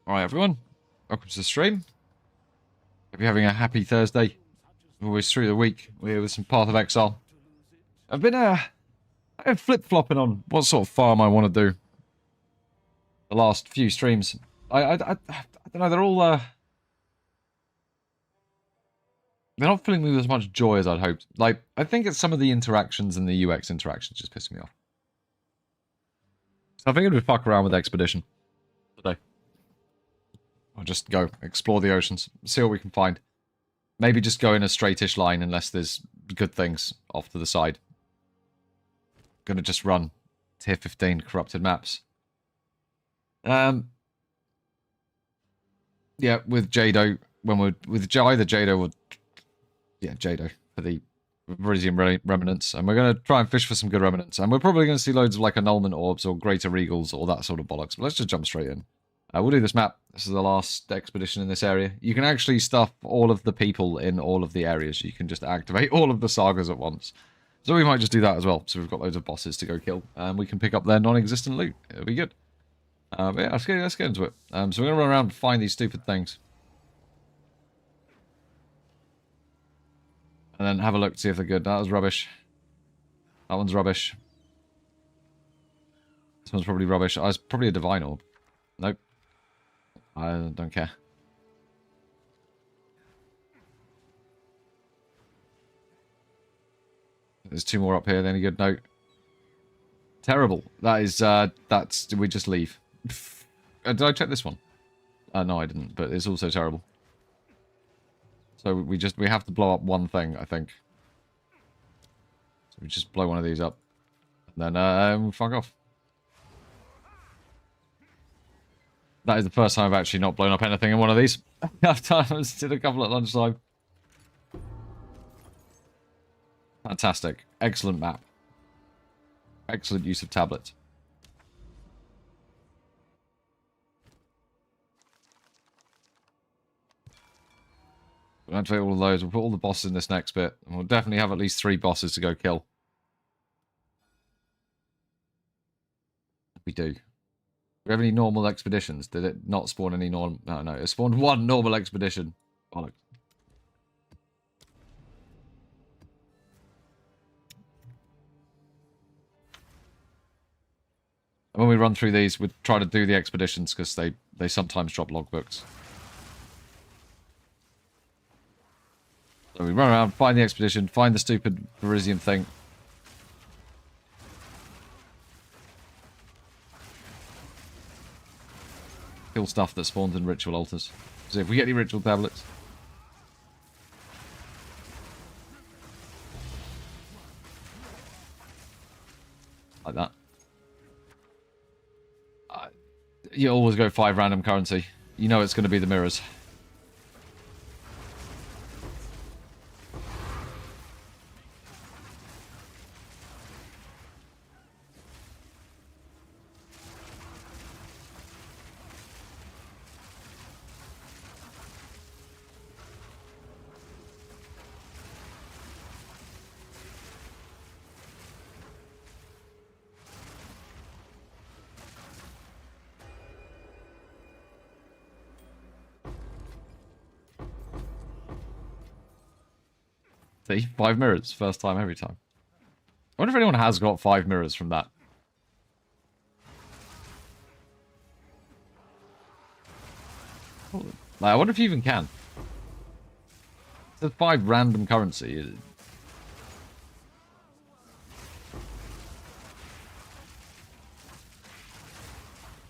Alright, everyone. Welcome to the stream. Hope you're having a happy Thursday. Always through the week. We're here with some Path of Exile. I've been flip-flopping on what sort of farm I want to do. The last few streams. I don't know, they're all, they're not filling me with as much joy as I'd hoped. Like, I think it's some of the interactions and the UX interactions just pissing me off. So I figured we'd fuck around with Expedition today. Or just go explore the oceans, see what we can find. Maybe just go in a straightish line unless there's good things off to the side. Gonna just run tier 15 corrupted maps. Yeah, with Jado, when we're with either Jado or Jado for the Virizion remnants, and we're gonna try and fish for some good remnants, and we're probably gonna see loads of like annulment orbs or greater regals or that sort of bollocks. But let's just jump straight in. We'll do this map. This is the last expedition in this area. You can actually stuff all of the people in all of the areas. You can just activate all of the sagas at once. So we might just do that as well. So we've got loads of bosses to go kill. And we can pick up their non-existent loot. It'll be good. But yeah, let's get into it. So we're going to run around and find these stupid things. And then have a look to see if they're good. That was rubbish. That one's rubbish. This one's probably rubbish. Oh, it's probably a divine orb. Nope. I don't care. There's two more up here. Any good? No. Terrible. That is, that's, we just leave. Did I check this one? No, I didn't, but it's also terrible. So we have to blow up one thing, I think. So we just blow one of these up. And then, we'll fuck off. That is the first time I've actually not blown up anything in one of these. I've did a couple at lunchtime. Fantastic. Excellent map. Excellent use of tablets. We'll activate all of those. We'll put all the bosses in this next bit. And we'll definitely have at least 3 bosses to go kill. We do. Do we have any normal expeditions? Did it not spawn any normal? No, no. It spawned 1 normal expedition. Bollocks. And when we run through these, we try to do the expeditions because they sometimes drop logbooks. So we run around, find the expedition, find the stupid Virizion thing. Kill stuff that spawns in ritual altars. So if we get any ritual tablets. Like that. You always go 5 random currency. You know it's going to be the mirrors. See? 5 mirrors. First time, every time. I wonder if anyone has got 5 mirrors from that. Like, I wonder if you even can. It's 5 random currency.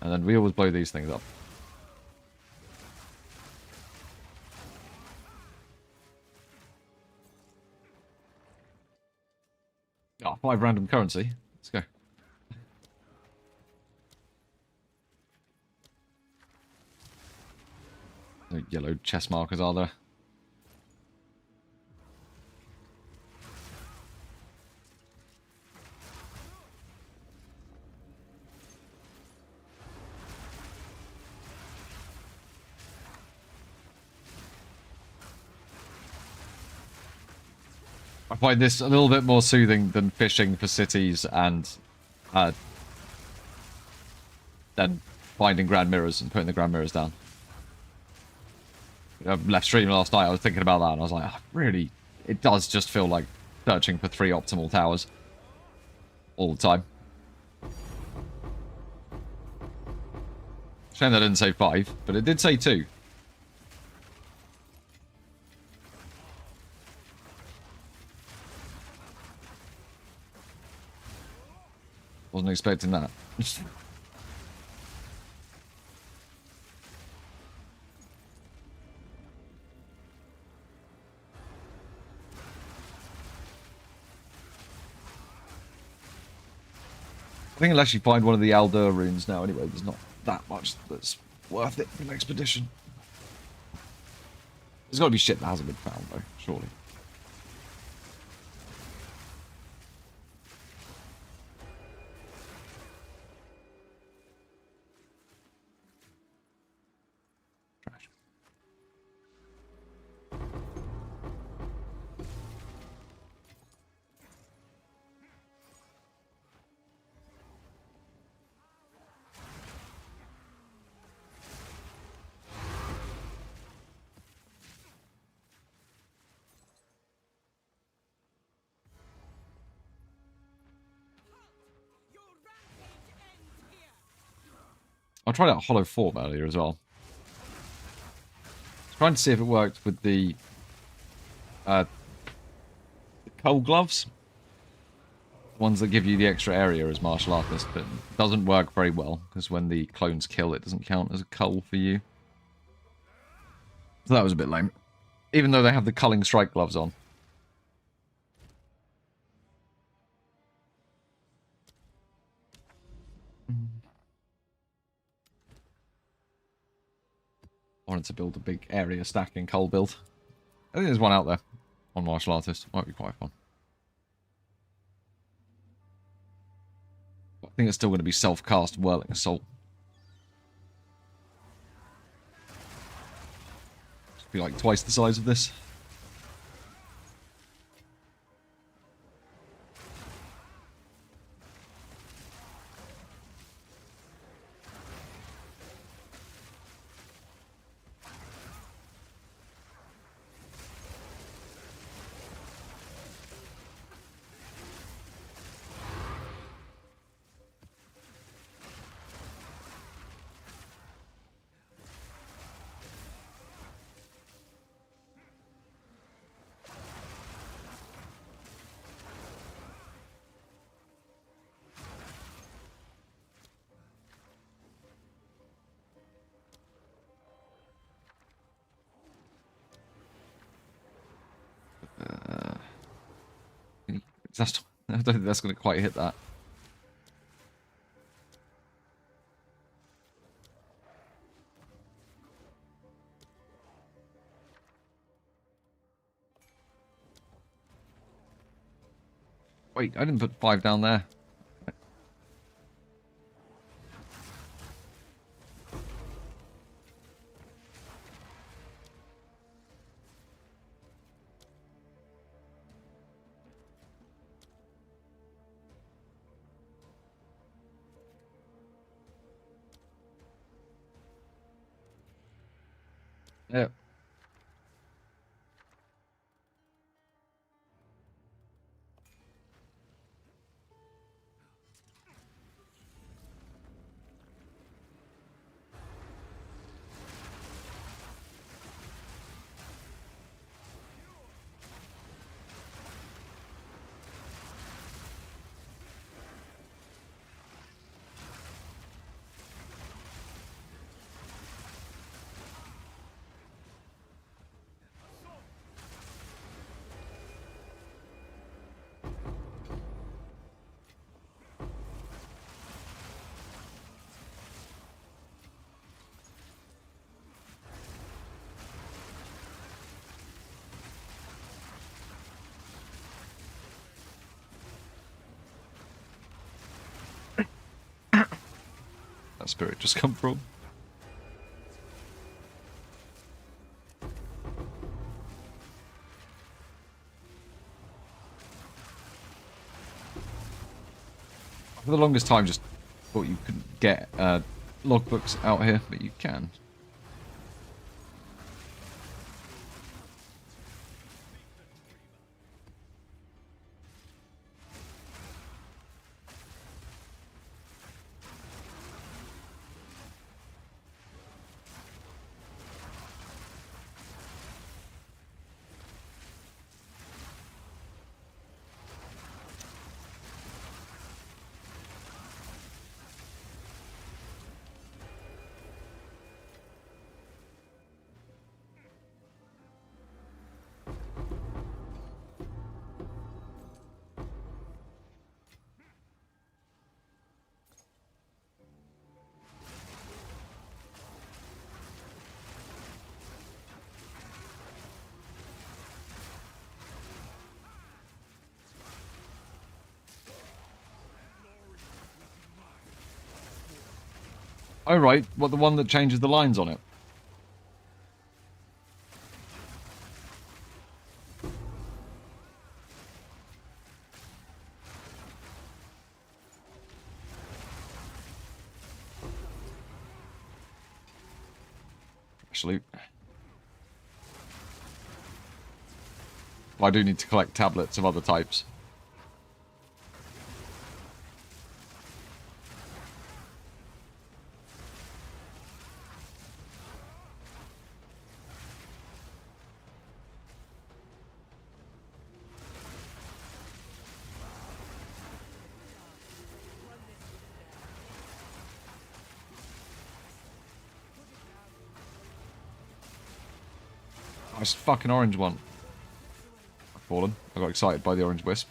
And then we always blow these things up. Oh, 5 random currency. Let's go. No yellow chest markers, are there? I find this a little bit more soothing than fishing for cities and then finding grand mirrors and putting the grand mirrors down. left stream last night, I was thinking about that, and I was like, oh, really, it does just feel like searching for 3 optimal towers all the time. Shame that didn't say 5, but it did say 2. Wasn't expecting that. I think unless you find one of the Aldur runes now, anyway, there's not that much that's worth it for an expedition. There's got to be shit that hasn't been found, though, surely. Trash. I tried out Hollow Form earlier as well. Trying to see if it worked with the Cull gloves. The ones that give you the extra area as martial artist, but it doesn't work very well, because when the clones kill, it doesn't count as a cull for you. So that was a bit lame. Even though they have the culling strike gloves on. I wanted to build a big area stacking cull build. I think there's one out there on martial artist. Might be quite fun. I think it's still going to be self-cast Whirling Assault. Just be like twice the size of this. I don't think that's going to quite hit that. Wait, I didn't put 5 down there. Yeah. That spirit just come from? For the longest time, just thought you couldn't get logbooks out here, but you can. Oh, right. What, the one that changes the lines on it? Actually, I do need to collect tablets of other types. Nice fucking orange one. I've fallen. I got excited by the orange wisp.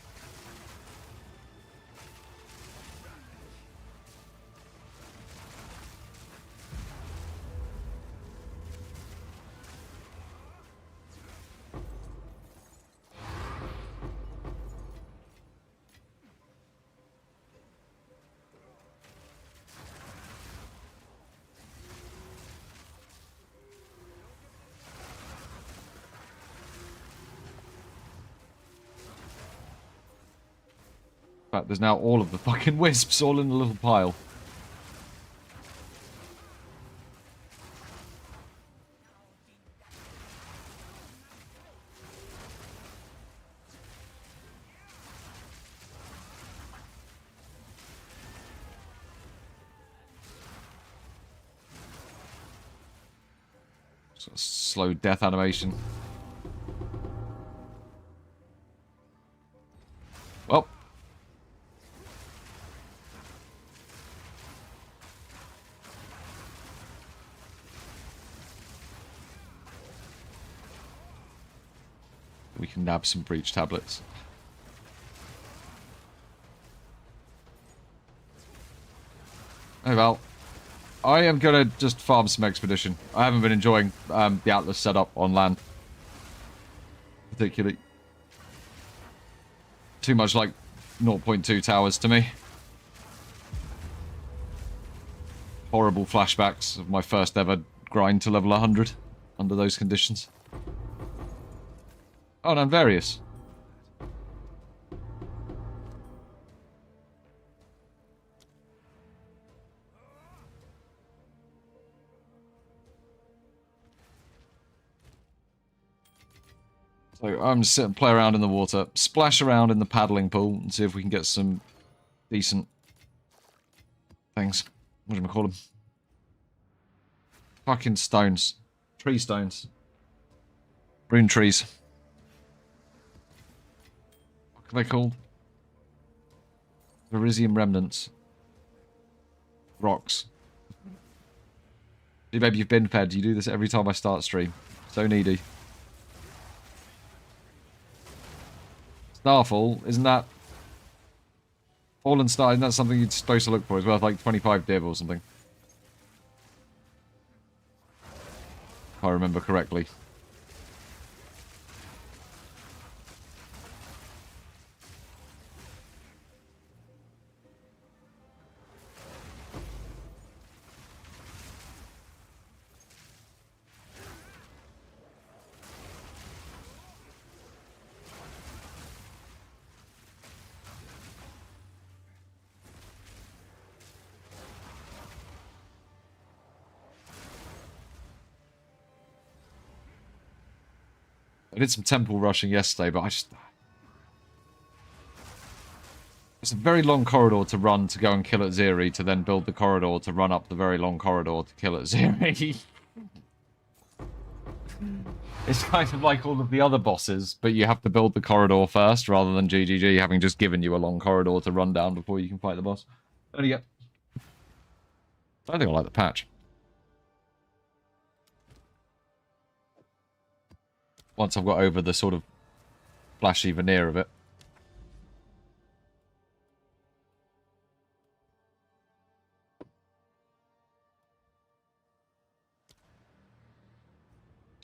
In fact, there's now all of the fucking wisps all in a little pile. Sort of slow death animation. Well. We can nab some breach tablets. Oh well. I am gonna just farm some expedition. I haven't been enjoying the Atlas setup on land. Particularly. Too much like 0.2 towers to me. Horrible flashbacks of my first ever grind to level 100 under those conditions. Oh, and I'm various. So I'm just sitting, play around in the water, splash around in the paddling pool, and see if we can get some decent things. What do we call them? Fucking stones. Tree stones. Rune trees. What are they called? Verisium remnants. Rocks. See, baby, you've been fed. You do this every time I start stream. So needy. Starfall, isn't that... Fallen Star, isn't that something you're supposed to look for? It's worth like 25 div or something. If I remember correctly. I did some temple rushing yesterday, but I just... It's a very long corridor to run to go and kill at Zeri, to then build the corridor to run up the very long corridor to kill at Zeri. It's kind of like all of the other bosses, but you have to build the corridor first, rather than GGG having just given you a long corridor to run down before you can fight the boss. Only I don't think I like the patch. Once I've got over the sort of flashy veneer of it.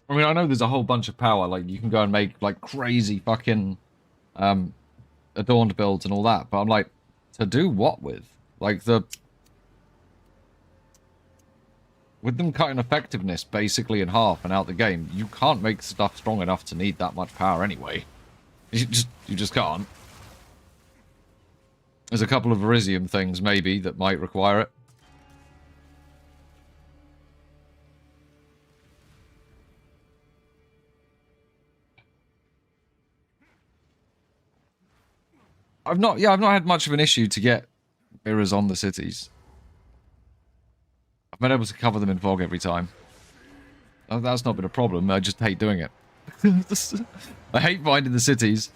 I mean, I know there's a whole bunch of power, like, you can go and make, like, crazy fucking, adorned builds and all that, but I'm like, to do what with? Like, with them cutting effectiveness basically in half and out the game, you can't make stuff strong enough to need that much power anyway. You just can't. There's a couple of Elysium things, maybe, that might require it. I've not had much of an issue to get mirrors on the cities. I've been able to cover them in fog every time. That's not been a problem, I just hate doing it. I hate finding the cities,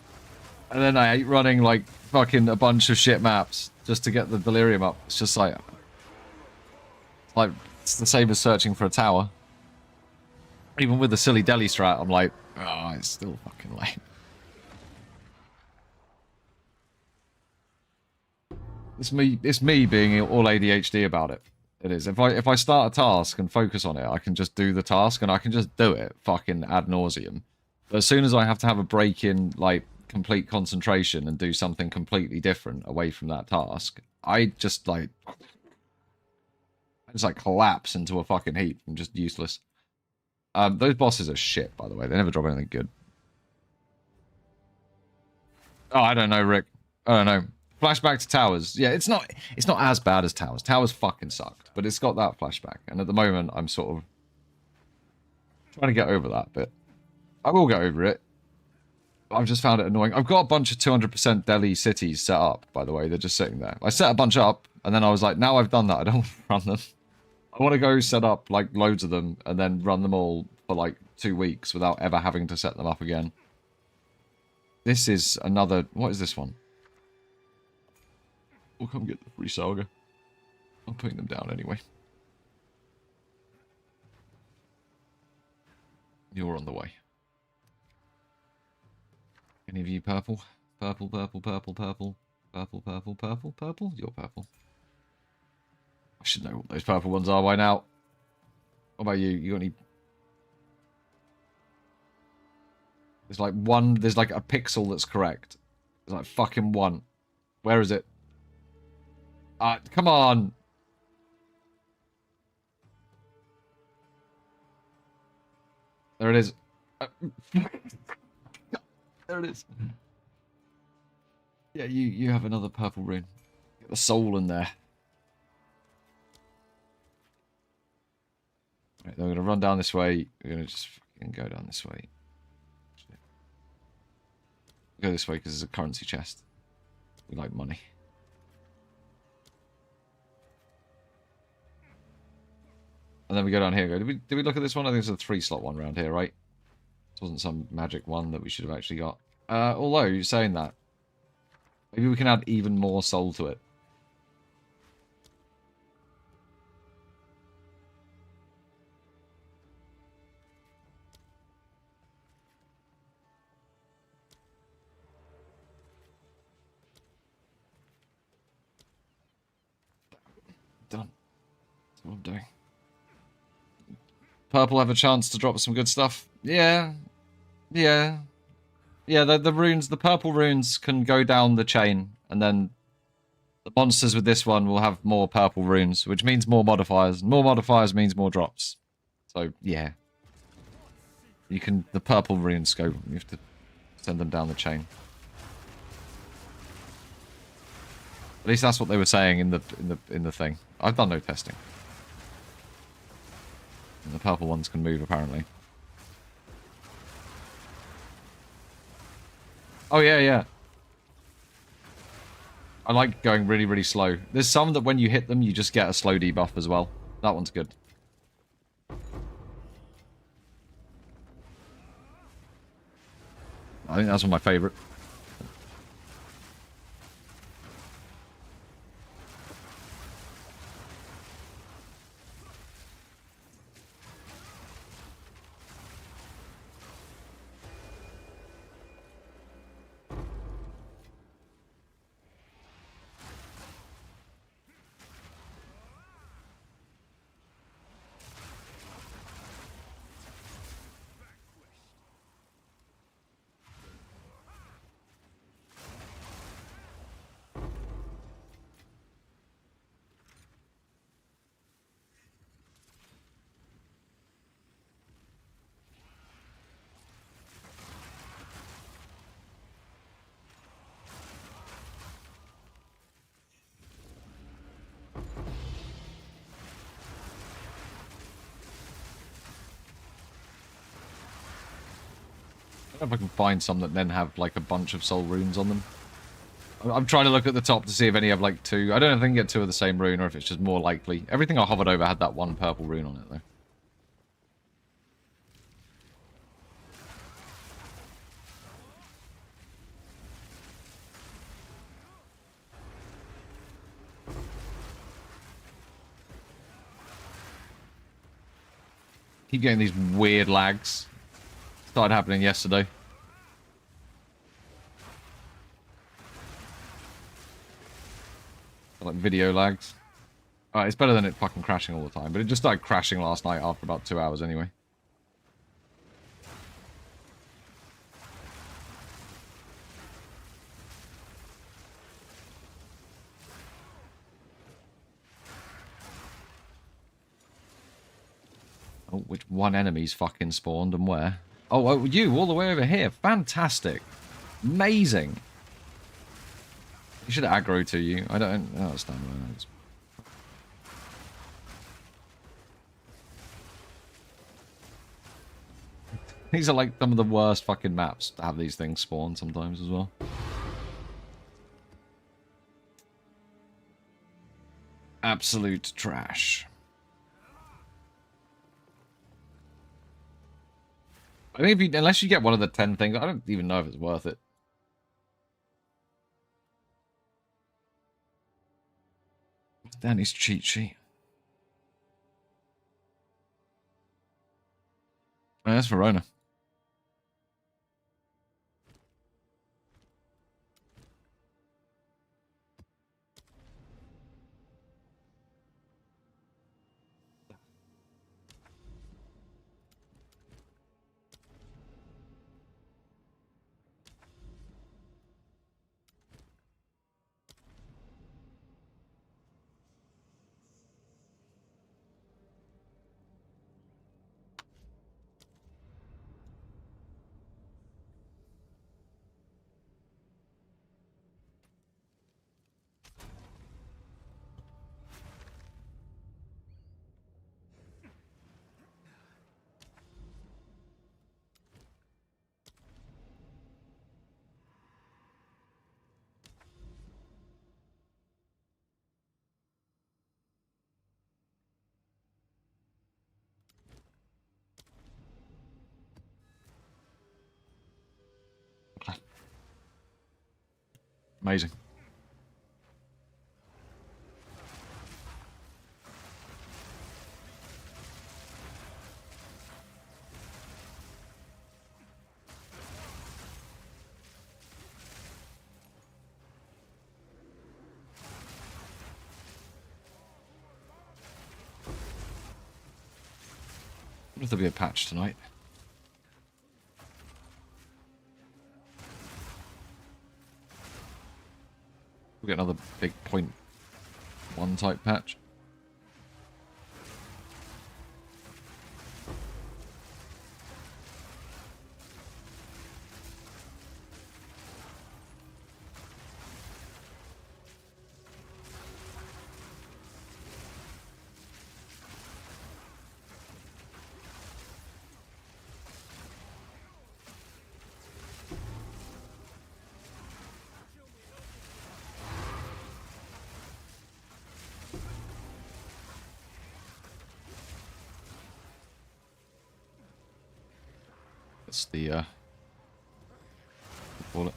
and then I hate running, like, fucking a bunch of shit maps just to get the Delirium up. It's just like it's the same as searching for a tower. Even with the silly Delhi strat, I'm like, oh, it's still fucking lame. It's me being all ADHD about it. It is. If I start a task and focus on it, I can just do the task and I can just do it fucking ad nauseum. But as soon as I have to have a break in, like, complete concentration and do something completely different away from that task, I just collapse into a fucking heap. I'm just useless. Those bosses are shit, by the way. They never drop anything good. Oh, I don't know, Rick. I don't know. Flashback to Towers. Yeah, it's not as bad as Towers. Towers fucking sucked, but it's got that flashback. And at the moment, I'm sort of trying to get over that bit. I will get over it. I've just found it annoying. I've got a bunch of 200% Delhi cities set up, by the way. They're just sitting there. I set a bunch up, and then I was like, now I've done that, I don't want to run them. I want to go set up, like, loads of them, and then run them all for, like, 2 weeks without ever having to set them up again. This is another... What is this one? We'll come get the free saga. I'm putting them down anyway. You're on the way. Any of you purple? Purple, purple, purple, purple. Purple, purple, purple, purple. You're purple. I should know what those purple ones are by now. What about you? You got any... There's like one... There's like a pixel that's correct. There's like fucking one. Where is it? Come on. There it is. There it is. Yeah, you have another purple rune. Get the soul in there. Right, then we're gonna run down this way. We're gonna just fucking go down this way. Go this way because there's a currency chest. We like money. And then we go down here. Did we look at this one? I think it's a 3-slot one around here, right? This wasn't some magic one that we should have actually got. Although, you're saying that, maybe we can add even more soul to it. Done. That's what I'm doing. Purple have a chance to drop some good stuff. Yeah. Yeah. Yeah, the runes, the purple runes can go down the chain, and then the monsters with this one will have more purple runes, which means more modifiers. More modifiers means more drops. So, yeah. You can, the purple runes go, you have to send them down the chain. At least that's what they were saying in the thing. I've done no testing. And the purple ones can move, apparently. Oh, yeah, yeah. I like going really, really slow. There's some that when you hit them, you just get a slow debuff as well. That one's good. I think that's one of my favourite. I don't know if I can find some that then have like a bunch of soul runes on them. I'm trying to look at the top to see if any have like 2. I don't know if I can get 2 of the same rune or if it's just more likely. Everything I hovered over had that 1 purple rune on it though. Keep getting these weird lags. Started happening yesterday. Like video lags. It's better than it fucking crashing all the time, but it just started crashing last night after about 2 hours anyway. Oh, which one enemy's fucking spawned and where? Oh, you, all the way over here. Fantastic. Amazing. You should aggro to you. I don't understand why that is. These are like some of the worst fucking maps to have these things spawn sometimes as well. Absolute trash. I think if you, unless you get one of the 10 things, I don't even know if it's worth it. Danny's cheat sheet. Oh, that's Verona. Amazing. What if there'll be a patch tonight? We'll get another big .1 type patch. It's the, what do you call it?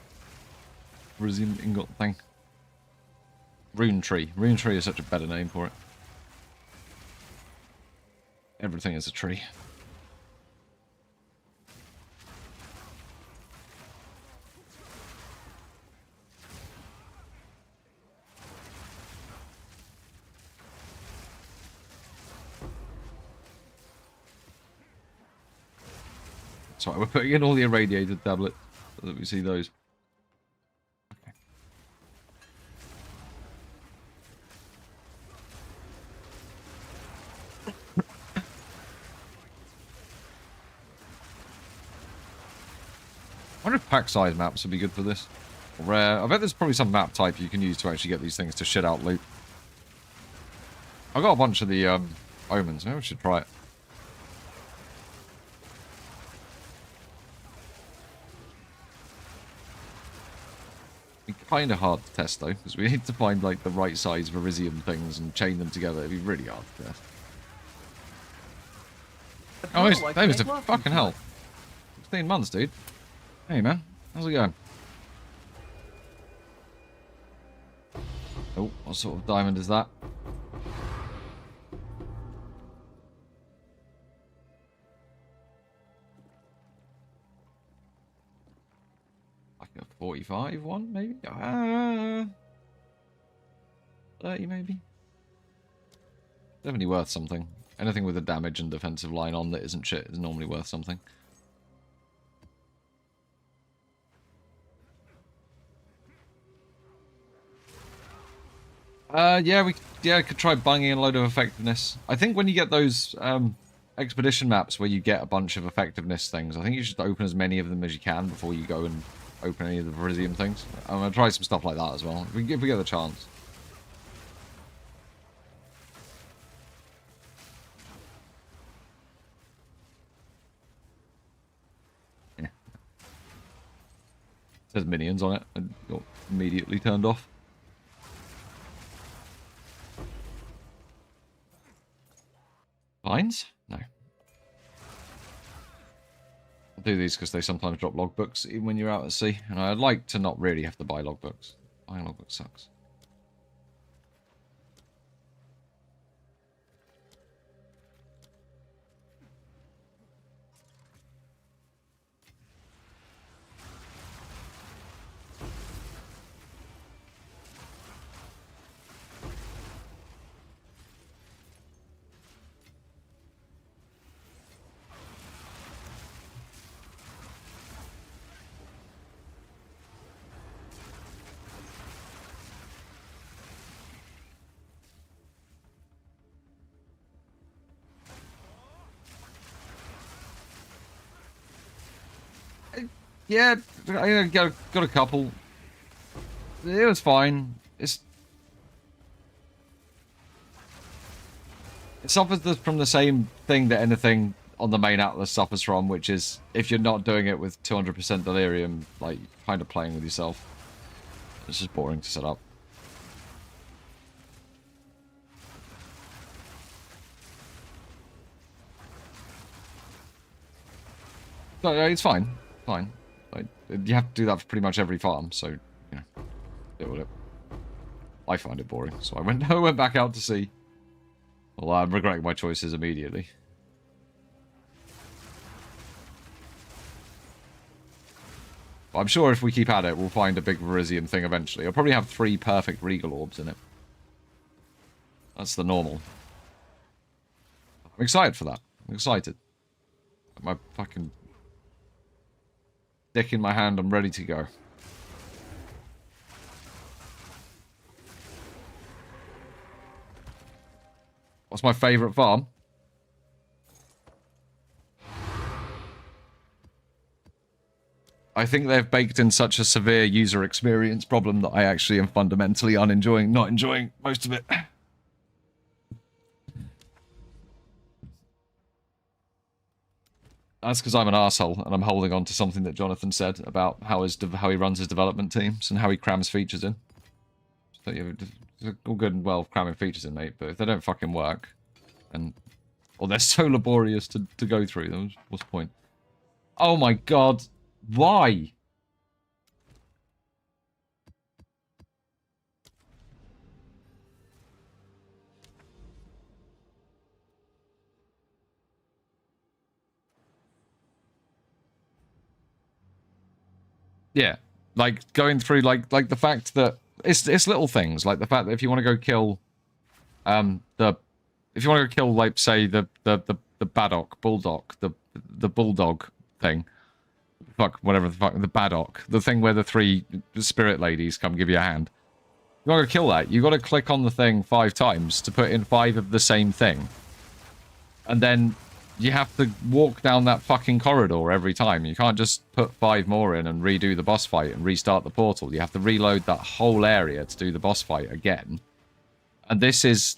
Resume ingot thing. Rune tree. Rune tree is such a better name for it. Everything is a tree. Sorry, we're putting in all the irradiated tablets so that we see those. Okay. I wonder if pack size maps would be good for this. Rare. I bet there's probably some map type you can use to actually get these things to shit out loot. I've got a bunch of the omens. Maybe we should try it. kind of hard to test, though, because we need to find, like, the right size Verisium things and chain them together. It'd be really hard to test. Oh, that was a fucking hell. 16 months, dude. Hey, man. How's it going? Oh, what sort of diamond is that? Like a 45 one, maybe? 30, maybe? Definitely worth something. Anything with a damage and defensive line on that isn't shit is normally worth something. Yeah, we could try bunging a load of effectiveness. I think when you get those expedition maps where you get a bunch of effectiveness things, I think you should open as many of them as you can before you go and open any of the Verisium things. I'm gonna try some stuff like that as well, if we get the chance. Yeah. It says minions on it and got immediately turned off. Vines? No. I'll do these because they sometimes drop logbooks even when you're out at sea, and I'd like to not really have to buy logbooks. Buying logbooks sucks. Yeah, I got a couple. It was fine. It suffers from the same thing that anything on the main Atlas suffers from, which is if you're not doing it with 200% delirium, like, kind of playing with yourself. It's just boring to set up. No, it's fine. Fine. Like, you have to do that for pretty much every farm, so, you know, deal with it. I find it boring, so I went back out to sea. Well, I'm regretting my choices immediately. But I'm sure if we keep at it, we'll find a big Verisium thing eventually. I'll probably have 3 perfect Regal Orbs in it. That's the normal. I'm excited for that. I'm excited. My fucking dick in my hand, I'm ready to go. What's my favourite farm? I think they've baked in such a severe user experience problem that I actually am fundamentally not enjoying most of it. That's because I'm an arsehole and I'm holding on to something that Jonathan said about how he runs his development teams and how he crams features in. So it's all good and well cramming features in, mate, but if they don't fucking work, or they're so laborious to go through, then what's the point? Oh my god, why? Yeah, like going through like the fact that it's little things, like the fact that if you want to go kill if you want to go kill, like, say the bulldog thing, fuck whatever the fuck, the Baddock, the thing where the 3 spirit ladies come give you a hand. You want to kill that, you got to click on the thing 5 times to put in 5 of the same thing, and then you have to walk down that fucking corridor every time. You can't just put 5 more in and redo the boss fight and restart the portal. You have to reload that whole area to do the boss fight again. And this is...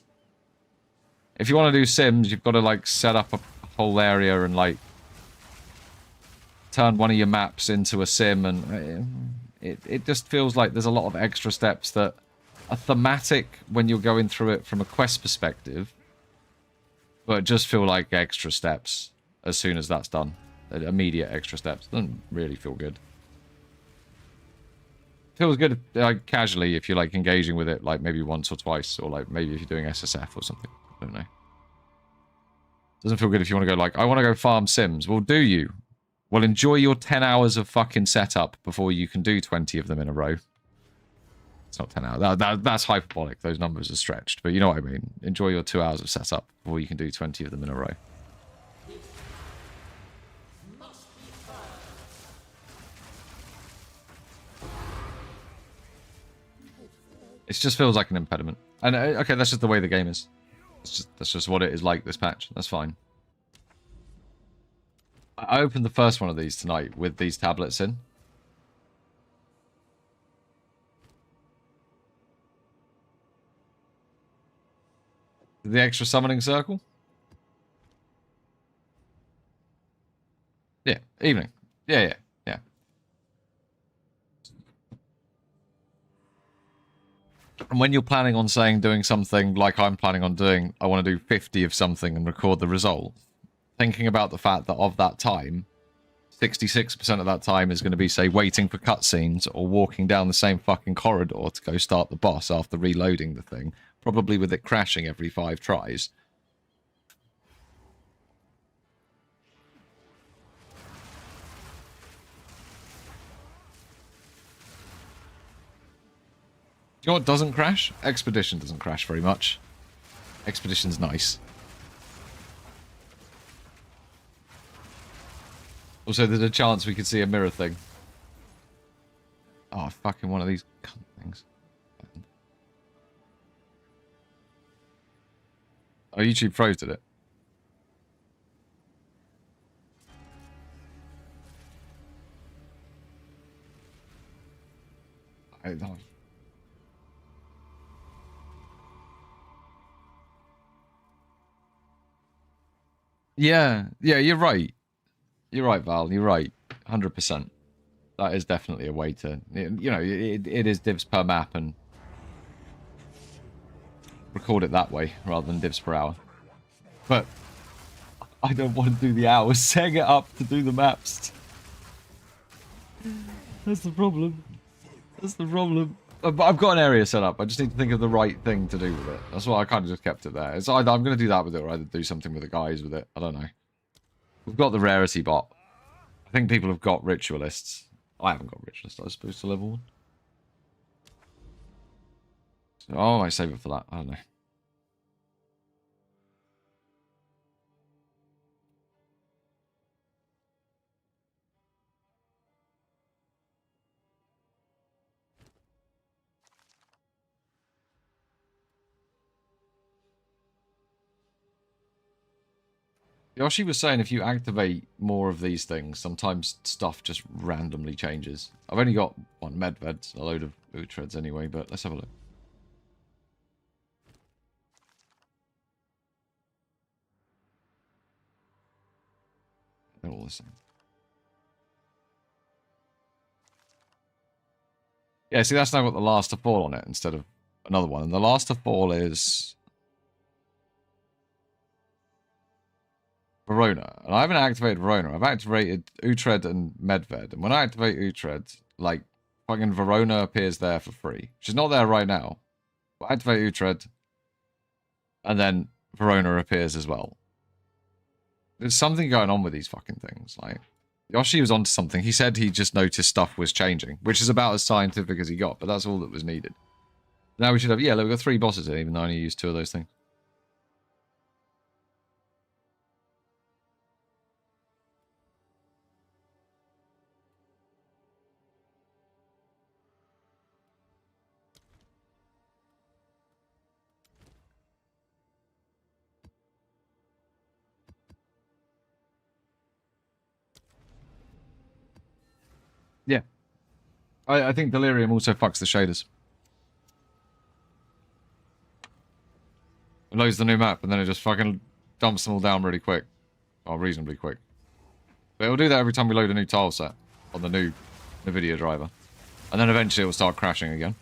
If you want to do Sims, you've got to, like, set up a whole area and, like, turn one of your maps into a sim, and It just feels like there's a lot of extra steps that are thematic when you're going through it from a quest perspective, but just feel like extra steps as soon as that's done. Immediate extra steps. Doesn't really feel good. Feels good like casually if you're like engaging with it like maybe once or twice, or like maybe if you're doing SSF or something. I don't know. Doesn't feel good if you want to go like, I want to go farm Sims. Well, do you? Well, enjoy your 10 hours of fucking setup before you can do 20 of them in a row. It's not 10 hours. That's hyperbolic. Those numbers are stretched. But you know what I mean. Enjoy your 2 hours of setup before you can do 20 of them in a row. It just feels like an impediment. And okay, that's just the way the game is. That's just what it is like this patch. That's fine. I opened the first one of these tonight with these tablets in. The extra summoning circle? Yeah, evening. Yeah. And when you're planning on saying doing something like I'm planning on doing, I want to do 50 of something and record the result, thinking about the fact that of that time, 66% of that time is going to be, say, waiting for cutscenes or walking down the same fucking corridor to go start the boss after reloading the thing, probably with it crashing every 5 tries. You know what doesn't crash? Expedition doesn't crash very much. Expedition's nice. Also, there's a chance we could see a mirror thing. Oh, fucking one of these cunt things. Oh, YouTube froze it. I don't. Yeah, you're right. You're right, Val. You're right. 100%. That is definitely a way to... You know, it is divs per map and... record it that way, rather than divs per hour. But... I don't want to do the hours, setting it up to do the maps. That's the problem. That's the problem. But I've got an area set up. I just need to think of the right thing to do with it. That's why I kind of just kept it there. It's either I'm going to do that with it, or either do something with the guys with it. I don't know. We've got the rarity bot. I think people have got ritualists. I haven't got ritualists, I suppose, to level 1. So, oh, I might save it for that. I don't know. Yoshi was saying if you activate more of these things, sometimes stuff just randomly changes. I've only got one medved, a load of Utreads anyway, but let's have a look. They're all the same. Yeah, see, that's now got the last to fall on it instead of another one. And the last to fall is... Verona. And I haven't activated Verona. I've activated Utread and Medved. And when I activate Utread, like, fucking Verona appears there for free. She's not there right now. But I activate Utread, and then Verona appears as well. There's something going on with these fucking things. Like, Yoshi was onto something. He said he just noticed stuff was changing, which is about as scientific as he got, but that's all that was needed. Now we should have, yeah, look, we've got 3 bosses here, even though I only used 2 of those things. Yeah. I think Delirium also fucks the shaders. It loads the new map, and then it just fucking dumps them all down really quick. Or reasonably quick. But it'll do that every time we load a new tile set on the new NVIDIA driver. And then eventually it will start crashing again.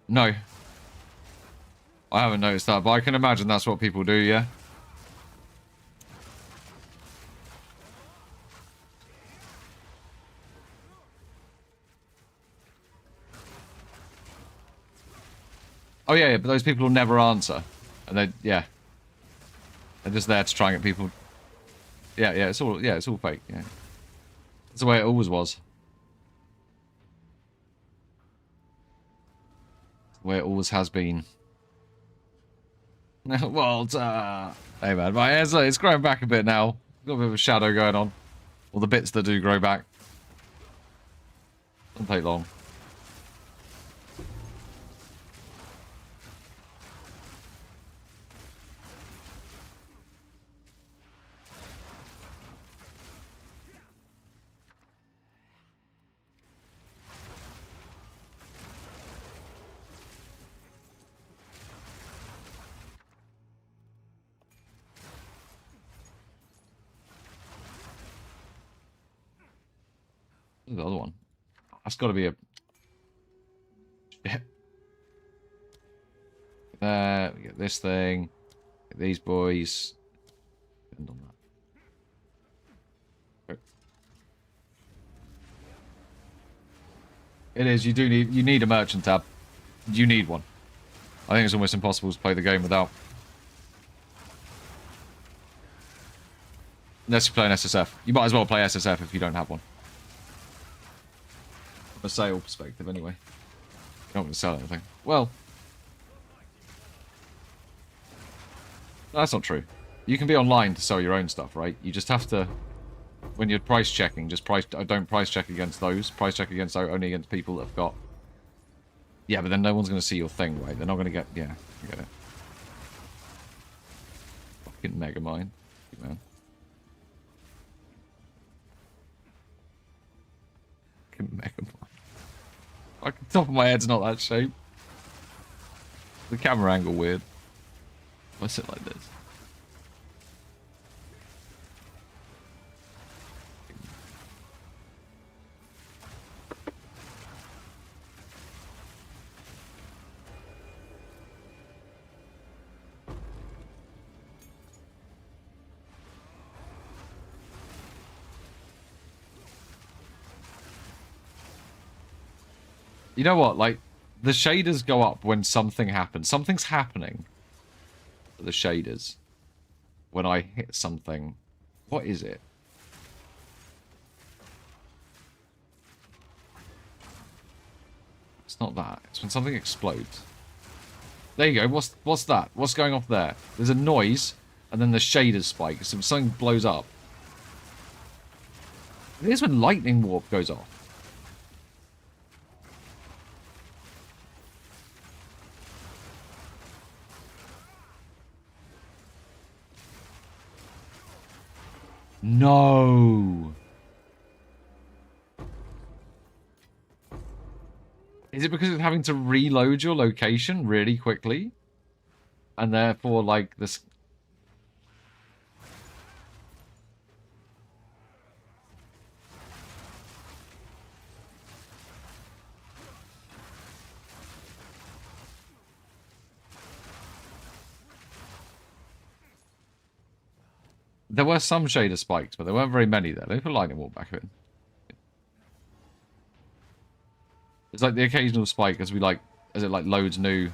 No. I haven't noticed that, but I can imagine that's what people do, yeah? Oh yeah, but those people will never answer. And they, yeah. They're just there to try and get people... Yeah, it's all fake, yeah. That's the way it always was. The way it always has been. Walter! Hey man, my hair's it's growing back a bit now. Got a bit of a shadow going on. Or the bits that do grow back. Doesn't take long. The other one. That's got to be a... we get this thing. Get these boys. End on that. It is. You need a merchant tab. You need one. I think it's almost impossible to play the game without. Unless you play an SSF. You might as well play SSF if you don't have one. From a sale perspective, anyway. You're not going to sell anything. Well. That's not true. You can be online to sell your own stuff, right? You just have to... When you're price checking, don't price check against those. Price check only against people that have got... Yeah, but then no one's going to see your thing, right? They're not going to get... Yeah, I get it. Fucking Megamind. Man. Fucking Megamind. Fucking top of my head's not that shape. The camera angle weird. I sit like this. You know what? Like, the shaders go up when something happens. Something's happening. The shaders. When I hit something. What is it? It's not that. It's when something explodes. There you go. What's that? What's going off there? There's a noise, and then the shaders spike. So something blows up. It is when lightning warp goes off. No. Is it because it's having to reload your location really quickly? And therefore, like, this... There were some shader spikes, but there weren't very many there. Let me put lightning wall back in. It's like the occasional spike as it like loads new.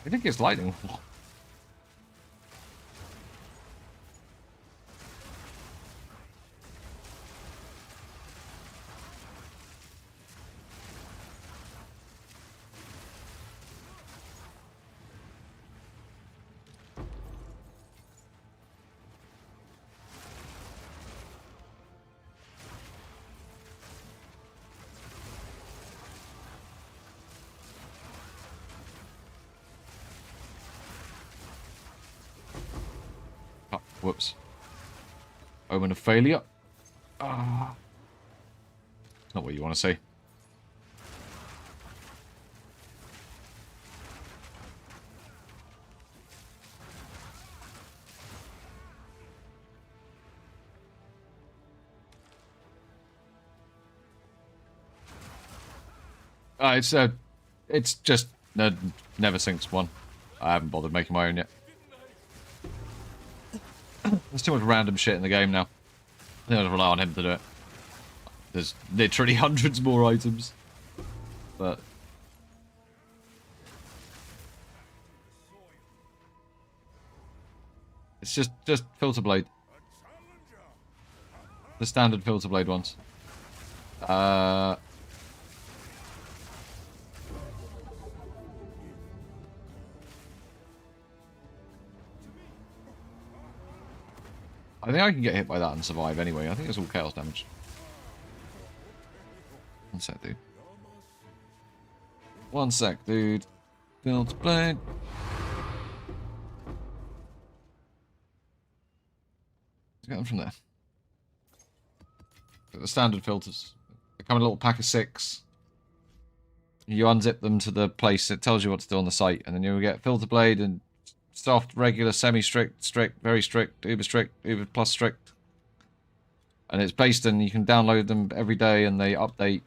I think it's lightning wall. Whoops. Omen of failure. Ah. It's not what you want to see. It's just never sinks one. I haven't bothered making my own yet. There's too much random shit in the game now. I think I'll rely on him to do it. There's literally hundreds more items. But... it's just filter blade. The standard filter blade ones. I think I can get hit by that and survive anyway. I think it's all chaos damage. One sec, dude. One sec, dude. Filter blade. Let's get them from there. The standard filters. They come in a little pack of 6. You unzip them to the place. It tells you what to do on the site. And then you'll get filter blade and soft, regular, semi-strict, strict, very strict, uber plus strict. And it's based on, you can download them every day and they update.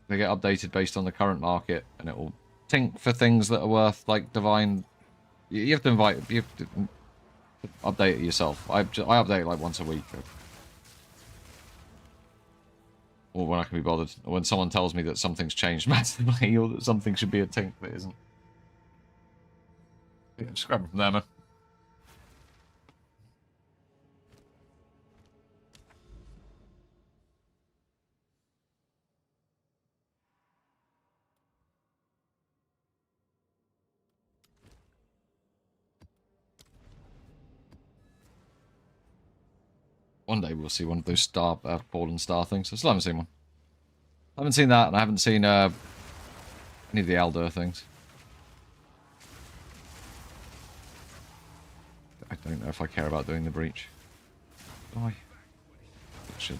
They get updated based on the current market. And it will tink for things that are worth, like divine. You have to update it yourself. I update it like once a week. Or when I can be bothered. Or when someone tells me that something's changed massively or that something should be a tink that isn't. Yeah, just grab them from there, man. One day we'll see one of those fallen star things. I still haven't seen one. I haven't seen that, and I haven't seen any of the Elder things. I don't know if I care about doing the breach. Oh, I should.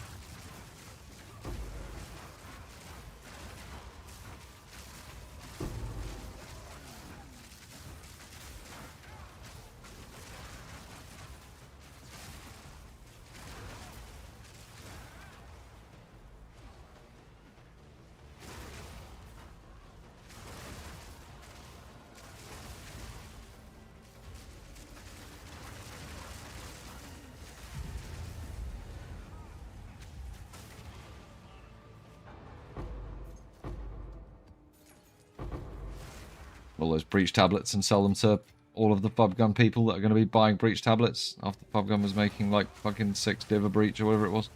All those breach tablets and sell them to all of the PubGun people that are going to be buying breach tablets after PubGun was making like fucking 6 div a breach or whatever it was.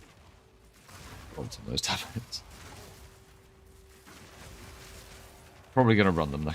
Lots of those tablets. Probably going to run them though.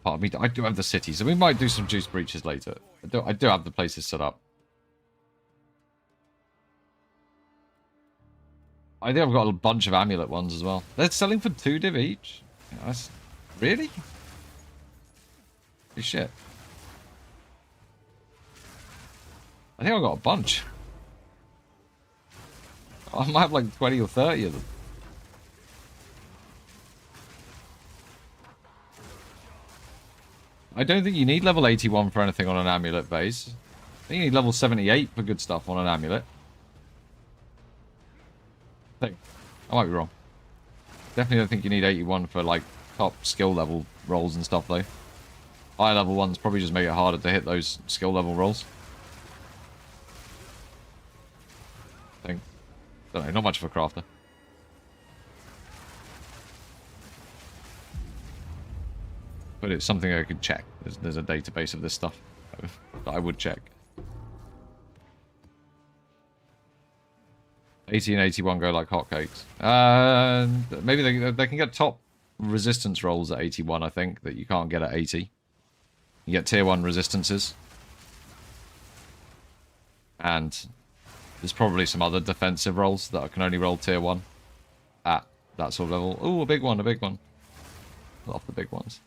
I mean, I do have the cities, and we might do some juice breaches later. I do have the places set up. I think I've got a bunch of amulet ones as well. They're selling for 2 div each. That's really? Holy shit. I think I've got a bunch. I might have like 20 or 30 of them. I don't think you need level 81 for anything on an amulet base. I think you need level 78 for good stuff on an amulet. think. I might be wrong. Definitely don't think you need 81 for, like, top skill level rolls and stuff, though. Higher level ones probably just make it harder to hit those skill level rolls. I think. Don't know, not much of a crafter. But it's something I could check. There's a database of this stuff that I would check. 80 and 81 go like hotcakes. Maybe they can get top resistance rolls at 81, I think, that you can't get at 80. You get tier 1 resistances. And there's probably some other defensive rolls that can only roll tier 1 at that sort of level. Ooh, a big one, a big one. Love the big ones.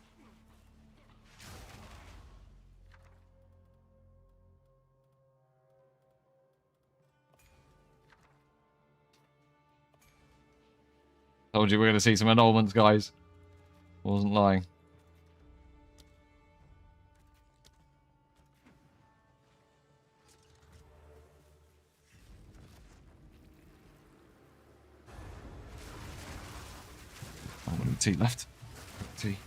Told you we're going to see some annulments, guys. Wasn't lying. Oh, one T left. T.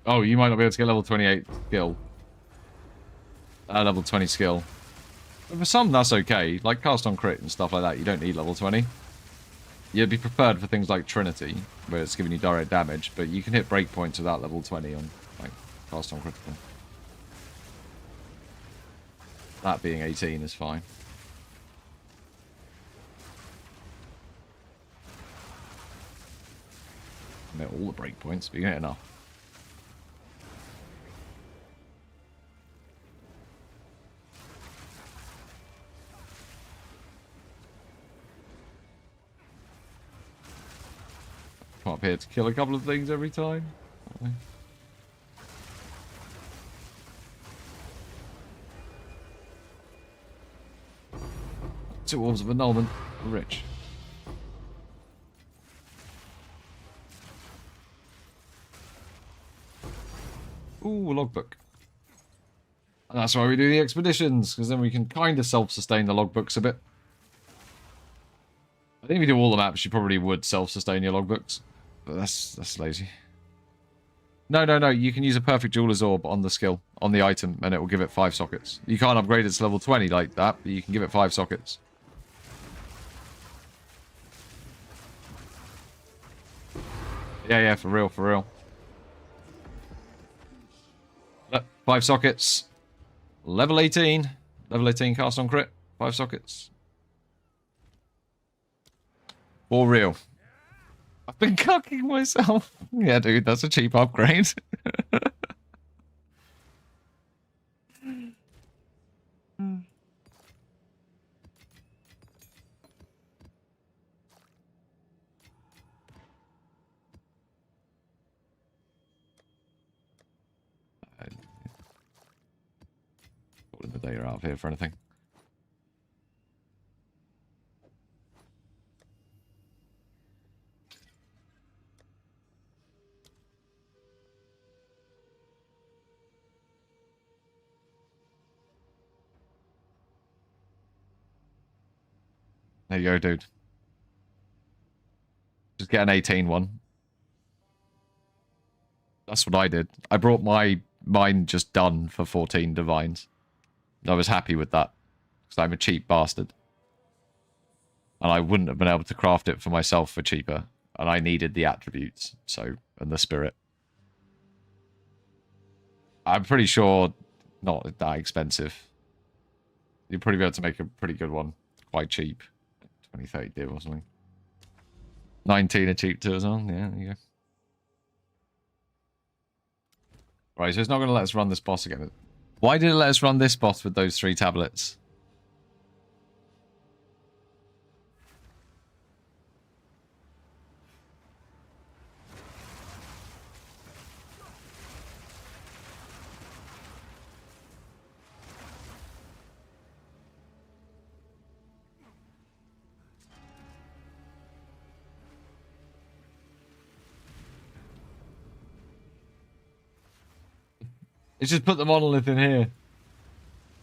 Oh, you might not be able to get level 28 skill. Level 20 skill. But for some, that's okay. Like cast on crit and stuff like that, you don't need level 20. You'd be preferred for things like Trinity, where it's giving you direct damage, but you can hit breakpoints without level 20 on, like, cast on critical. That being 18 is fine. Hit all the breakpoints, but you get enough. Come up here to kill a couple of things every time. Two orbs of annulment. Rich. Ooh, a logbook. And that's why we do the expeditions, because then we can kind of self-sustain the logbooks a bit. I think if you do all the maps, you probably would self-sustain your logbooks. But that's lazy. No, you can use a perfect jeweler's orb on the skill, on the item, and it will give it 5 sockets. You can't upgrade it to level 20 like that, but you can give it 5 sockets. Yeah, for real, for real. 5 sockets. Level 18. Level 18 cast on crit. 5 sockets. For real. I've been cucking myself. Yeah, dude, that's a cheap upgrade. Pulling the data out of here for anything. There you go, dude. Just get an 18 one. That's what I did. I brought mine just done for 14 divines. I was happy with that. Because I'm a cheap bastard. And I wouldn't have been able to craft it for myself for cheaper. And I needed the attributes, so, and the spirit. I'm pretty sure not that expensive. You'd probably be able to make a pretty good one. Quite cheap. 20, 30 div or something. 19 are cheap too as well. Yeah, there you go. Right, so it's not going to let us run this boss again. Why did it let us run this boss with those 3 tablets? It's just put the monolith in here.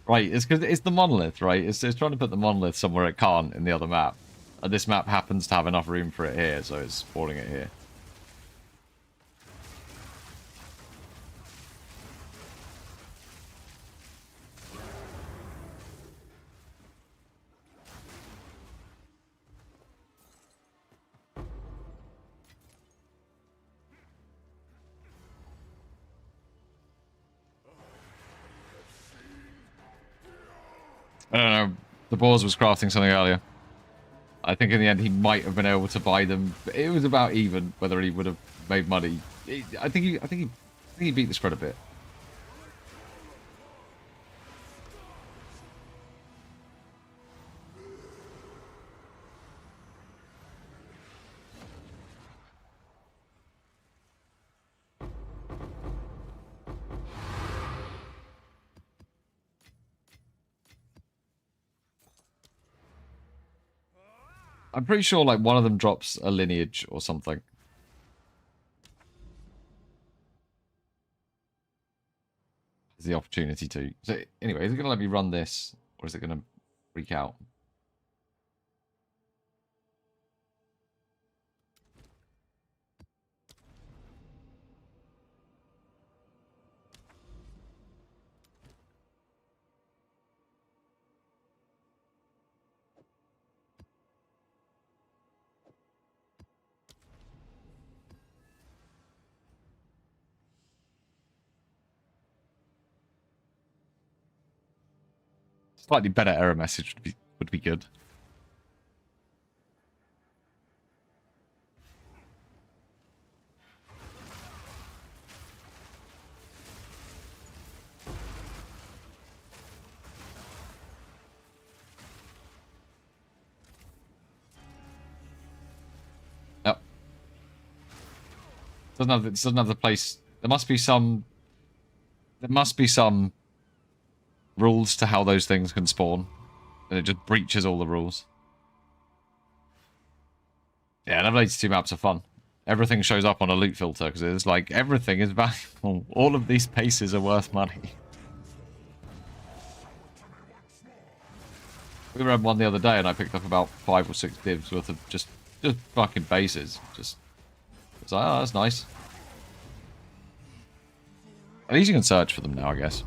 Right, it's because it's the monolith, right? It's trying to put the monolith somewhere it can't in the other map. And this map happens to have enough room for it here, so it's spawning it here. I don't know. The Boars was crafting something earlier. I think in the end he might have been able to buy them. But it was about even whether he would have made money. I think he beat the spread a bit. I'm pretty sure like one of them drops a lineage or something. Is the opportunity to. So anyway, is it going to let me run this, or is it going to freak out? Slightly better error message would be good. Yep. Doesn't have the place. There must be some. There must be some rules to how those things can spawn, and it just breaches all the rules. Yeah, Level 82 maps are fun. Everything shows up on a loot filter because it's like everything is valuable. All of these paces are worth money. We ran one the other day and I picked up about 5 or 6 divs worth of just fucking bases. Just it's like, oh, that's nice. At least you can search for them now, I guess.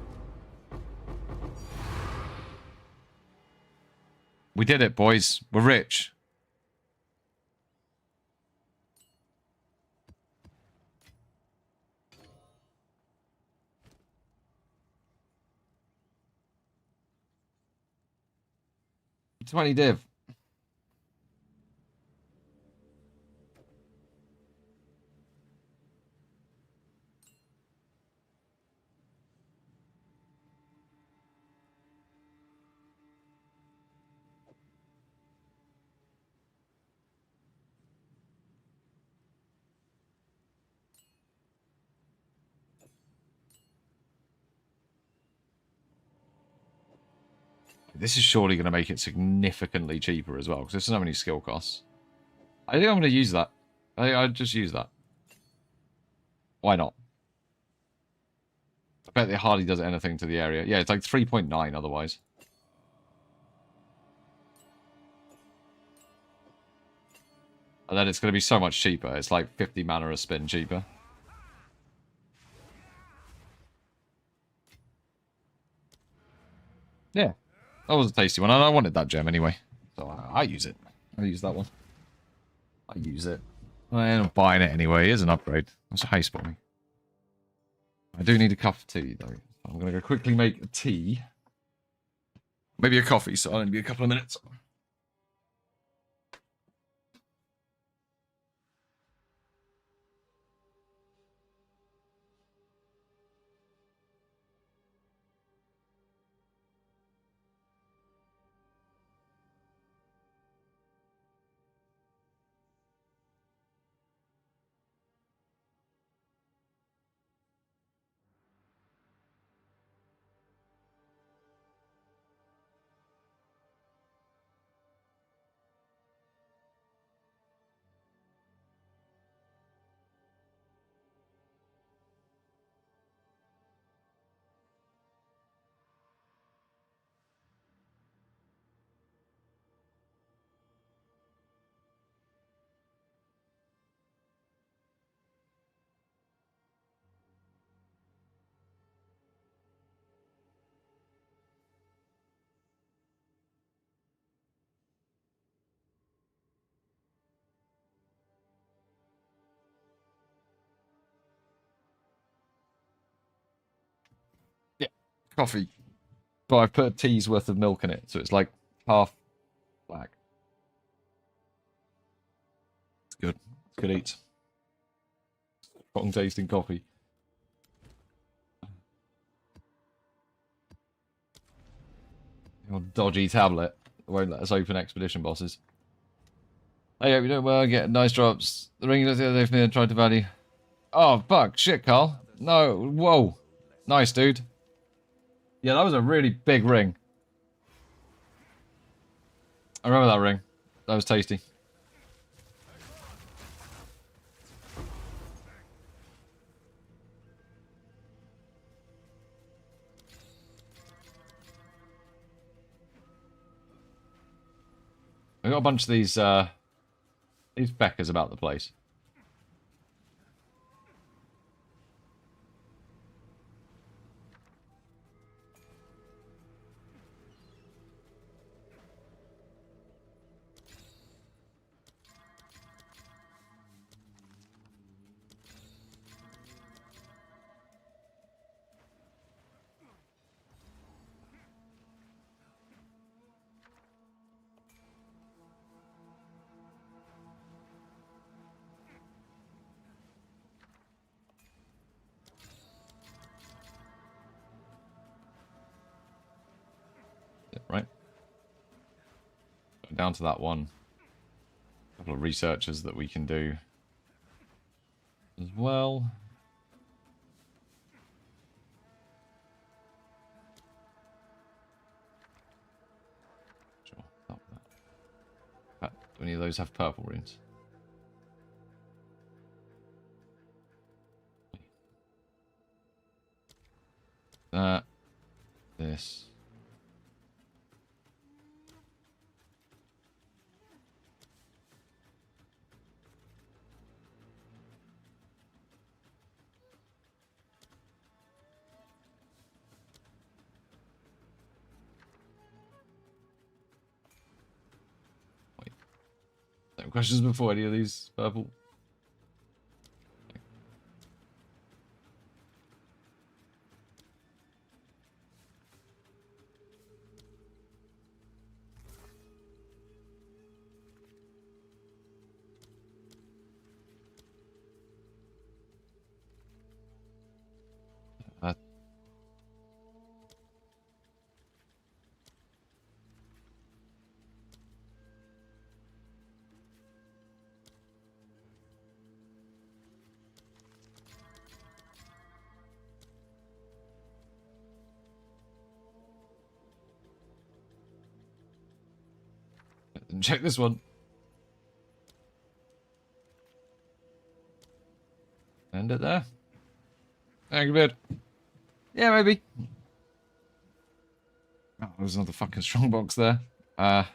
We did it, boys. We're rich. It's 20 div. This is surely going to make it significantly cheaper as well, because there's so many skill costs. I think I'm going to use that. I'd just use that. Why not? I bet it hardly does anything to the area. Yeah, it's like 3.9 otherwise. And then it's going to be so much cheaper. It's like 50 mana a spin cheaper. Yeah. That was a tasty one. And I wanted that gem anyway. So I use it. I use that one. I use it. I end up buying it anyway. Here's an upgrade. That's a high spot me. I do need a cup of tea, though. I'm going to go quickly make a tea. Maybe a coffee, so I'll only be a couple of minutes. coffee, but I've put a tea's worth of milk in it, so it's like half black. It's good. It's good eats. Strong tasting coffee. Your dodgy tablet won't let us open expedition bosses. I hope you doing well. Get nice drops. The ring that they've been tried to value. Oh fuck! Shit, Carl. No. Whoa. Nice, dude. Yeah, that was a really big ring. I remember that ring. That was tasty. I got a bunch of these Beckers about the place. Yeah, right. Down to that one. A couple of researchers that we can do as well. Sure. Stop that. Do any of those have purple runes? That. This. Wait. Same questions before any of these purple. Check this one. End it there. Thank you, bit. Yeah, maybe. Oh, there's another fucking strongbox there. I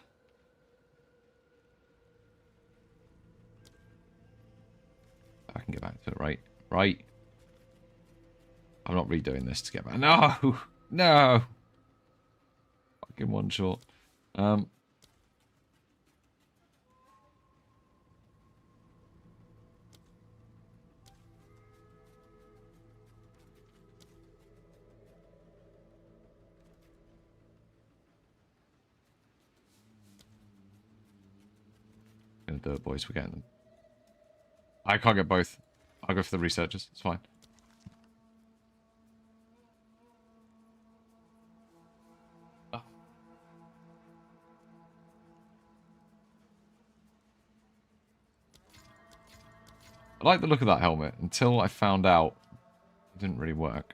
can get back to it, right? Right. I'm not redoing this to get back. No! No! Fucking one short. Gonna do it, boys. We're getting them. I can't get both. I'll go for the researchers. It's fine. Oh. I like the look of that helmet until I found out it didn't really work.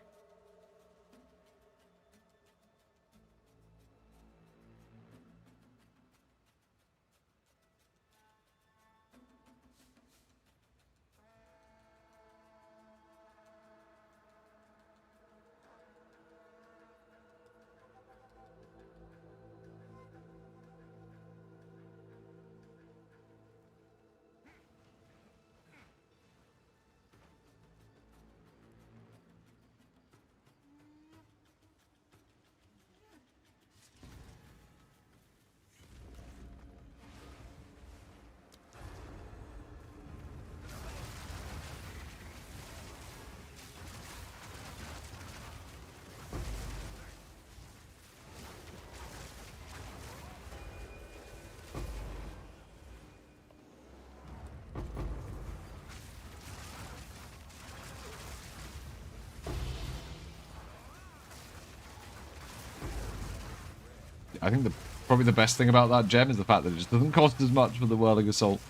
I think probably the best thing about that gem is the fact that it just doesn't cost as much for the Whirling Assault.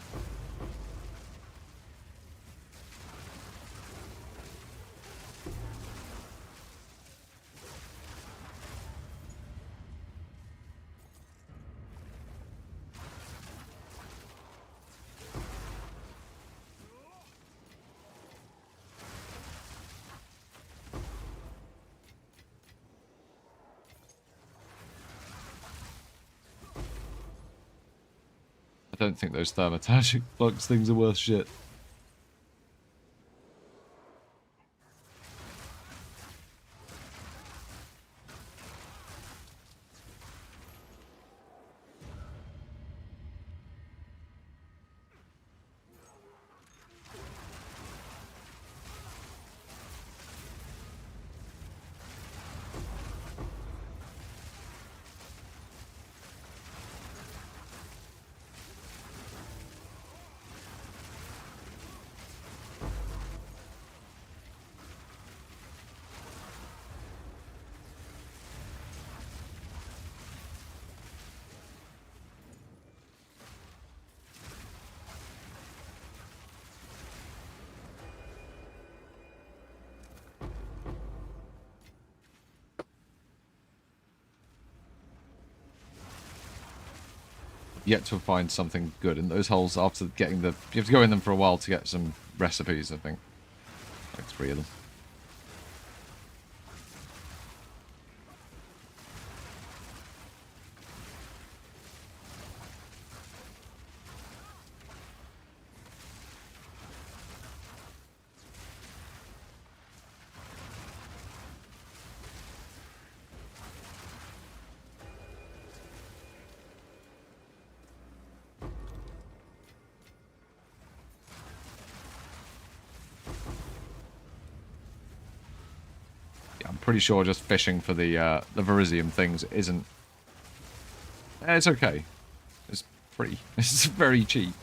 I don't think those thermotagic flux things are worth shit. Yet to find something good in those holes after getting the... You have to go in them for a while to get some recipes, I think. Like 3 of them. I'm pretty sure just fishing for the Verisium things isn't... It's okay. It's pretty... It's very cheap.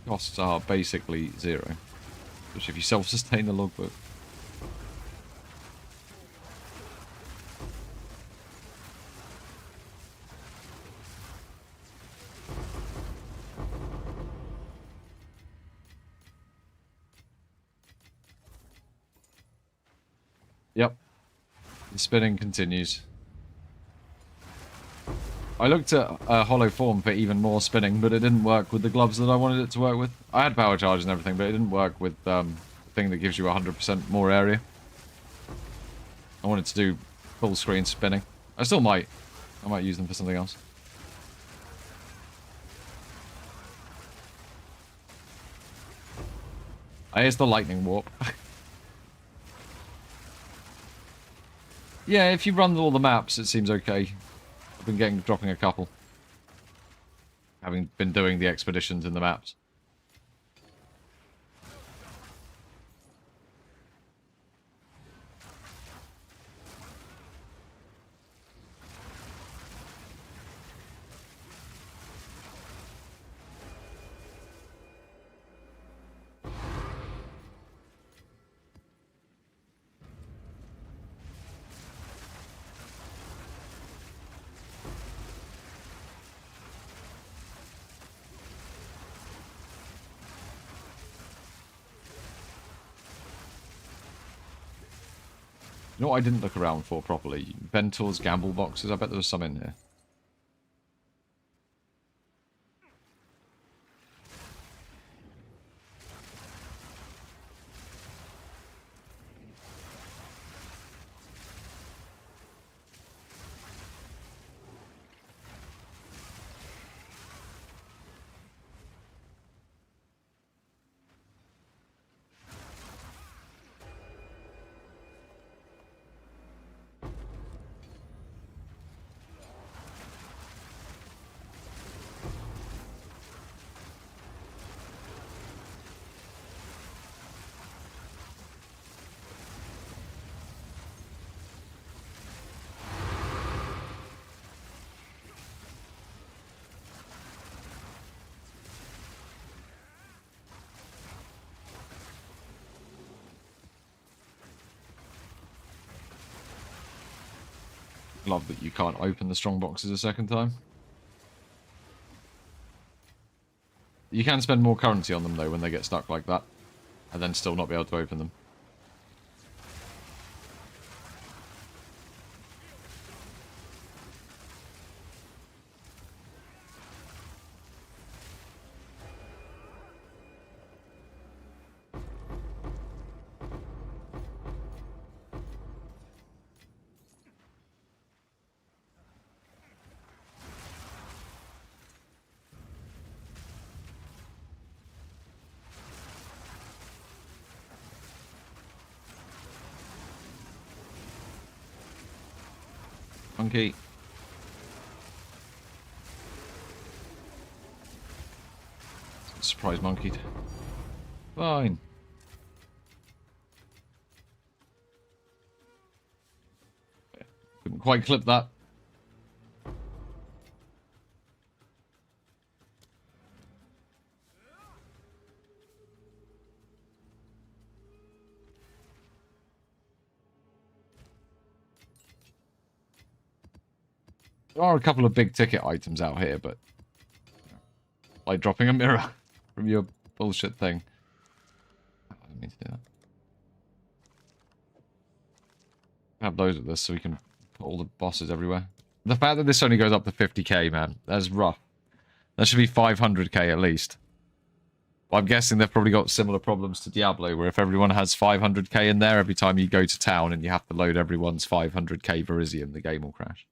Costs are basically 0. Which if you self-sustain the logbook. Yep. The spinning continues. I looked at Hollow Form for even more spinning, but it didn't work with the gloves that I wanted it to work with. I had power charge and everything, but it didn't work with the thing that gives you 100% more area. I wanted to do full screen spinning. I still might. I might use them for something else. Here's the lightning warp. Yeah, if you run all the maps, it seems okay. I've been dropping a couple. Having been doing the expeditions in the maps. You know what I didn't look around for properly? Ventor's gamble boxes. I bet there was some in here. Love that you can't open the strong boxes a second time. You can spend more currency on them, though, when they get stuck like that. And then still not be able to open them. Monkey. Surprise monkeyed. Fine. Couldn't quite clip that. There are a couple of big ticket items out here, but like dropping a mirror from your bullshit thing. I didn't mean to do that. Have those with this so we can put all the bosses everywhere. The fact that this only goes up to 50k, man, that's rough. That should be 500k at least. Well, I'm guessing they've probably got similar problems to Diablo, where if everyone has 500k in there, every time you go to town and you have to load everyone's 500k Verizium, the game will crash.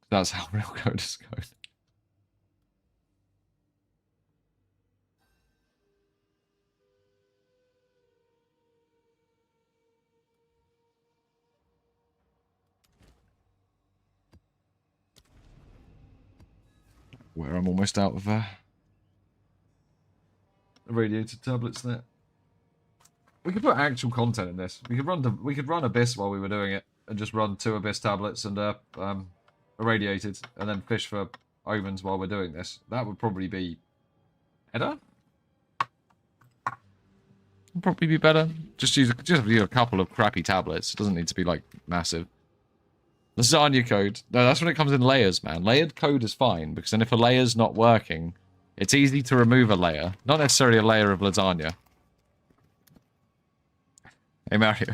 That's how real code is going. Where I'm almost out of radiated tablets there. We could put actual content in this. We could run Abyss while we were doing it, and just run 2 Abyss tablets and irradiated, and then fish for omens while we're doing this. That would probably be better. Probably be better. Just use a couple of crappy tablets. It doesn't need to be like massive. Lasagna code. No, that's when it comes in layers, man. Layered code is fine, because then if a layer's not working, it's easy to remove a layer. Not necessarily a layer of lasagna. Hey, Mario.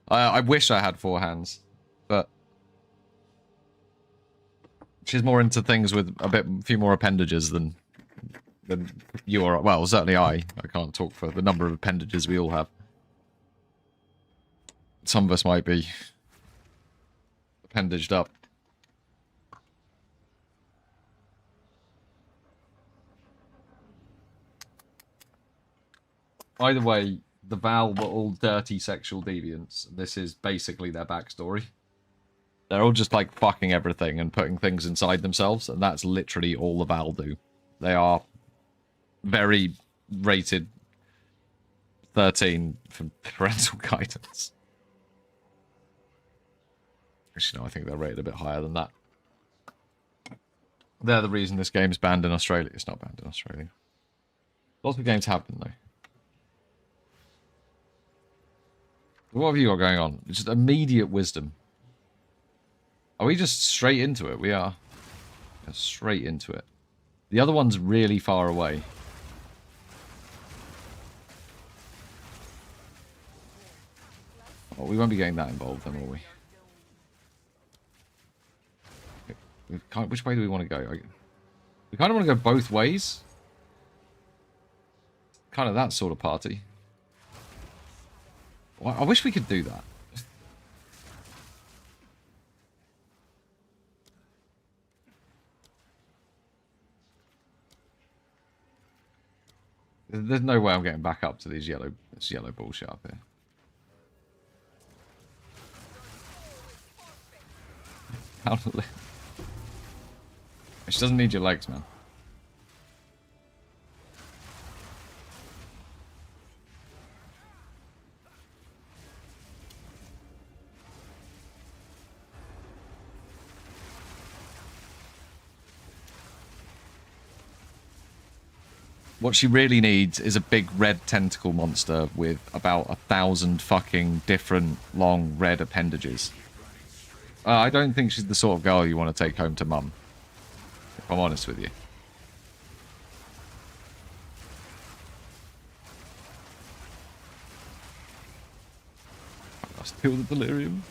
I wish I had 4 hands, but she's more into things with a few more appendages than you are. Well, certainly I can't talk for the number of appendages we all have. Some of us might be appendaged up. Either way, the Val were all dirty sexual deviants. This is basically their backstory. They're all just like fucking everything and putting things inside themselves, and that's literally all the Val do. They are very rated 13 for parental guidance. Actually, no, I think they're rated a bit higher than that. They're the reason this game's banned in Australia. It's not banned in Australia. Lots of games have been, though. What have you got going on? Just immediate wisdom. Are we just straight into it? We are. Straight into it. The other one's really far away. Oh, we won't be getting that involved then, will we? Which way do we want to go? We kind of want to go both ways. Kind of that sort of party. Well, I wish we could do that. There's no way I'm getting back up to this yellow bullshit up here. How to live. She doesn't need your legs, man. What she really needs is a big red tentacle monster with about 1,000 fucking different long red appendages. I don't think she's the sort of girl you want to take home to mum, if I'm honest with you. I'll steal the delirium.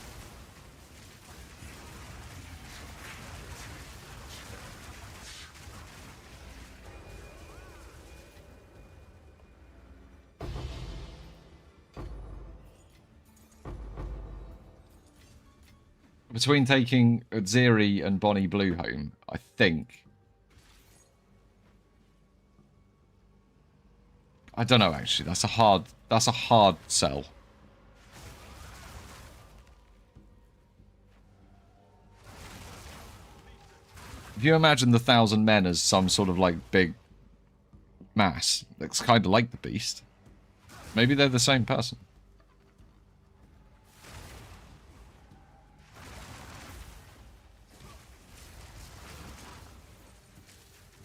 Between taking Ziri and Bonnie Blue home, I think. I don't know actually. That's a hard sell. If you imagine the 1,000 men as some sort of like big mass, that's kind of like the beast. Maybe they're the same person.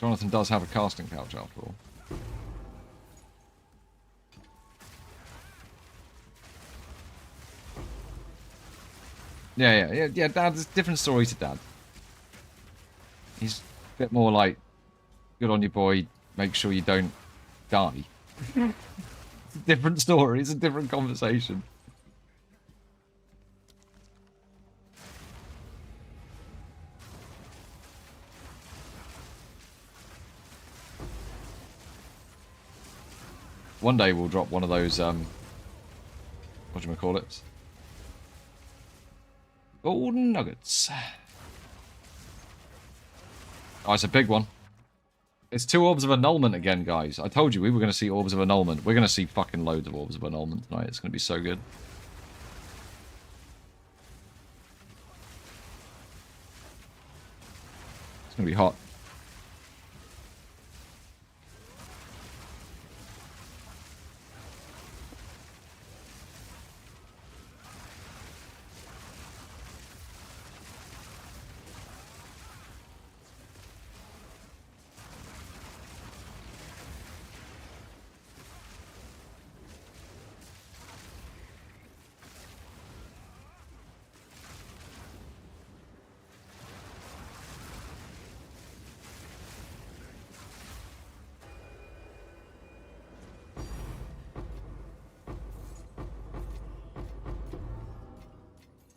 Jonathan does have a casting couch after all. Yeah. Dad, there's a different story to Dad. He's a bit more like, good on you, boy. Make sure you don't die. It's a different story. It's a different conversation. One day we'll drop one of those, whatchamacallits? Golden nuggets. Oh, it's a big one. It's 2 orbs of annulment again, guys. I told you we were going to see orbs of annulment. We're going to see fucking loads of orbs of annulment tonight. It's going to be so good. It's going to be hot.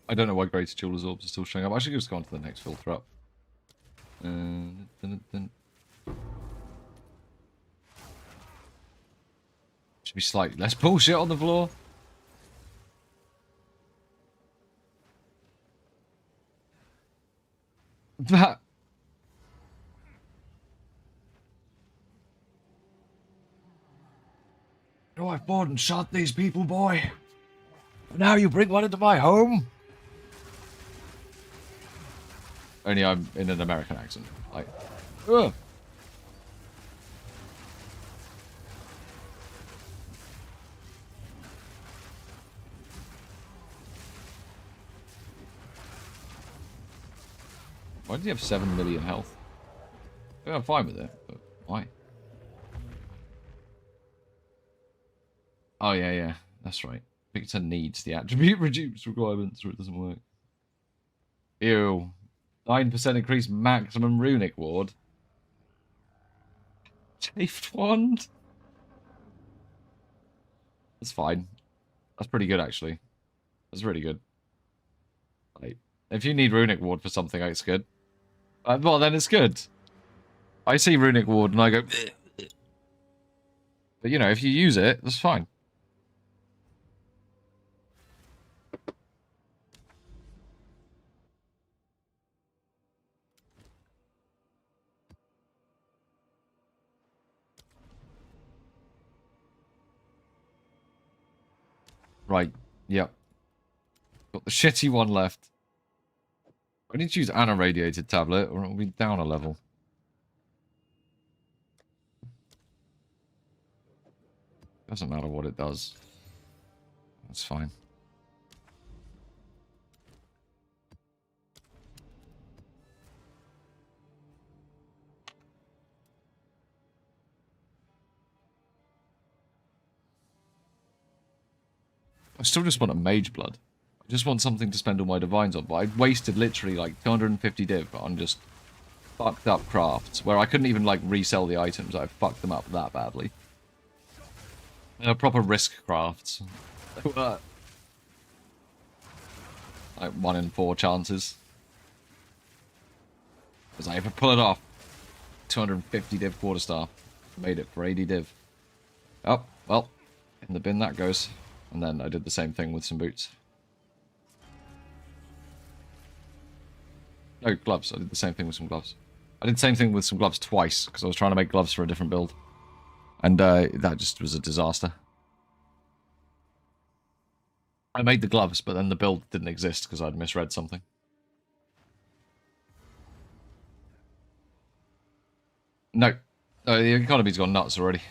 I don't know why Greater Jeweler's orbs are still showing up. I should just go on to the next filter up. Should be slightly less bullshit on the floor. That. Oh, I fought and shot these people, boy. Now you bring one into my home. Only I'm in an American accent. Like, ugh. Why does he have 7 million health? Yeah, I'm fine with it, but why? Oh, yeah. That's right. Victor needs the attribute reduce requirements or it doesn't work. Ew. 9% increased maximum runic ward. Chafed wand? That's fine. That's pretty good, actually. That's really good. Like, if you need runic ward for something, it's good. Well, then it's good. I see runic ward and I go... But, you know, if you use it, that's fine. Right. Yep. Got the shitty one left. I need to use an irradiated tablet or it'll be down a level. Doesn't matter what it does. That's fine. I still just want a mage blood. I just want something to spend all my divines on, but I wasted literally like 250 div on just fucked up crafts, where I couldn't even like resell the items. I fucked them up that badly. Proper risk crafts. Like 1 in 4 chances. Because I ever pull it off. 250 div quarterstaff. Made it for 80 div. Oh, well. In the bin that goes. And then I did the same thing with some boots. No, gloves. I did the same thing with some gloves. I did the same thing with some gloves twice, because I was trying to make gloves for a different build. And that just was a disaster. I made the gloves, but then the build didn't exist because I'd misread something. No. The economy's gone nuts already.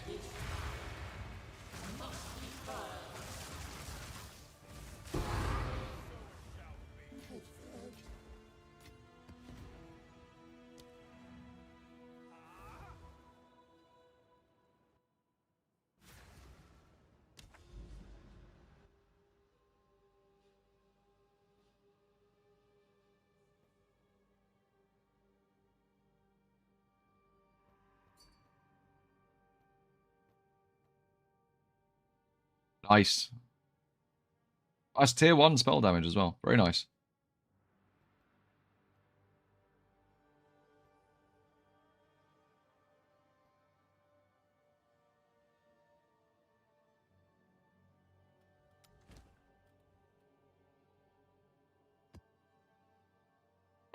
Nice. That's tier 1 spell damage as well. Very nice.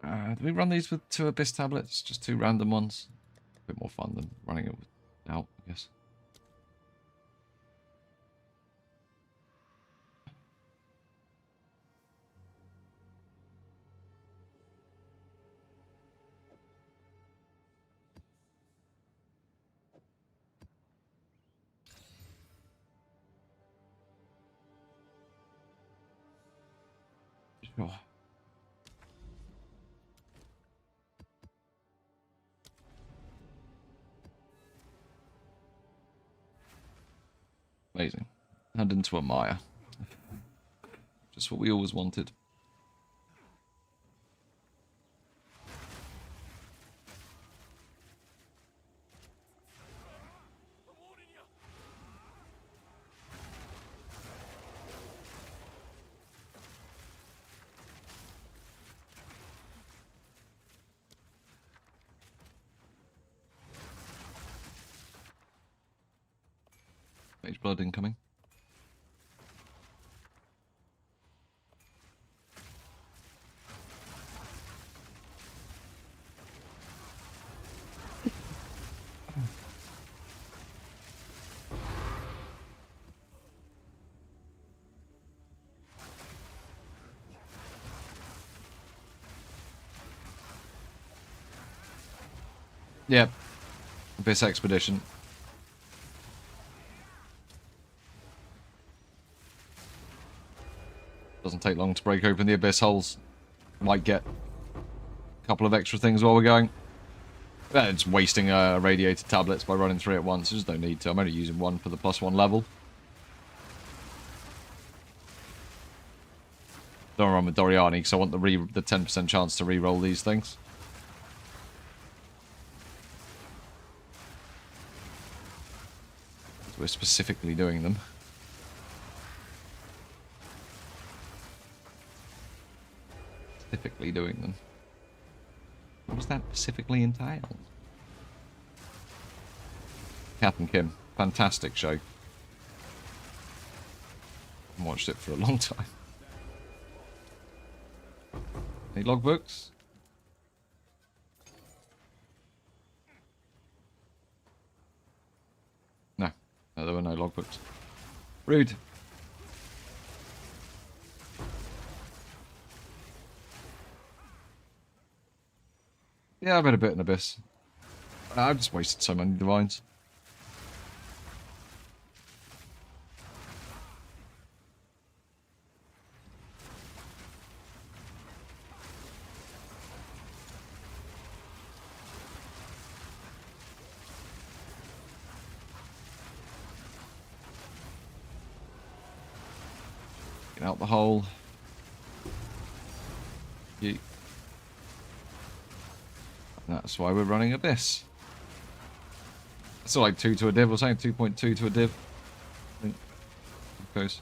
Do we run these with 2 Abyss tablets? Just 2 random ones? A bit more fun than running it without, I guess. Sure. Amazing. Turned into a Maya. Just what we always wanted. Mage blood incoming. Yep. Abyss Expedition. Doesn't take long to break open the Abyss holes. Might get a couple of extra things while we're going. It's wasting radiated tablets by running 3 at once. There's no need to. I'm only using 1 for the +1 level. Don't run with Doriani because I want the 10% chance to re-roll these things. So we're specifically doing them. Specifically doing them. What does that specifically entail? Kath and Kim. Fantastic show. I've watched it for a long time. Any logbooks? No. No, there were no logbooks. Rude. Yeah, I've had a bit in Abyss. I've just wasted so many divines. Get out the hole. Yeet. That's why we're running Abyss. It's like 2 to a div or something, 2.2 to a div. I think. Goes.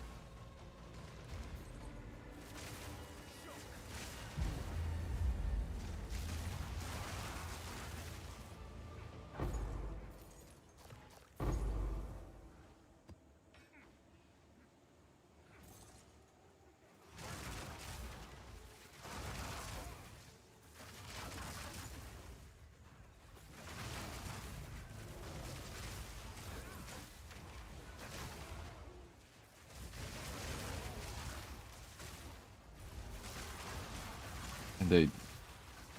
Indeed.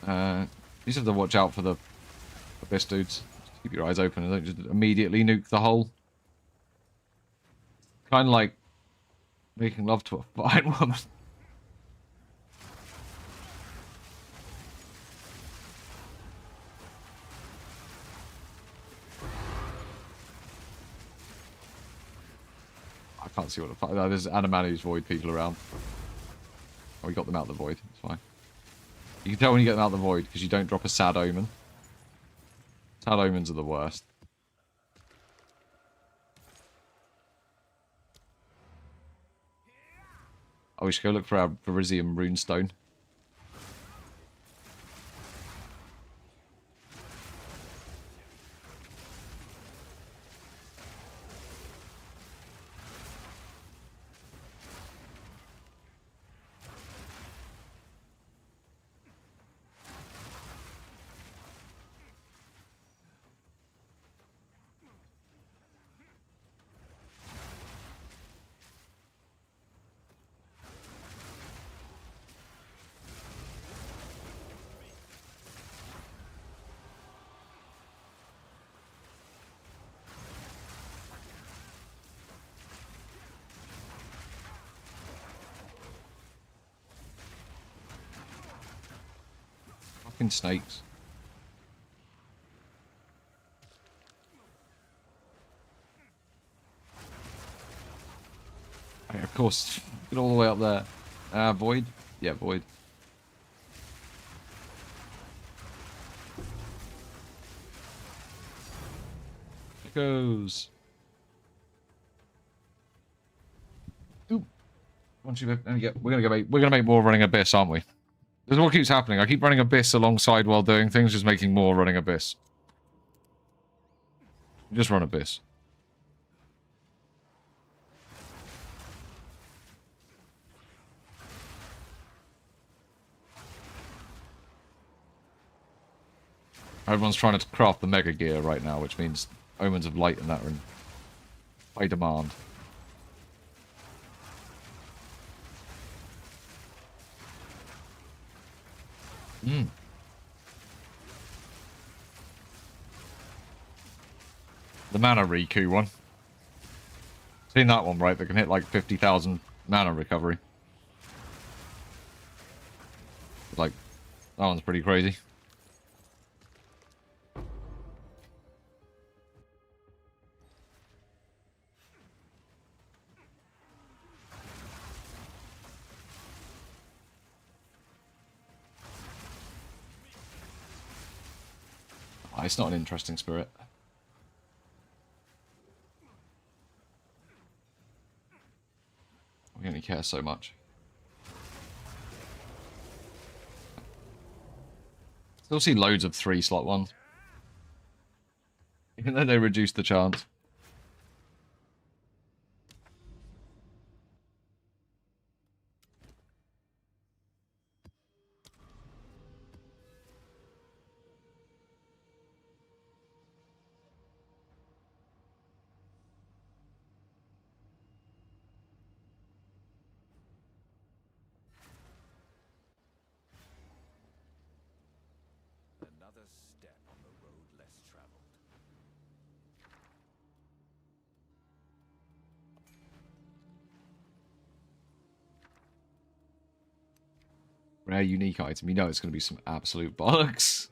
You just have to watch out for the Abyss dudes. Just keep your eyes open and don't just immediately nuke the hole. Kind of like making love to a fine woman. I can't see what the fuck. There's Animanu's Void people around. Oh, we got them out of the Void. It's fine. You can tell when you get them out of the Void because you don't drop a Sad Omen. Sad Omens are the worst. Oh, we should go look for our Verisium Runestone. Fucking snakes. Oh, of course. Get all the way up there. Void? Yeah, Void. It goes. Ooh. Once you get, we're gonna make more running Abyss, aren't we? This is what keeps happening. I keep running Abyss alongside while doing things, just making more running Abyss. Just run Abyss. Everyone's trying to craft the Mega Gear right now, which means Omens of Light and that are in high demand. Hmm. The Mana Riku one. Seen that one, right? That can hit like 50,000 mana recovery. Like, that one's pretty crazy. Oh, it's not an interesting spirit. We only care so much. Still see loads of 3-slot ones. Even though they reduced the chance. Another step on the road less traveled. Rare unique item. You know it's going to be some absolute bollocks.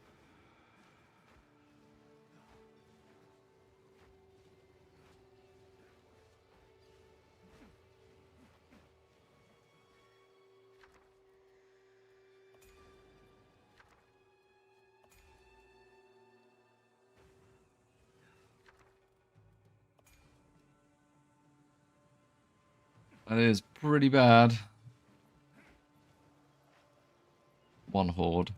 That is pretty bad. One horde.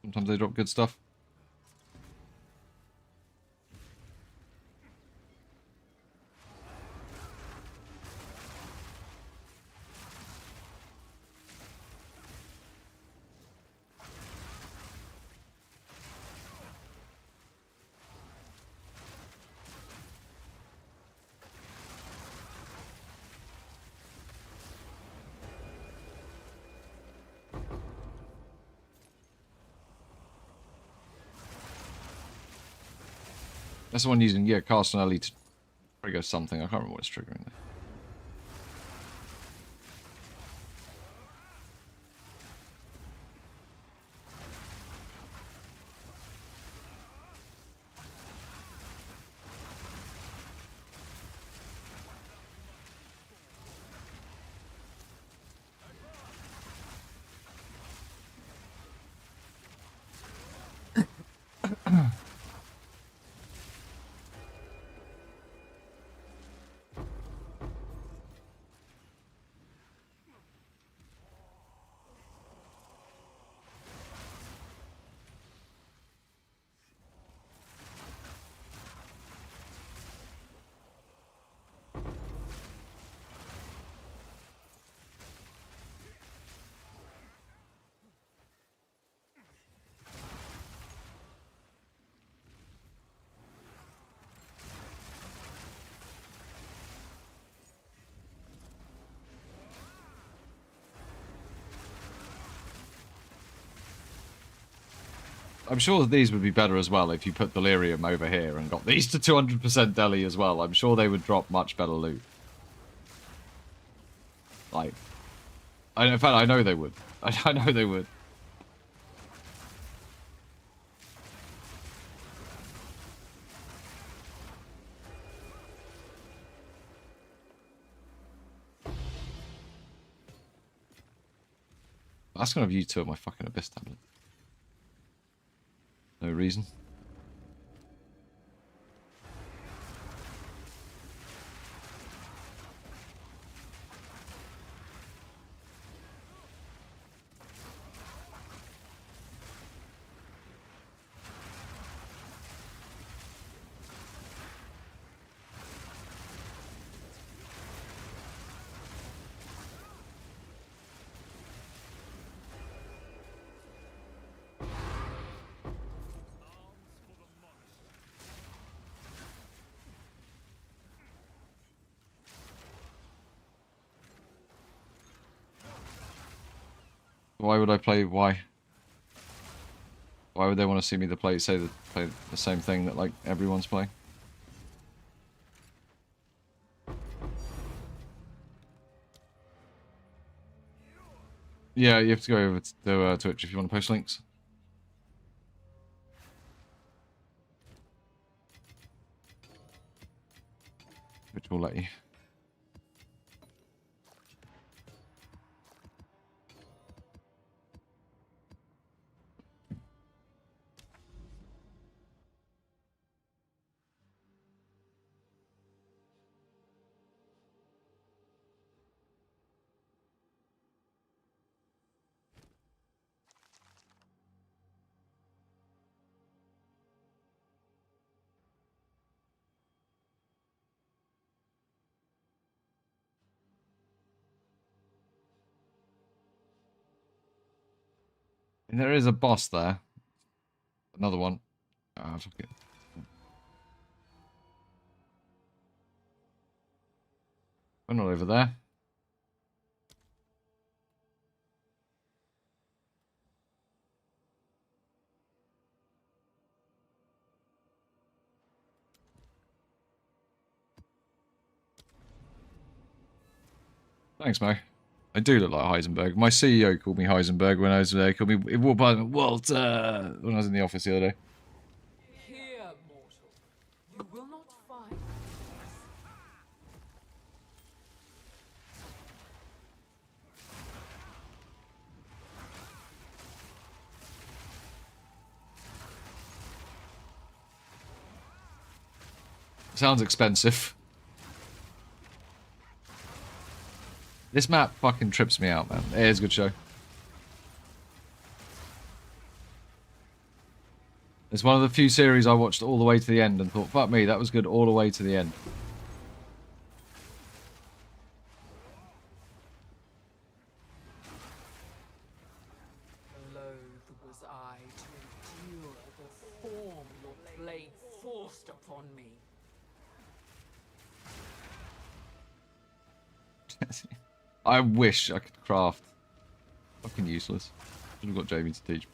Sometimes they drop good stuff. That's the one using, yeah, cast an early to trigger something. I can't remember what it's triggering there. I'm sure these would be better as well if you put Delirium over here and got these to 200% Deli as well. I'm sure they would drop much better loot. Like, in fact, I know they would. I know they would. That's gonna have you two of my fucking Abyss tablet. No reason. Why would I play? Why? Why would they want to see me play the same thing that like everyone's playing? Yeah, you have to go over to Twitch if you want to post links. Which will let you. And there is a boss there. Another one. Ah, fuck it. We're not over there. Thanks, Mo. I do look like Heisenberg. My CEO called me Heisenberg when I was there. He called me Walter when I was in the office the other day. Here, mortal. You will not find. Sounds expensive. This map fucking trips me out, man. It is a good show. It's one of the few series I watched all the way to the end and thought, fuck me, that was good all the way to the end. Loath was I to endure the form your blade forced upon me. I wish I could craft. Fucking useless. Should have got Jamie to teach.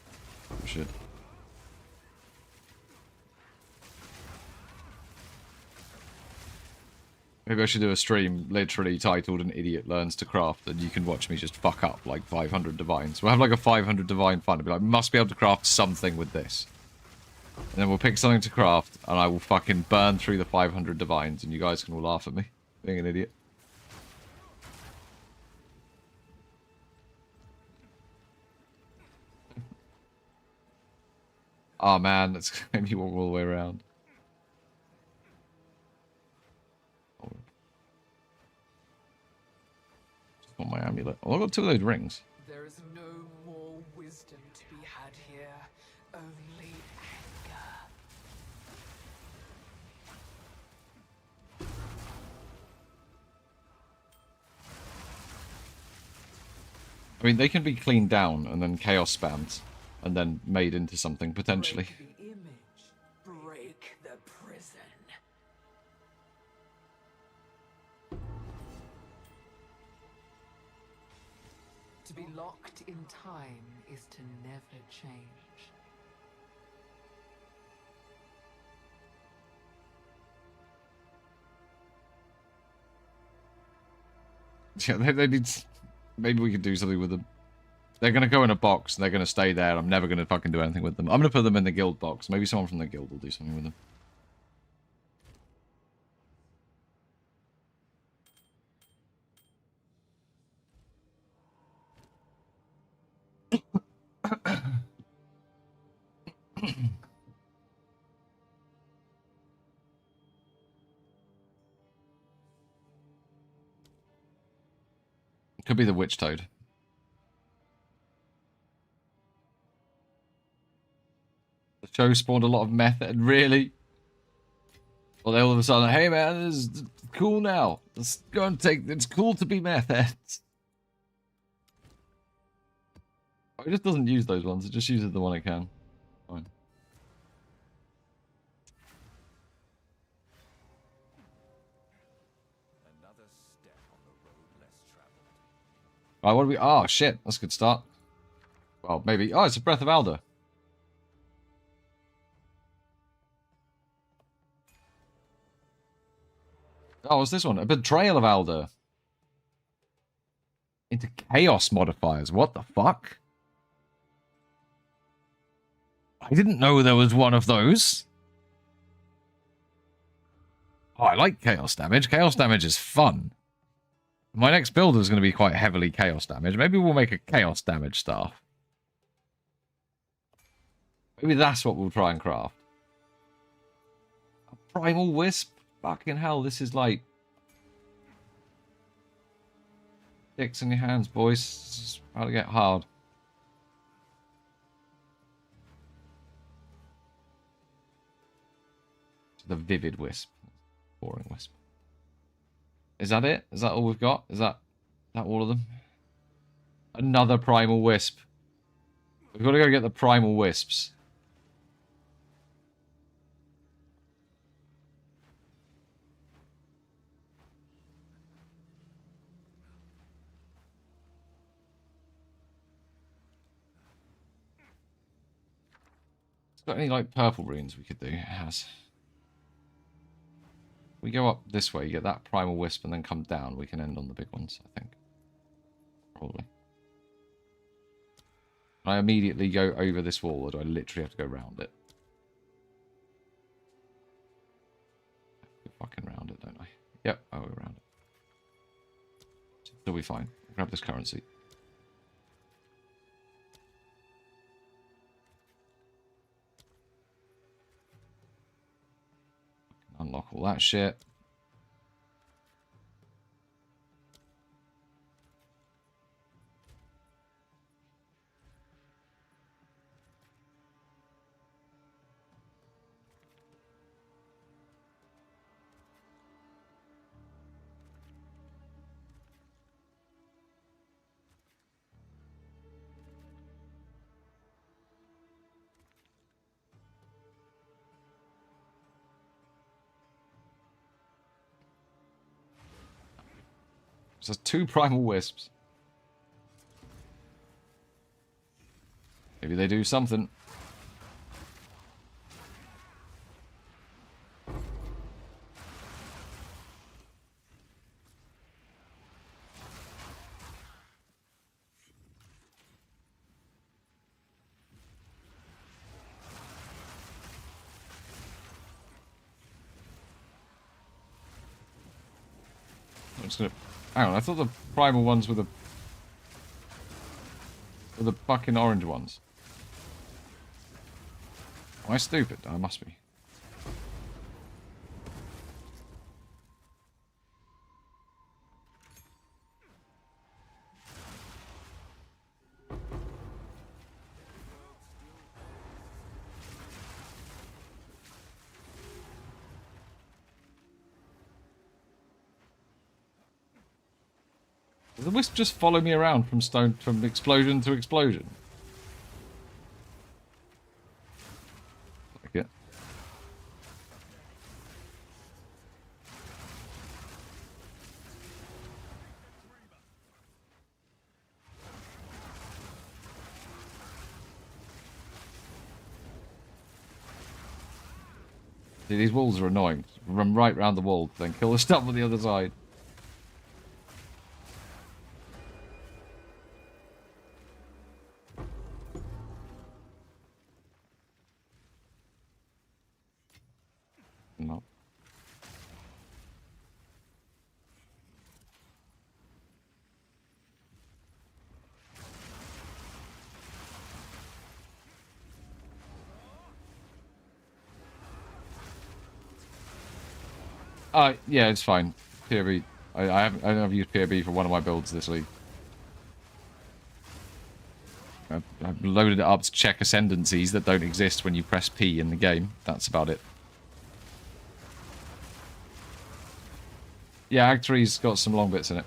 Shit. Maybe I should do a stream literally titled An Idiot Learns to Craft, and you can watch me just fuck up like 500 divines. We'll have like a 500 divine fund and be like, must be able to craft something with this. And then we'll pick something to craft, and I will fucking burn through the 500 divines, and you guys can all laugh at me being an idiot. Oh man, that's going to be all the way around. Just want my amulet. Oh, I've got 2 of those rings. There is no more wisdom to be had here, only anger. I mean, they can be cleaned down and then chaos spammed, and then made into something, potentially. Break the image, break the prison. To be locked in time is to never change. Yeah, they need... Maybe we could do something with them. They're going to go in a box, and they're going to stay there. I'm never going to fucking do anything with them. I'm going to put them in the guild box. Maybe someone from the guild will do something with them. Could be the witch toad. The show spawned a lot of meth, and really? Well, they all of a sudden, hey man, this is cool now. Let's go and take. It's cool to be meth heads. Oh, it just doesn't use those ones. It just uses the one it can. Fine. Another step on the road less traveled. Right, what do we... Oh, shit. That's a good start. Well, maybe... Oh, it's a Breath of Alder. Oh, what's this one? A Betrayal of Alder. Into Chaos modifiers. What the fuck? I didn't know there was one of those. Oh, I like Chaos damage. Chaos damage is fun. My next build is going to be quite heavily Chaos damage. Maybe we'll make a Chaos damage staff. Maybe that's what we'll try and craft. A Primal Wisp? Fucking hell, this is like... Dicks in your hands, boys. This is about to get hard. The Vivid Wisp. Boring Wisp. Is that it? Is that all we've got? Is that all of them? Another Primal Wisp. We've got to go get the Primal Wisps. Got any like purple runes we could do? It has. We go up this way, you get that Primal Wisp, and then come down. We can end on the big ones, I think. Probably. Can I immediately go over this wall, or do I literally have to go around it? Go fucking round it, don't I? Yep, I'll go around it. It'll be fine. I'll grab this currency. Unlock all that shit. So 2 primal wisps. Maybe they do something. I'm just gonna... Hang on, I thought the primal ones were the fucking orange ones. Am I stupid? I must be. Does the wisp just follow me around from explosion to explosion? Like it. See, these walls are annoying. Run right round the wall, then kill the stuff on the other side. No. Yeah, it's fine. PRB. I've used PRB for one of my builds this week. I've loaded it up to check ascendancies that don't exist when you press P in the game. That's about it. Yeah, Act 3's got some long bits in it.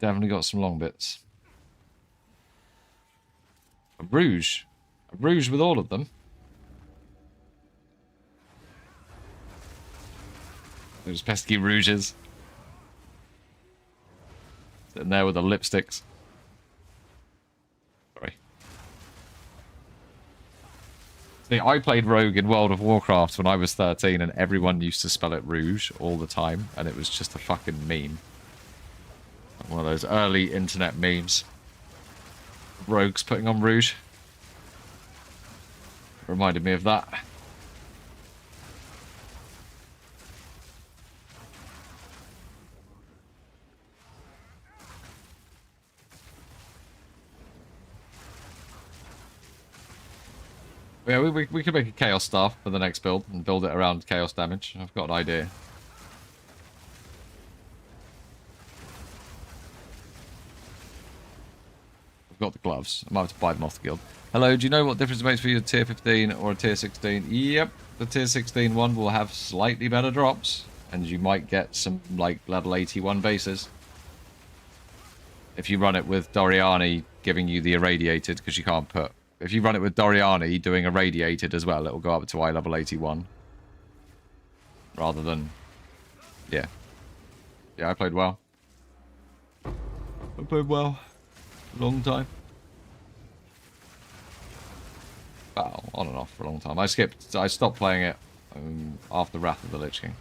Definitely got some long bits. A Rouge. A Rouge with all of them. Those pesky Rouges. Sitting there with the lipsticks. Sorry. See, I played Rogue in World of Warcraft when I was 13 and everyone used to spell it Rouge all the time and it was just a fucking meme. One of those early internet memes. Rogues putting on Rouge. Reminded me of that. Yeah, we could make a Chaos Staff for the next build and build it around Chaos damage. I've got an idea. I've got the gloves. I might have to buy Moth Guild. Hello, do you know what difference it makes for you a tier 15 or a tier 16? Yep, the tier 16 one will have slightly better drops. And you might get some, like, level 81 bases. If you run it with Doriani giving you the irradiated, because you can't put... If you run it with Doriani doing irradiated as well, it'll go up to eye level 81. Rather than... Yeah. Yeah, I played well. I played well. Long time. Well, on and off for a long time. I stopped playing it after Wrath of the Lich King.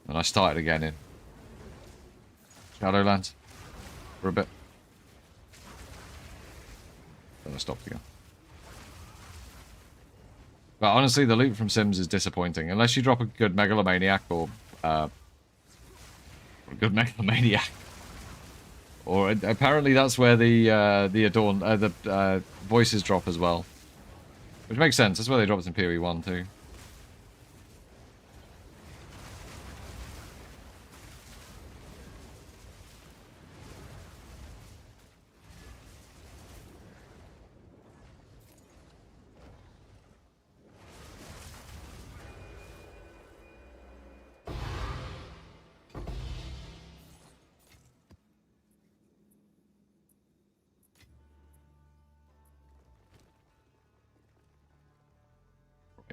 And I started again in Shadowlands for a bit. Then I stopped again. But honestly, the loot from Sims is disappointing. Unless you drop a good Megalomaniac or a good Megalomaniac. Or apparently that's where the Adorn the voices drop as well. Which makes sense. That's where they dropped in PoE 1 too.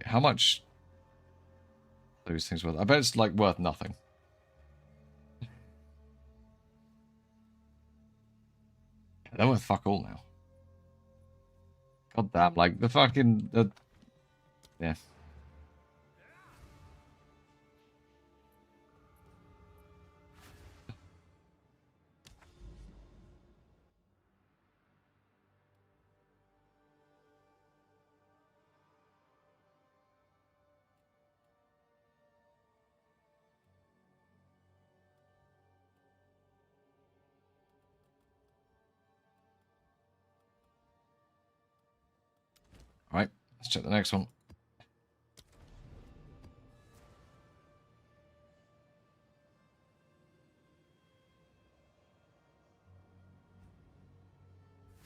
How much those things worth? I bet it's like worth nothing. They're worth fuck all now. God damn, like the fucking yeah. Alright, let's check the next one.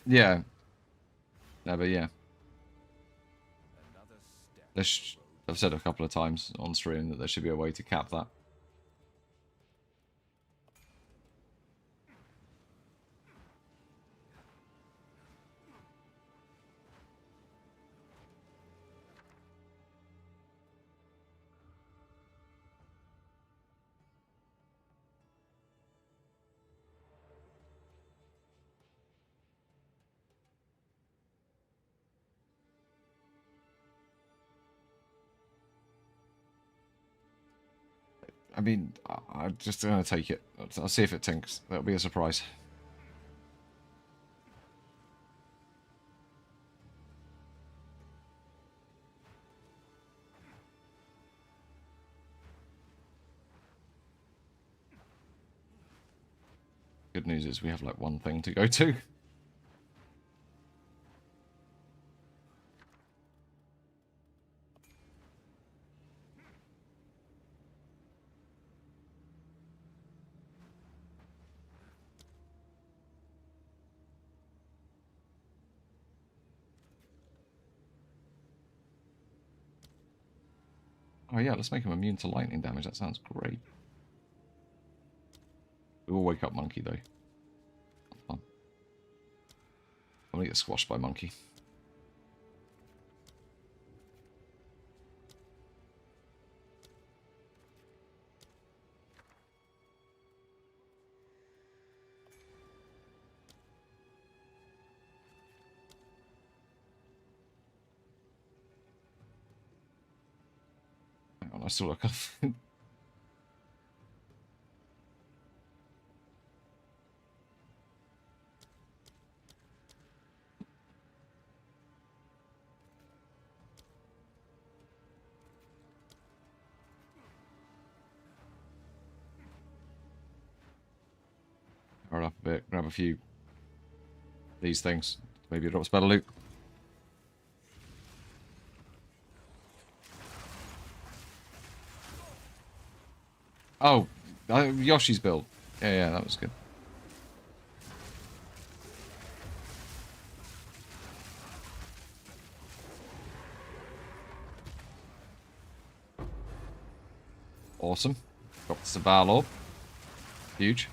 Yeah. No, but yeah. Another step. I've said a couple of times on stream that there should be a way to cap that. I mean, I'm just going to take it. I'll see if it tinks. That'll be a surprise. Good news is we have like one thing to go to. Oh yeah, let's make him immune to lightning damage. That sounds great. We will wake up Monkey though. Fun. I'm gonna get squashed by Monkey. Hang on, I still look. Power up a bit, grab a few these things. Maybe it drops better loot. Oh, Yoshi's build. Yeah, that was good. Awesome. Got the Sabal Orb. Huge.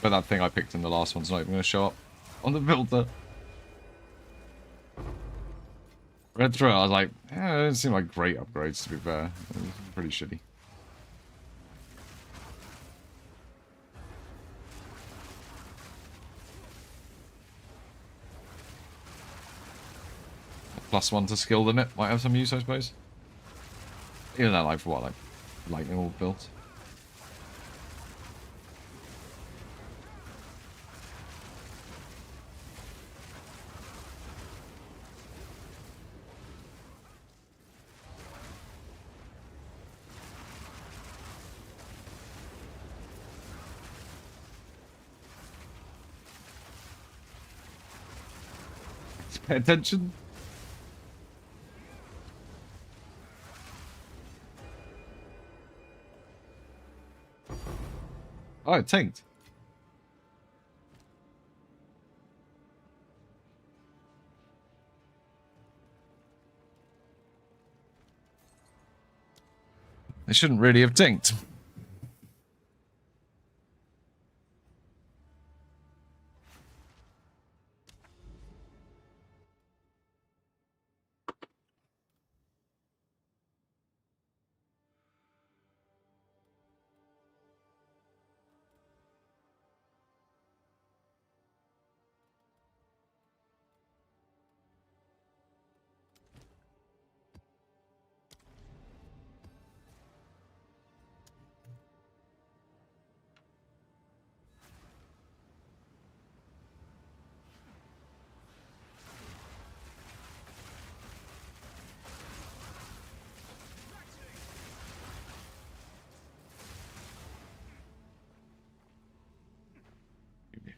But that thing I picked in the last one's not even going to show up on the filter. Read through it, I was like, it didn't seem like great upgrades, to be fair. It was pretty shitty. +1 to skill limit might have some use, I suppose. Even that, like, for what, like, lightning orb built. Pay attention. Oh, it tanked. They shouldn't really have tanked.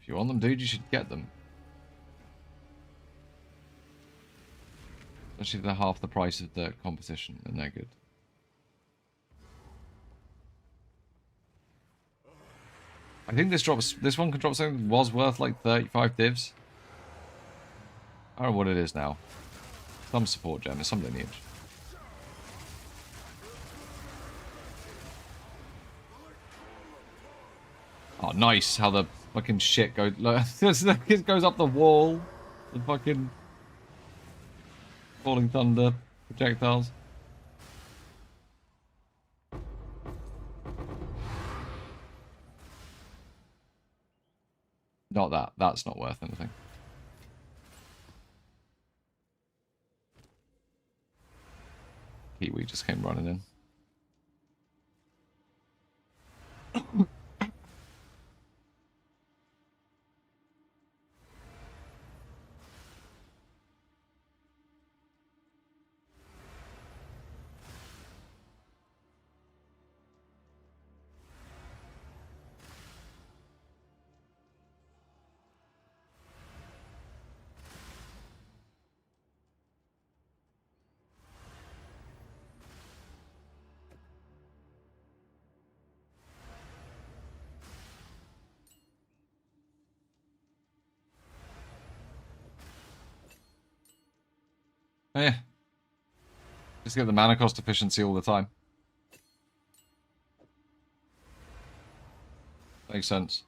If you want them, dude, you should get them. Especially if they're half the price of the competition, and they're good. I think this one can drop something that was worth like 35 divs. I don't know what it is now. Some support gem, it's some lineage. Oh, nice how the fucking shit goes. It goes up the wall. The fucking falling thunder projectiles. Not that. That's not worth anything. Kiwi just came running in. Yeah. Just get the mana cost efficiency all the time. Makes sense.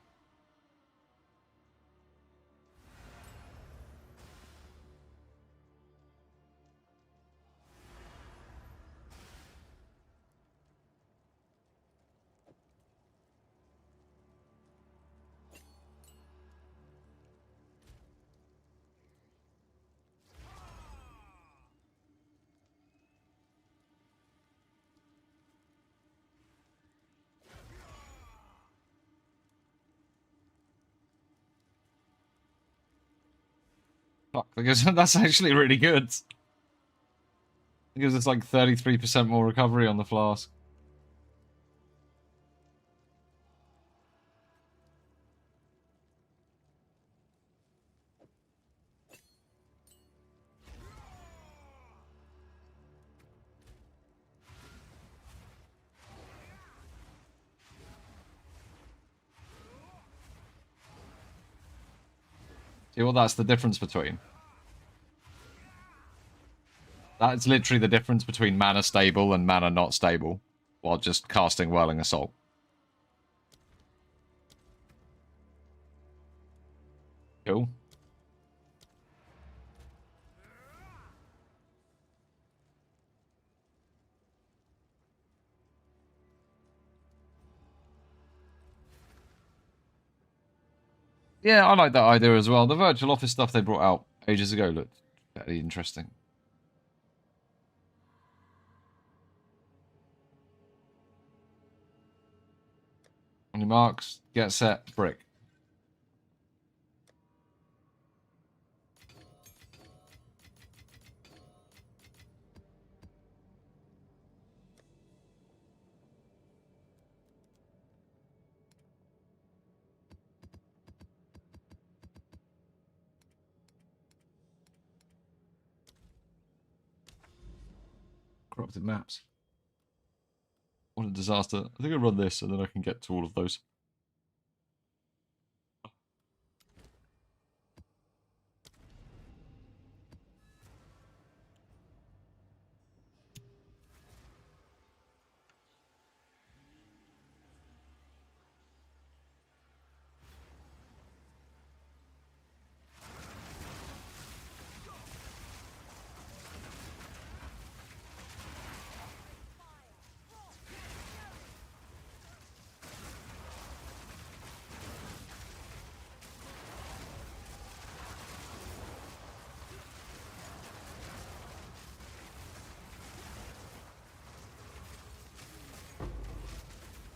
Fuck, because that's actually really good. It gives us like 33% more recovery on the flask. See what that's the difference between? That's literally the difference between mana stable and mana not stable, while just casting Whirling Assault. Yeah, I like that idea as well. The virtual office stuff they brought out ages ago looked very interesting. On your marks, get set, brick. Corrupted maps. What a disaster. I think I'll run this and then I can get to all of those.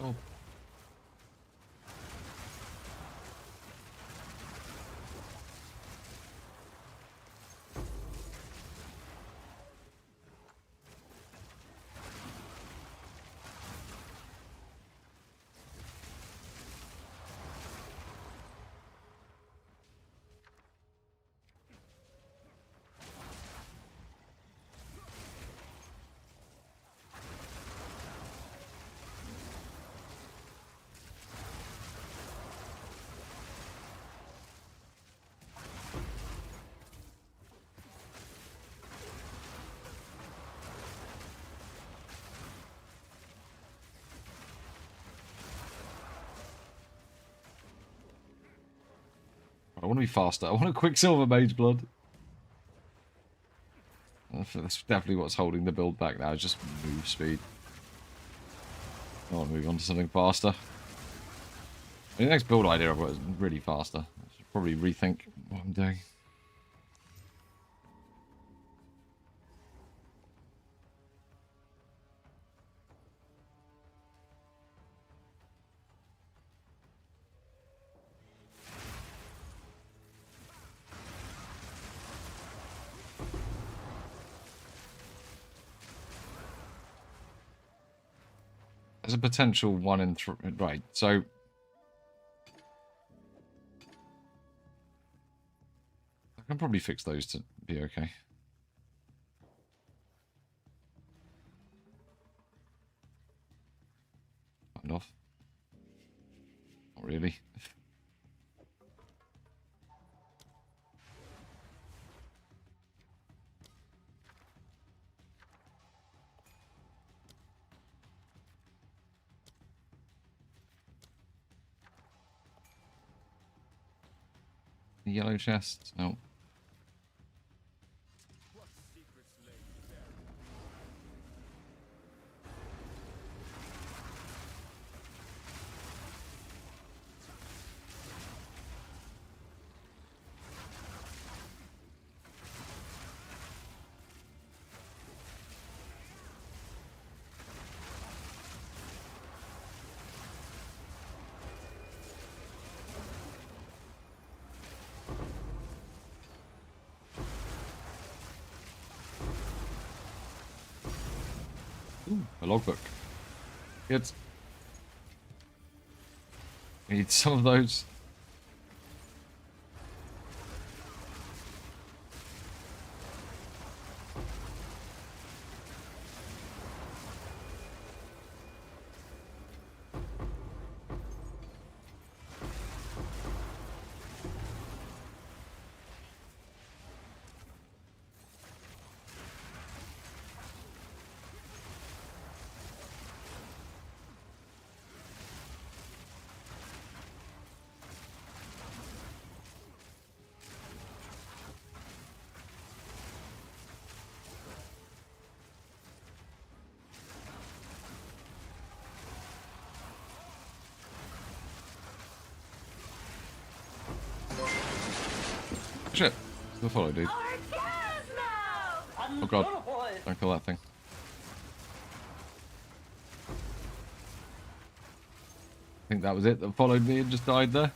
Oh. I want to be faster. I want a Quicksilver Mage Blood. That's definitely what's holding the build back now, just move speed. I want to move on to something faster. The next build idea I've got is really faster. I should probably rethink what I'm doing. There's a potential 1 in 3. Right, so I can probably fix those to be okay. Kind of. Not really. Yellow chest? No. Ooh, a logbook. Good. Need some of those. The follow, dude. Oh god. Don't kill that thing. I think that was it that followed me and just died there.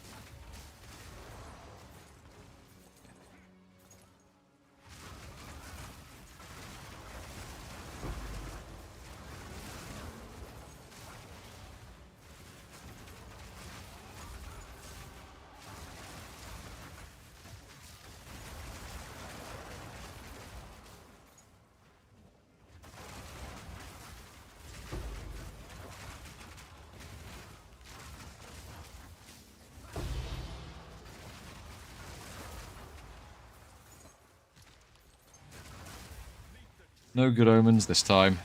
No good omens this time.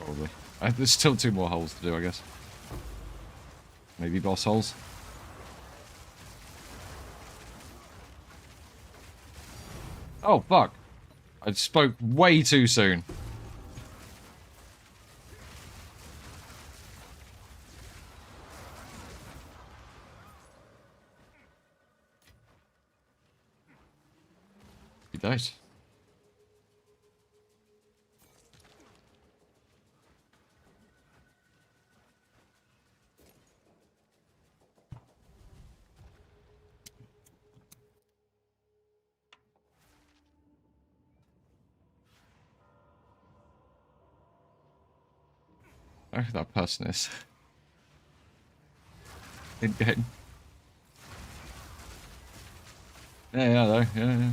Probably. There's still 2 more holes to do, I guess. Maybe boss holes. Oh, fuck. I spoke way too soon. He died. I don't know who that person is. In game. Yeah, though. Yeah.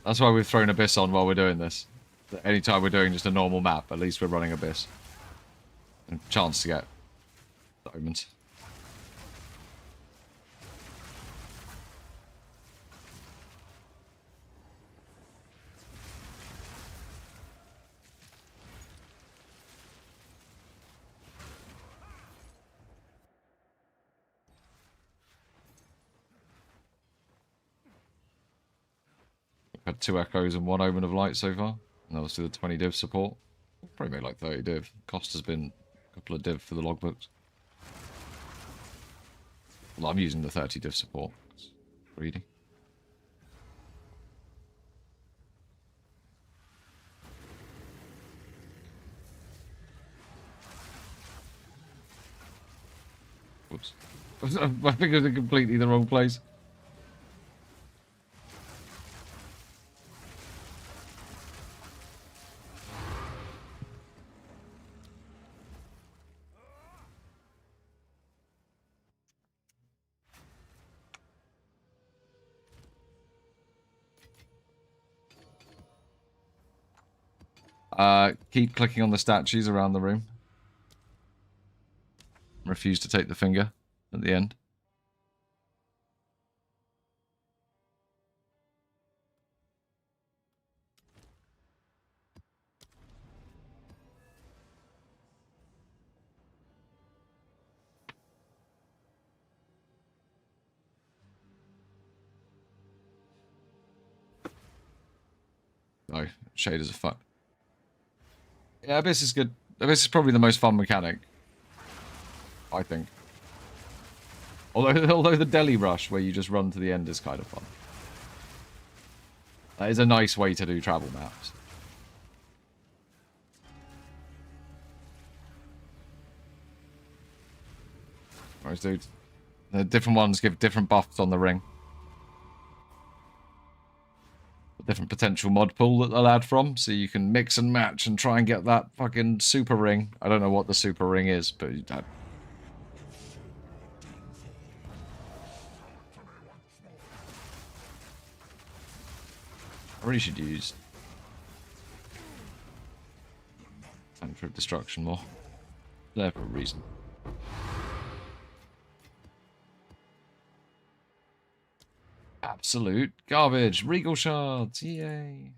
That's why we've thrown Abyss on while we're doing this. Anytime we're doing just a normal map, at least we're running Abyss. And chance to get the omens. We've had 2 echoes and 1 omen of light so far. And obviously the 20 div support. Probably make like 30 div. Cost has been a couple of div for the logbooks. Well, I'm using the 30 div support. It's greedy. Whoops. My fingers are completely the wrong place. Keep clicking on the statues around the room. Refuse to take the finger at the end. Oh, shaders are fun. Yeah, Abyss is good. Abyss is probably the most fun mechanic, I think. Although the Delhi Rush, where you just run to the end, is kind of fun. That is a nice way to do travel maps. Alright, dude. The different ones give different buffs on the ring. Different potential mod pool that they'll add from, so you can mix and match and try and get that fucking super ring. I don't know what the super ring is, but I really should use Tantra of Destruction more. There for a reason. Absolute garbage. Regal shards. Yay.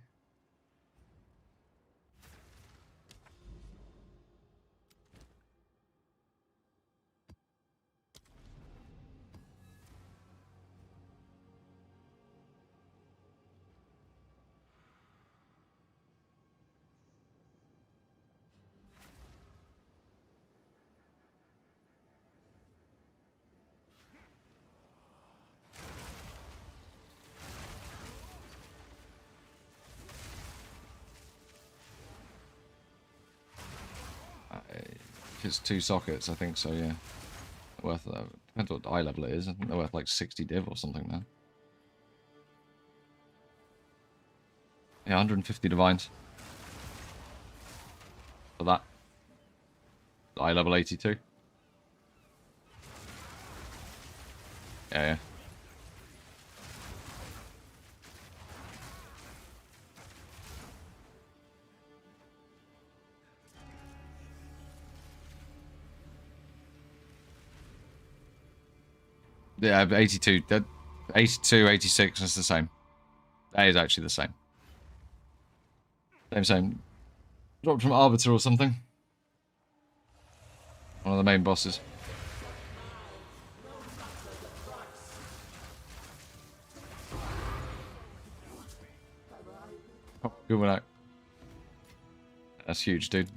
it's 2 sockets, I think so, yeah. Worth, depends what eye level it is. I think they're worth like 60 div or something now. Yeah, 150 divines. For that. Eye level 82. Yeah, yeah. Yeah, 82. 82, 86, it's the same. That is actually the same. Same. Dropped from Arbiter or something. One of the main bosses. Oh, good one out. That's huge, dude.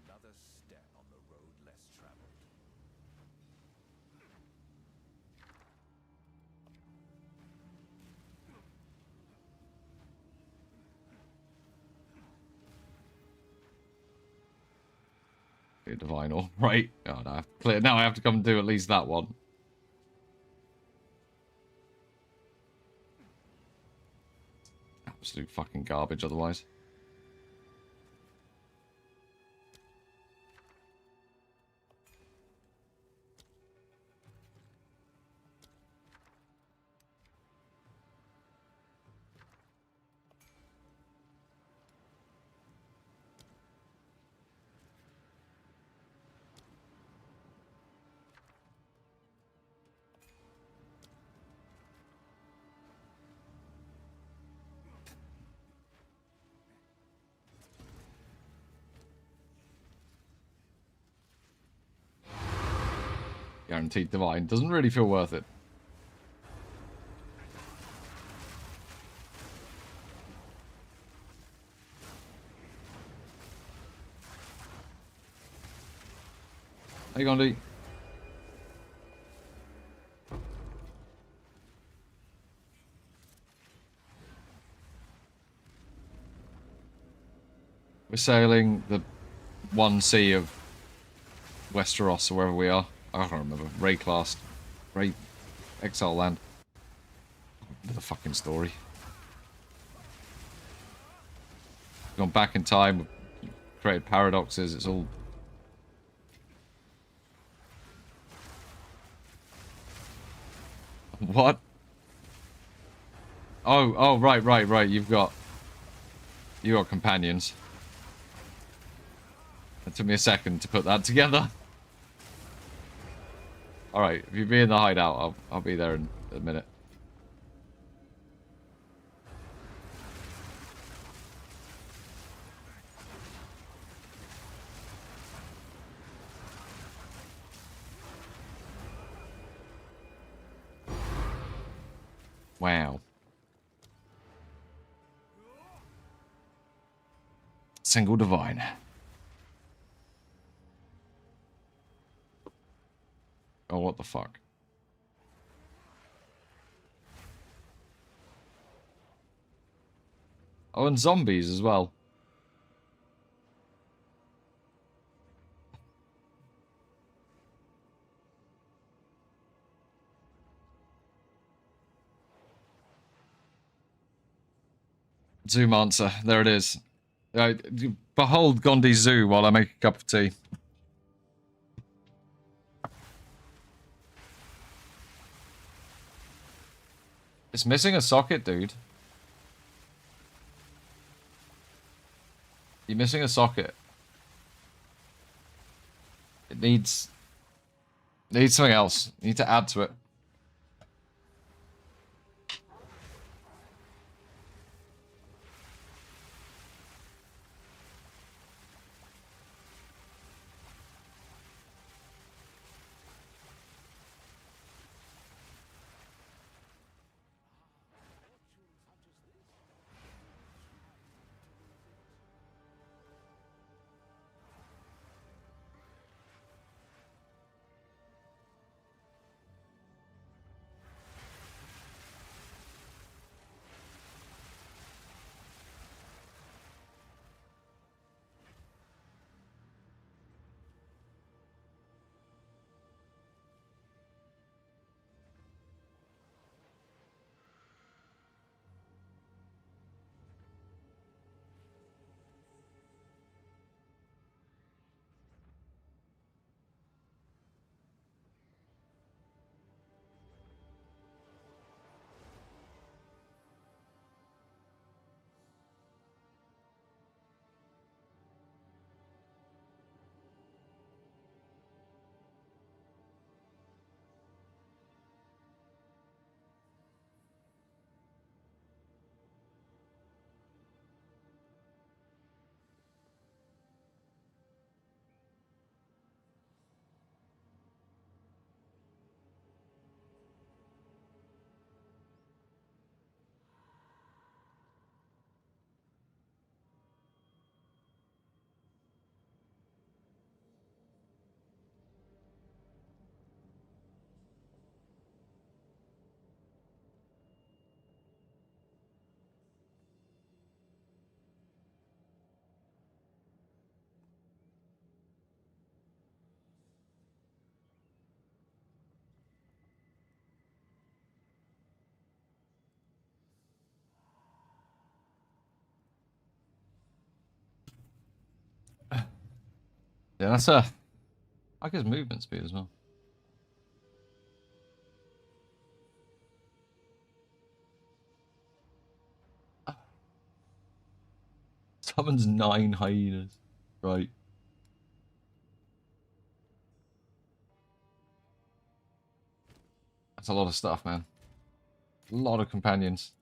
Another step on the road less traveled. Divine All right. Oh, no, clear. Now I have to come and do at least that one. Absolute fucking garbage otherwise. Guaranteed divine. Doesn't really feel worth it. How you gonna do? We're sailing the 1C of Westeros or wherever we are. I can't remember. Rayclast. Ray... Exile Land. The fucking story. Gone back in time, created paradoxes, it's all... What? Oh, right. You've got companions. It took me a second to put that together. Alright, if you be in the hideout, I'll be there in a minute. Wow. Single divine. Oh, what the fuck? Oh, and zombies as well. Zoom answer. There it is. Behold Gondi Zoo while I make a cup of tea. It's missing a socket, dude. You're missing a socket. It needs something else. You need to add to it. Yeah, that's a. I guess movement speed as well. Summons 9 hyenas. Right. That's a lot of stuff, man. A lot of companions.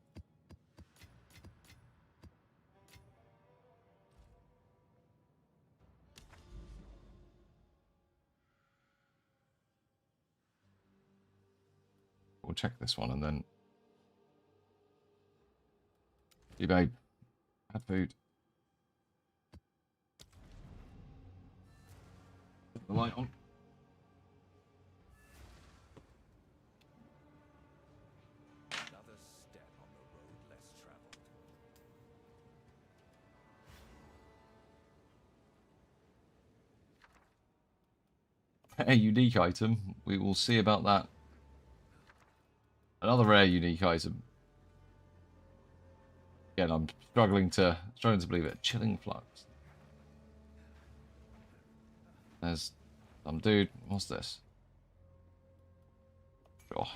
We'll check this one and then. You babe. Had food. Put the light on. Another step on the road less traveled. A unique item. We will see about that. Another rare unique item. Again, I'm struggling to believe it. Chilling flux. There's some dude. What's this? Sure.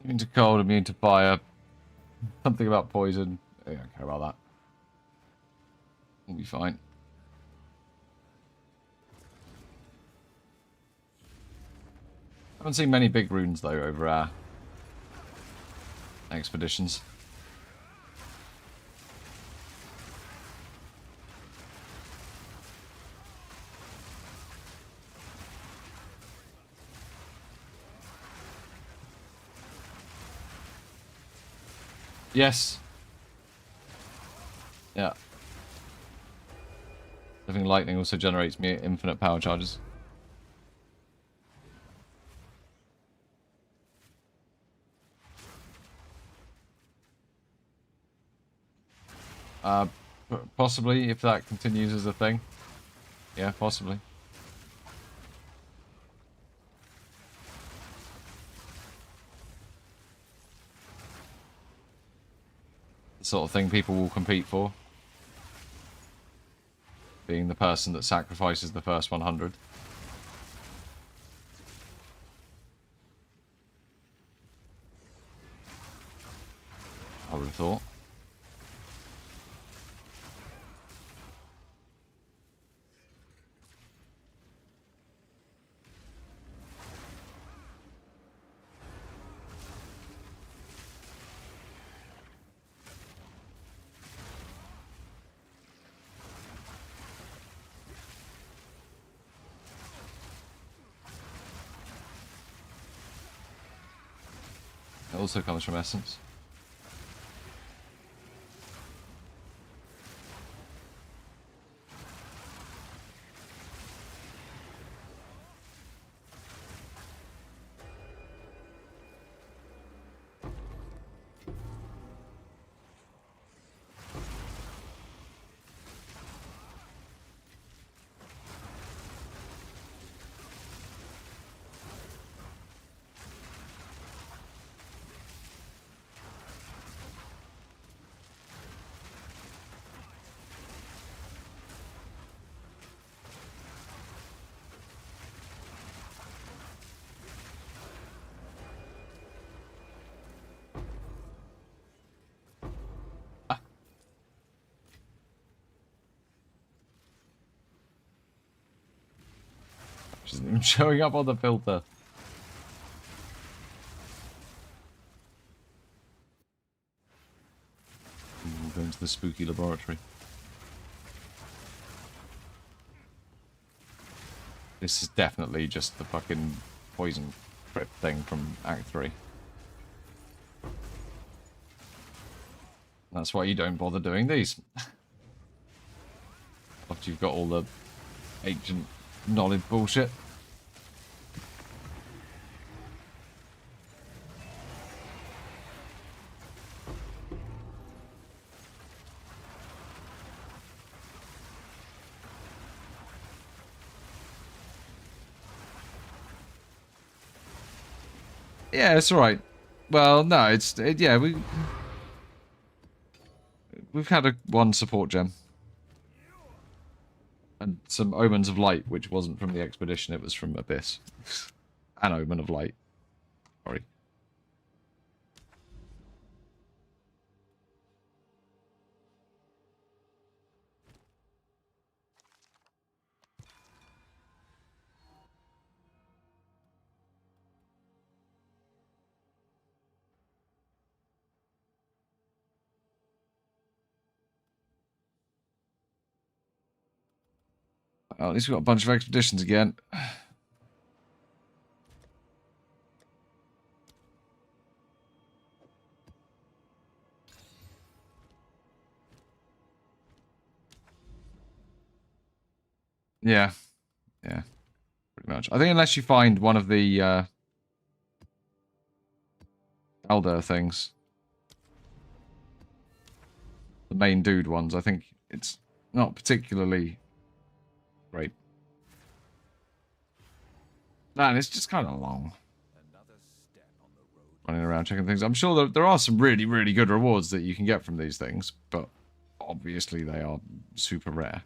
Immune to cold, immune to fire. Something about poison. I don't care about that. We'll be fine. Haven't seen many big runes though over our expeditions. Yes. Yeah. Living lightning also generates me infinite power charges. Possibly, if that continues as a thing. Yeah, possibly. The sort of thing people will compete for. Being the person that sacrifices the first 100. I would have thought. It also comes from Essence. Which isn't even showing up on the filter. We'll go into the spooky laboratory. This is definitely just the fucking poison crypt thing from Act 3. That's why you don't bother doing these. After you've got all the ancient knowledge bullshit. Yeah, it's alright. Well, no, yeah, we've had one support gem. And some Omens of Light, which wasn't from the expedition, it was from Abyss. An Omen of Light. Sorry. Oh, at least we've got a bunch of expeditions again. Yeah. Yeah. Pretty much. I think unless you find one of the Elder things. The main dude ones, I think it's not particularly great. Man, it's just kind of long. Another step on the road. Running around checking things. I'm sure there are some really, really good rewards that you can get from these things, but obviously they are super rare.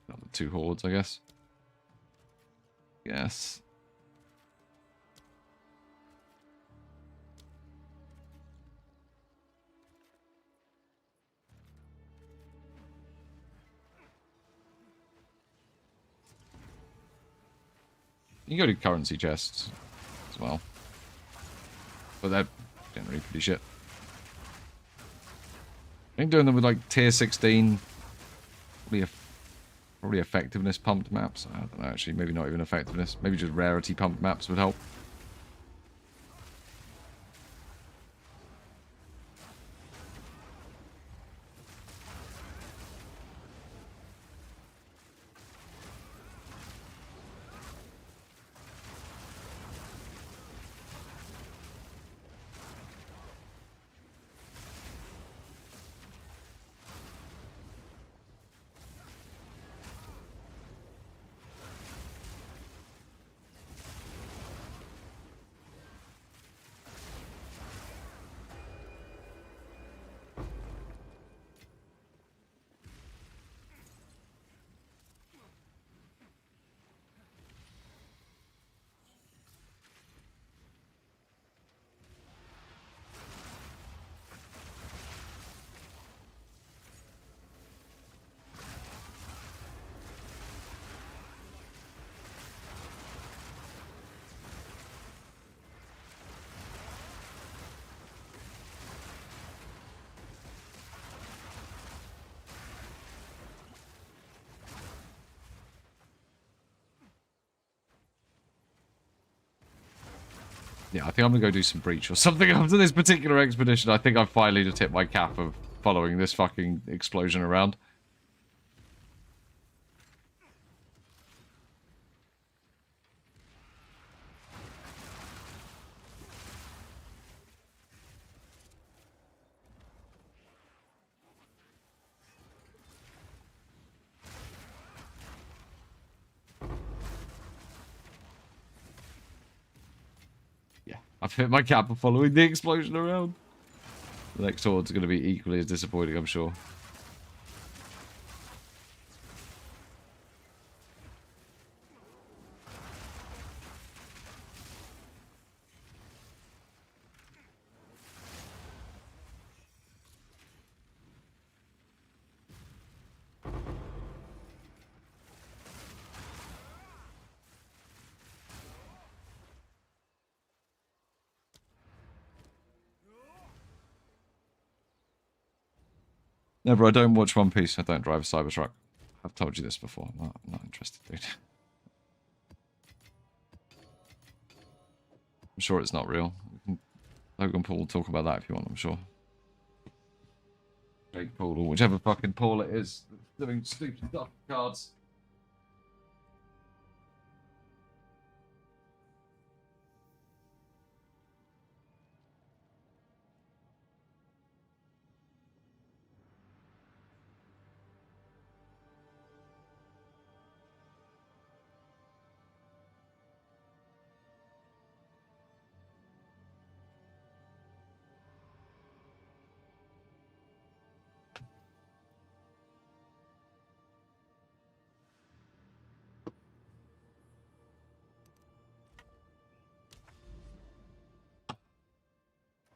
Not the two hordes, I guess. Yes. You can go to currency chests as well. But they're generally pretty shit. I think doing them with like tier 16 probably effectiveness pumped maps. I don't know, actually, maybe not even effectiveness. Maybe just rarity pumped maps would help. Yeah, I think I'm gonna go do some breach or something after this particular expedition. I think I've finally just hit my cap of following this fucking explosion around. I've hit my kappa following the explosion around. The next horde's going to be equally as disappointing, I'm sure. Never, I don't watch One Piece. I don't drive a Cybertruck. I've told you this before. I'm not interested, dude. I'm sure it's not real. Logan Paul will talk about that if you want, I'm sure. Jake Paul, or whichever fucking Paul it is, doing stupid stuff with cards.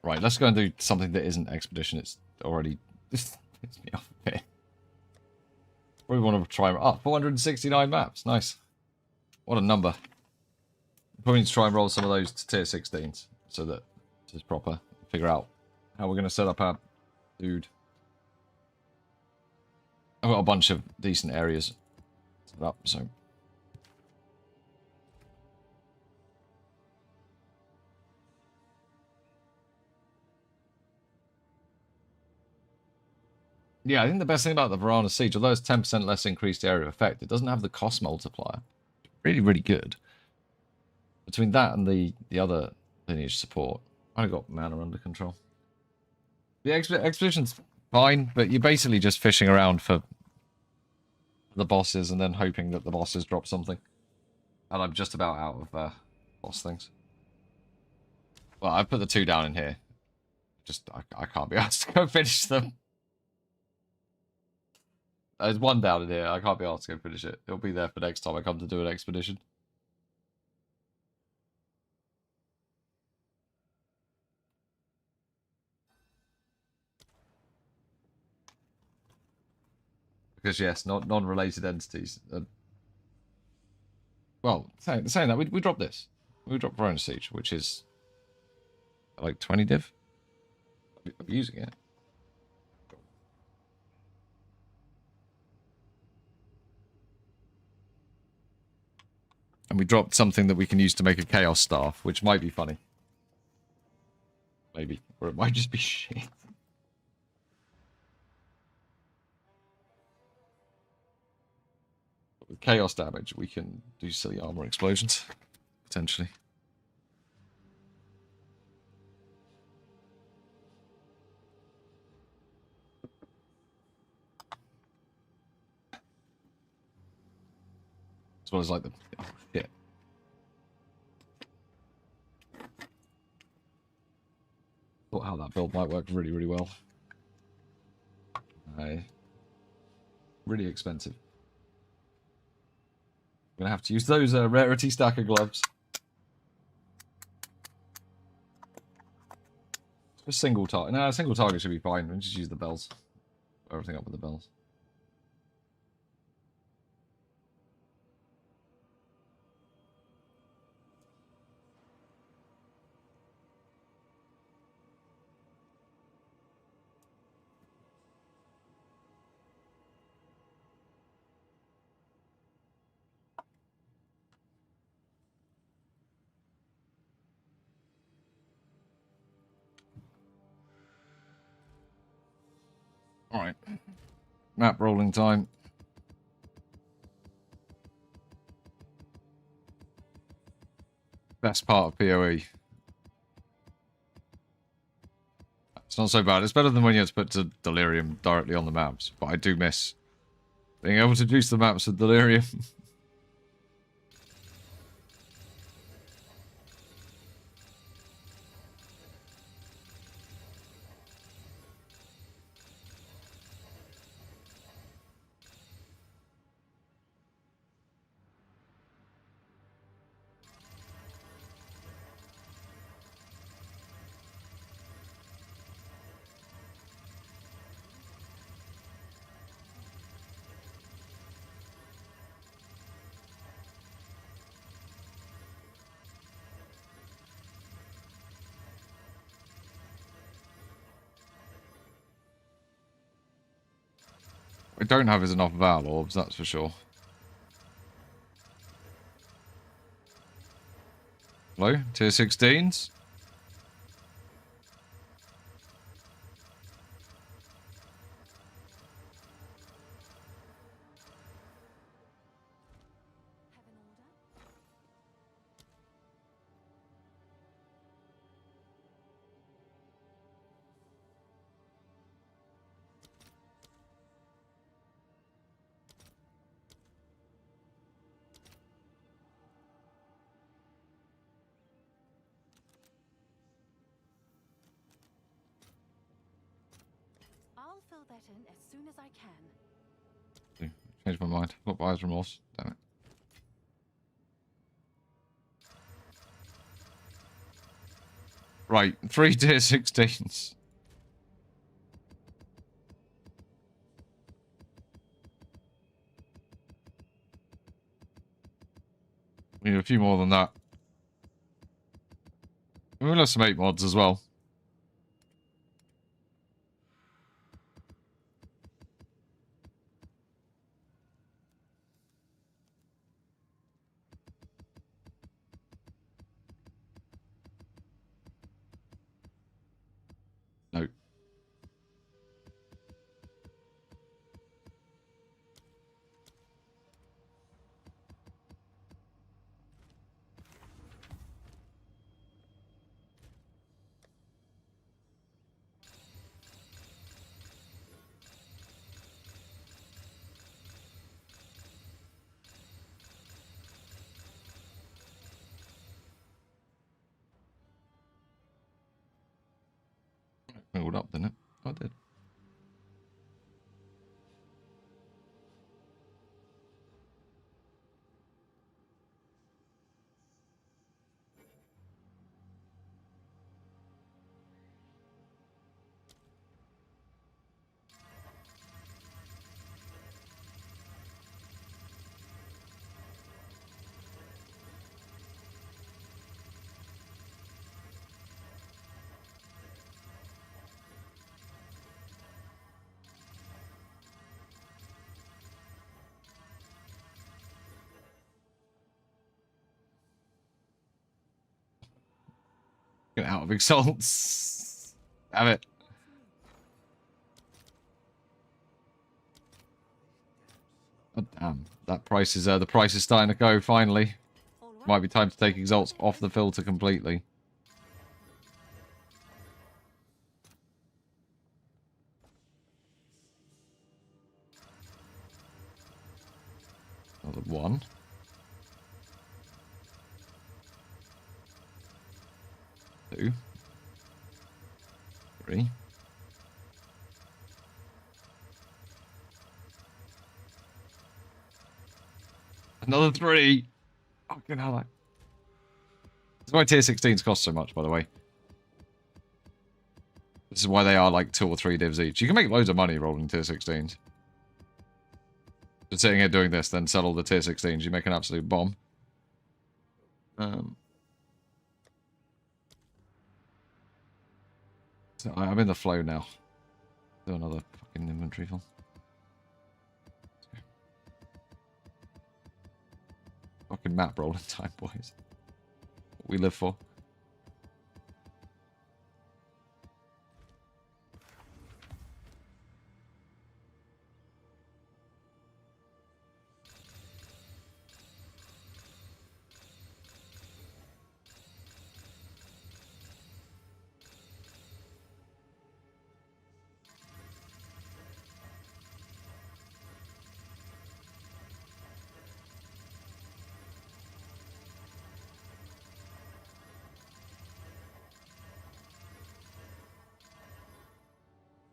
Right, let's go and do something that isn't expedition. It's already just pissed me off a bit. Probably want to try. 469 maps. Nice. What a number. Probably need to try and roll some of those to tier 16s so that it's proper. Figure out how we're going to set up our dude. I've got a bunch of decent areas set up, so. Yeah, I think the best thing about the Varana Siege, although it's 10% less increased area of effect, it doesn't have the cost multiplier. Really, really good. Between that and the other lineage support, I got mana under control. The expedition's fine, but you're basically just fishing around for the bosses and then hoping that the bosses drop something. And I'm just about out of boss things. Well, I've put the 2 down in here. Just, I can't be asked to go finish them. There's 1 down in here. I can't be asked to go finish it. It'll be there for next time I come to do an expedition. Because yes, non-related entities. Well, saying that, we dropped this. We dropped Varana Siege, which is like 20 div. I'm using it. And we dropped something that we can use to make a Chaos Staff, which might be funny. Maybe. Or it might just be shit. With Chaos damage, we can do silly armor explosions. Potentially. As well as like the... Oh, shit. Thought how that build might work really, really well. Really expensive. I'm gonna have to use those rarity stacker gloves. A single target. No, a single target should be fine. We just use the bells. Put everything up with the bells. Alright. Map rolling time. Best part of PoE. It's not so bad. It's better than when you had to put Delirium directly on the maps. But I do miss being able to juice the maps with Delirium. I don't have is enough Val Orbs, that's for sure. Hello? Tier 16s? Have an order? I'll fill that in as soon as I can. Changed my mind. Got buyer's remorse. Damn it. Right, 3 tier 16s. We need a few more than that. We'll have some 8 mods as well. No. Filled up, didn't it? Oh, it did. Get out of exalts. Have it. Oh, damn. That price is the price is starting to go finally. All right. Might be time to take exalts off the filter completely. Another 1. 2. 3. Another 3. Fucking hell. That's why tier 16s cost so much, by the way. This is why they are like 2 or 3 divs each. You can make loads of money rolling tier 16s. Just sitting here doing this, then sell all the tier 16s. You make an absolute bomb. So I'm in the flow now. Do another fucking inventory fill. Fucking map rolling time, boys. What we live for.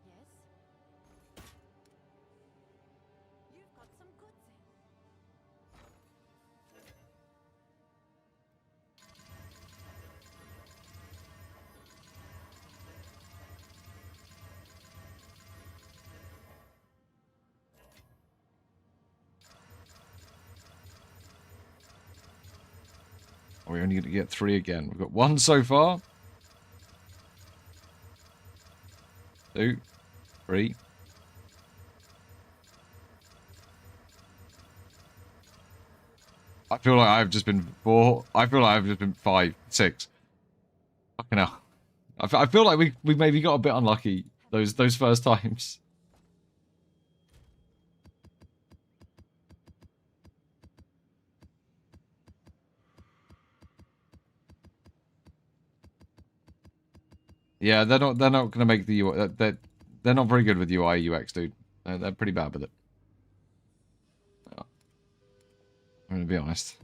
Yes? You've got some goods in. Are we only going to get 3 again? We've got 1 so far. 2. 3. I feel like I've just been 4. I feel like I've just been 5, 6. Fucking hell. I feel like we maybe got a bit unlucky those first times. Yeah, they're not gonna make the UI. They're not very good with UI UX, dude. They're pretty bad with it. I'm gonna be honest.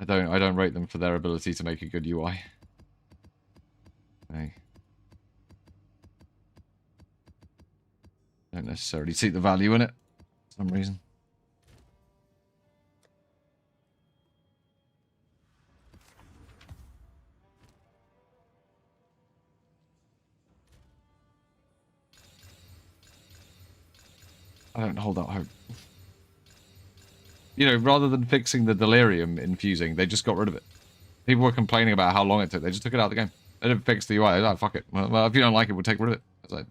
I don't rate them for their ability to make a good UI. Hey. Don't necessarily see the value in it for some reason. I don't hold out hope. You know, rather than fixing the delirium infusing, they just got rid of it. People were complaining about how long it took. They just took it out of the game. They didn't fix the UI. They're like, fuck it. Well, if you don't like it, we'll take rid of it. I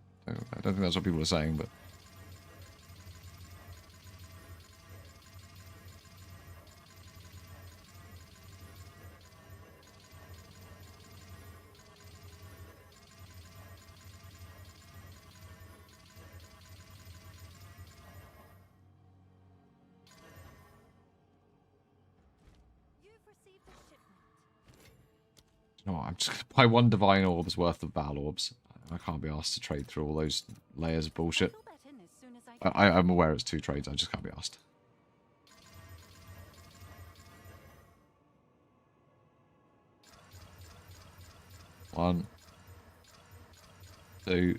don't think that's what people are saying, but... You've received a shipment. You know what, I'm just gonna buy 1 Divine Orb's worth of Val Orbs. I can't be asked to trade through all those layers of bullshit. I'll fill that in as soon as I can. I'm aware it's 2 trades, I just can't be asked. One, 2.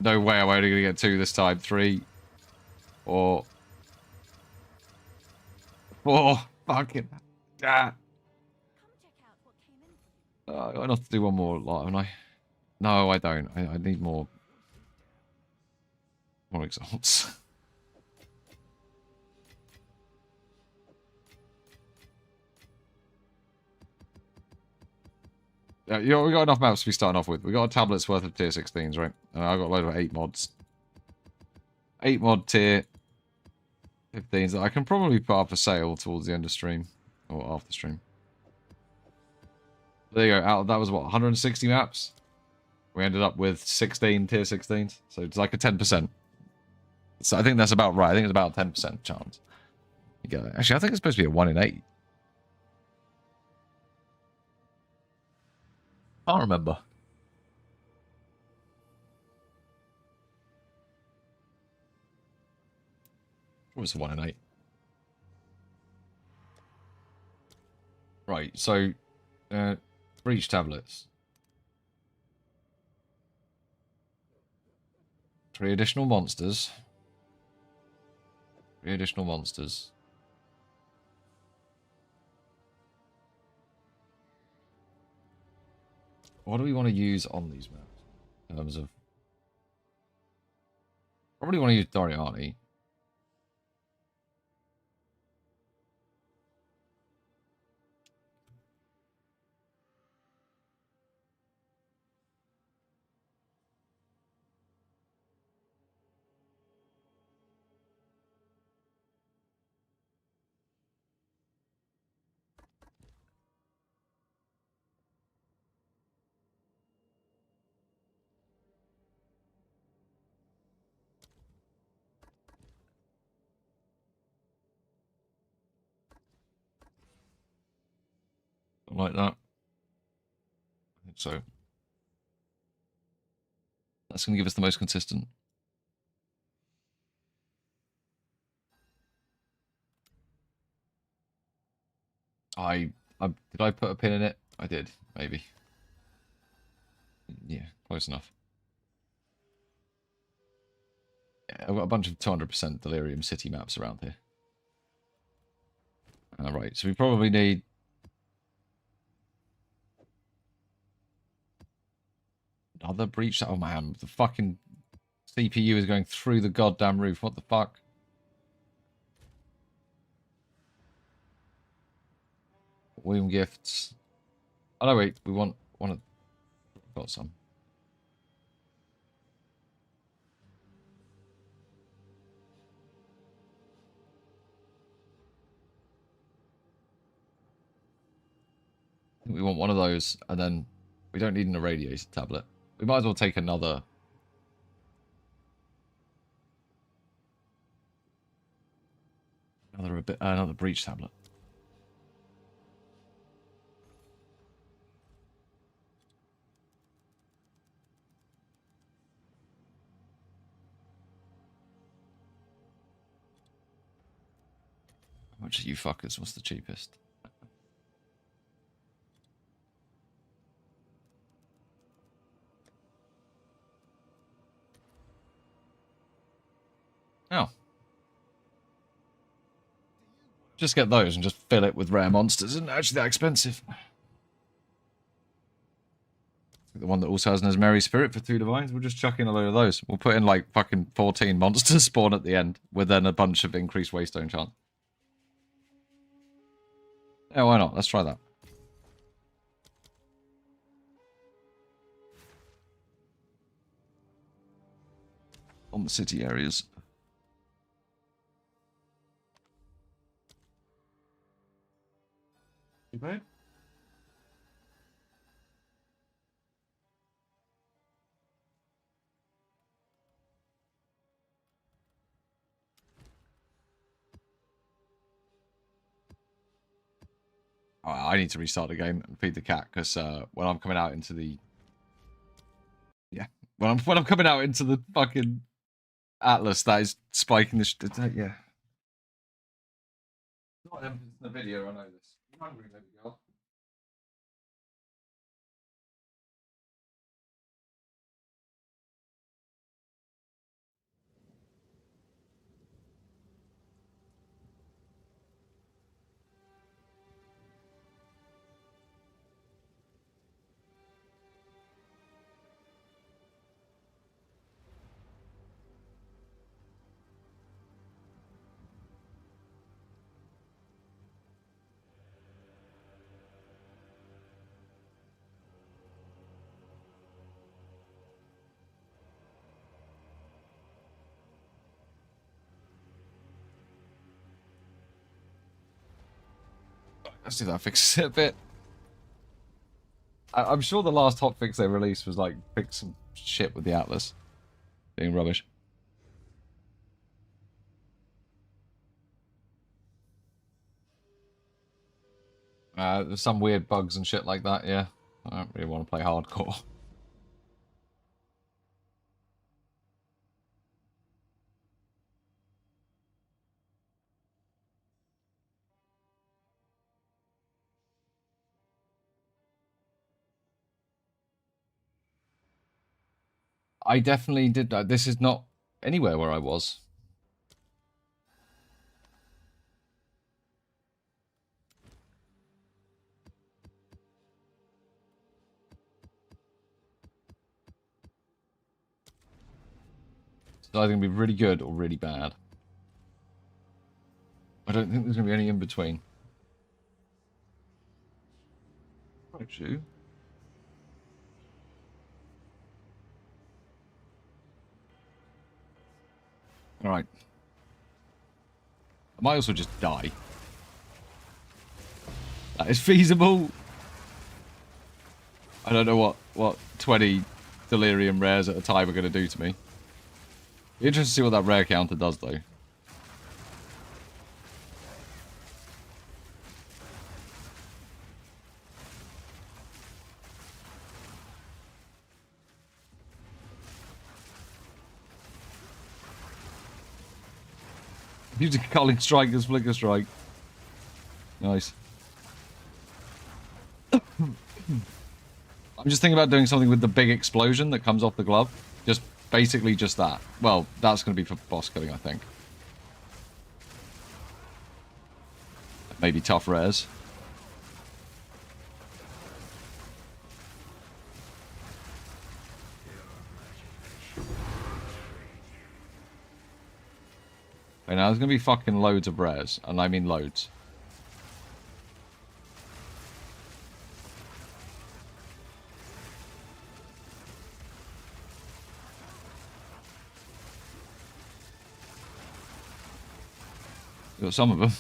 No way I'm only gonna get 2 this time. 3, 4, 4. Fucking. Ah. Come check out what came in for you. I got enough to do 1 more lot, haven't I? No, I don't. I need more exalts. Yeah, you know, we got enough maps to be starting off with. We got a tablet's worth of tier 16s, right? And I got a load of 8 mods. 8 mod tier 15s that I can probably put up for sale towards the end of stream. Or after stream. There you go. That was what, 160 maps? We ended up with 16 tier 16s. So it's like a 10%. So I think that's about right. I think it's about a 10% chance. You get it. Actually, I think it's supposed to be a 1 in 8. I can't remember. It was a 1 in 8. Right, so breach tablets. 3 additional monsters. 3 additional monsters. What do we want to use on these maps? In terms of... Probably want to use Doriani. Like that. I think so. That's going to give us the most consistent. Did I put a pin in it? I did, maybe. Yeah, close enough. Yeah, I've got a bunch of 200% Delirium City maps around here. Alright, so we probably need... Another breach? Oh man, the fucking CPU is going through the goddamn roof. What the fuck? William Gifts. Oh no, wait, we want one of... got some. We want one of those, and then we don't need an irradiated tablet. We might as well take another. Another breach tablet. How much are you fuckers? What's the cheapest? Oh. Just get those and just fill it with rare monsters. Isn't actually that expensive. The one that also has an Merry Spirit for 2 divines. We'll just chuck in a load of those. We'll put in like fucking 14 monsters spawn at the end with then a bunch of increased waystone chance. Yeah, why not? Let's try that. On the city areas. You bad? Oh, I need to restart the game and feed the cat because when I'm coming out into the when I'm coming out into the fucking Atlas, that is spiking the yeah. Not evidence in the video, I know this. I'm hungry, baby girl. Let's see if that fixes it a bit. I'm sure the last hotfix they released was like fix some shit with the Atlas being rubbish. There's some weird bugs and shit like that, yeah. I don't really want to play hardcore. I definitely did that. This is not anywhere where I was. It's either going to be really good or really bad. I don't think there's going to be any in between. Right, you. Alright. I might also just die. That is feasible. I don't know what 20 delirium rares at a time are going to do to me. Be interested to see what that rare counter does, though. Using Calling Strike as Flicker Strike. Nice. I'm just thinking about doing something with the big explosion that comes off the glove. Just basically just that. Well, that's going to be for boss killing, I think. Maybe tough rares. Okay, now there's going to be fucking loads of rares, and I mean loads. Got some of them.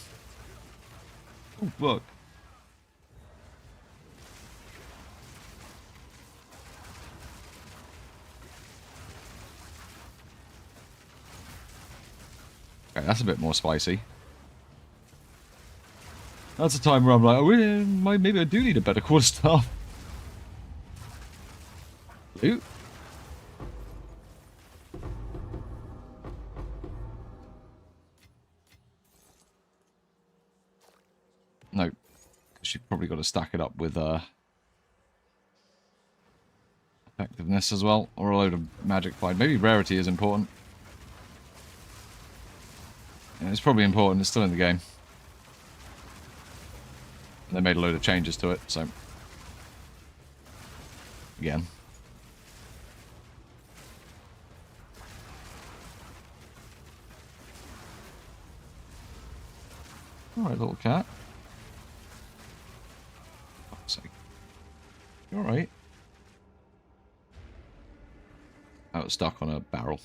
Oh, fuck. Okay, that's a bit more spicy. That's a time where I'm like, oh, maybe I do need a better quarterstaff. Loot. No, because you've probably got to stack it up with effectiveness as well, or a load of magic find. Maybe rarity is important. Yeah, it's probably important. It's still in the game. And they made a load of changes to it, so again. Alright, little cat. Fuck's sake. You alright? I was stuck on a barrel.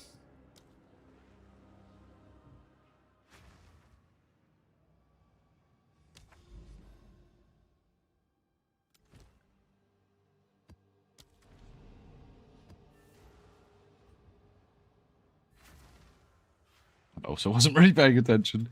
I also wasn't really paying attention.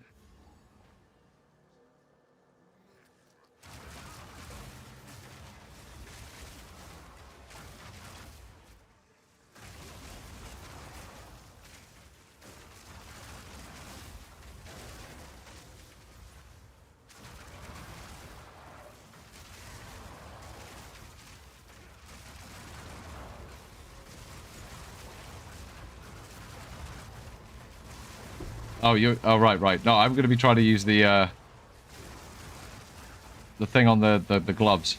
Oh, you. Oh, right. No, I'm going to be trying to use the thing on the gloves.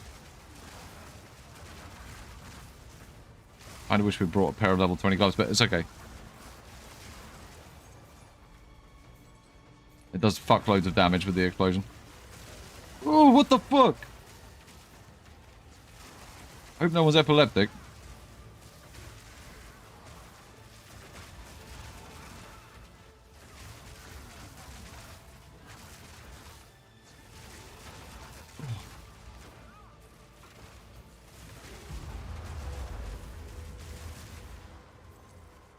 I wish we brought a pair of level 20 gloves, but it's okay. It does fuckloads of damage with the explosion. Oh, what the fuck? Hope no one's epileptic.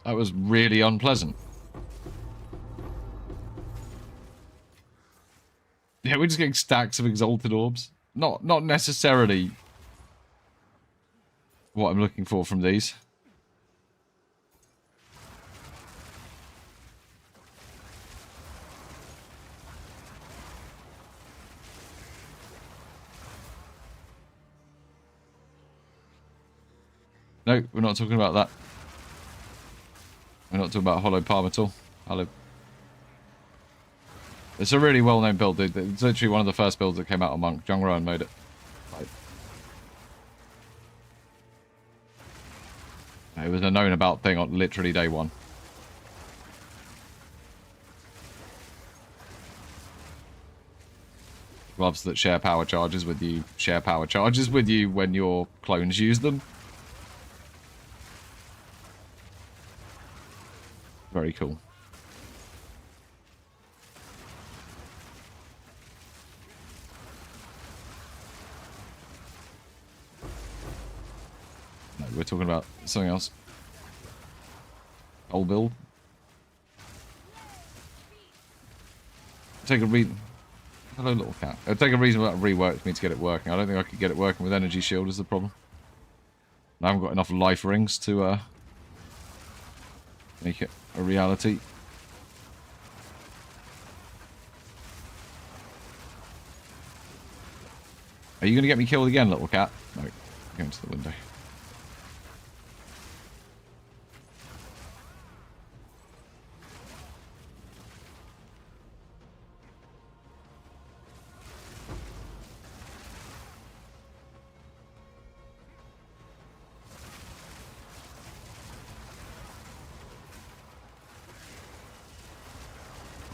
That was really unpleasant. Yeah, we're just getting stacks of exalted orbs. Not necessarily what I'm looking for from these. No, we're not talking about that. We're not talking about Hollow Palm at all. Hollow. It's a really well-known build, dude. It's literally one of the first builds that came out on Monk. Jung Rowan made it. Like, it was a known about thing on literally day one. Gloves that share power charges with you when your clones use them. Very cool. No, we're talking about something else. Old build. Take a read. Hello, little cat. It'll take a reasonable amount of rework for me to get it working. I don't think I could get it working with energy shield is the problem. I haven't got enough life rings to make it a reality. Are you going to get me killed again, little cat? No. Go into the window.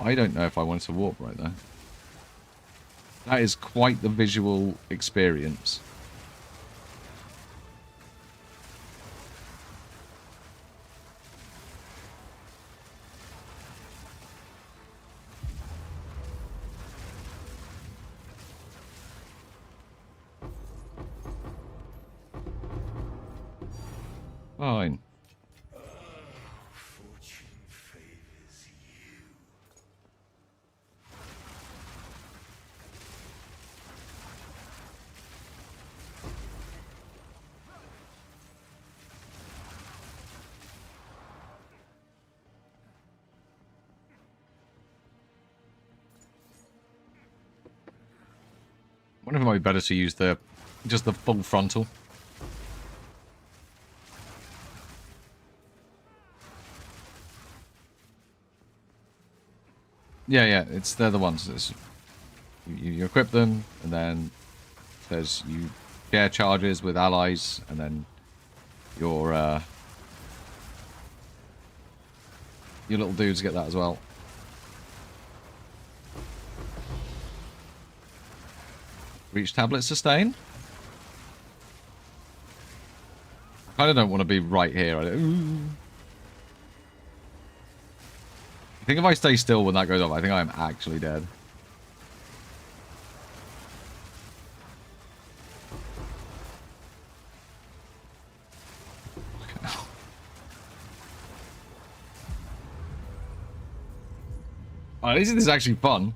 I don't know if I wanted to warp right there. That is quite the visual experience. Fine. Fortune favors you. I wonder if it might be better to use just the full frontal. Yeah, they're the ones. You equip them, and then there's you share charges with allies, and then your little dudes get that as well. Reach tablet sustain. I kind of don't want to be right here. I think if I stay still when that goes off, I think I am actually dead. At least this is actually fun.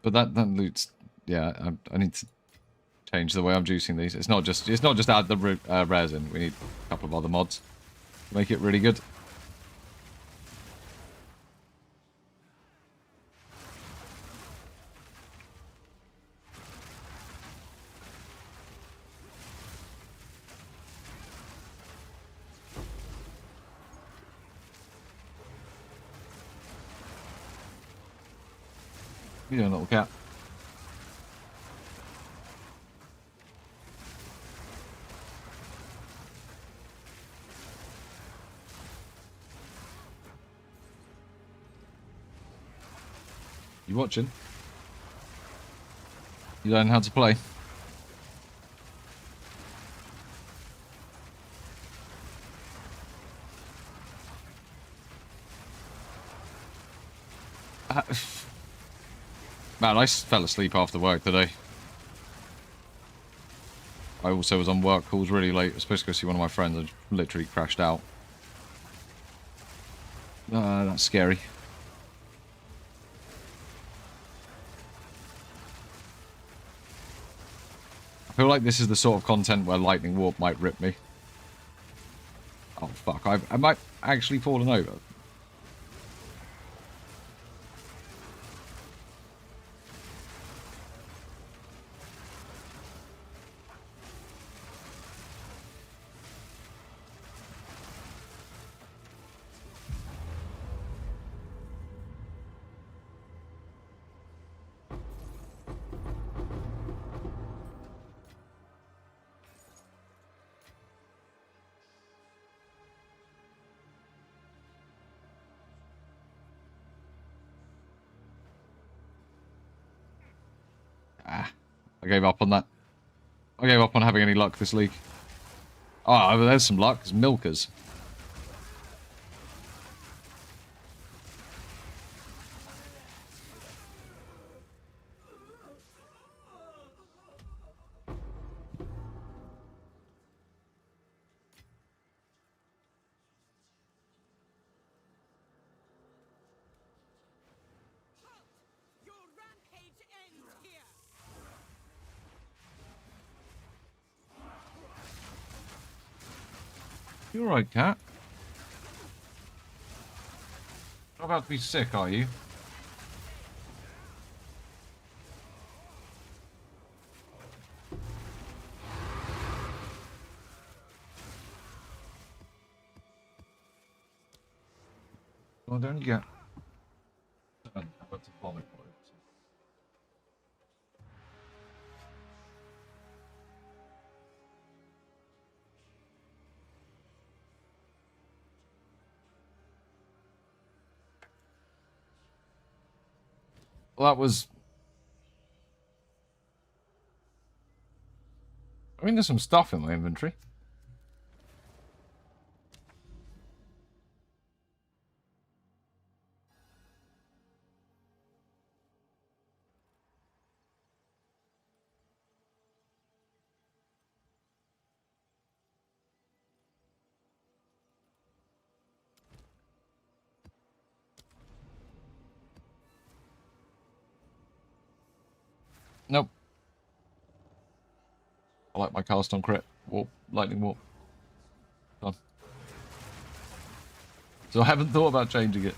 But that loot's... Yeah, I need to change the way I'm juicing these. It's not just add the rares in. We need a couple of other mods to make it really good. You doing, little cat? You watching? You learn how to play? Man, I fell asleep after work today. I also was on work calls really late. I was supposed to go see one of my friends and literally crashed out. That's scary. I feel like this is the sort of content where Lightning Warp might rip me. Oh fuck, I might actually fallen over. I gave up on that. I gave up on having any luck this league. Oh, there's some luck. It's milkers. Your rampage ends here. You alright, cat? Not about to be sick, are you? Well, don't you get... Well, that was... I mean, there's some stuff in my inventory. Nope. I like my cast on crit. Warp. Lightning warp. Done. So I haven't thought about changing it.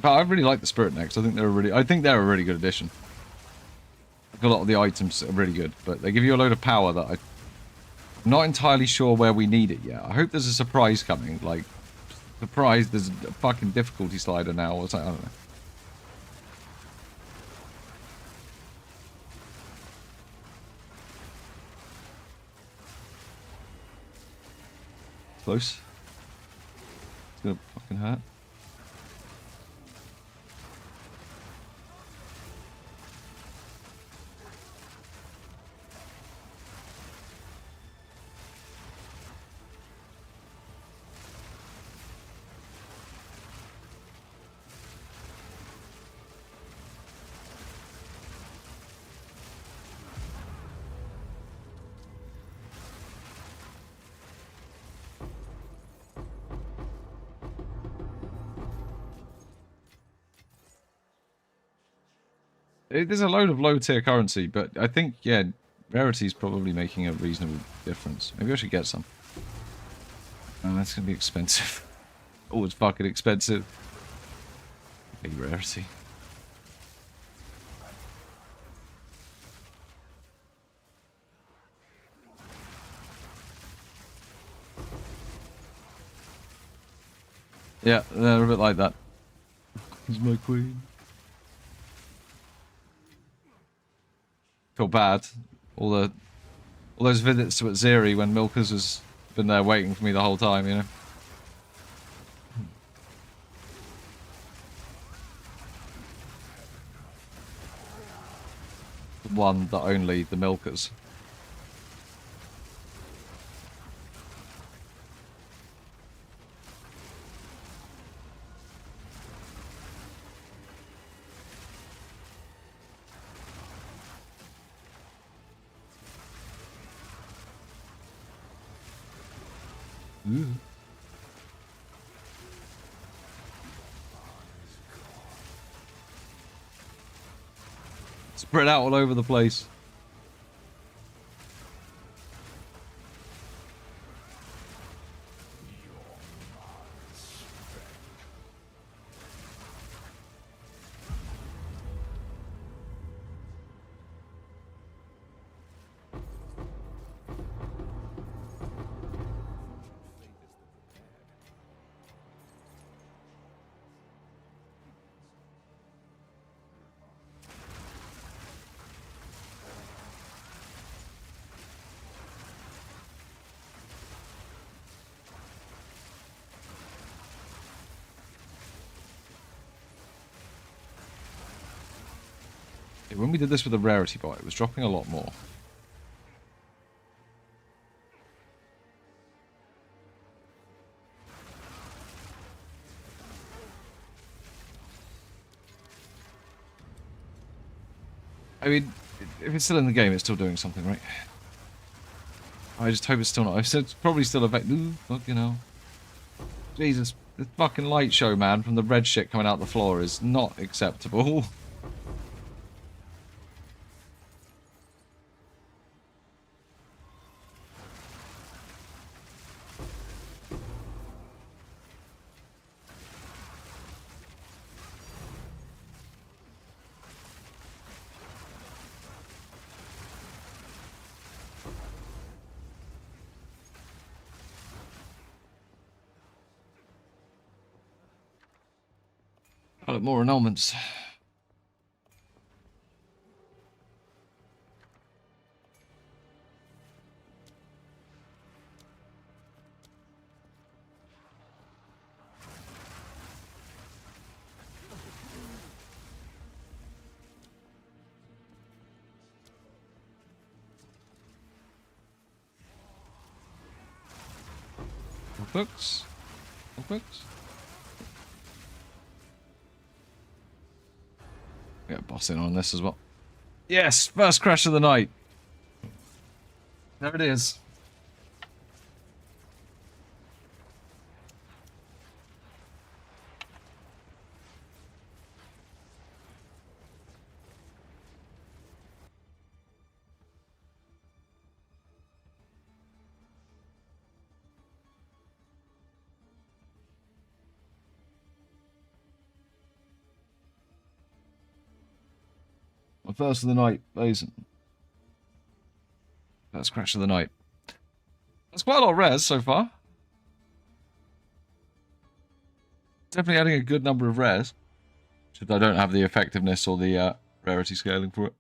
But I really like the Spirit Necks. I think they're a really good addition. Like a lot of the items are really good, but they give you a load of power that I'm not entirely sure where we need it yet. I hope there's a surprise coming. Like, surprise, there's a fucking difficulty slider now or something. I don't know. Close. It's gonna fucking hurt. There's a load of low tier currency, but I think, yeah, Rarity's probably making a reasonable difference. Maybe I should get some. Oh, that's going to be expensive. Oh, it's fucking expensive. Hey, Rarity. Yeah, they're a bit like that. He's my queen. Feel bad. All those visits to Atziri when Milkers has been there waiting for me the whole time, you know. The one that only the Milkers. Ooh. Spread out all over the place. When we did this with the Rarity bot, it was dropping a lot more. I mean, if it's still in the game, it's still doing something, right? I just hope it's still not. It's probably still a ooh, fuck, you know. Jesus, this fucking light show, man, from the red shit coming out the floor is not acceptable. More annulments. Books. Books. Get boss in on this as well. Yes, first crash of the night. There it is. My first of the night, Basin. First crash of the night. That's quite a lot of res so far. Definitely adding a good number of res. Except I don't have the effectiveness or the rarity scaling for it.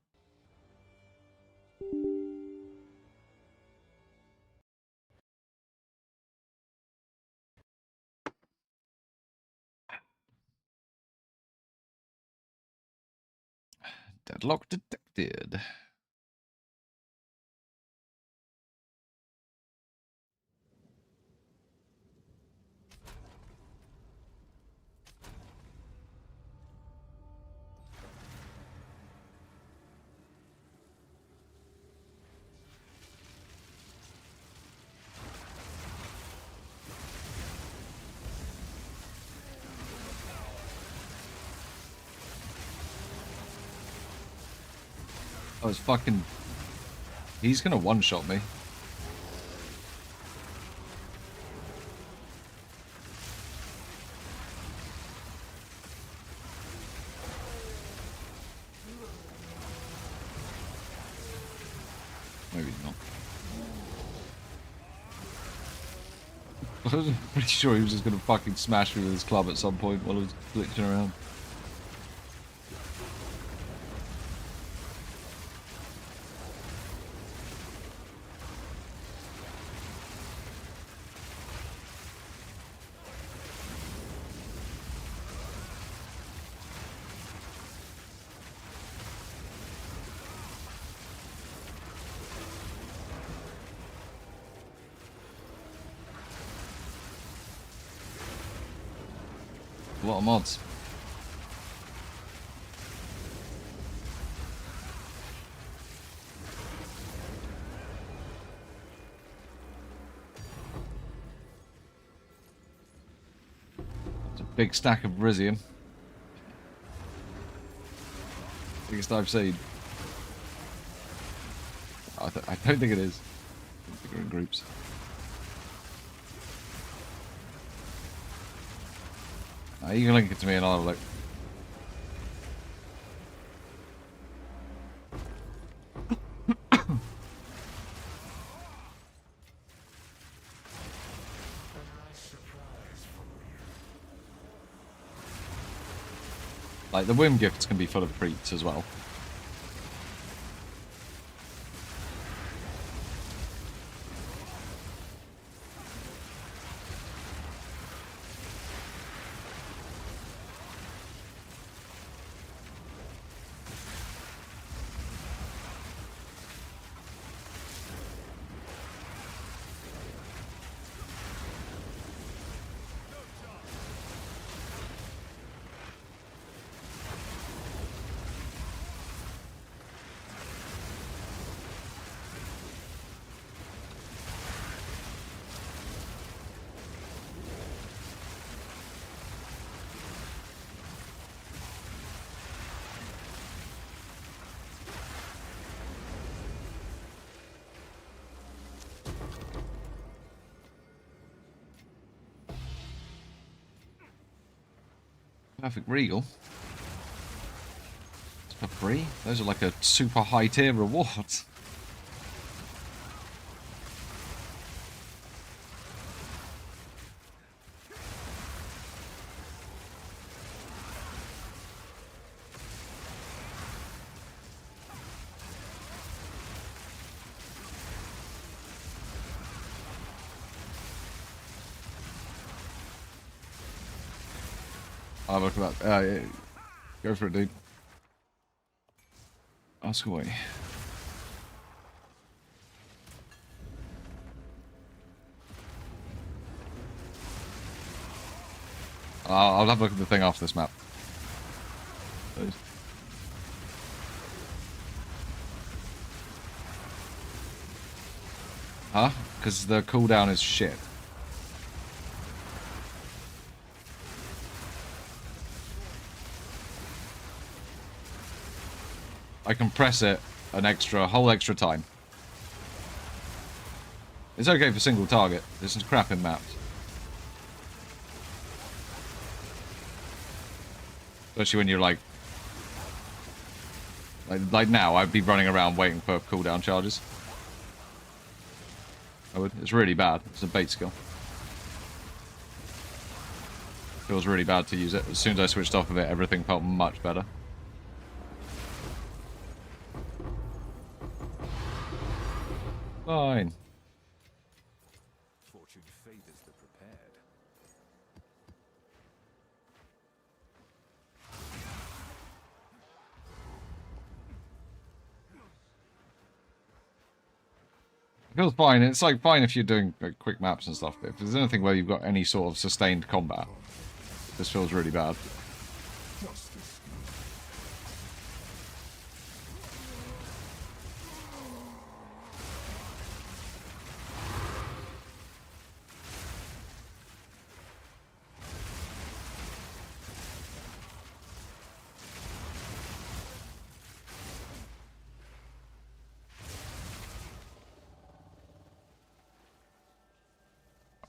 Deadlock detected. Oh, it's fucking... He's gonna one-shot me. Maybe not. I was pretty sure he was just gonna fucking smash me with his club at some point while I was glitching around. A lot of mods. It's a big stack of Rizium. Biggest I've seen. I don't think it is. I think we're in groups. You can link it to me and I'll have a look. Like, the Whim gifts can be full of creeps as well. Perfect Regal. It's for free. Those are like a super high tier reward. I'll look at that. Yeah. Go for it, dude. Ask away. I'll have a look at the thing after this map. Huh? Because the cooldown is shit. I can press it a whole extra time. It's okay for single target. This is crap in maps. Especially when you're like now, I'd be running around waiting for cooldown charges. I would. It's really bad. It's a bait skill. Feels really bad to use it. As soon as I switched off of it, everything felt much better. Fine. Fortune favors the prepared. It feels fine. It's like fine if you're doing like, quick maps and stuff, but if there's anything where you've got any sort of sustained combat, this feels really bad.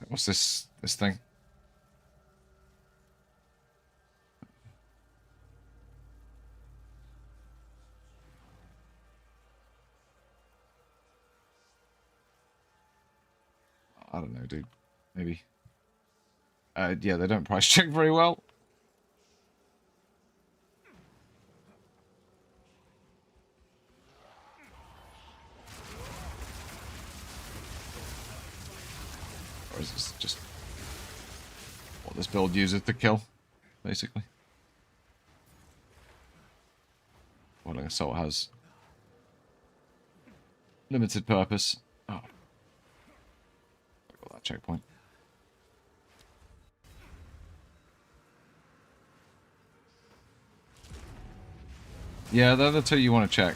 What's this thing? I don't know, dude. Maybe. Yeah, they don't price check very well. Or is this just what this build uses to kill, basically? Well, an assault has limited purpose. Oh, I got that checkpoint. Yeah, they're the two you want to check.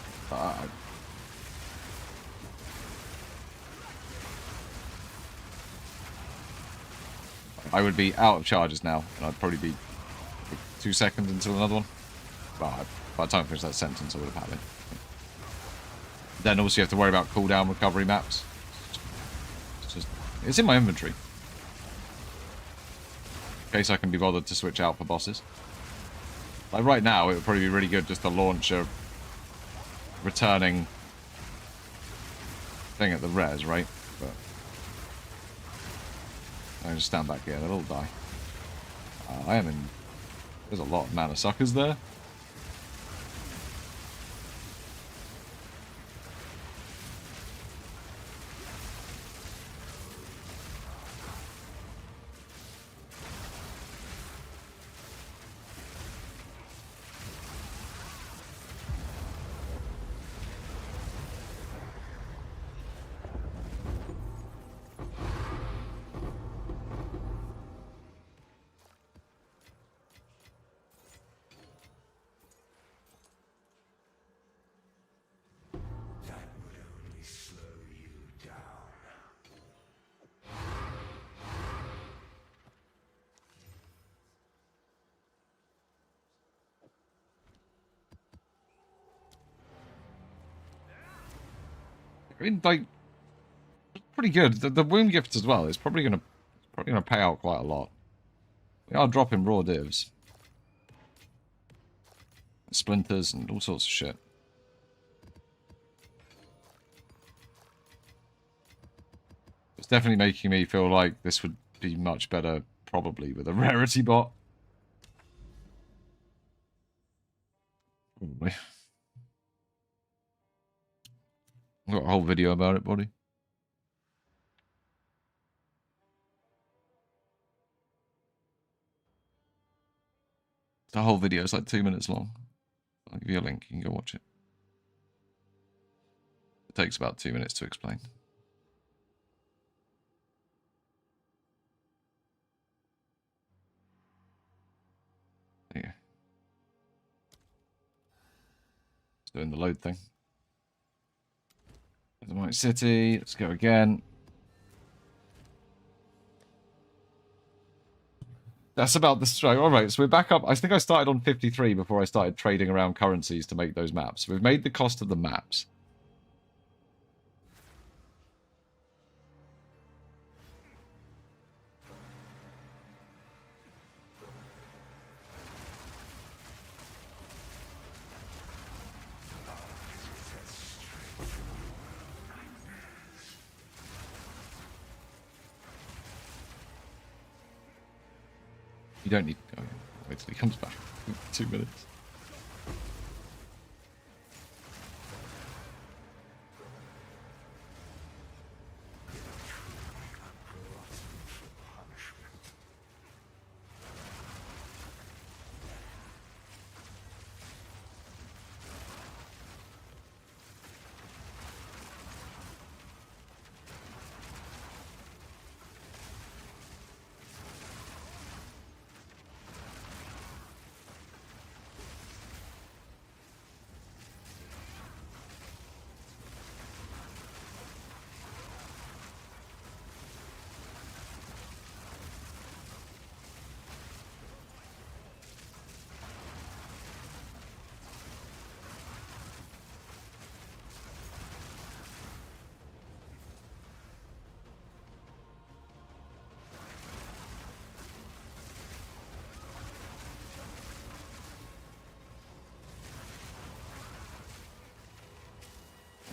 I would be out of charges now, and I'd probably be 2 seconds until another one. Well, by the time I finish that sentence, I would have had it. Then also you have to worry about cooldown recovery maps. It's in my inventory. In case I can be bothered to switch out for bosses. Like right now, it would probably be really good just to launch a returning thing at the res, right? But I can just stand back here, they'll all die. I am in... There's a lot of mana suckers there. I mean, like, pretty good. The wound gift as well is probably gonna pay out quite a lot. We are dropping raw divs, splinters, and all sorts of shit. It's definitely making me feel like this would be much better, probably with a rarity bot. Probably. I've got a whole video about it, buddy. The whole video is like 2 minutes long. I'll give you a link, you can go watch it. It takes about 2 minutes to explain. Doing the load thing. The White City. Let's go again. That's about the strike. All right, so we're back up. I think I started on 53 before I started trading around currencies to make those maps. We've made the cost of the maps. You don't need... Oh, wait till he comes back. 2 minutes.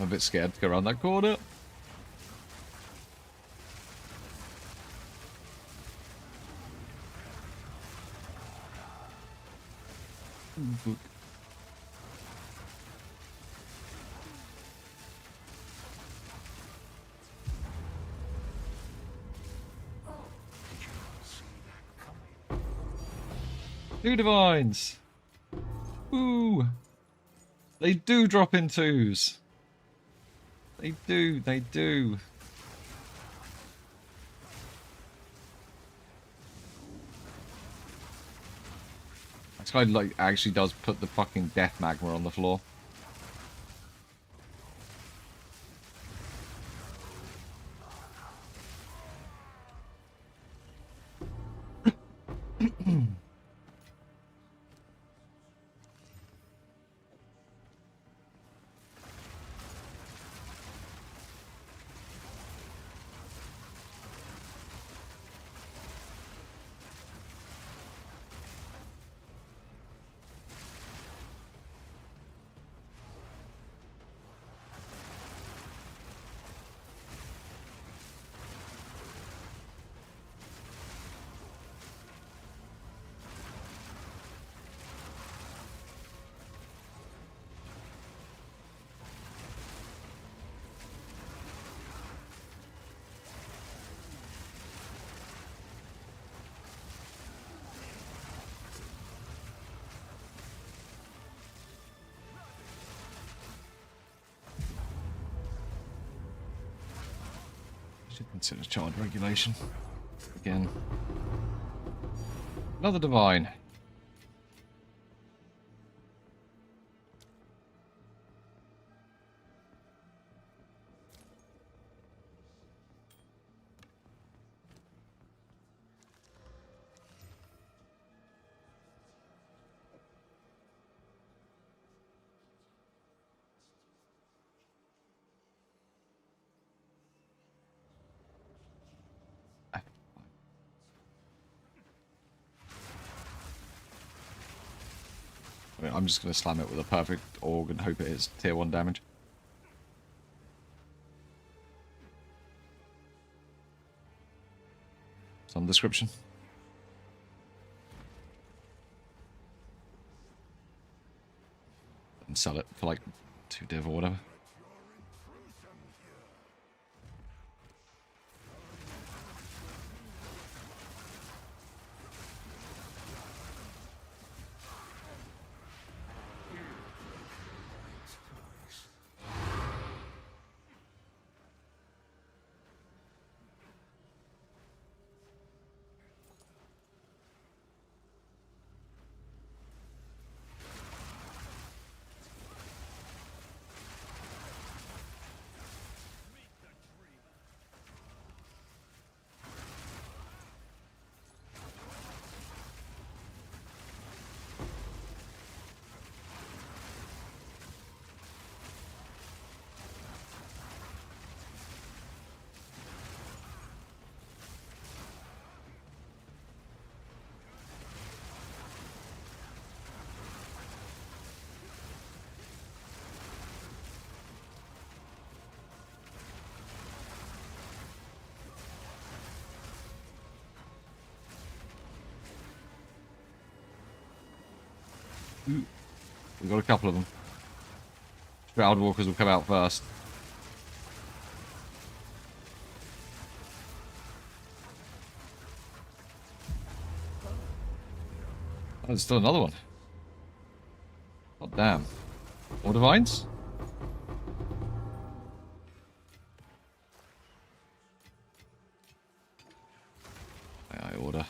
I'm a bit scared to go around that corner. Book. Two divines. Ooh. They do drop in twos. They do, they do. This guy like actually does put the fucking death magma on the floor. Should consider child regulation. Again. Another divine. I'm just going to slam it with a perfect org and hope it hits tier 1 damage. Some description. And sell it for like 2 div or whatever. Ooh, we've got a couple of them. Shroud Walkers will come out first. Oh, there's still another one. Oh, damn. More divines? I order.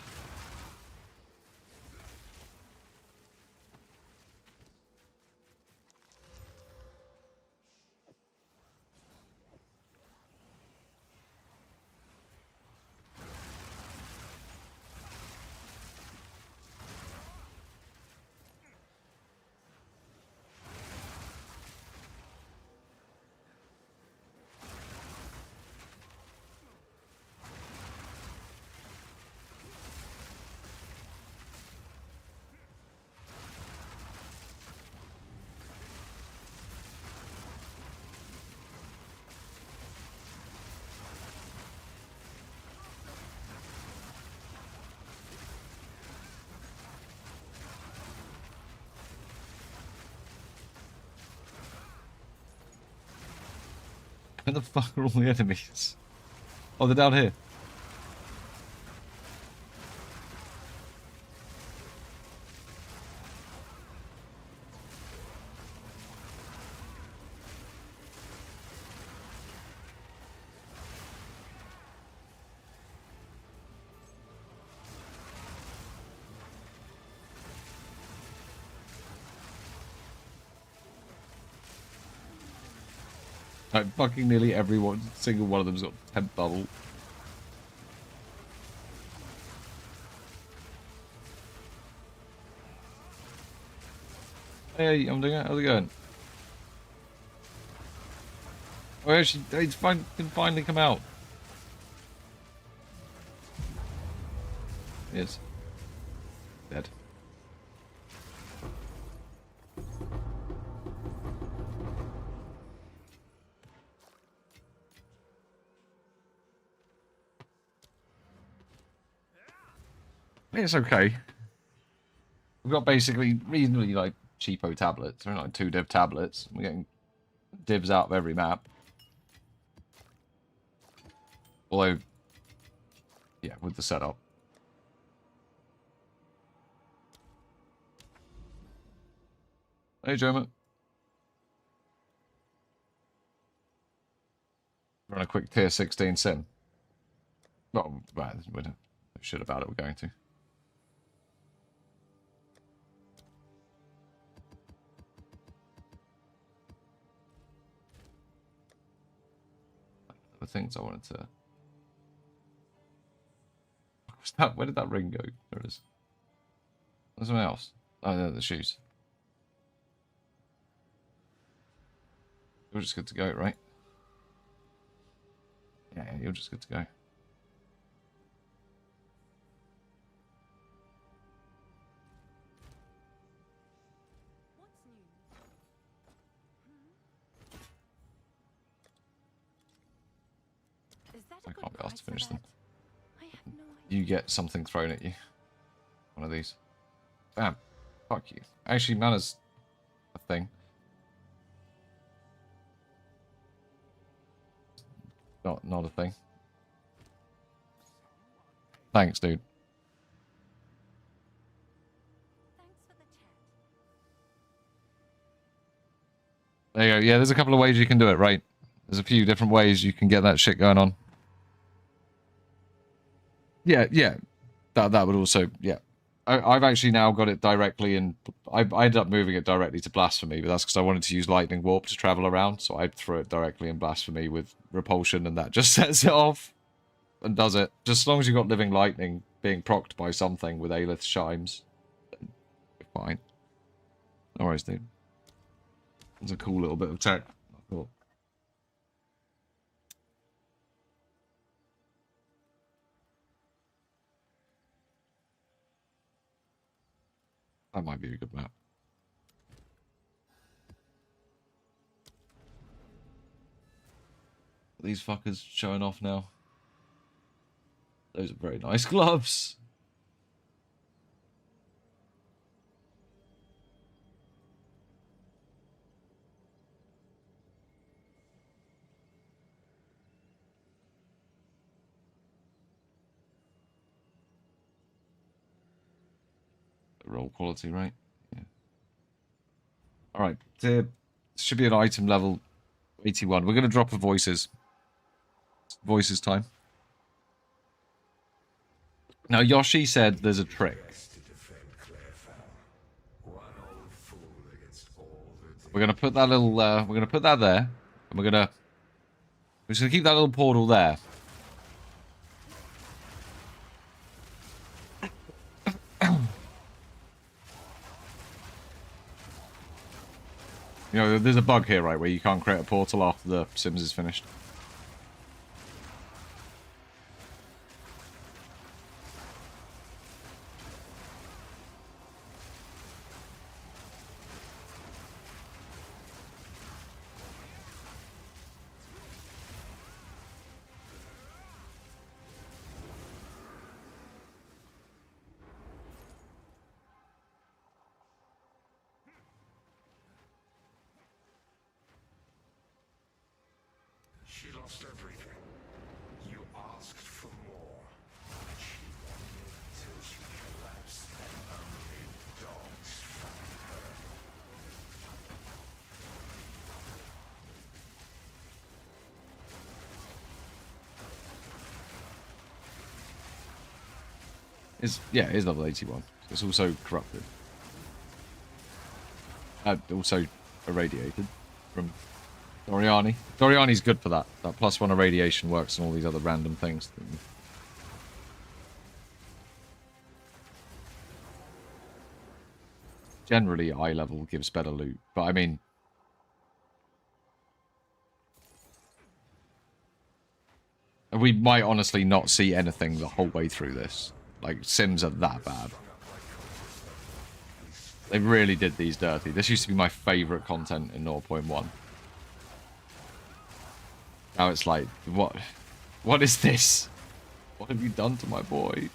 Where the fuck are all the enemies? Oh, they're down here. Like, fucking nearly everyone, single one of them's got temp bubble. Hey, I'm doing it. How's it going? Oh, actually, it's fine. Can finally come out. Yes. Dead. It's okay. We've got basically reasonably like cheapo tablets. They're like 2 div tablets. We're getting divs out of every map. Although, yeah, with the setup. Hey, Jeremy. Run a quick tier 16 sim. Well, we don't know shit about it. We're going to. The things I wanted to. What's that? Where did that ring go? There it is. There's something else. Oh, no, the shoes. You're just good to go, right? Yeah, you're just good to go. What's new? Is that I a good can't be asked to price finish for them. that? I have no idea. You get something thrown at you. One of these. Bam. Fuck you. Actually, mana's a thing. Not a thing. Thanks, dude. Thanks for the chat. There you go. Yeah, there's a couple of ways you can do it, right? There's a few different ways you can get that shit going on. Yeah, yeah. That would also, yeah. I've actually now got it directly in... I ended up moving it directly to Blasphemy, but that's because I wanted to use Lightning Warp to travel around, so I'd throw it directly in Blasphemy with Repulsion, and that just sets it off and does it. Just as long as you've got Living Lightning being procced by something with Aelith Shimes, you're fine. No worries, dude. It's a cool little bit of tech, I thought. That might be a good map. These fuckers showing off now. Those are very nice gloves. roll quality, right? Yeah. Alright, this should be an item level 81. We're going to drop a voices. Voices time. Now, Yoshi said there's a trick. We're going to put that little, we're going to put that there. And we're just going to keep that little portal there. You know, there's a bug here, right, where you can't create a portal after the Sims is finished. She lost everything. You asked for more. She wanted till she collapsed and only dogs found her. It is level 81. It's also corrupted. Also irradiated from Doriani. Doriani's good for that. That +1 irradiation works on all these other random things. Generally, eye level gives better loot, but I mean... we might honestly not see anything the whole way through this. Like, Sims are that bad. They really did these dirty. This used to be my favourite content in 0.1. Now it's like, what is this? What have you done to my boy?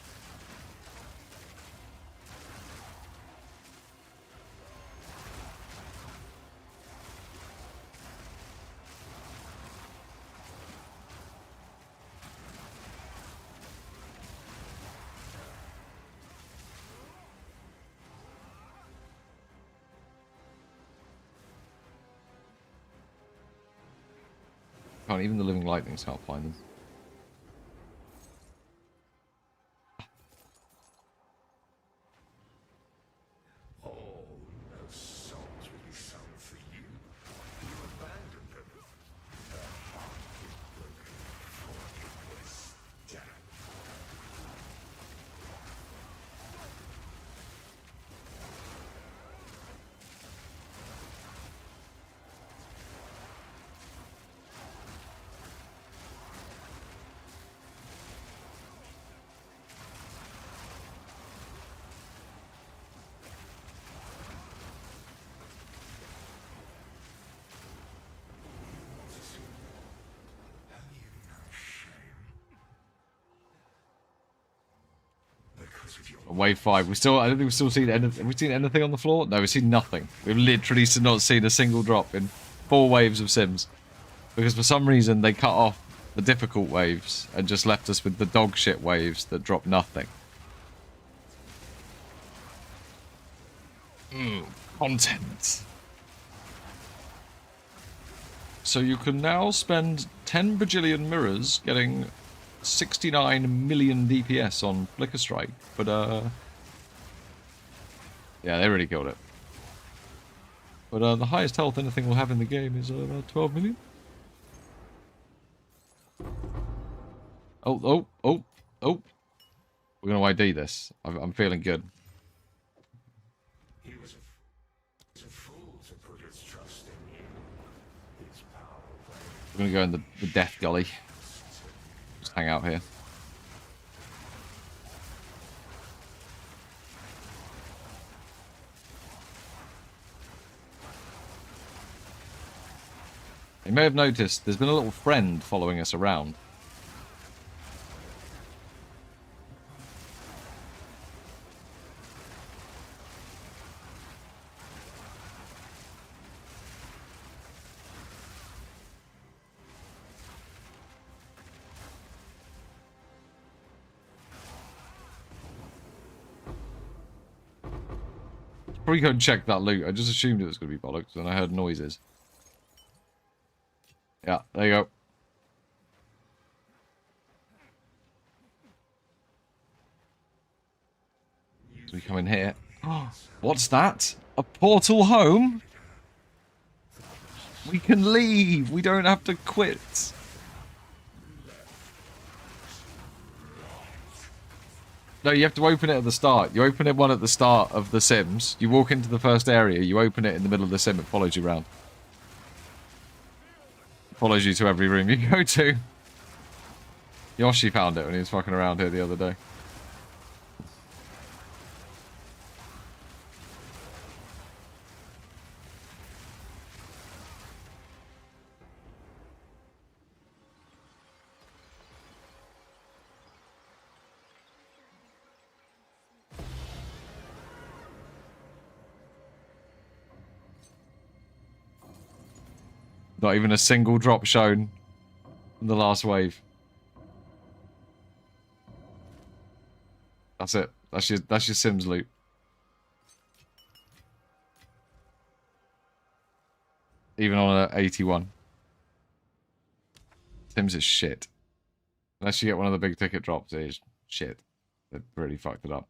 Can't even the living lightnings can't find them. Oh, no songs will be sung for you. You abandoned them. Her heart was broken before it was done. Have you no shame? Because of your Wave 5. I don't think we've still seen anything. Have we seen anything on the floor? No, we've seen nothing. We've literally not seen a single drop in 4 waves of Sims. Because for some reason they cut off the difficult waves and just left us with the dog shit waves that drop nothing. Content. So you can now spend 10 bajillion mirrors getting 69 million DPS on Flicker Strike, but yeah, they really killed it. But the highest health anything will have in the game is about 12 million. Oh. We're gonna ID this. I'm feeling good. He was a fool to put his trust in you. His power We're gonna go in the death gully. Just hang out here. You may have noticed there's been a little friend following us around. Probably go and check that loot. I just assumed it was going to be bollocks, and I heard noises. Yeah, there you go. So we come in here. What's that? A portal home? We can leave. We don't have to quit. No, you have to open it at the start. You open it one at the start of The Sims. You walk into the first area. You open it in the middle of the sim. It follows you around. It follows you to every room you go to. Yoshi found it when he was fucking around here the other day. Not even a single drop shown in the last wave. That's it. That's your Sims loot. Even on an 81. Sims is shit. Unless you get one of the big ticket drops, it is shit. They really fucked it up.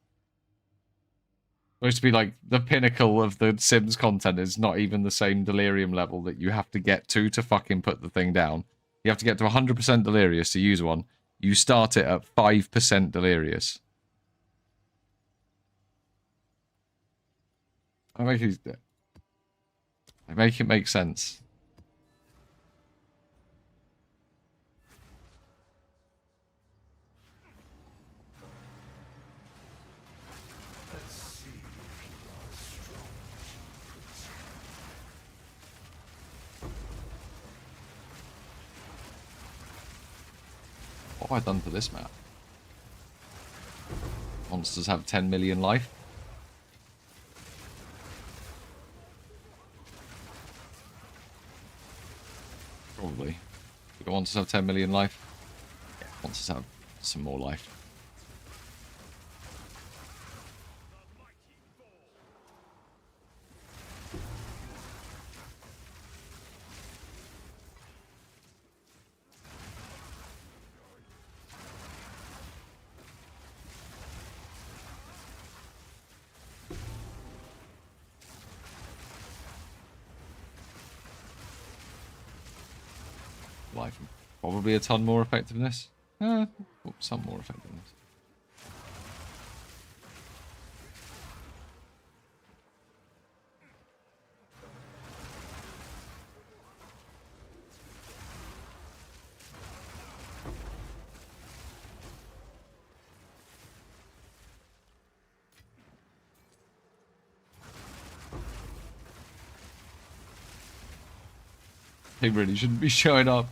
Supposed to be like the pinnacle of the Sims content is not even the same delirium level that you have to get to fucking put the thing down. You have to get to 100% delirious to use one. You start it at 5% delirious. I make it make sense. Let's see if you are strong. What have I done to this map? Monsters have 10 million life. Probably. Do monsters have 10 million life? Yeah, monsters have some more life. Life. Probably a ton more effectiveness. Some more effectiveness. They really shouldn't be showing up.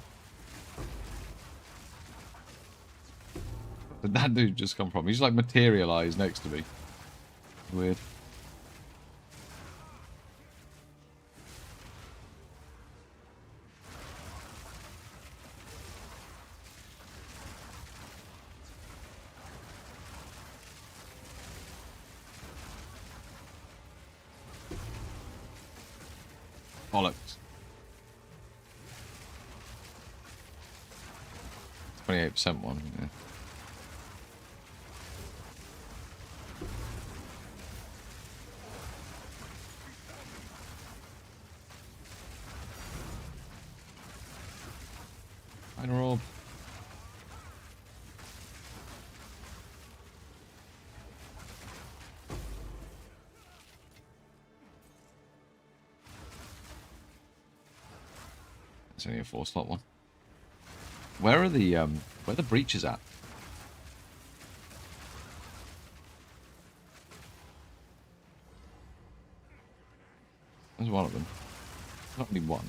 Did that dude just come from? He's like materialized next to me. Weird. Bollocks. 28% one, yeah. Minor orb. It's only a 4-slot one. Where are the breaches at? There's one of them. Not only one.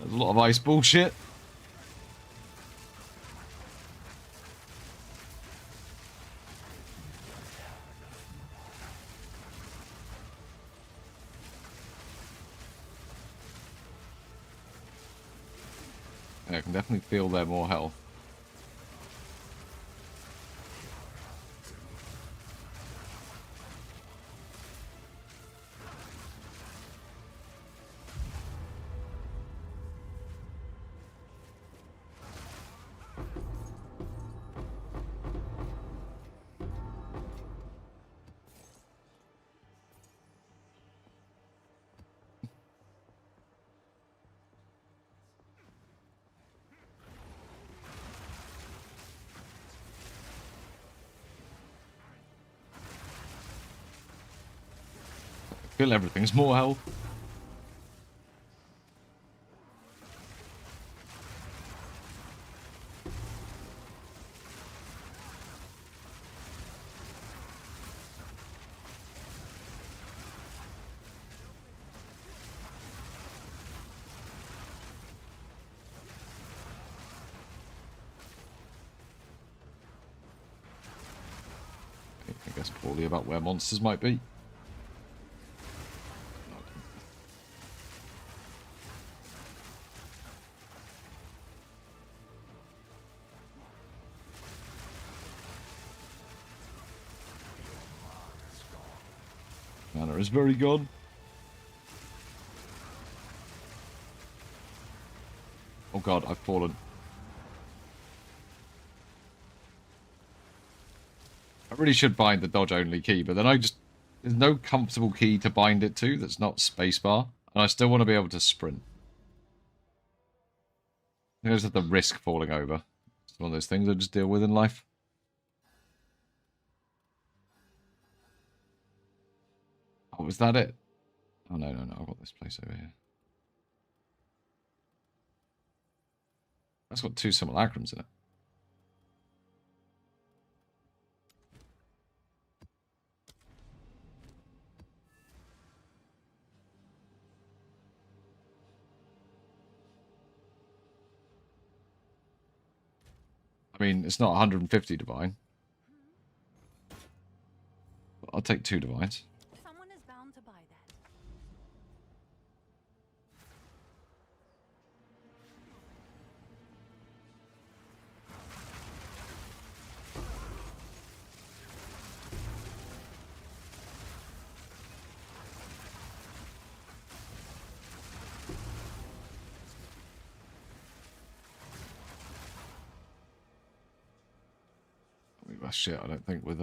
There's a lot of ice bullshit. Yeah, I can definitely feel their more health. I feel everything's more health. I guess poorly about where monsters might be. Mana is very gone. Oh god, I've fallen. I really should bind the dodge only key, but then there's no comfortable key to bind it to that's not spacebar, and I still want to be able to sprint. I just have to risk falling over. It's one of those things I just deal with in life. Oh, was that it? Oh, no, I've got this place over here. That's got 2 simulacrums in it. I mean, it's not 150 divine. But I'll take 2 divines. Someone is bound to buy that. Well, shit, I don't think with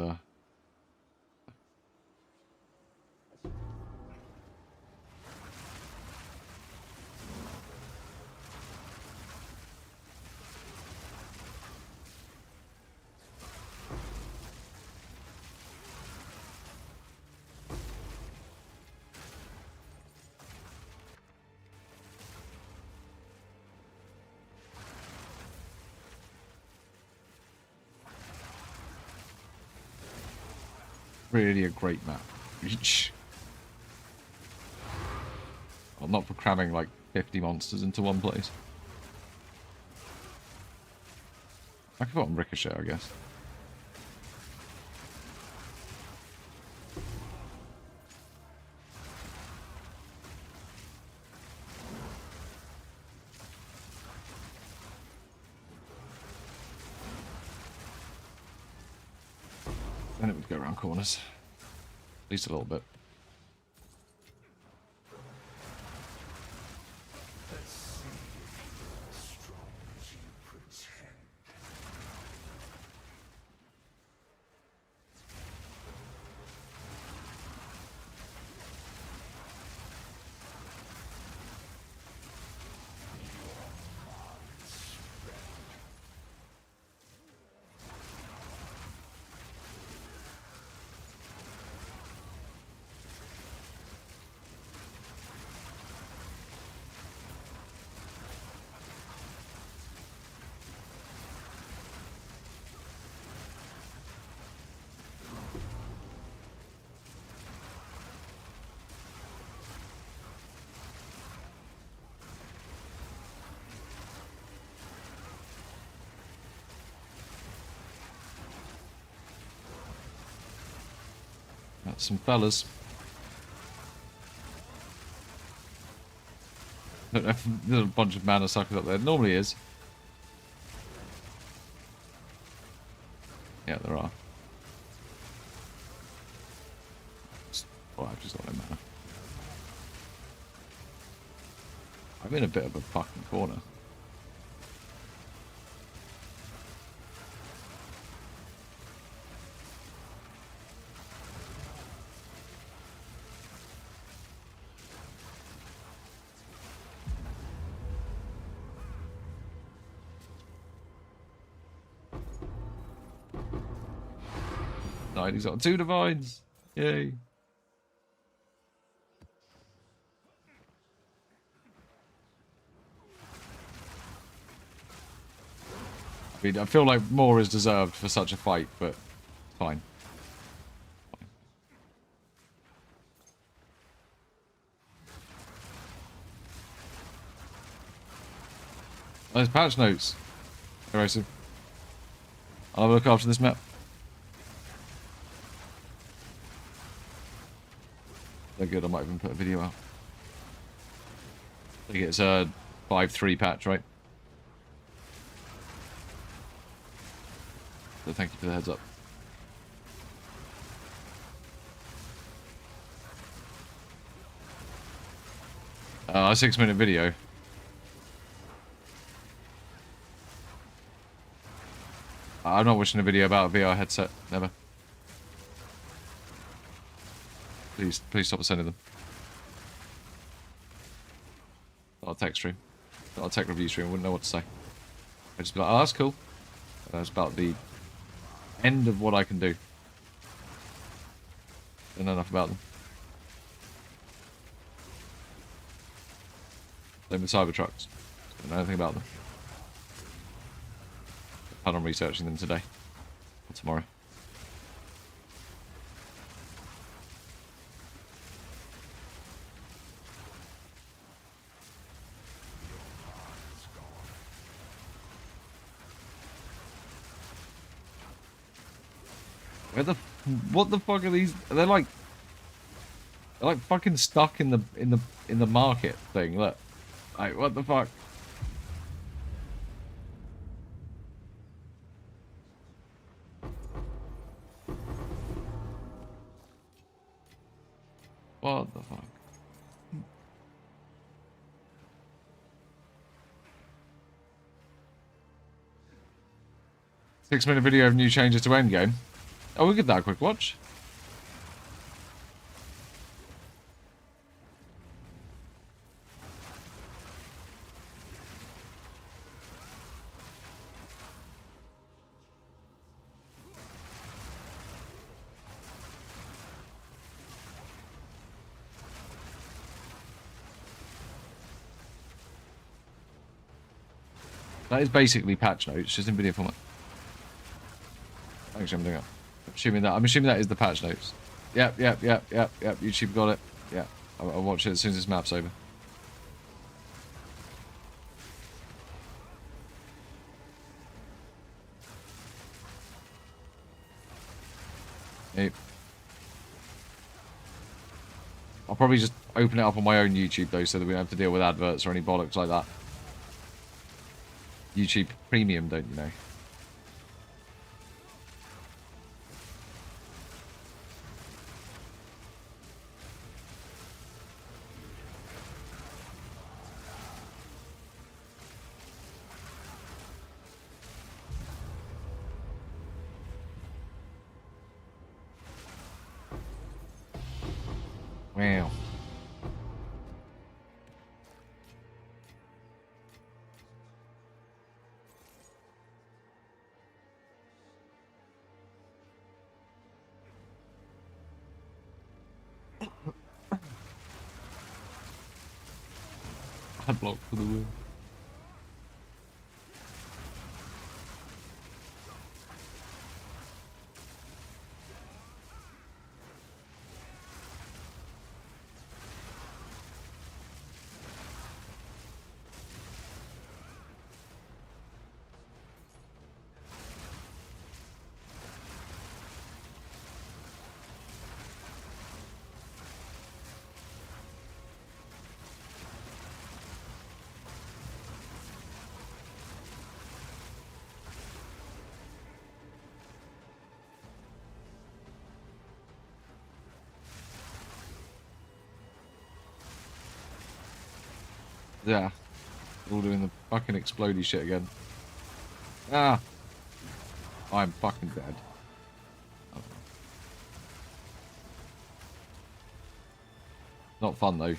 really a great map. Reach. Well, not for cramming like 50 monsters into one place. I could put on Ricochet, I guess. Then it would go around corners. At least a little bit. Let's see if you're as strong as you pretend. That's some fellas. I don't know if there's a bunch of mana suckers up there. Normally is. Yeah, there are. Oh, I've just got no mana. I'm in a bit of a fucking corner. No, he's got 2 divines. Yay. I mean, I feel like more is deserved for such a fight, but it's fine. Oh, there's patch notes. Erosive. I'll have a look after this map. They're good, I might even put a video out. I think it's a 5.3 patch, right? So thank you for the heads up. A 6-minute video. I'm not watching a video about a VR headset. Never. Please stop sending them. Not a tech stream. Not a tech review stream. I wouldn't know what to say. I'd just be like, oh, that's cool. That's about the end of what I can do. Don't know enough about them. Same with Cybertrucks. Don't know anything about them. I plan on researching them today. Or tomorrow. What the fuck are these? They're like fucking stuck in the market thing. Look, like what the fuck? What the fuck? Six-minute video of new changes to Endgame. Oh, we'll give that a quick watch. That is basically patch notes, just in video format. Actually, I'm doing it. I'm assuming that is the patch notes. Yep. YouTube got it. Yeah, I'll watch it as soon as this map's over. Yep. I'll probably just open it up on my own YouTube though, so that we don't have to deal with adverts or any bollocks like that. YouTube Premium, don't you know? Wow. Ad block for the win. Yeah. All doing the fucking explodey shit again. Ah! I'm fucking dead. Not fun though.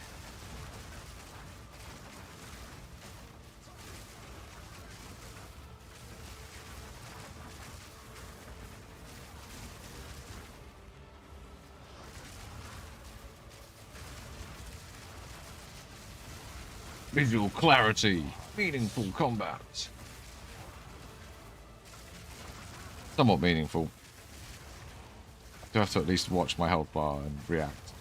Visual clarity, meaningful combat. Somewhat meaningful. I do have to at least watch my health bar and react.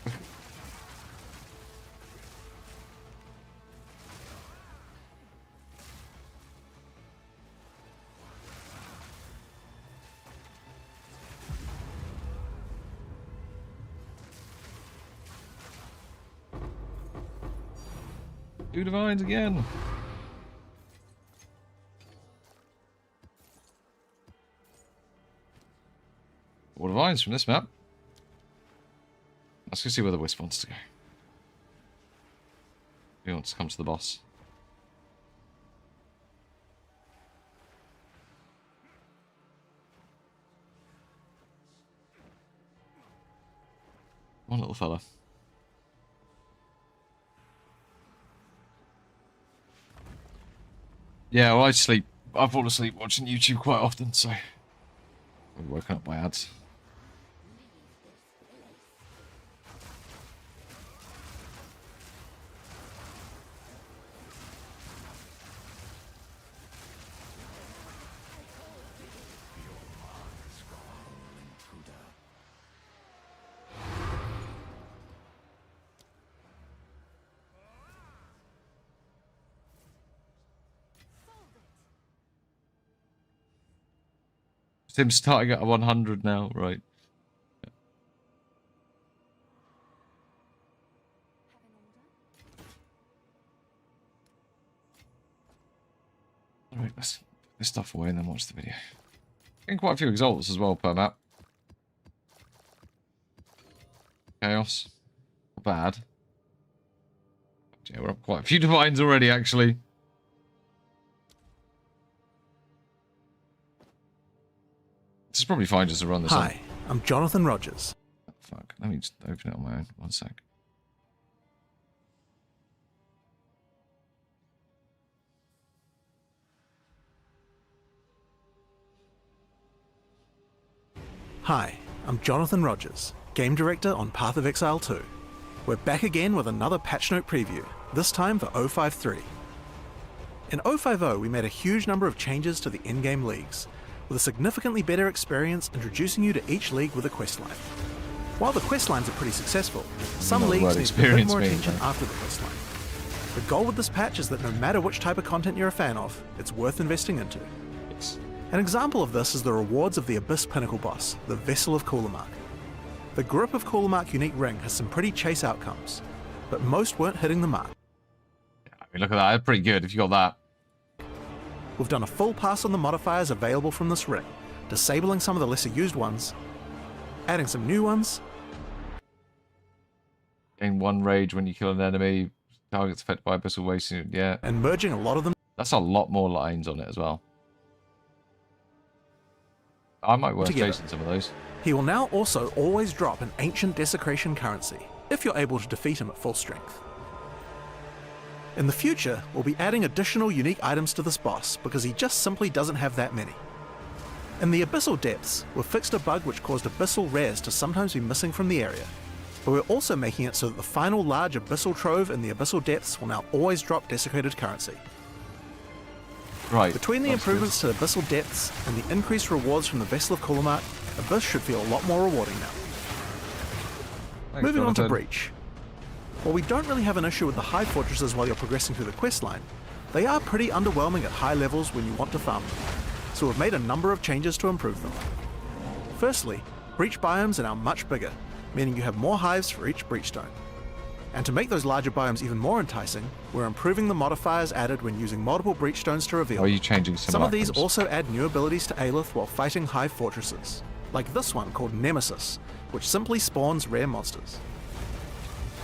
Two divines again. Four divines from this map. Let's go see where the Wisp wants to go. He wants to come to the boss. One little fella. Yeah, well, I fall asleep watching YouTube quite often, so I'm woken up by ads. Tim's starting at 100 now, right? Alright, let's put this stuff away and then watch the video. Getting quite a few exalts as well per map. Chaos. Not bad. Yeah, we're up quite a few divines already, actually. This is probably fine just to run this on. Hi, I'm Jonathan Rogers. Oh, fuck, let me just open it on my own. One sec. Hi, I'm Jonathan Rogers, Game Director on Path of Exile 2. We're back again with another patch note preview, this time for 053. In 050, we made a huge number of changes to the in-game leagues, with a significantly better experience introducing you to each league with a questline. While the questlines are pretty successful, some Not leagues what need a bit experience more means, attention right? after the questline. The goal with this patch is that no matter which type of content you're a fan of, it's worth investing into. Yes. An example of this is the rewards of the Abyss Pinnacle boss, the Vessel of Coolamark. The Grip of Coolamark unique ring has some pretty chase outcomes, but most weren't hitting the mark. I mean, look at that. That's pretty good if you got that. We've done a full pass on the modifiers available from this ring, disabling some of the lesser used ones, adding some new ones, Gain 1 rage when you kill an enemy. Targets affected by abyssal wasting. Yeah, and merging a lot of them that's a lot more lines on it as well. I might work Together. chasing some of those. He will now also always drop an Ancient Desecration currency, if you're able to defeat him at full strength. In the future, we'll be adding additional unique items to this boss because he just simply doesn't have that many. In the Abyssal Depths, we've fixed a bug which caused Abyssal rares to sometimes be missing from the area, but we're also making it so that the final large Abyssal Trove in the Abyssal Depths will now always drop desecrated currency. Right. Between the that's improvements to the Abyssal Depths and the increased rewards from the Vessel of Coolamark, Abyss should feel a lot more rewarding now. good. Thanks, Moving on to Jonathan. Breach. While we don't really have an issue with the high fortresses while you're progressing through the questline, they are pretty underwhelming at high levels when you want to farm them, so we've made a number of changes to improve them. Firstly, Breach biomes are now much bigger, meaning you have more hives for each Breachstone. And to make those larger biomes even more enticing, we're improving the modifiers added when using multiple Breachstones to reveal Are you them. changing some Some of these items? also add new abilities to Aelith while fighting high fortresses, like this one called Nemesis, which simply spawns rare monsters.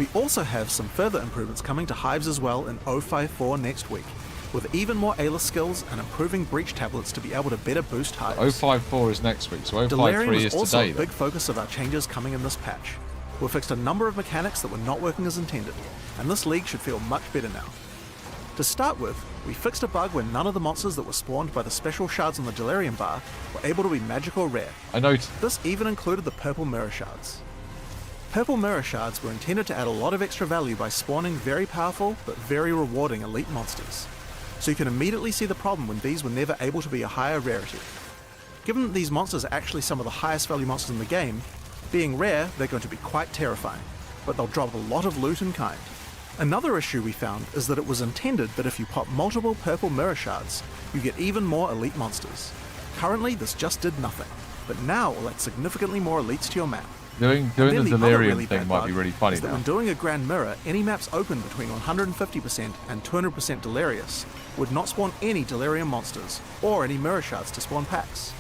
We also have some further improvements coming to Hives as well in 054 next week, with even more A-list skills and improving breach tablets to be able to better boost Hives. 054 is next week, so Delirium 053 is is also today. a big focus of our changes coming in this patch. We've fixed a number of mechanics that were not working as intended, and this league should feel much better now. To start with, we fixed a bug where none of the monsters that were spawned by the special shards on the Delirium bar were able to be magic or rare. I noticed. This even included the purple mirror shards. Purple mirror shards were intended to add a lot of extra value by spawning very powerful but very rewarding elite monsters. So you can immediately see the problem when these were never able to be a higher rarity. Given that these monsters are actually some of the highest value monsters in the game, being rare, they're going to be quite terrifying, but they'll drop a lot of loot in kind. Another issue we found is that it was intended that if you pop multiple purple mirror shards, you get even more elite monsters. Currently, this just did nothing, but now it will add significantly more elites to your map. Doing And the then other Delirium really thing bad might bug be really funny is that now. when doing a Grand Mirror, any maps open between 150% and 200% Delirious would not spawn any Delirium monsters, or any mirror shards to spawn packs.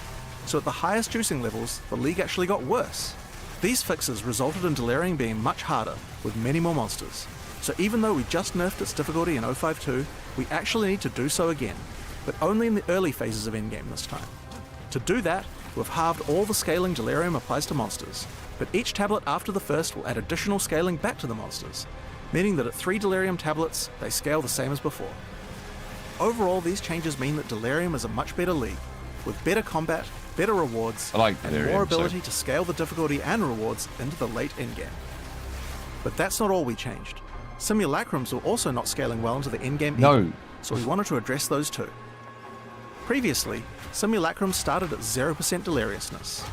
So at the highest juicing levels, the league actually got worse. These fixes resulted in Delirium being much harder, with many more monsters. So even though we just nerfed its difficulty in 052, we actually need to do so again, but only in the early phases of endgame this time. To do that, we've halved all the scaling Delirium applies to monsters, but each tablet after the first will add additional scaling back to the monsters, meaning that at 3 Delirium tablets, they scale the same as before. Overall, these changes mean that Delirium is a much better league, with better combat, better rewards, I like and Delirium, more so- ability to scale the difficulty and rewards into the late endgame. But that's not all we changed. Simulacrums were also not scaling well into the endgame No. either, so we wanted to address those too. Previously, Simulacrums started at 0% Deliriousness.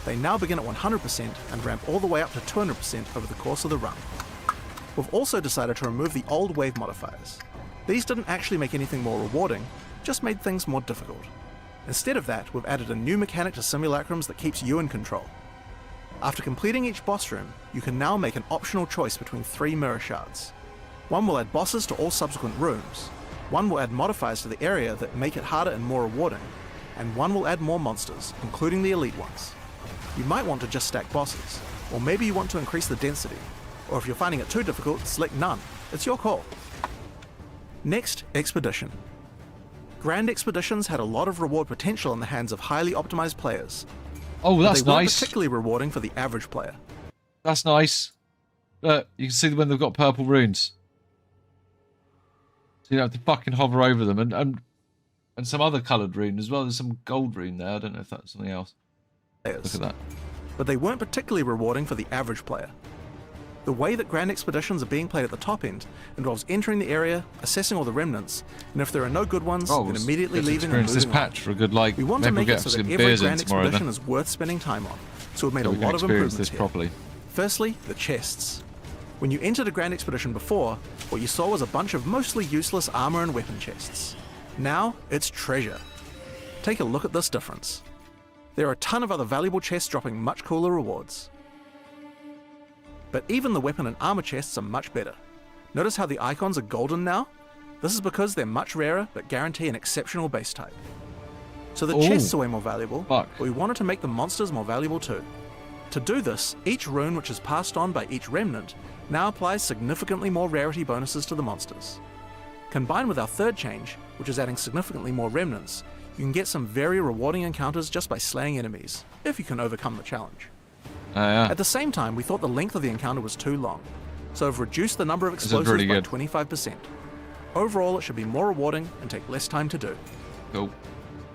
They now begin at 100% and ramp all the way up to 200% over the course of the run. We've also decided to remove the old wave modifiers. These didn't actually make anything more rewarding, just made things more difficult. Instead of that, we've added a new mechanic to Simulacrums that keeps you in control. After completing each boss room, you can now make an optional choice between 3 mirror shards. One will add bosses to all subsequent rooms, one will add modifiers to the area that make it harder and more rewarding, and one will add more monsters, including the elite ones. You might want to just stack bosses, or maybe you want to increase the density, or if you're finding it too difficult, select none. It's your call. Next, Expedition. Grand Expeditions had a lot of reward potential in the hands of highly optimized players. Oh, but that's they weren't nice. particularly rewarding for the average player. That's nice. Look, you can see when they've got purple runes. So you don't have to fucking hover over them. And some other coloured rune as well. There's some gold rune there. I don't know if that's something else. Look at that. But they weren't particularly rewarding for the average player. The way that Grand Expeditions are being played at the top end involves entering the area, assessing all the remnants, and if there are no good ones, Oh, then immediately let's leaving and experience this moving on. patch for a good, like, We want to maybe make we'll it get so some that every beers in Grand tomorrow Expedition then. is worth spending time on, so we've made So a we can lot of experience improvements this here. properly. Firstly, the chests. When you entered a Grand Expedition before, what you saw was a bunch of mostly useless armor and weapon chests. Now, it's treasure. Take a look at this difference. There are a ton of other valuable chests dropping much cooler rewards. But even the weapon and armor chests are much better. Notice how the icons are golden now? This is because they're much rarer but guarantee an exceptional base type. So the Ooh. chests are way more valuable, Fuck. but we wanted to make the monsters more valuable too. To do this, each rune which is passed on by each remnant now applies significantly more rarity bonuses to the monsters. Combined with our third change, which is adding significantly more remnants, you can get some very rewarding encounters just by slaying enemies, if you can overcome the challenge. Yeah. At the same time, we thought the length of the encounter was too long, so we've reduced the number of is explosives pretty by good. 25%. Overall, it should be more rewarding and take less time to do. Cool.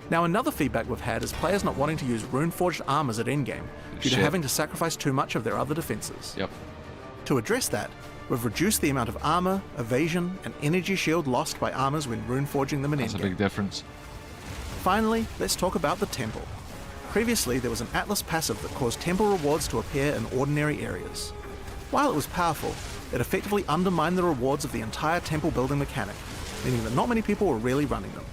Now, another feedback we've had is players not wanting to use rune-forged armors at endgame due to Shit. having to sacrifice too much of their other defenses. Yep. To address that, we've reduced the amount of armor, evasion, and energy shield lost by armors when rune forging them in That's a endgame. big difference. Finally, let's talk about the temple. Previously, there was an Atlas passive that caused temple rewards to appear in ordinary areas. While it was powerful, it effectively undermined the rewards of the entire temple building mechanic, meaning that not many people were really running them.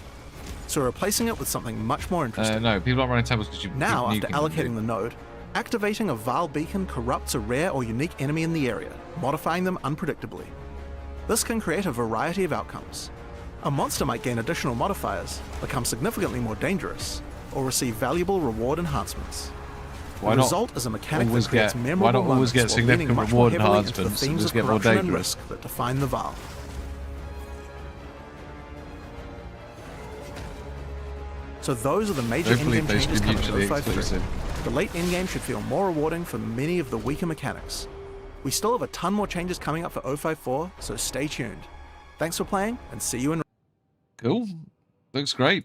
So we're replacing it with something much more interesting. No, people aren't running temples because you Now, keep after nuking them, allocating the node, activating a Val beacon corrupts a rare or unique enemy in the area, modifying them unpredictably. This can create a variety of outcomes. A monster might gain additional modifiers, become significantly more dangerous, or receive valuable reward enhancements. Why the not result is a mechanic always that creates get- memorable why not always moments get while significant leaning much reward more heavily into the enhancements and themes just of get more corruption and dangerous? risk that define the Val. So those are the major Hopefully in-game they should changes be coming in mutually 053. exclusive. The late endgame should feel more rewarding for many of the weaker mechanics. We still have a ton more changes coming up for 054, so stay tuned. Thanks for playing, and see you in... Cool. Looks great.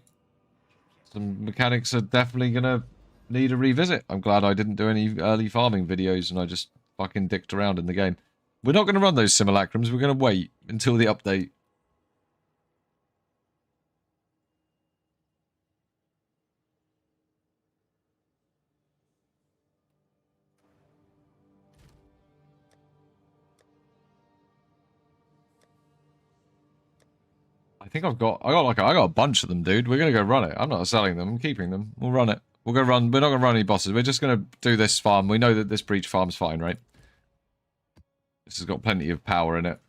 Some mechanics are definitely gonna need a revisit. I'm glad I didn't do any early farming videos and I just fucking dicked around in the game. We're not gonna run those simulacrums. We're gonna wait until the update. I think I got a bunch of them, dude. We're gonna go run it. I'm not selling them. I'm keeping them. We'll run it. We'll go run. We're not gonna run any bosses. We're just gonna do this farm. We know that this breach farm's fine, right? This has got plenty of power in it.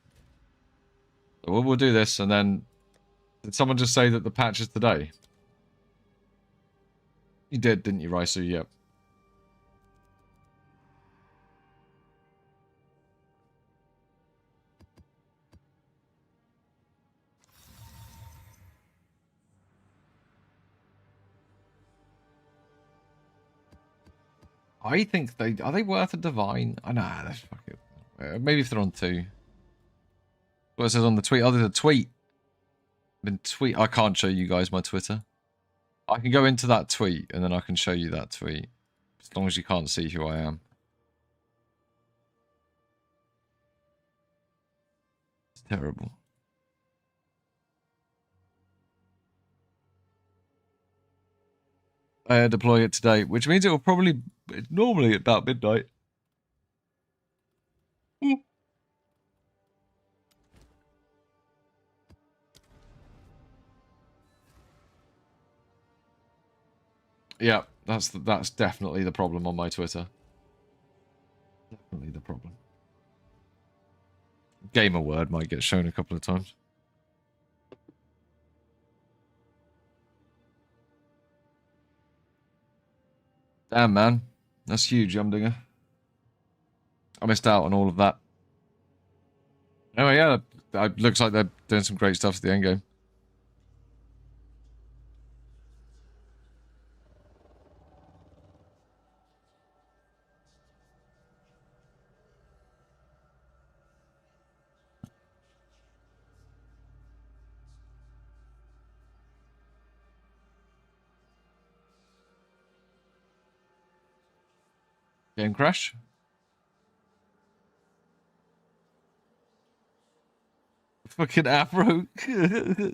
So we'll do this, and then did someone just say that the patch is today? You did, didn't you, Raisu? Yep. I think are they worth a divine? I know, that's fucking maybe if they're on 2. What it says on the tweet? Oh, there's a tweet. I can't show you guys my Twitter. I can go into that tweet and then I can show you that tweet. As long as you can't see who I am. It's terrible. I deploy it today, which means it will probably normally at about midnight. Yeah, that's definitely the problem on my Twitter. Definitely the problem. Gamer word might get shown a couple of times. Damn, man. That's huge, Yumdinger. I missed out on all of that. Oh, yeah. It looks like they're doing some great stuff at the end game. Game crash? Fucking Afro. No,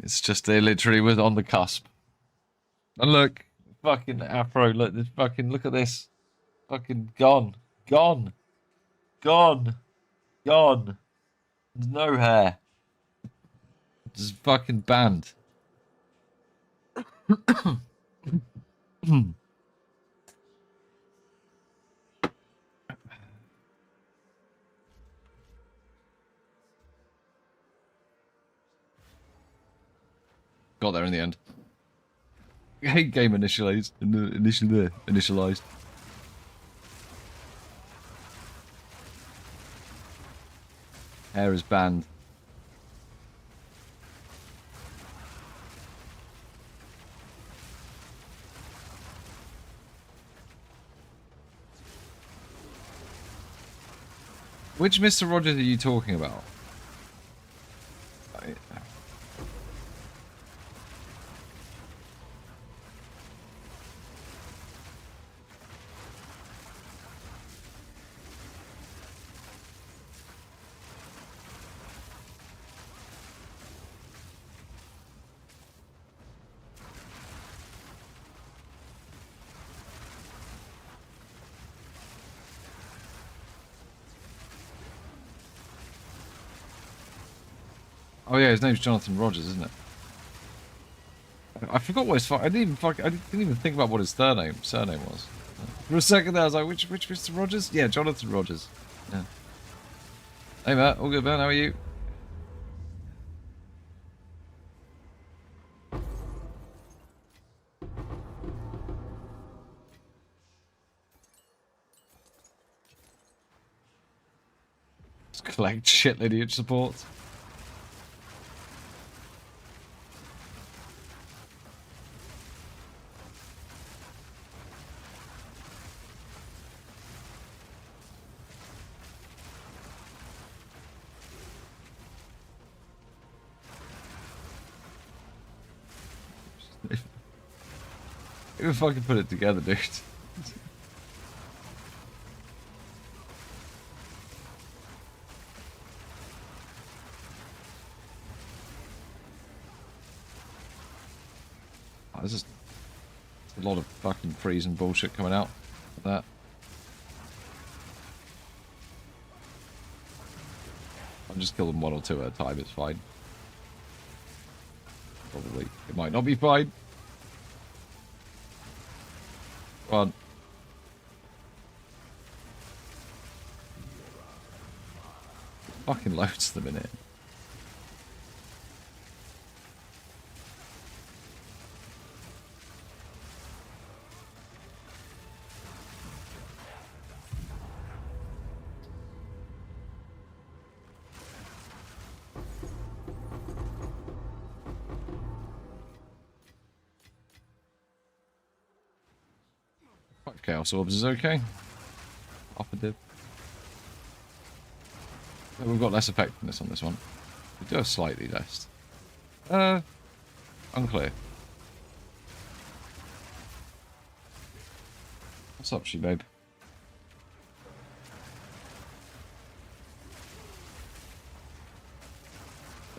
it's just they literally was on the cusp. And look, fucking Afro, look, look at this. Fucking gone. Gone. Gone. Gone. There's no hair. Just fucking banned. Got there in the end. Hey, game initialized. Initialized. Hair is banned. Which Mr. Rogers are you talking about? Oh yeah, his name's Jonathan Rogers, isn't it? I forgot what his I didn't even think about what his surname was. For a second there, I was like, which Mr. Rogers? Yeah, Jonathan Rogers. Yeah. Hey Matt, all good man, how are you? Just collect shit lineage support. Who fucking put it together, dude? Oh, there's just a lot of fucking freezing bullshit coming out of that. I'll just kill them one or two at a time, it's fine. Probably. It might not be fine. Come on. Fucking loads of them in it. Chaos Orbs is okay. Operative. We've got less effectiveness on this one. We do have slightly less. Unclear. What's up, she babe?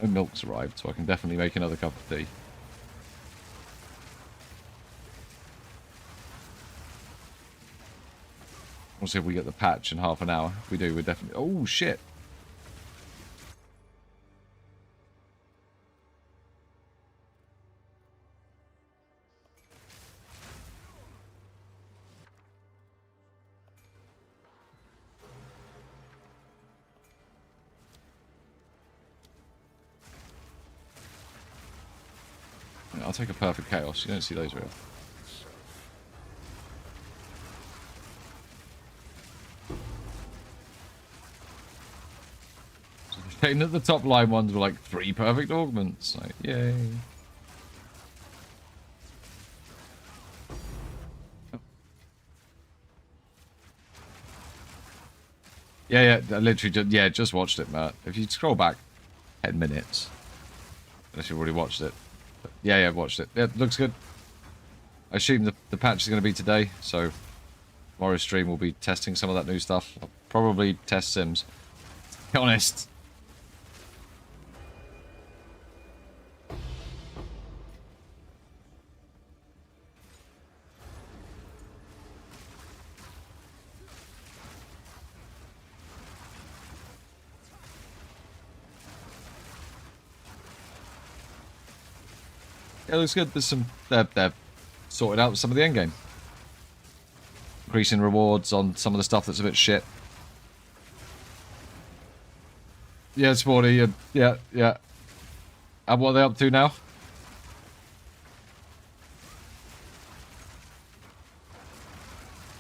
No milk's arrived, so I can definitely make another cup of tea. We'll see if we get the patch in half an hour. If we do, we're definitely... Oh, shit. Yeah, I'll take a perfect chaos. You don't see those real. Saying that the top line ones were like 3 perfect augments. Like, yay. Yeah, I literally just watched it, Matt. If you scroll back 10 minutes, unless you've already watched it. But yeah, I've watched it. Yeah, it looks good. I assume the patch is going to be today, so tomorrow's stream will be testing some of that new stuff. I'll probably test Sims. To be honest. Yeah, it looks good. There's some... They're sorted out some of the endgame. Increasing rewards on some of the stuff that's a bit shit. Yeah, Sporty. Yeah. And what are they up to now?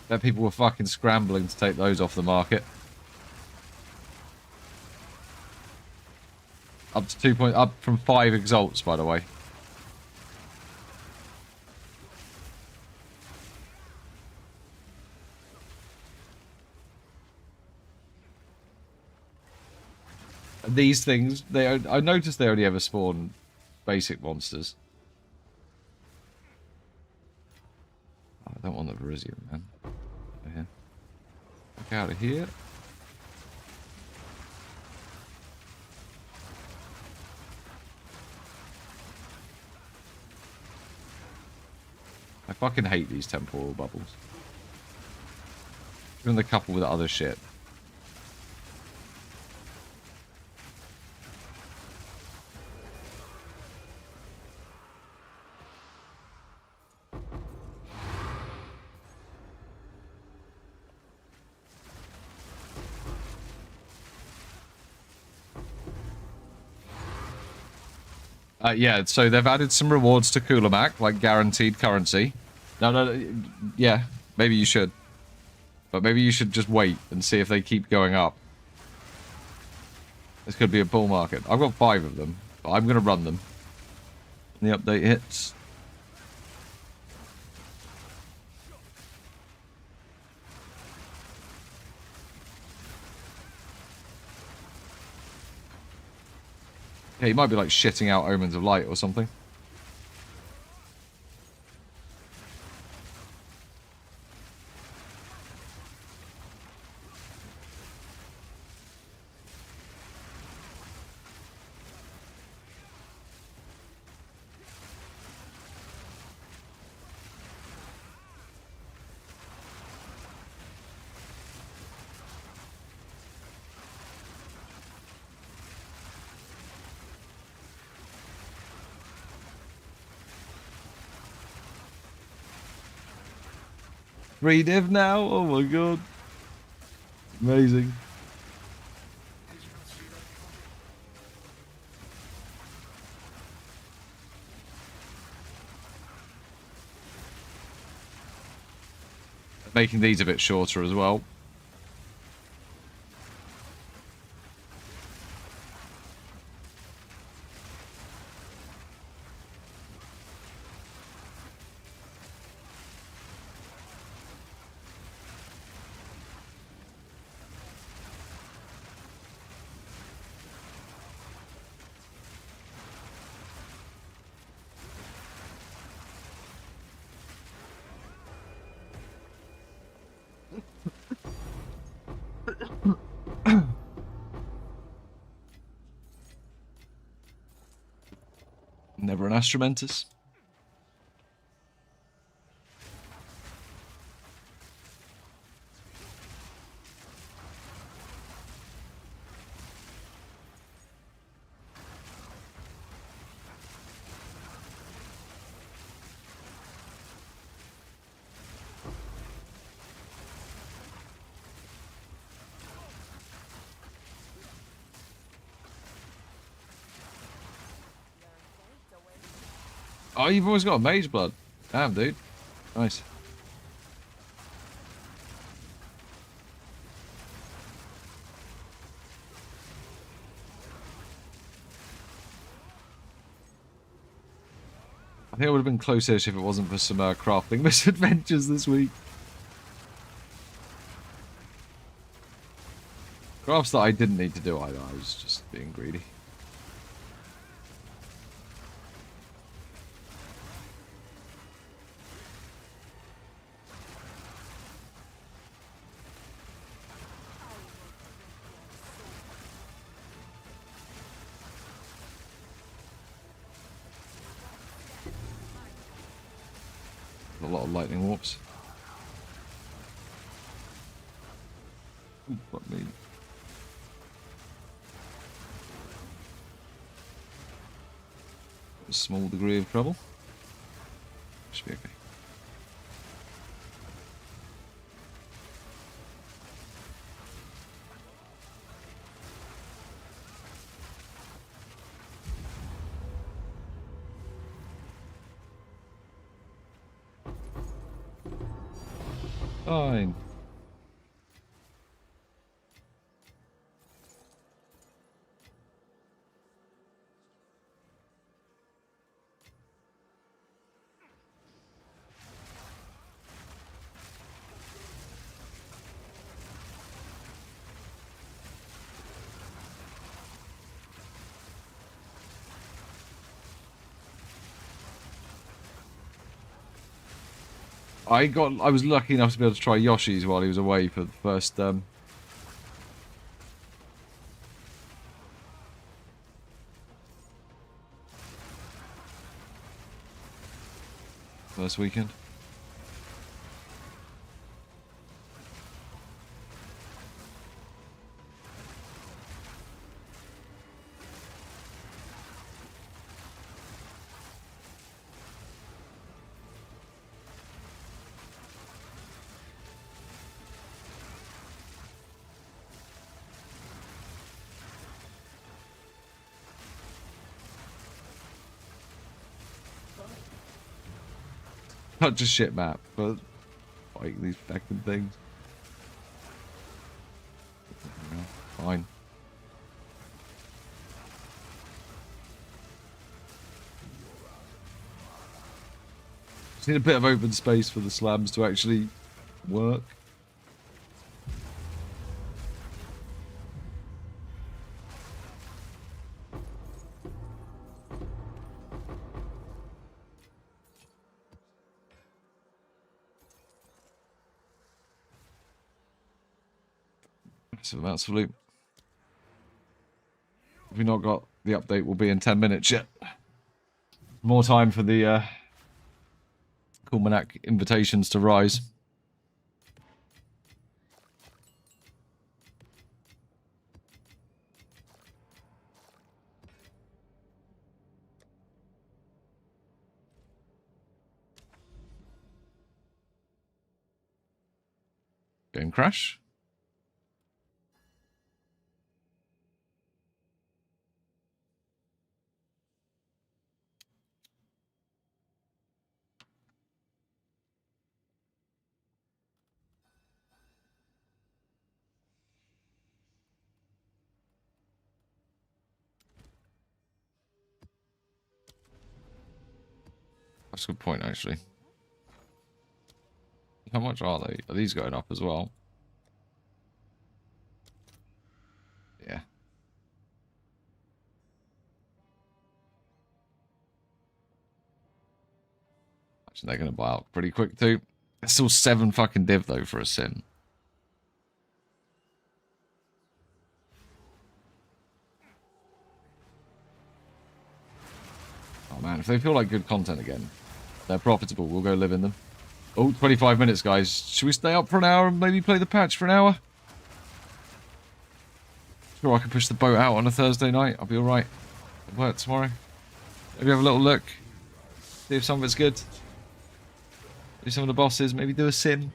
Bet people were fucking scrambling to take those off the market. Up to 2 point... Up from 5 exalts, by the way. These things, I noticed they only ever spawn basic monsters. Oh, I don't want the Verizium, man. Yeah. Look out of here. I fucking hate these temporal bubbles. Even the couple with other shit. Yeah, so they've added some rewards to Kulamak, like guaranteed currency. No, yeah, maybe you should. But maybe you should just wait and see if they keep going up. This could be a bull market. I've got 5 of them, but I'm going to run them. When the update hits. Yeah, he might be like shitting out Omens of Light or something. Free div now? Oh my god. Amazing. Making these a bit shorter as well. Never an Astromentus. Oh, you've always got a Mage Blood. Damn, dude. Nice. I think it would have been close-ish if it wasn't for some crafting misadventures this week. Crafts that I didn't need to do either. I was just being greedy. A lot of lightning warps. Ooh, fuck me. A small degree of trouble. Should be okay. Fine. I was lucky enough to be able to try Yoshi's while he was away for the first weekend. Not just shit map, but like these fucking things. Fine. Need a bit of open space for the slabs to actually work. Massive amounts of loot. If we've not got the update, will be in 10 minutes yet. More time for the Kulmanak invitations to rise. Game crash. That's a good point, actually. How much are they? Are these going up as well? Yeah. Actually, they're going to buy out pretty quick, too. It's still 7 fucking div, though, for a sim. Oh, man, if they feel like good content again, they're profitable. We'll go live in them. Oh, 25 minutes, guys. Should we stay up for an hour and maybe play the patch for an hour? Sure, I can push the boat out on a Thursday night. I'll be alright. Work tomorrow. Maybe have a little look. See if some of it's good. Do some of the bosses. Maybe do a sim.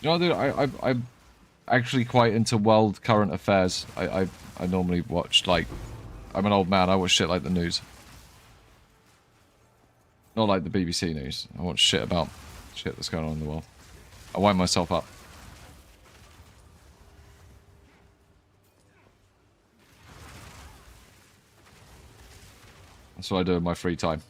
You know, dude, I'm actually quite into world current affairs. I normally watch, like, I'm an old man, I watch shit like the news. Not like the BBC news. I watch shit about shit that's going on in the world. I wind myself up. That's what I do in my free time.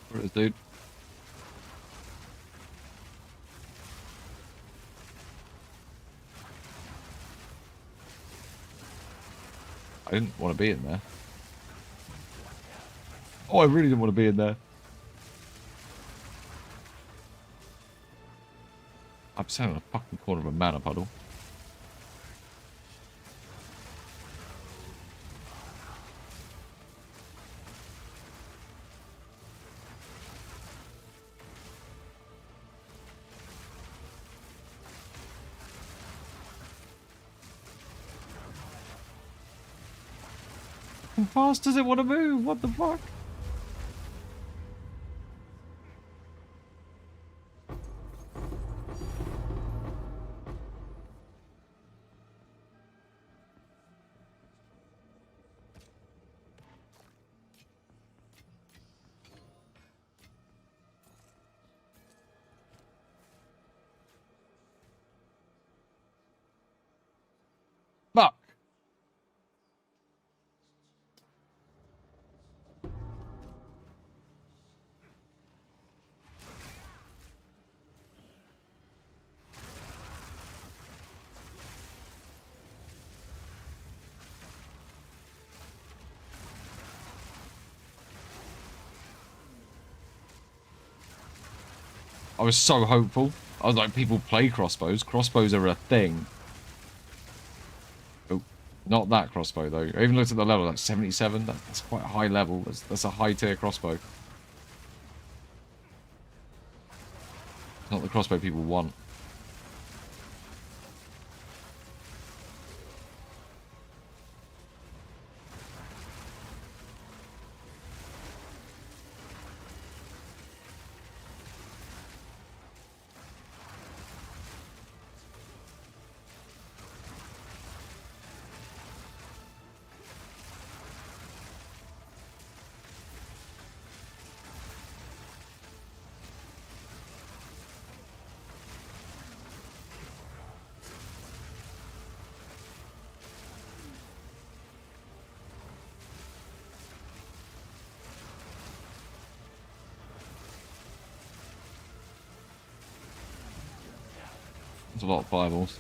Where is dude? I didn't want to be in there. Oh, I really didn't want to be in there. I'm sat in a fucking corner of a mana puddle. How fast does it want to move? What the fuck? I was so hopeful. I was like, people play crossbows. Crossbows are a thing. Oh, not that crossbow though. I even looked at the level. That's 77. That's quite a high level. That's a high tier crossbow. Not the crossbow people want. There's a lot of fireballs.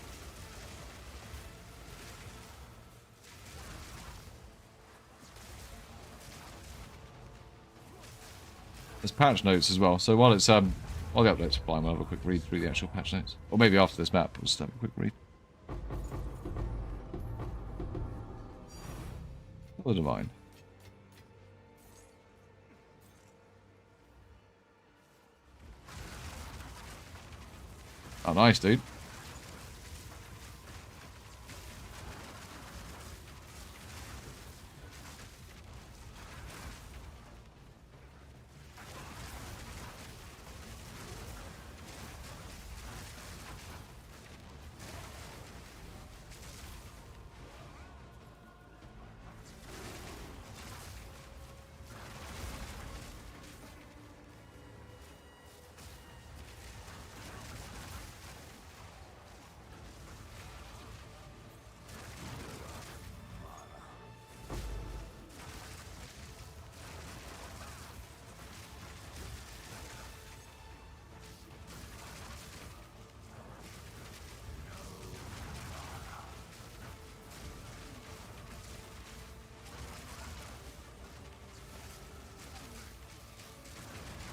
There's patch notes as well. So while it's while the updates are flying, we'll have a quick read through the actual patch notes. Or maybe after this map, we'll just have a quick read. The Divine. Oh, nice, dude.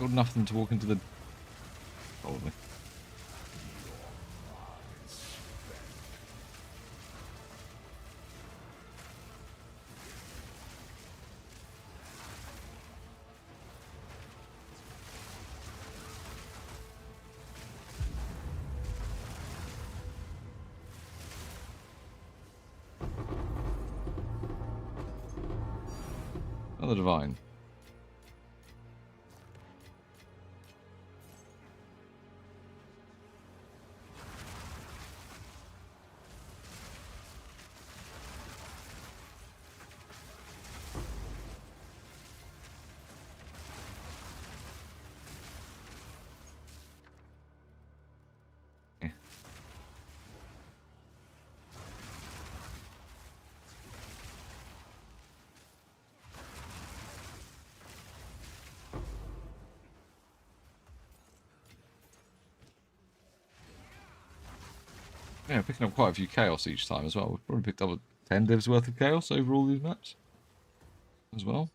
Got enough of them to walk into the... Probably. Another Divine. Yeah, picking up quite a few chaos each time as well. We've probably picked up 10 divs worth of chaos over all these maps as well.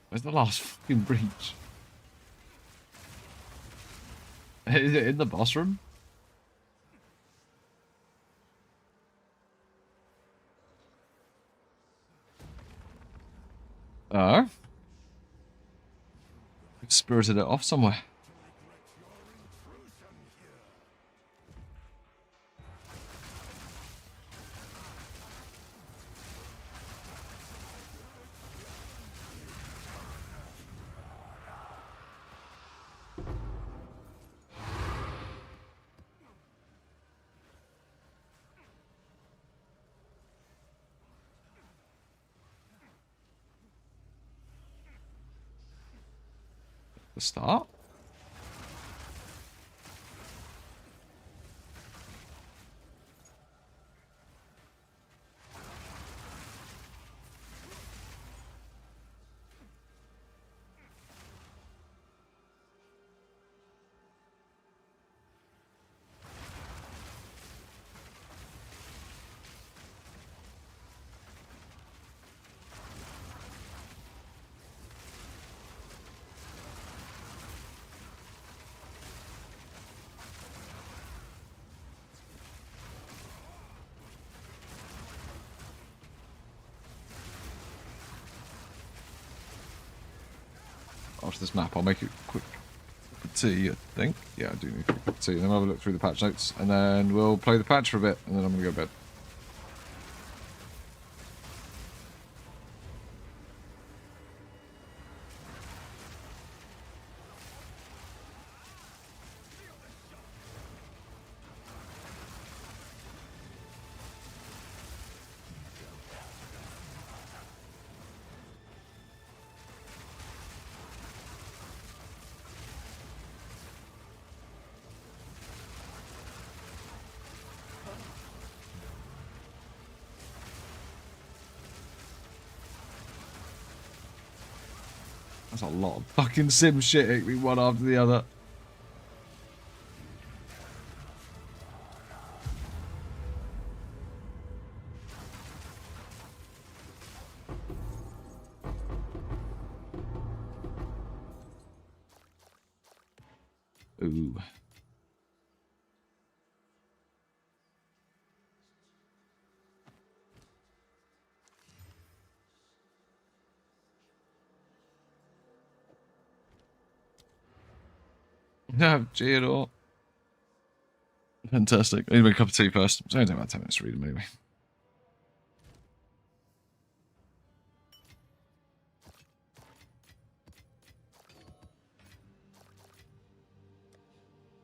Where's the last fucking breach? Is it in the boss room? Oh? We've spirited it off somewhere. The start? after this map. I'll make it quick cup of tea, I think. Yeah, I do need a quick cup of tea. And then we'll have a look through the patch notes. And then we'll play the patch for a bit. And then I'm going to go to bed. That's a lot of fucking sim shit hitting me one after the other. Ooh. No, G at all. Fantastic. I need to make a cup of tea first. It's only take about 10 minutes to read them anyway.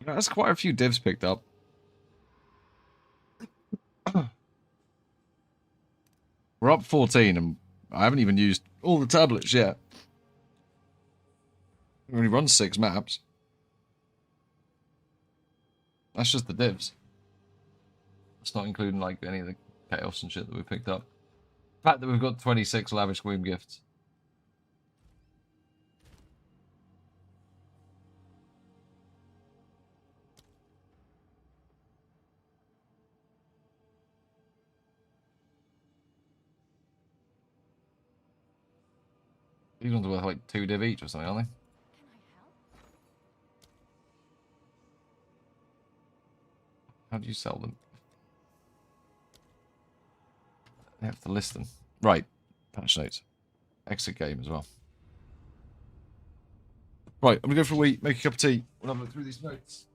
That's quite a few divs picked up. We're up 14 and I haven't even used all the tablets yet. We only run 6 maps. That's just the divs. It's not including like any of the chaos and shit that we picked up. The fact that we've got 26 lavish Queen gifts. These ones are worth like 2 div each or something, aren't they? Can I help? How do you sell them? I have to list them. Right. Patch notes. Exit game as well. Right, I'm gonna go for a wee, make a cup of tea. We'll have a look through these notes.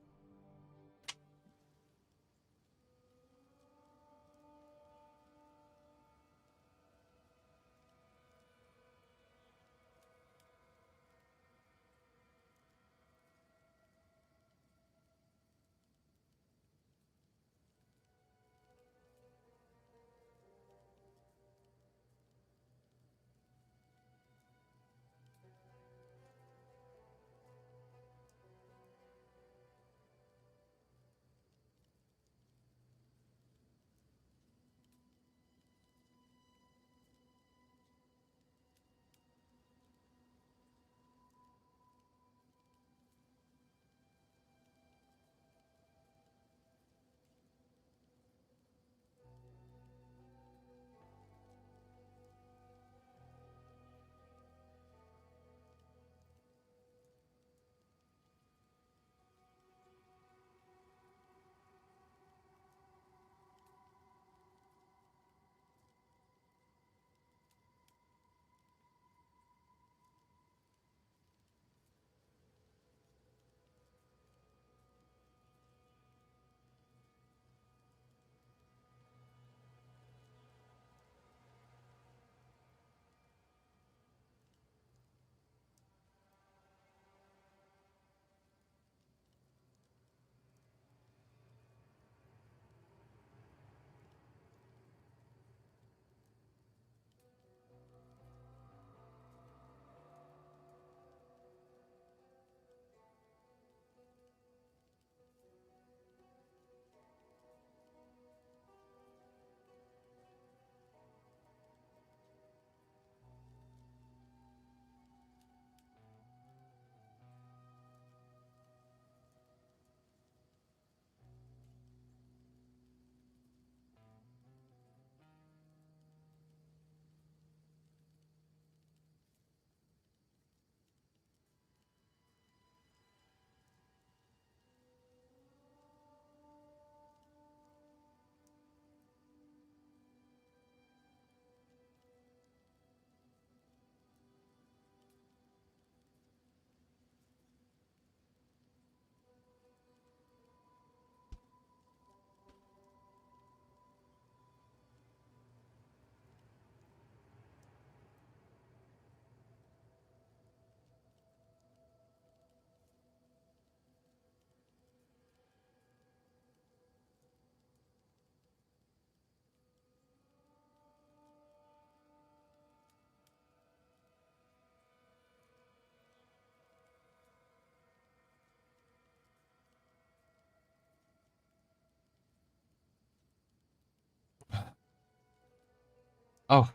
Oh,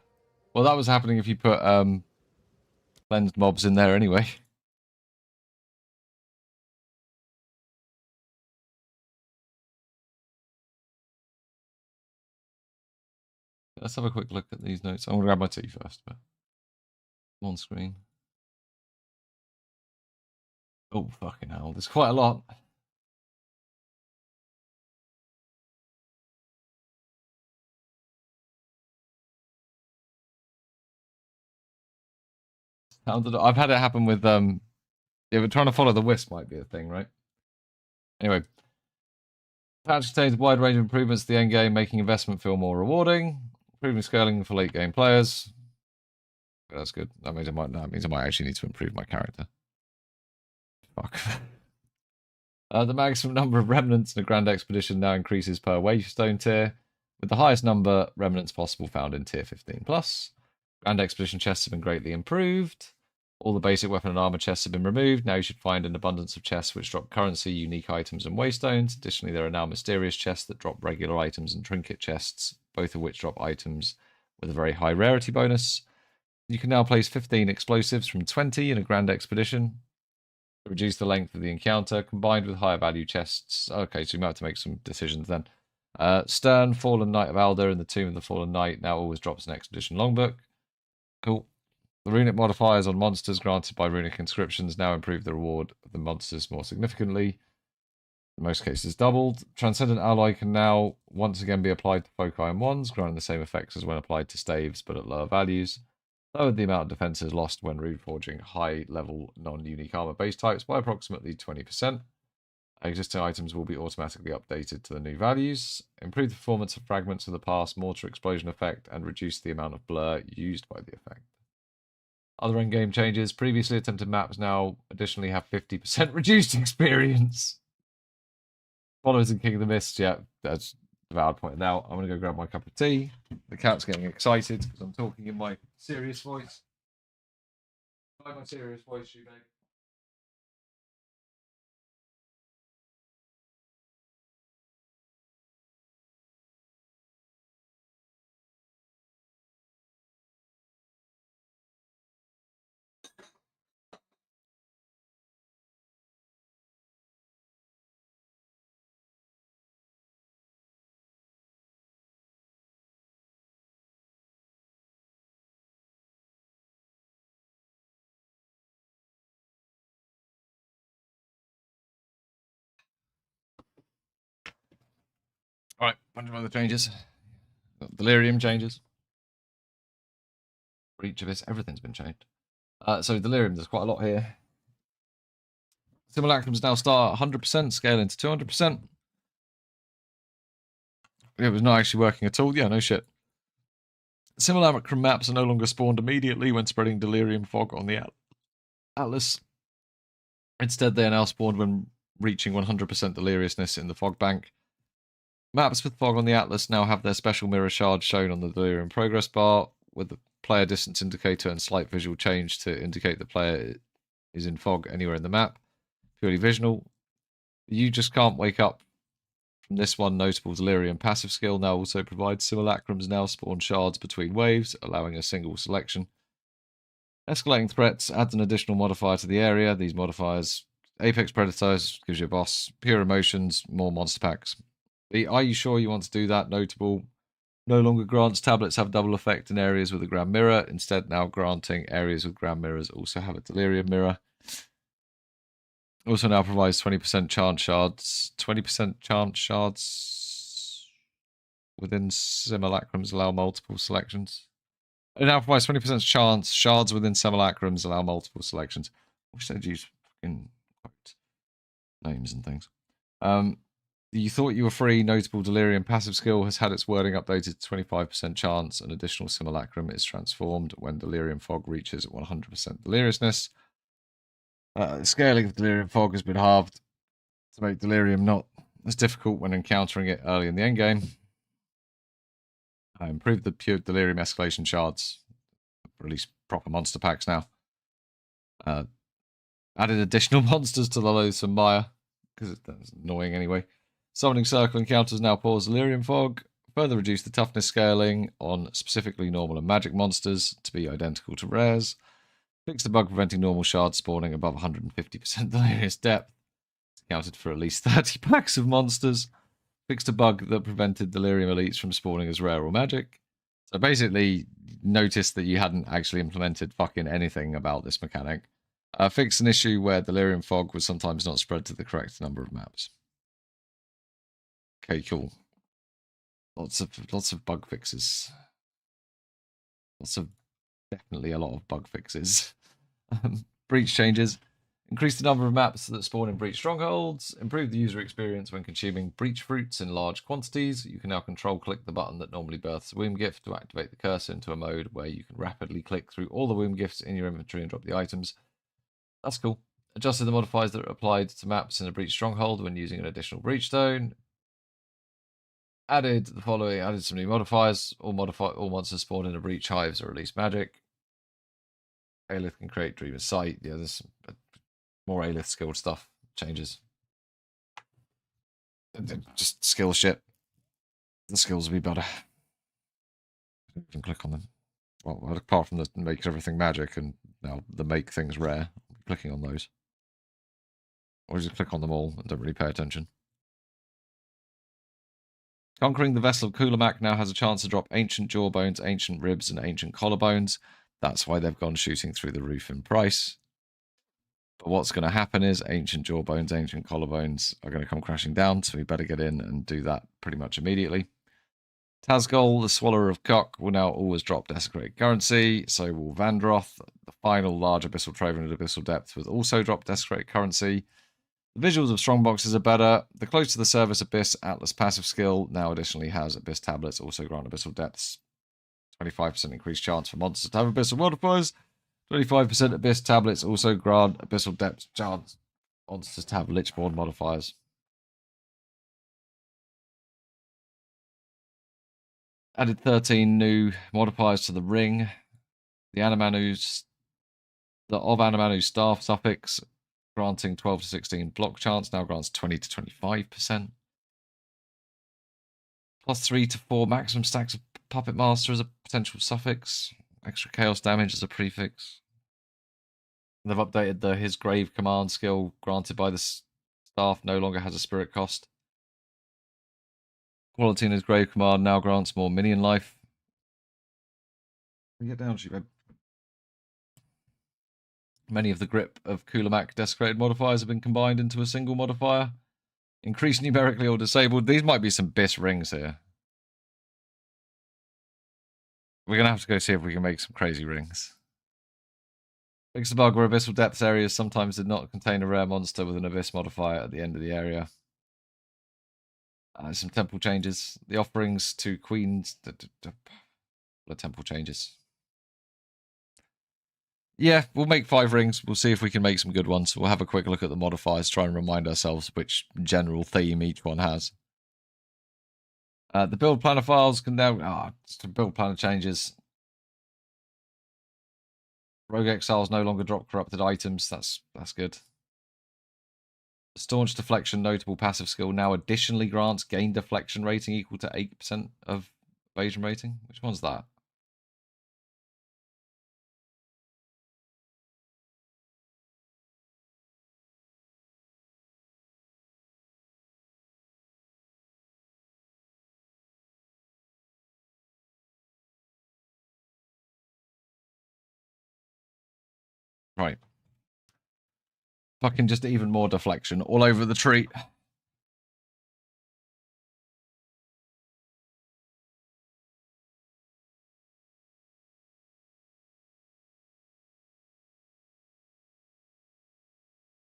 well, that was happening if you put cleansed mobs in there anyway. Let's have a quick look at these notes. I'm gonna grab my tea first, but I'm on screen. Oh, fucking hell. There's quite a lot. I've had it happen with yeah, but trying to follow the wisp might be a thing, right? Anyway, patch contains a wide range of improvements to the end game, making investment feel more rewarding, improving scaling for late game players. That's good. That means I might actually need to improve my character. Fuck. The maximum number of remnants in a grand expedition now increases per wavestone tier, with the highest number remnants possible found in tier 15 plus. Grand expedition chests have been greatly improved. All the basic weapon and armor chests have been removed. Now you should find an abundance of chests which drop currency, unique items, and waystones. Additionally, there are now mysterious chests that drop regular items and trinket chests, both of which drop items with a very high rarity bonus. You can now place 15 explosives from 20 in a grand expedition to reduce the length of the encounter, combined with higher value chests. Okay, so you might have to make some decisions then. Stern, Fallen Knight of Alder, and the Tomb of the Fallen Knight now always drops an expedition longbook. Cool. The runic modifiers on monsters granted by runic inscriptions now improve the reward of the monsters more significantly. In most cases doubled. Transcendent Alloy can now once again be applied to foci and wands, granting the same effects as when applied to staves, but at lower values. Lowered the amount of defenses lost when reforging high-level non-unique armor base types by approximately 20%. Existing items will be automatically updated to the new values. Improved the performance of fragments of the past, mortar explosion effect, and reduced the amount of blur used by the effect. Other endgame changes. Previously attempted maps now additionally have 50% reduced experience. Followers in King of the Mist, yeah, that's a valid point. Now, I'm going to go grab my cup of tea. The cat's getting excited because I'm talking in my serious voice. My serious voice, you mate. Alright, bunch of other changes. Delirium changes. For each of this, everything's been changed. So Delirium, there's quite a lot here. Simulacrums now start at 100%, scaling to 200%. It was not actually working at all. Yeah, no shit. Simulacrum maps are no longer spawned immediately when spreading Delirium fog on the Atlas. Instead, they are now spawned when reaching 100% deliriousness in the fog bank. Maps with fog on the Atlas now have their special mirror shards shown on the Delirium progress bar, with the player distance indicator and slight visual change to indicate the player is in fog anywhere in the map. Purely visual. You just can't wake up from this one notable Delirium passive skill now also provides simulacrums now spawn shards between waves, allowing a single selection. Escalating threats adds an additional modifier to the area. These modifiers: Apex Predators gives you a boss, Pure Emotions, more monster packs. The Are You Sure You Want to Do That notable no longer grants tablets have double effect in areas with a Grand Mirror, instead now granting areas with Grand Mirrors also have a Delirium mirror. Also now provides 20% chance shards. 20% chance shards within simulacrums allow multiple selections. It now provides 20% chance shards within simulacrums allow multiple selections. I wish they'd use fucking names and things. You thought you were free. Notable Delirium passive skill has had its wording updated to 25% chance. An additional simulacrum is transformed when Delirium fog reaches 100% deliriousness. Scaling of Delirium fog has been halved to make Delirium not as difficult when encountering it early in the endgame. I improved the pure Delirium escalation shards. Released proper monster packs now. Added additional monsters to the Loathsome Mire, because that's annoying anyway. Summoning Circle encounters now pause Delirium fog. further reduce the toughness scaling on specifically normal and magic monsters to be identical to rares. Fix the bug preventing normal shards spawning above 150% delirious depth. Accounted for at least 30 packs of monsters. Fixed a bug that prevented delirium elites from spawning as rare or magic. So basically, noticed that you hadn't actually implemented fucking anything about this mechanic. Fixed an issue where delirium fog was sometimes not spread to the correct number of maps. Okay, cool. Lots of bug fixes. Definitely a lot of bug fixes. Breach changes. Increase the number of maps that spawn in breach strongholds. Improve the user experience when consuming breach fruits in large quantities. You can now control-click the button that normally births a womb gift to activate the cursor into a mode where you can rapidly click through all the womb gifts in your inventory and drop the items. That's cool. Adjusted the modifiers that are applied to maps in a breach stronghold when using an additional breach stone. Added the following. Added some new modifiers. All monsters spawned in a breach hives or release magic. Aelith can create Dream of Sight. Yeah, there's more Aelith skilled stuff. Changes. Just skill shit. The skills will be better. I don't even click on them. Well, apart from the make everything magic and now the make things rare. I'm clicking on those. Or just click on them all and don't really pay attention. Conquering the Vessel of Kulamak now has a chance to drop ancient jawbones, ancient ribs, and ancient collarbones. That's why they've gone shooting through the roof in price. But what's going to happen is ancient jawbones, ancient collarbones are going to come crashing down, so we better get in and do that pretty much immediately. Tazgol, the Swallower of Cock, will now always drop desecrated currency. So will Vandroth. The final large Abyssal Trovan at Abyssal Depth will also drop desecrated currency. The visuals of strongboxes are better. The Close to the Service Abyss Atlas passive skill now additionally has Abyss tablets, also grant Abyssal Depths. 25% increased chance for monsters to have Abyssal modifiers. 25% Abyss tablets also grant Abyssal Depths chance monsters to have Lichborn modifiers. Added 13 new modifiers to the ring. The of Animanu's staff suffix, granting 12 to 16 block chance, now grants 20 to 25%. Plus 3 to 4 maximum stacks of Puppet Master as a potential suffix. Extra chaos damage as a prefix. They've updated his Grave command skill granted by the staff no longer has a spirit cost. Quality in his Grave command now grants more minion life. Get down, sheephead. Many of the grip of Kulamak desecrated modifiers have been combined into a single modifier. Increased numerically or disabled. These might be some BIS rings here. We're going to have to go see if we can make some crazy rings. Fix the bug where Abyssal Depths areas sometimes did not contain a rare monster with an Abyss modifier at the end of the area. Some temple changes. The offerings to queens. The temple changes. Yeah, we'll make 5 rings. We'll see if we can make some good ones. We'll have a quick look at the modifiers, try and remind ourselves which general theme each one has. The build planner files can now... build planner changes. Rogue Exiles no longer drop corrupted items. That's good. The Staunch Deflection notable passive skill now additionally grants gain deflection rating equal to 8% of evasion rating. Which one's that? Right. Fucking just even more deflection all over the tree.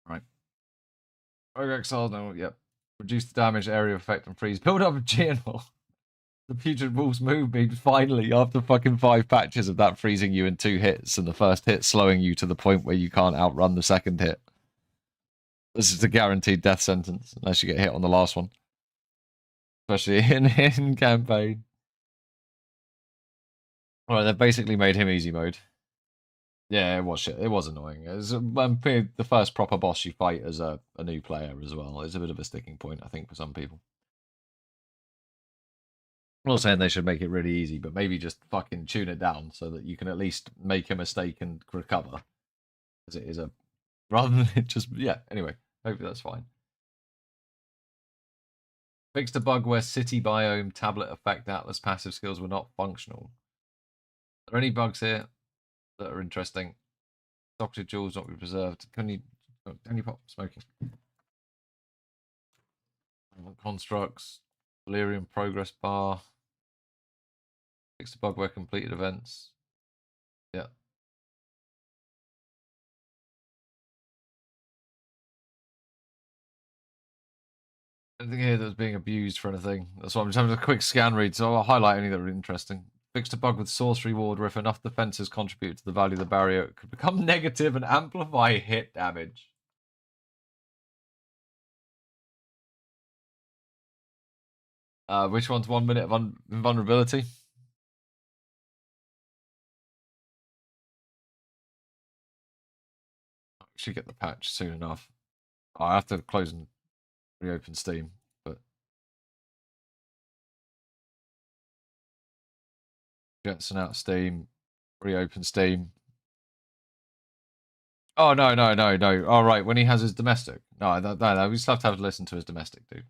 Right. Rogue Exile, no, yep. Reduce the damage, area effect, and freeze. Build up a Geonor. The Putrid Wolf's move means finally, after fucking 5 patches of that freezing you in 2 hits, and the first hit slowing you to the point where you can't outrun the second hit. This is a guaranteed death sentence, unless you get hit on the last one. Especially in campaign. Alright, they've basically made him easy mode. Yeah, it was shit. It was annoying. It was the first proper boss you fight as a new player as well. It's a bit of a sticking point, I think, for some people. I'm not saying they should make it really easy, but maybe just fucking tune it down so that you can at least make a mistake and recover. As it is a rather than it just yeah. Anyway, hopefully that's fine. Fixed a bug where city biome tablet effect atlas passive skills were not functional. Are there any bugs here that are interesting? Doctor jewels not be preserved. Can you pop smoking? Constructs, Valerian progress bar. Fixed a bug where completed events. Yeah. Anything here that was being abused for anything. That's why I'm just having a quick scan read, so I'll highlight any that are interesting. Fixed a bug with sorcery ward where if enough defenses contribute to the value of the barrier, it could become negative and amplify hit damage. Which one's 1 minute of invulnerability? I should get the patch soon enough. I have to close and reopen Steam, but Jetson out Steam, reopen Steam. Oh no. All right, when he has his domestic. No, we still have to listen to his domestic, dude.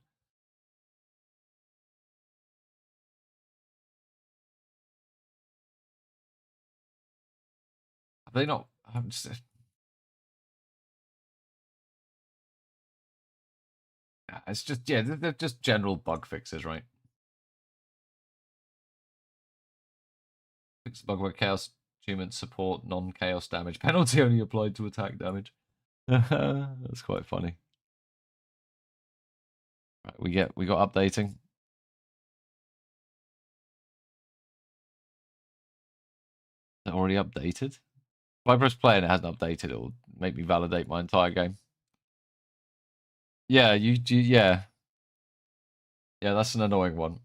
Have they not? I'm just... It's just they're just general bug fixes, right? Fix the bug where chaos achievement support non-chaos damage penalty only applied to attack damage. That's quite funny. Right, we got updating. Is that already updated? If I press play and it hasn't updated, it will make me validate my entire game. Yeah, yeah. Yeah, that's an annoying one.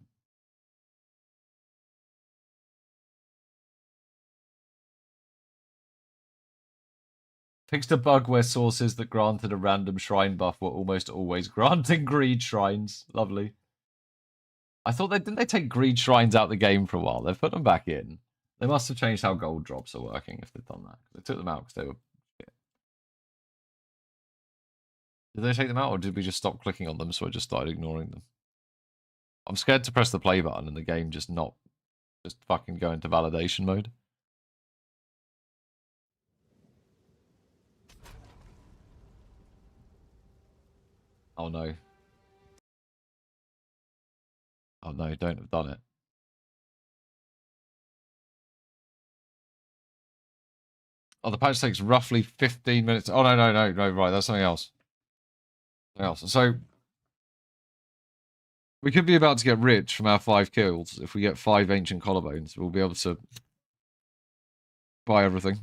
Fixed a bug where sources that granted a random shrine buff were almost always granting greed shrines. Lovely. I thought didn't they take greed shrines out the game for a while? They've put them back in. They must have changed how gold drops are working if they've done that. They took them out because they were shit. Did they take them out or did we just stop clicking on them so I just started ignoring them? I'm scared to press the play button and the game just fucking go into validation mode. Oh no. Oh no, don't have done it. Oh, the patch takes roughly 15 minutes. Oh, no, right, that's something else. So, we could be about to get rich from our 5 kills. If we get 5 ancient collarbones, we'll be able to buy everything.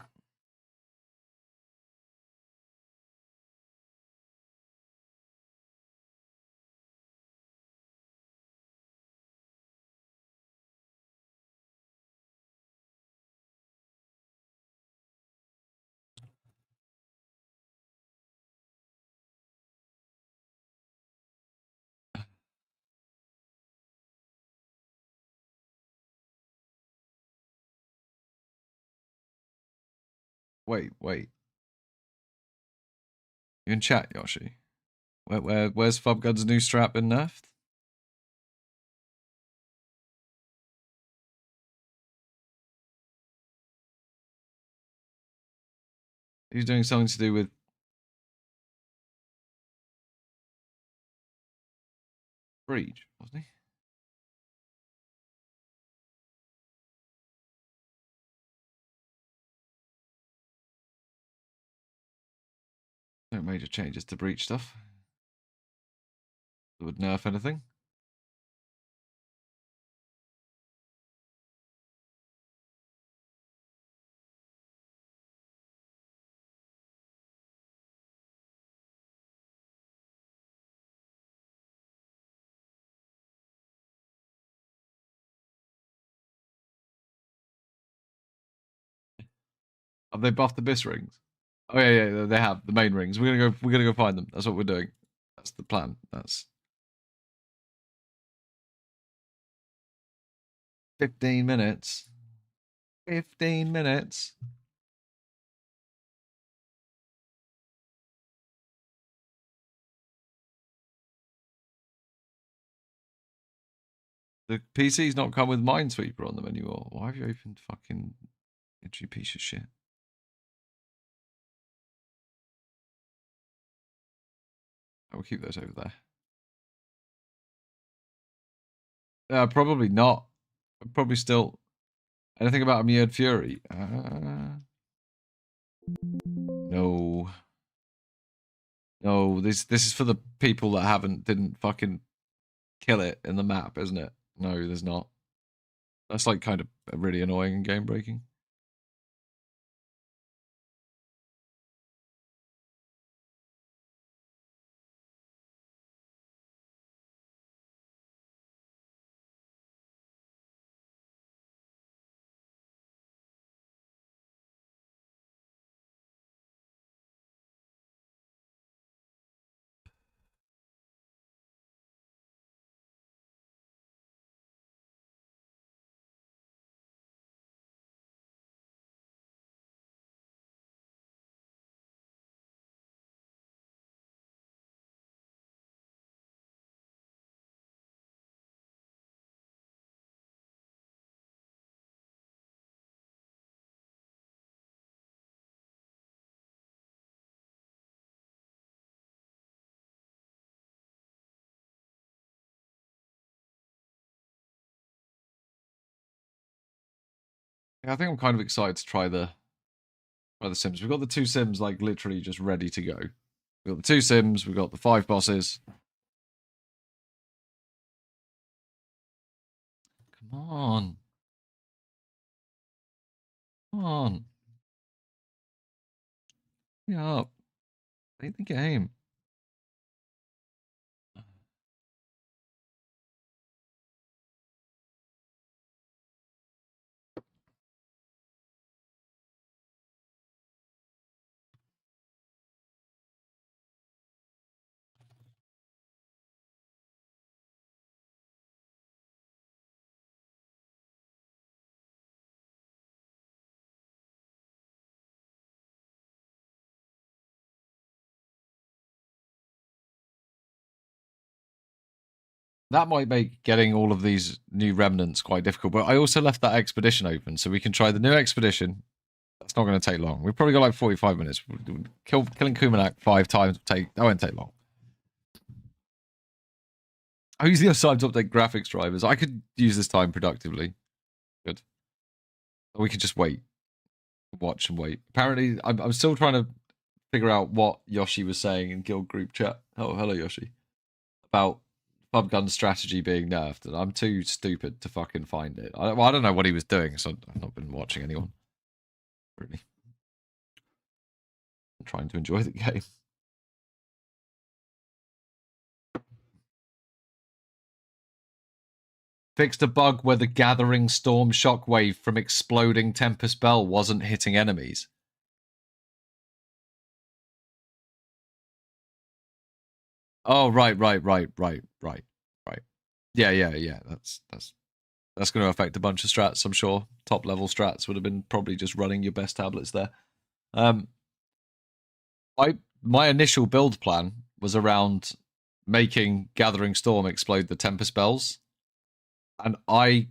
Wait. You in chat, Yoshi? Where's Fubgud's new strap been nerfed? He's doing something to do with Breach, wasn't he? No major changes to Breach stuff. That would nerf anything. Have they buffed the Bis rings? Oh yeah, they have the main rings. We're gonna go find them. That's what we're doing. That's the plan. 15 minutes. 15 minutes. The PC's not come with Minesweeper on them anymore. Why have you opened fucking itchy piece of shit? I will keep those over there. Probably not. Probably still. Anything about a Mirrored Fury? No. No, this is for the people that didn't fucking kill it in the map, isn't it? No, there's not. That's like kind of really annoying and game breaking. Yeah, I think I'm kind of excited to try the Sims. We've got the 2 Sims like literally just ready to go. We've got the 2 Sims, we've got the 5 bosses. Come on. Come on. Yeah, up. Play the game. That might make getting all of these new remnants quite difficult, but I also left that expedition open, so we can try the new expedition. That's not going to take long. We've probably got like 45 minutes. Killing Kumanak 5 times that won't take long. I use the time to update graphics drivers. I could use this time productively. Good. Or we could just wait. Watch and wait. Apparently, I'm still trying to figure out what Yoshi was saying in guild group chat. Oh, hello, Yoshi. About Bubgun strategy being nerfed, and I'm too stupid to fucking find it. I don't know what he was doing, so I've not been watching anyone. Really. I'm trying to enjoy the game. Fixed a bug where the gathering storm shockwave from exploding Tempest Bell wasn't hitting enemies. Oh, right. Yeah. That's going to affect a bunch of strats, I'm sure. Top level strats would have been probably just running your best tablets there. My initial build plan was around making Gathering Storm explode the Tempest Bells. And I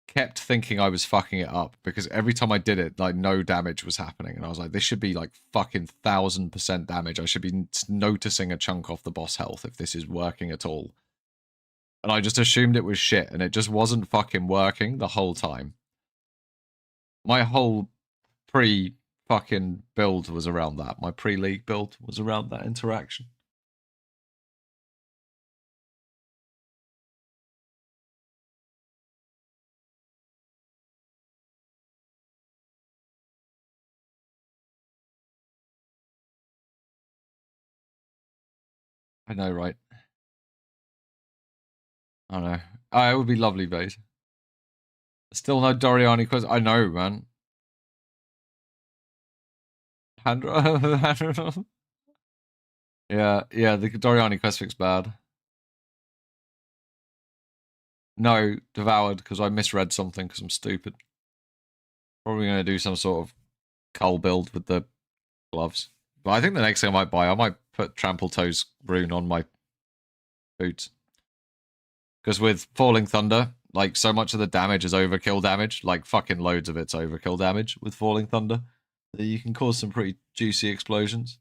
kept thinking I was fucking it up because every time I did it, like no damage was happening. And I was like, this should be like fucking 1000% damage. I should be noticing a chunk off the boss health if this is working at all. And I just assumed it was shit, and it just wasn't fucking working the whole time. My whole pre-fucking build was around that. My pre-league build was around that interaction. I know, right? I know. It would be lovely, Bait. Still no Doriani quiz. I know, man. Handra. Yeah, the Doriani quest fix bad. No, devoured, because I misread something because I'm stupid. Probably going to do some sort of cull build with the gloves. But I think the next thing I might put Trample Toes rune on my boots. Because with Falling Thunder, like, so much of the damage is overkill damage. Like, fucking loads of it's overkill damage with Falling Thunder. You can cause some pretty juicy explosions.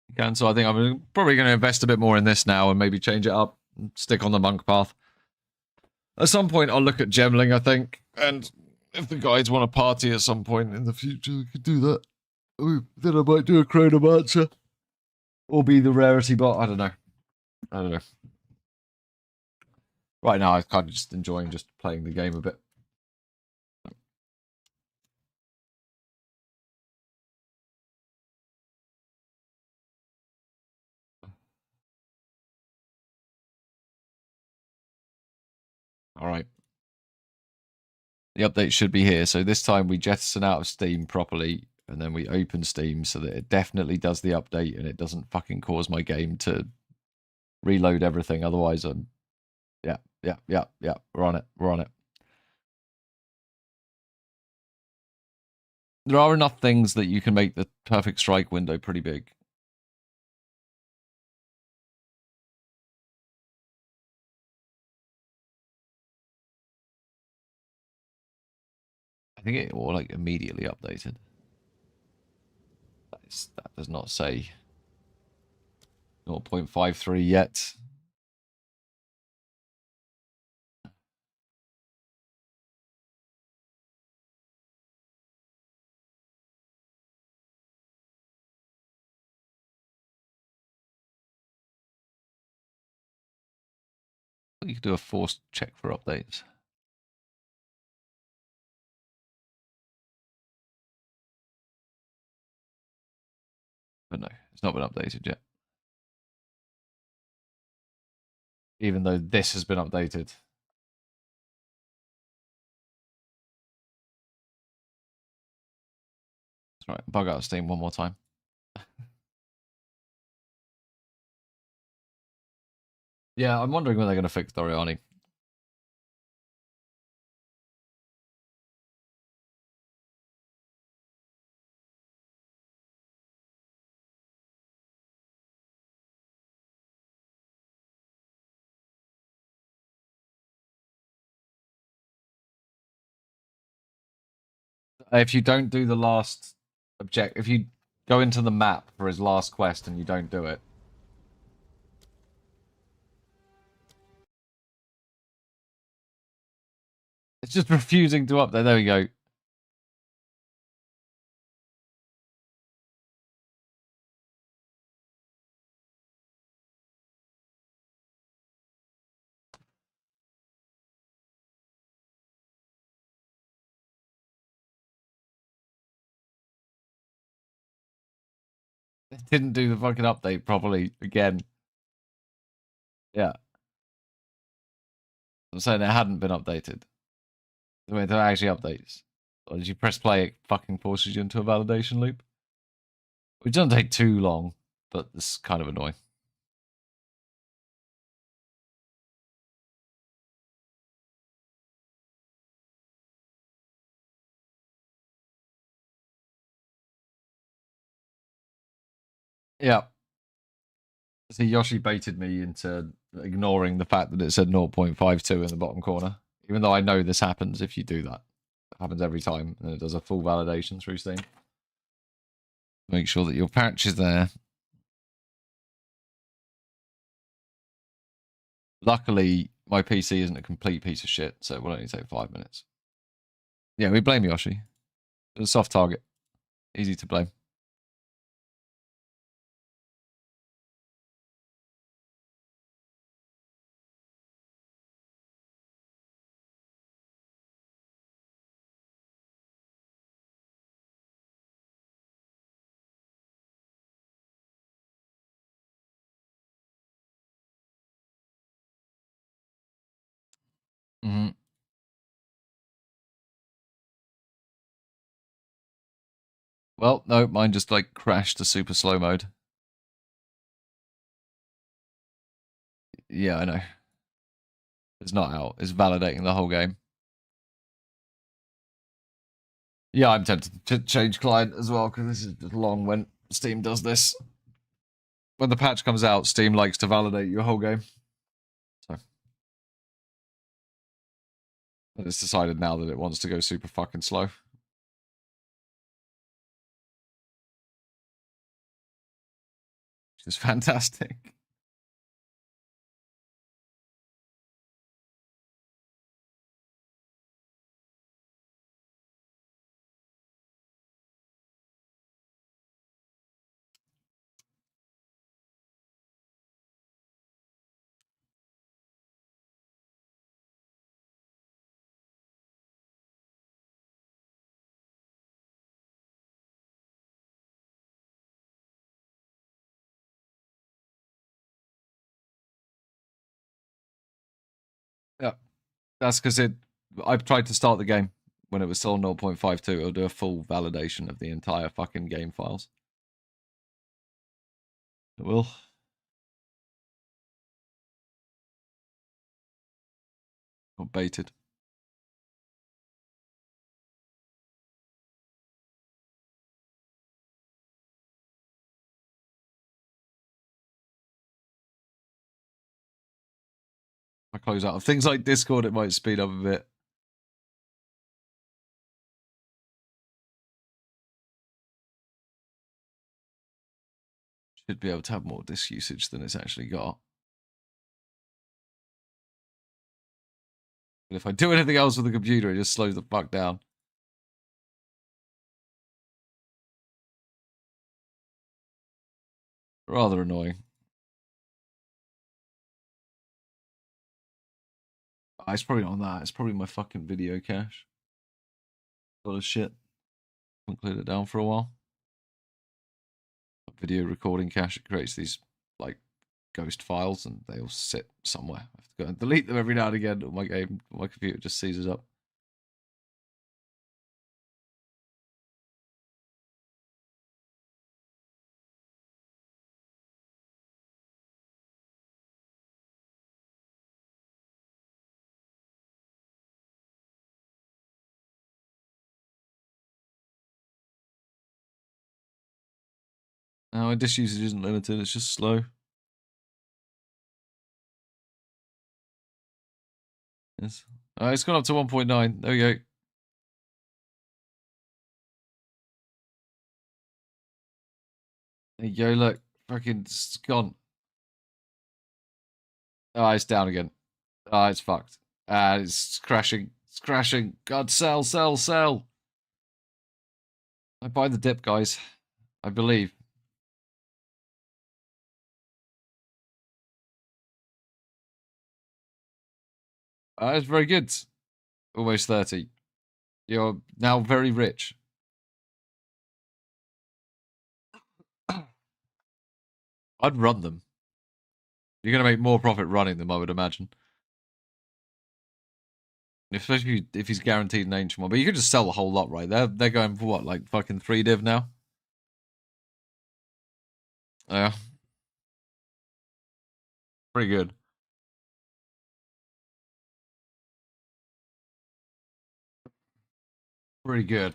You can, so I think I'm probably going to invest a bit more in this now and maybe change it up and stick on the monk path. At some point, I'll look at gemling, I think. And if the guys want to party at some point in the future, we could do that. Then I might do a Chronomancer. Or be the rarity bot. I don't know. Right now, I'm kind of just enjoying just playing the game a bit. Alright. The update should be here. So this time we jettison out of Steam properly, and then we open Steam so that it definitely does the update and it doesn't fucking cause my game to reload everything. Otherwise, yeah. We're on it. There are enough things that you can make the perfect strike window pretty big. I think it all like immediately updated. That does not say 0.53 yet. You could do a forced check for updates. But no, it's not been updated yet. Even though this has been updated. That's right, bug out of Steam one more time. Yeah, I'm wondering when they're going to fix Doriani. If you don't do the last if you go into the map for his last quest and you don't do it, it's just refusing to update. There we go. It didn't do the fucking update properly again. Yeah. I'm saying it hadn't been updated. I mean, there are actually updates. Or did you press play, it fucking forces you into a validation loop? Which doesn't take too long, but it's kind of annoying. Yeah. See, Yoshi baited me into ignoring the fact that it said 0.52 in the bottom corner. Even though I know this happens if you do that. It happens every time, and it does a full validation through Steam. Make sure that your patch is there. Luckily, my PC isn't a complete piece of shit, so it will only take 5 minutes. Yeah, we blame Yoshi. It's a soft target. Easy to blame. Mm-hmm. Well, no, mine just like crashed to super slow mode. Yeah, I know. It's not out. It's validating the whole game. Yeah, I'm tempted to change client as well because this is just long when Steam does this. When the patch comes out, Steam likes to validate your whole game. So it's decided now that it wants to go super fucking slow. Which is fantastic. Yeah, that's because I've tried to start the game when it was still 0.52. It'll do a full validation of the entire fucking game files. It will. Got baited. I close out of things like Discord, it might speed up a bit. Should be able to have more disk usage than it's actually got. But if I do anything else with the computer, it just slows the fuck down. Rather annoying. It's probably not on that. It's probably my fucking video cache. Got of shit. Haven't cleared it down for a while. Video recording cache, it creates these like ghost files and they all sit somewhere. I have to go and delete them every now and again, or my computer just seizes up. No, my disk usage isn't limited, it's just slow. Yes. It's gone up to 1.9. There we go. There you go, look. Fucking it's gone. Oh, it's down again. Oh, it's fucked. It's crashing. It's crashing. God, sell, sell, sell. I buy the dip, guys. I believe. It's very good. Almost 30. You're now very rich. I'd run them. You're going to make more profit running them, I would imagine. Especially if he's guaranteed an ancient one. But you could just sell a whole lot, right? They're going for what, like fucking 3 div now? Yeah. Pretty good. Pretty good.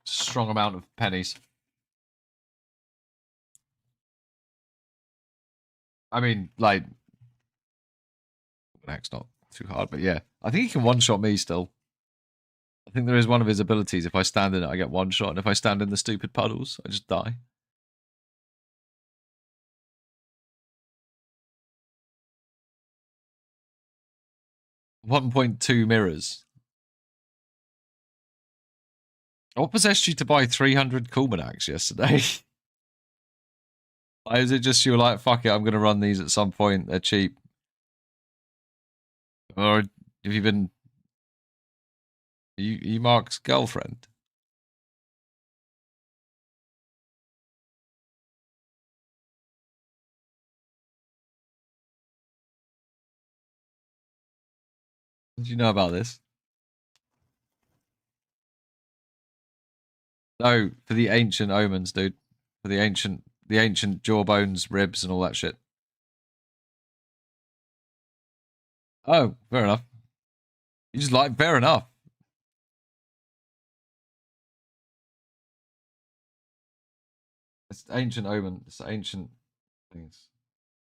Strong amount of pennies. I mean, like, that's not too hard, but yeah. I think he can one-shot me still. I think there is one of his abilities. If I stand in it, I get one shot. And if I stand in the stupid puddles, I just die. $1.2 mirrors. What possessed you to buy 300 Kulmanacs yesterday? Why is it just you were like, fuck it, I'm going to run these at some point. They're cheap. Or have you been... You Mark's girlfriend? Did you know about this? No, for the ancient omens, dude. For the ancient jawbones, ribs, and all that shit. Oh, fair enough. You just like fair enough. It's ancient omen. It's ancient things,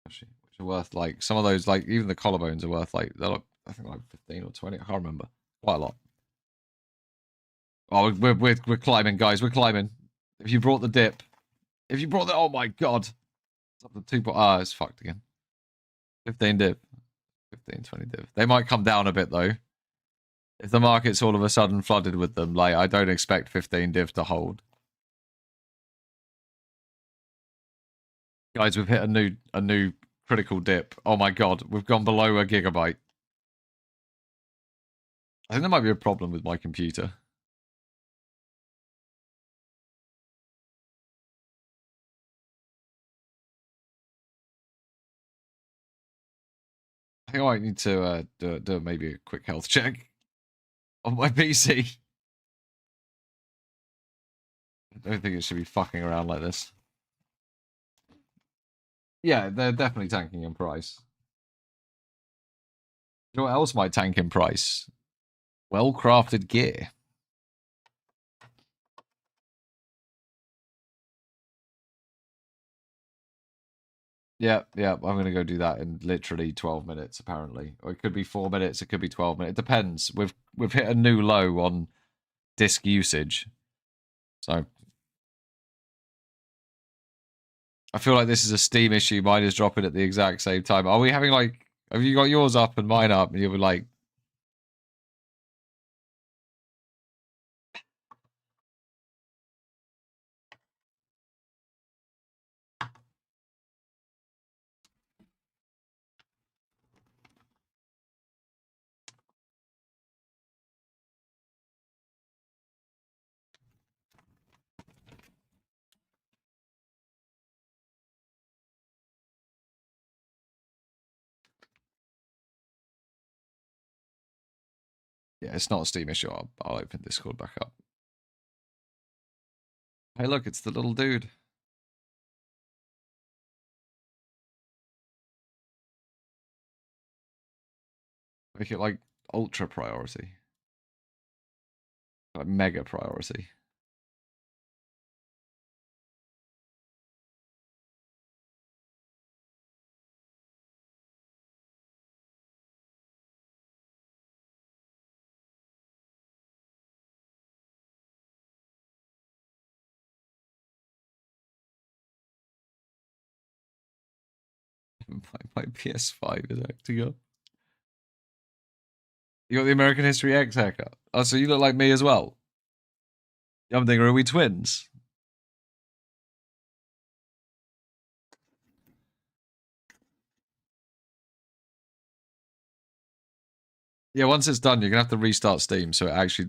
actually, which are worth like some of those. Like even the collarbones are worth like they're like, I think like 15 or 20. I can't remember. Quite a lot. Oh, we're climbing, guys. We're climbing. If you brought the dip, if you brought the, oh my god, it's up to 2. Ah, it's fucked again. 15 dip, 15, 20 dip. They might come down a bit though. If the market's all of a sudden flooded with them, like I don't expect 15 div to hold. Guys, we've hit a new critical dip. Oh my god, we've gone below a gigabyte. I think there might be a problem with my computer. I think I might need to do maybe a quick health check on my PC. I don't think it should be fucking around like this. Yeah, they're definitely tanking in price. You know what else might tank in price? Well-crafted gear. Yeah, I'm going to go do that in literally 12 minutes, apparently. Or it could be 4 minutes, it could be 12 minutes. It depends. We've hit a new low on disk usage. So I feel like this is a Steam issue. Mine is dropping at the exact same time. Are we having like, have you got yours up and mine up? And you'll be like, yeah, it's not a Steam issue. I'll open Discord back up. Hey, look, it's the little dude. Make it like ultra priority. Like mega priority. My PS5 is acting up. You got the American History X haircut. Oh, so you look like me as well. I'm thinking, are we twins? Yeah, once it's done, you're gonna have to restart Steam so it actually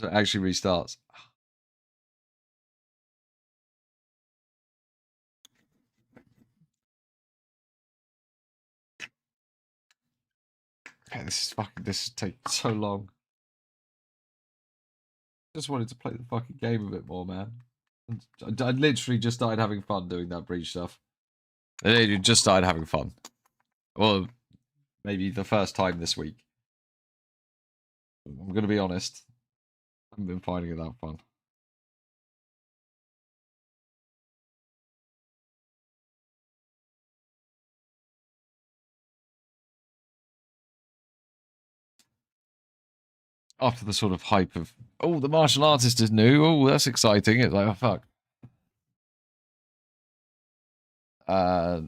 restarts. Yeah, this is taking so long. Just wanted to play the fucking game a bit more, man. I literally just started having fun doing that breach stuff. I literally just started having fun. Well, maybe the first time this week. I'm gonna be honest. I haven't been finding it that fun. After the sort of hype of, oh, the martial artist is new. Oh, that's exciting. It's like, oh, fuck. No,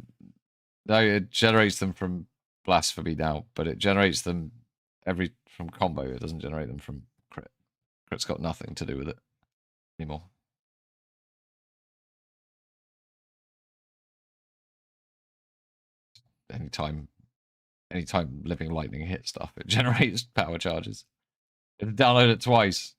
it generates them from blasphemy now, but it generates them from combo. It doesn't generate them from crit. Crit's got nothing to do with it anymore. Anytime Living Lightning hits stuff, it generates power charges. You have to download it twice.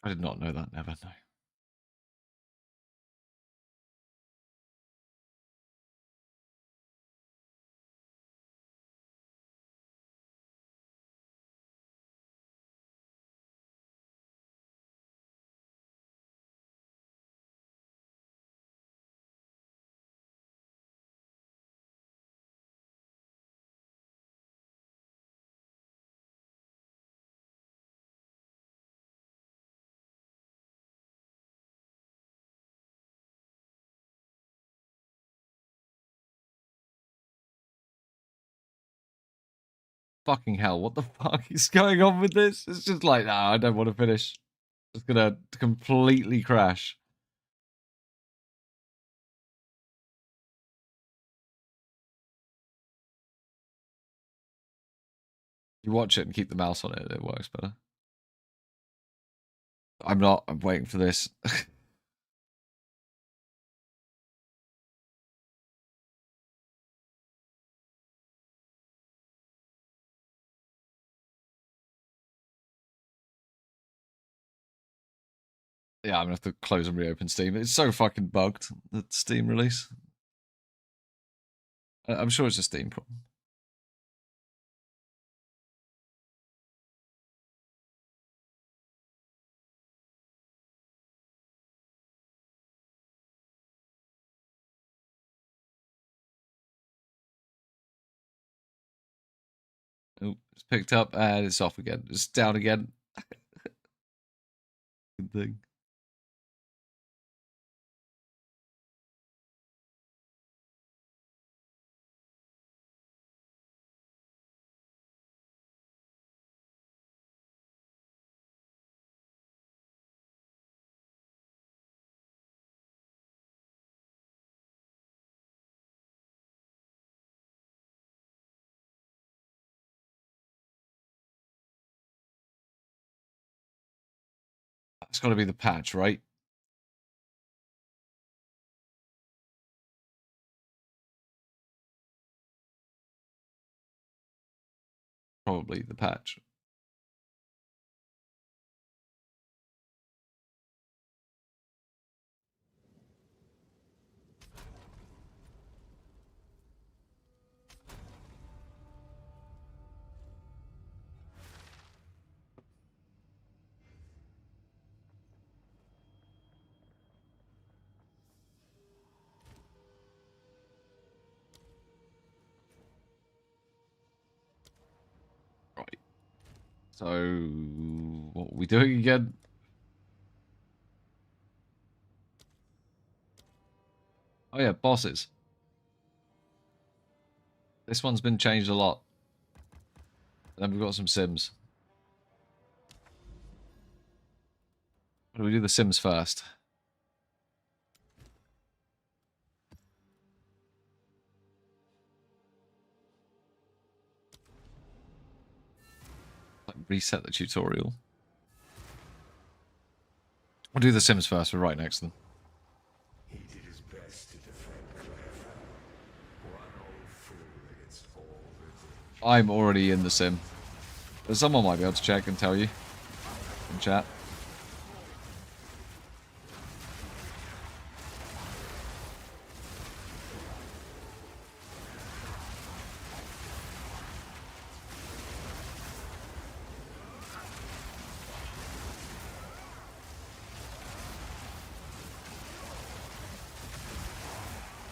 I did not know that, never, no. Fucking hell, what the fuck is going on with this? It's just like, nah, I don't want to finish. It's gonna completely crash. You watch it and keep the mouse on it, it works better. I'm not, I'm waiting for this. Yeah, I'm gonna have to close and reopen Steam. It's so fucking bugged, the Steam release. I'm sure it's a Steam problem. Oh, it's picked up and it's off again. It's down again. Good thing. It's got to be the patch, right? Probably the patch. Right. So, what are we doing again? Oh yeah, bosses. This one's been changed a lot. Then we've got some Sims. Why do we do the Sims first? Like reset the tutorial. We'll do the Sims first. We're right next to them. He did his best to defend Clairvaux. One old fool against all the danger. I'm already in the sim. But someone might be able to check and tell you in chat.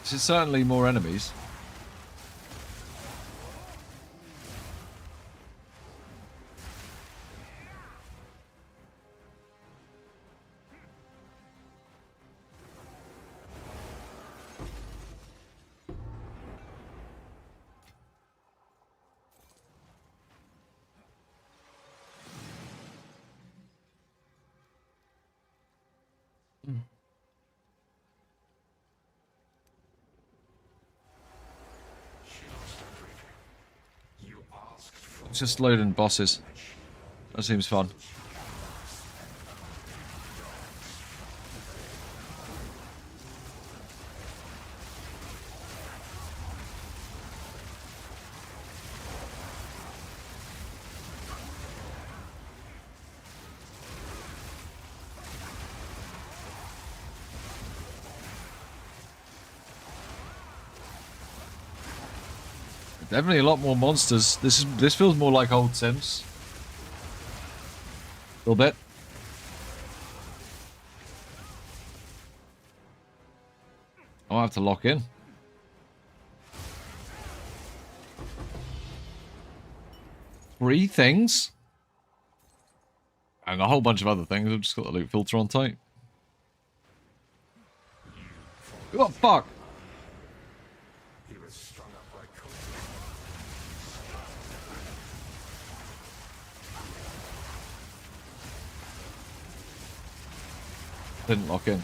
There's certainly more enemies. It's just loading bosses. That seems fun. Definitely a lot more monsters. This feels more like old Sims. A little bit. I'll have to lock in. Three things. And a whole bunch of other things. I've just got the loot filter on tight. What the fuck? He was strung up by cold. Didn't lock in.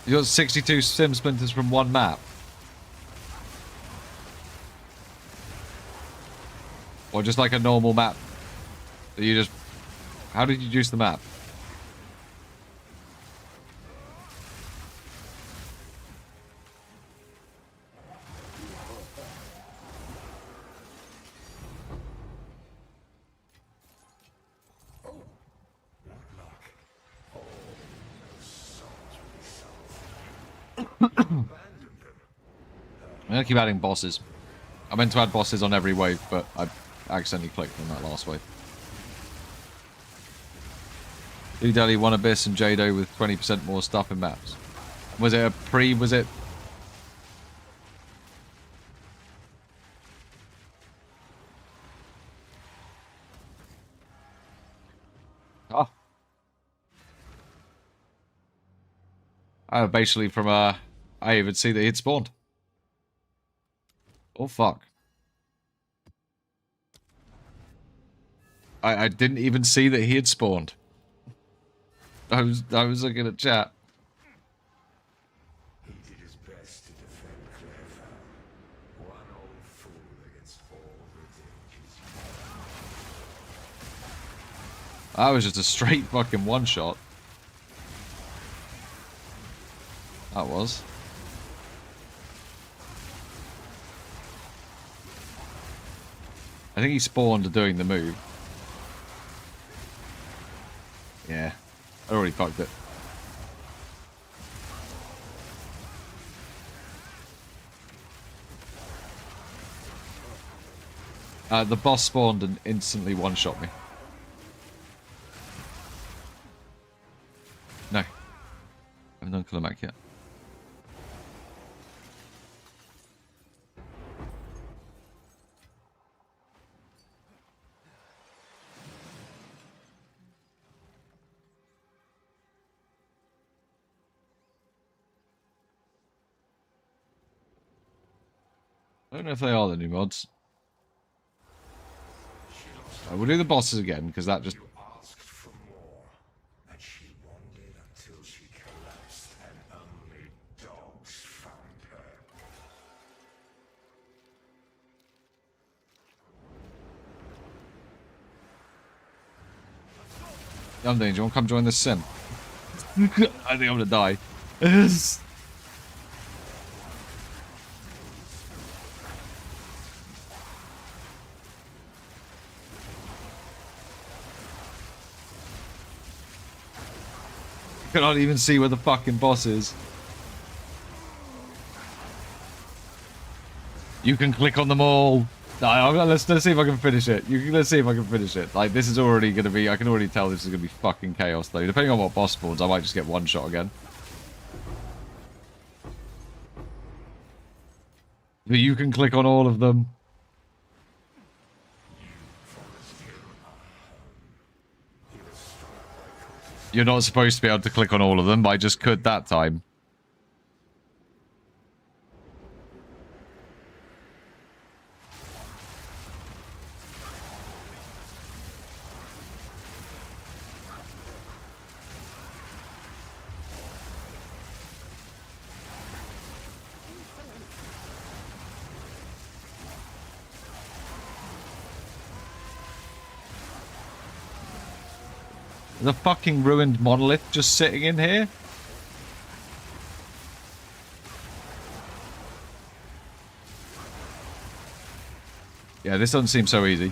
You got 62 sim splinters from one map. Or just like a normal map. That you just... How did you juice the map? I'm gonna keep adding bosses. I meant to add bosses on every wave, but I accidentally clicked on that last wave. D-Daddy, One Abyss, and Jado with 20% more stuff in maps. Was it a pre... Was it... Oh. Basically from, I even see that he'd spawned. Oh, fuck. I didn't even see that he had spawned. I was looking at chat. He did his best to defend Clairvale. One old fool against all the dangers. That was just a straight fucking one-shot. That was. I think he spawned doing the move. Yeah. I already fucked it. The boss spawned and instantly one-shot me. No. I haven't done Kalamak yet. I don't know if they are the new mods. We'll do the bosses again, because that just... You asked for more, and she wandered until she collapsed, and only dogs found her. Young Danger, want to come join this sim? I think I'm gonna die. Yes. I cannot even see where the fucking boss is. You can click on them all. No, let's see if I can finish it. Let's see if I can finish it. Like, this is already going to be... I can already tell this is going to be fucking chaos, though. Depending on what boss spawns, I might just get one shot again. But you can click on all of them. You're not supposed to be able to click on all of them, but I just could that time. There's a fucking ruined monolith just sitting in here. Yeah, this doesn't seem so easy.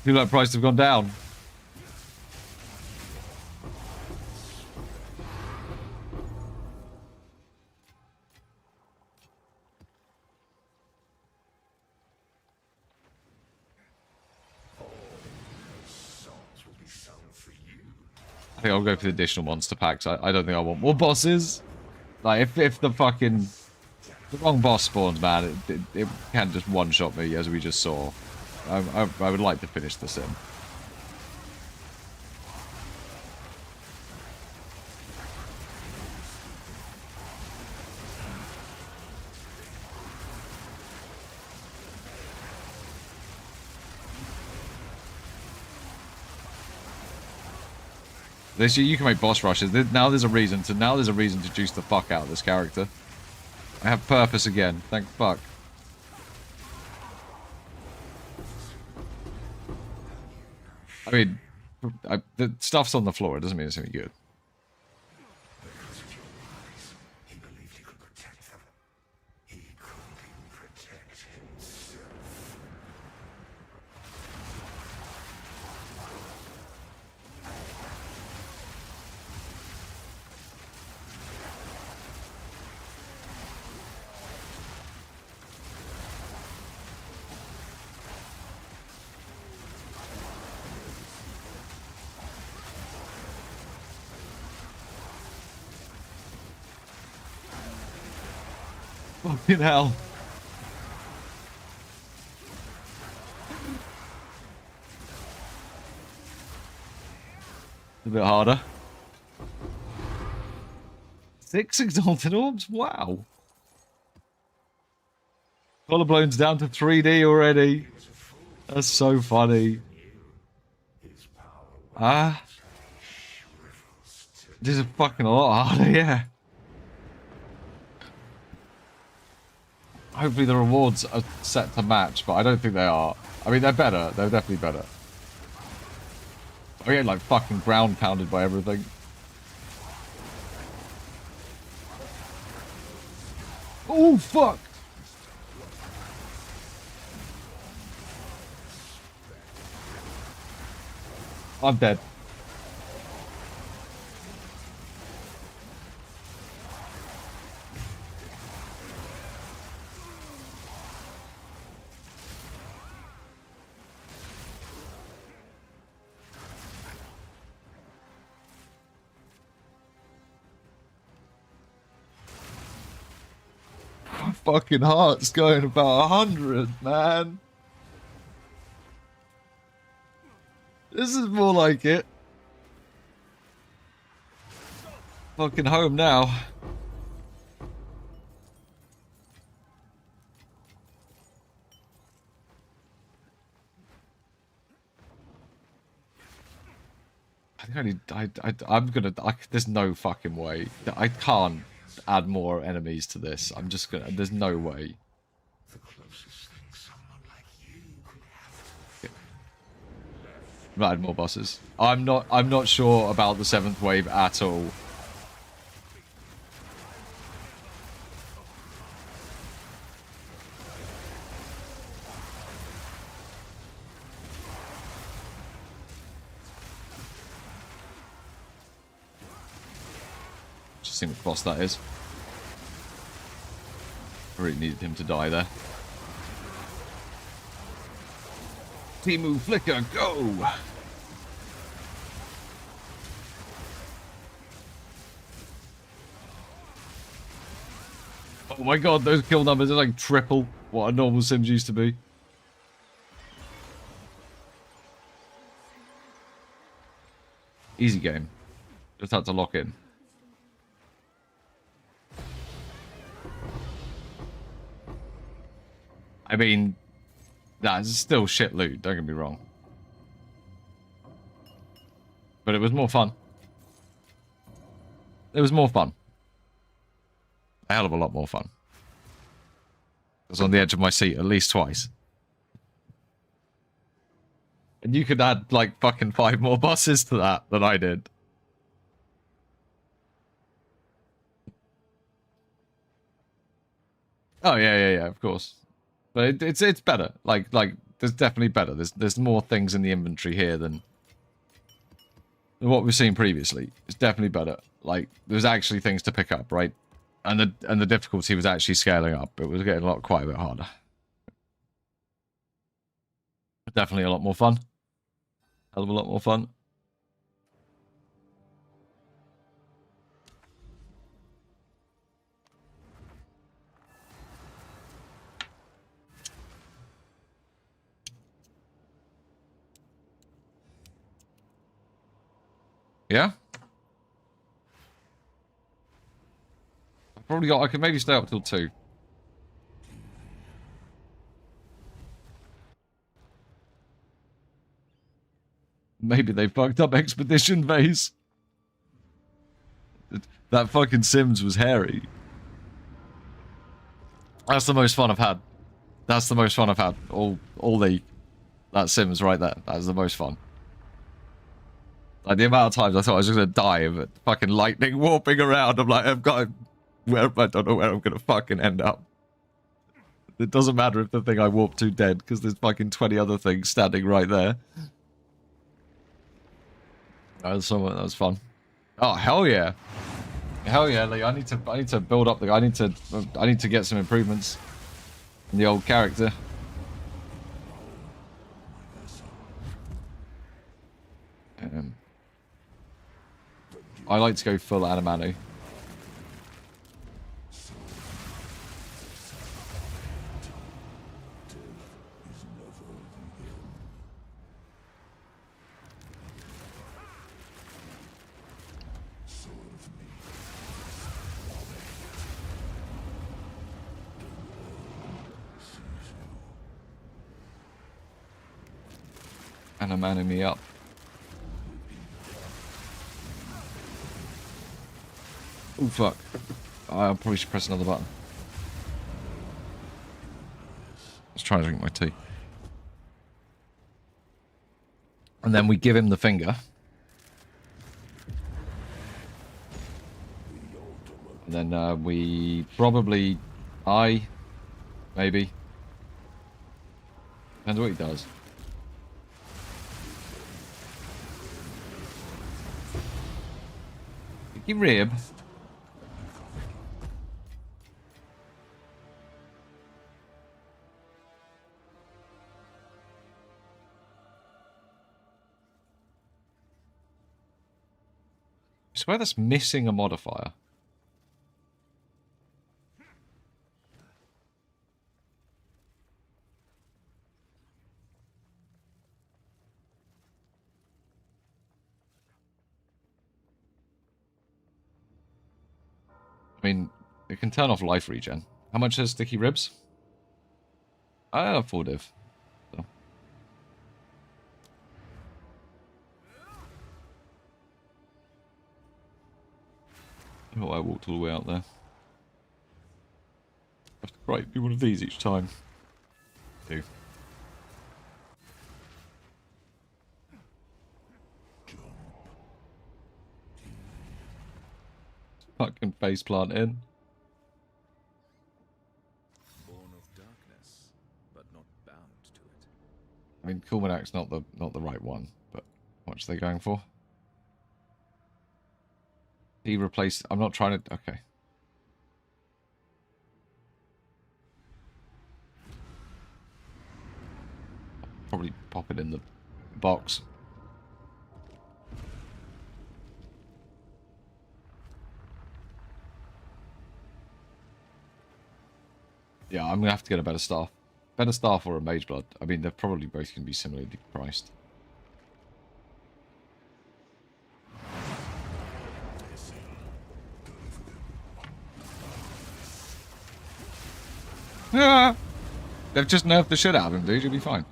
Feel like prices have gone down. Souls will be sung for you. I think I'll go for the additional monster packs. I don't think I want more bosses. Like, if the fucking... The wrong boss spawns, man, it can just one-shot me, as we just saw. I would like to finish the sim. This you can make boss rushes. Now there's a reason to juice the fuck out of this character. I have purpose again. Thank fuck. I mean, the stuff's on the floor. It doesn't mean it's any good. Because of your lies, he believed he could protect them. He couldn't even protect himself. Fucking hell. A bit harder. 6 exalted orbs? Wow. Collarbone's down to 3D already. That's so funny. Ah. This is fucking a lot harder, yeah. Hopefully the rewards are set to match, but I don't think they are. I mean, they're better. They're definitely better. I get like fucking ground pounded by everything. Oh, fuck! I'm dead. My fucking heart's going about 100, man. This is more like it. Fucking home now. I think I'm gonna. There's no fucking way. I can't add more enemies to this. I'm just gonna. There's no way. The closest thing someone like you could have. I'm not adding more bosses. I'm not sure about the 7th wave at all. Just see what boss that is. I really needed him to die there. Timu Flicker, go! Oh my god, those kill numbers are like triple what a normal Sims used to be. Easy game. Just had to lock in. I mean, that's still shit loot, don't get me wrong. But it was more fun. It was more fun. A hell of a lot more fun. I was on the edge of my seat at least twice. And you could add like fucking 5 more bosses to that than I did. Oh yeah, of course. But it's better. Like there's definitely better. There's more things in the inventory here than what we've seen previously. It's definitely better. Like, there's actually things to pick up, right? And the difficulty was actually scaling up. It was getting quite a bit harder. Definitely a lot more fun. Hell of a lot more fun. Yeah? I could maybe stay up till 2. Maybe they fucked up Expedition Base. That fucking Sims was hairy. That's the most fun I've had. That's the most fun I've had. That Sims right there. That is the most fun. Like, the amount of times I thought I was just gonna die of it. Fucking lightning warping around. I'm like, I don't know where I'm gonna fucking end up. It doesn't matter if the thing I warped to dead, because there's fucking 20 other things standing right there. That was fun. Oh, hell yeah. Hell yeah, Lee. I need to build up I need to get some improvements in the old character. I like to go full Anamanu. Anamanu me up. Oh fuck. I probably should press another button. Let's try to drink my tea. And then we give him the finger. And then we probably... maybe. Depends what he does. Sticky rib. I swear that's missing a modifier. I mean, it can turn off life regen. How much is sticky ribs? I have 4 div. So. Oh, I walked all the way out there. I have to write one of these each time. 2. Fucking faceplant in. Born of darkness, but not bound to it. I mean, Kulmanak's not the right one, but how much are they going for? He replaced... I'm not trying to... Okay. Probably pop it in the box. Yeah, I'm gonna have to get a better staff. Better staff or a mage blood. I mean, they're probably both going to be similarly priced. Yeah, they've just nerfed the shit out of him, dude. You'll be fine.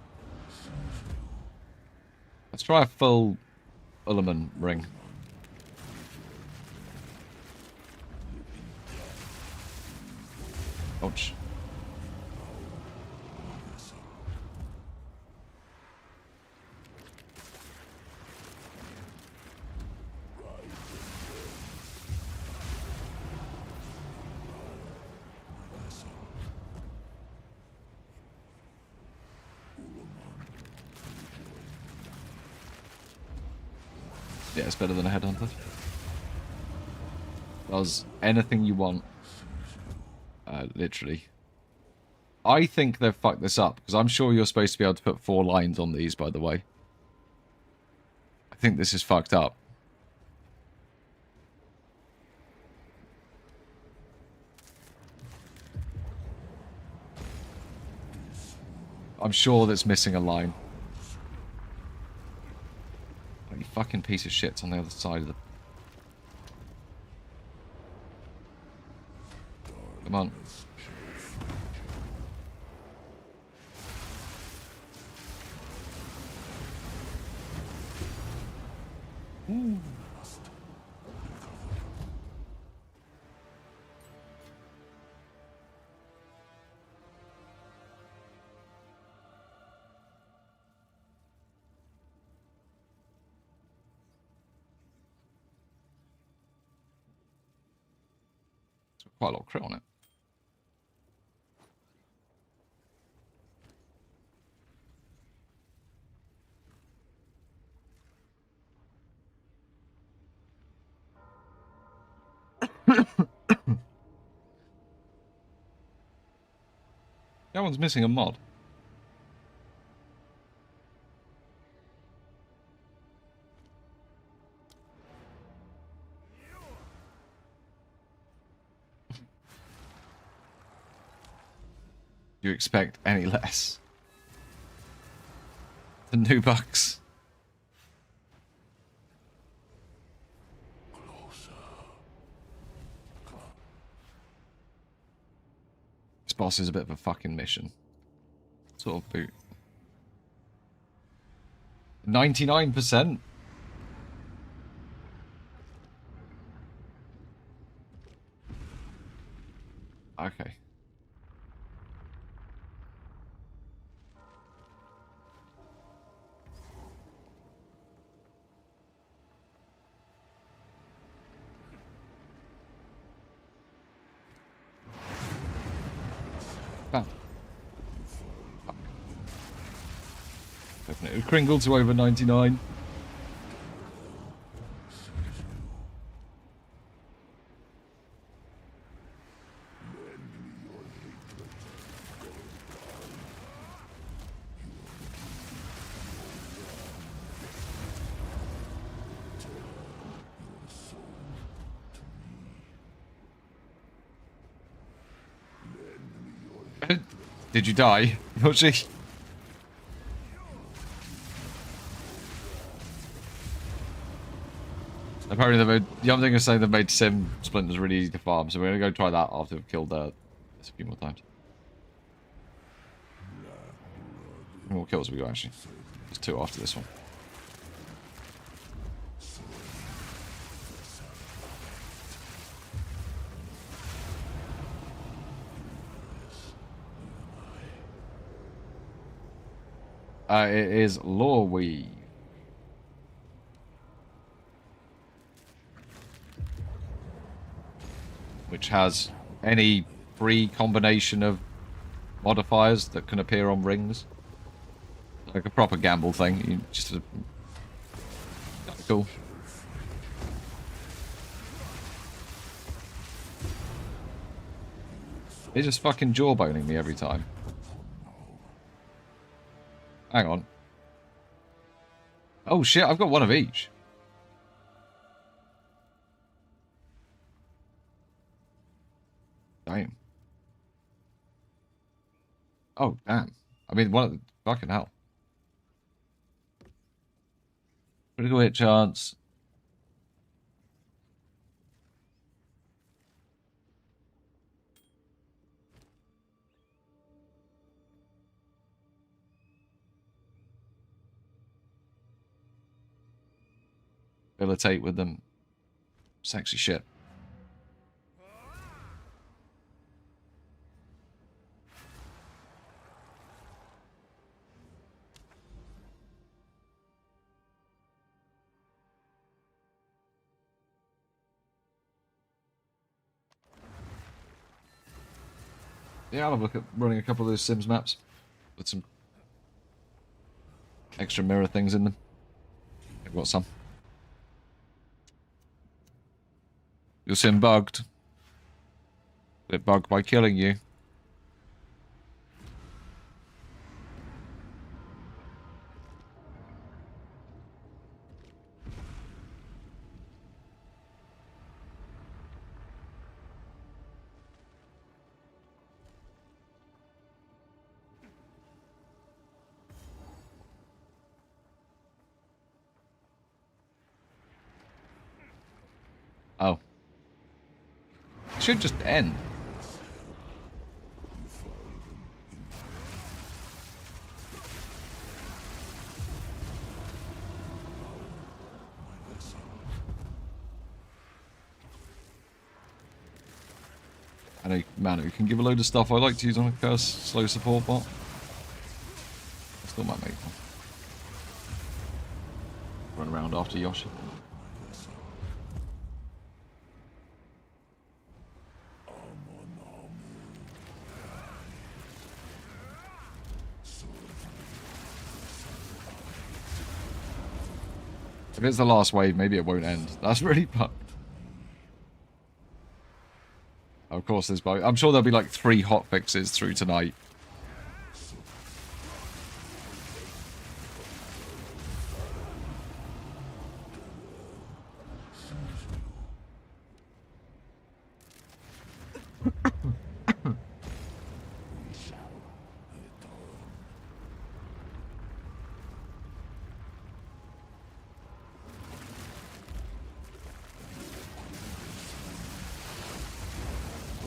Let's try a full Ulliman ring. Ouch. Yeah, it's better than a headhunter. Does anything you want. Literally. I think they've fucked this up, because I'm sure you're supposed to be able to put 4 lines on these, by the way. I think this is fucked up. I'm sure that's missing a line. Oh, you fucking piece of shit's on the other side of the... Come on. Ooh. Quite a lot of crit on it. That one's missing a mod. Do you expect any less? The new bucks. This boss is a bit of a fucking mission. Sort of boot. 99%? Okay. Bam. Definitely Kringle to over 99. Did you die, Yoshi? Apparently they made, the other thing is saying they made Sim Splinters really easy to farm, so we're gonna go try that after we've killed this a few more times. How many more kills have we got actually? There's 2 after this one. It is Lore Weave. Which has any free combination of modifiers that can appear on rings. Like a proper gamble thing. You just cool. It's just fucking jawboning me every time. Hang on. Oh shit, I've got one of each. Damn. Oh, damn. I mean, one of the... Fucking hell. Critical hit chance. Militate with them. Sexy shit. Yeah, I'll have a look at running a couple of those Sims maps with some extra mirror things in them. I've got some. Your sim bugged. It bugged by killing you. Oh. It should just end. I know Manu can give a load of stuff I like to use on a curse slow support bot. I still might make one. Run around after Yoshi. If it's the last wave, maybe it won't end. That's really fucked. Of course, there's both. I'm sure there'll be like 3 hot fixes through tonight.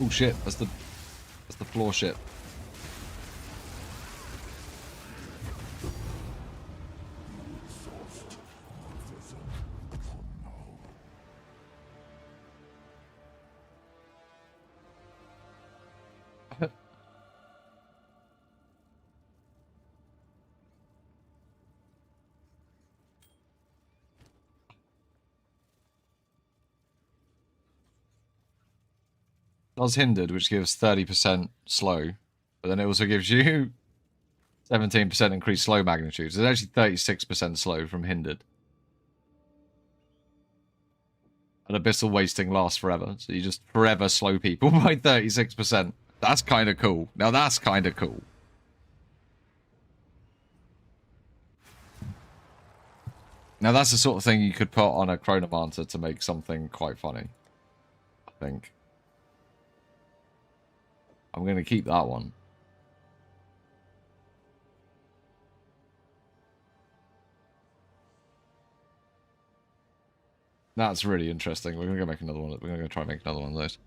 Oh shit, that's the floor shit. Does hindered, which gives 30% slow, but then it also gives you 17% increased slow magnitude. So it's actually 36% slow from hindered. And abyssal wasting lasts forever, so you just forever slow people by 36%. That's kind of cool. Now that's kind of cool. Now that's the sort of thing you could put on a Chronomancer to make something quite funny, I think. I'm going to keep that one. That's really interesting. We're going to go make another one. We're going to try and make another one of those.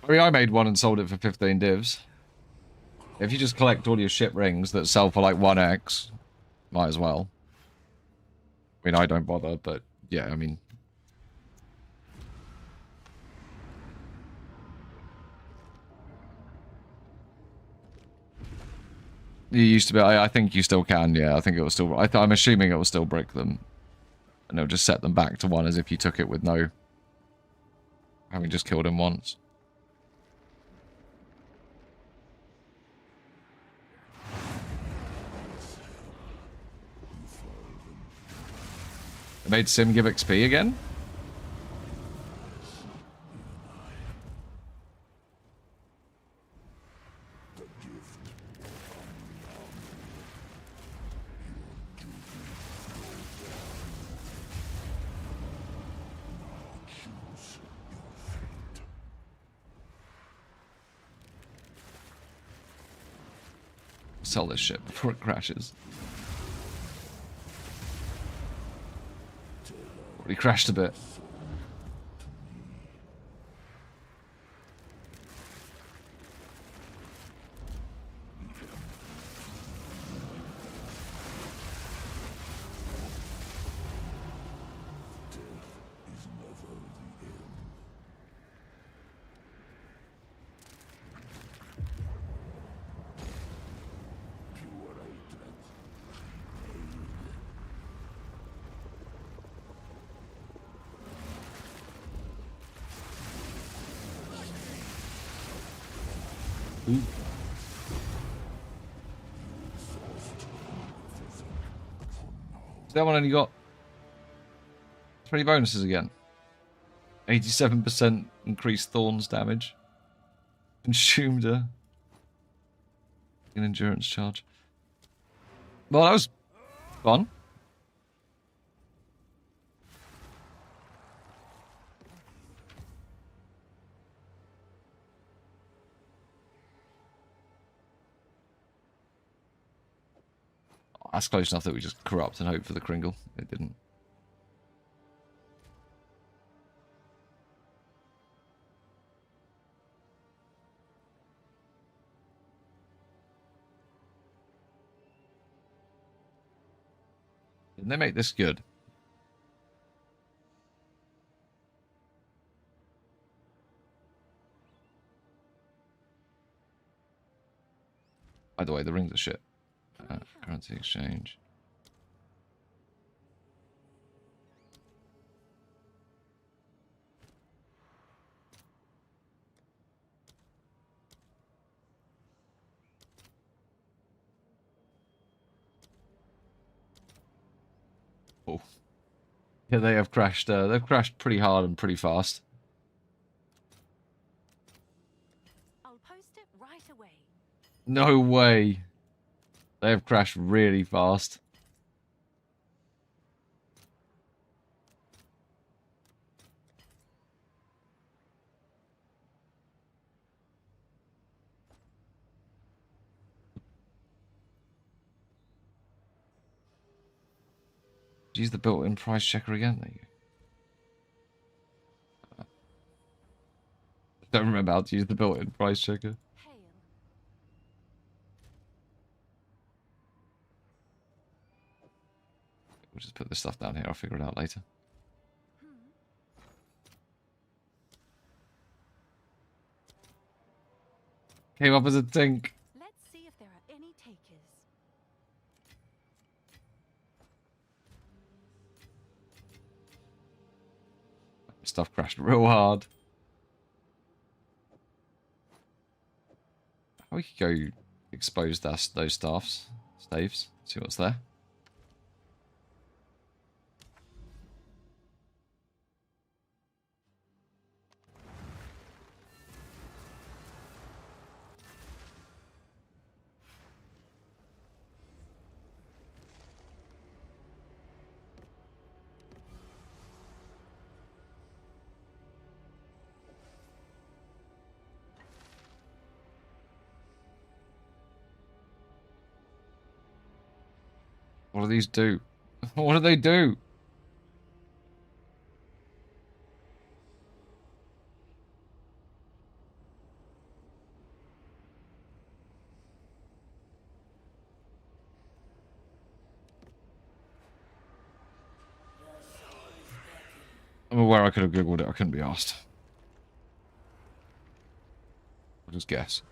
I mean, I made one and sold it for 15 divs. If you just collect all your shit rings that sell for like 1x, might as well. I mean, I don't bother, but yeah, I mean... You used to be. I think you still can. Yeah, I think it will still. I'm assuming it will still brick them, and it'll just set them back to 1 as if you took it with no having just killed him once. It made Sim give XP again. Sell this shit before it crashes. Already crashed a bit. Ooh. So that one only got 20 bonuses again. 87% increased thorns damage. Consumed an endurance charge. Well, that was fun. That's close enough that we just corrupt and hope for the Kringle. It didn't. Didn't they make this good? By the way, the rings are shit. Currency exchange. Oh. Yeah, they have crashed. They've crashed pretty hard and pretty fast. I'll post it right away. No way. They have crashed really fast. Use the built-in price checker again. There you go. Don't remember how to use the built-in price checker. Hail. We'll just put this stuff down here. I'll figure it out later. Came up as a tink. Let's see if there are any takers. Stuff crashed real hard. We could go expose those staves. See what's there. What do these do? What do they do? I'm aware I could have googled it. I couldn't be asked. I'll just guess.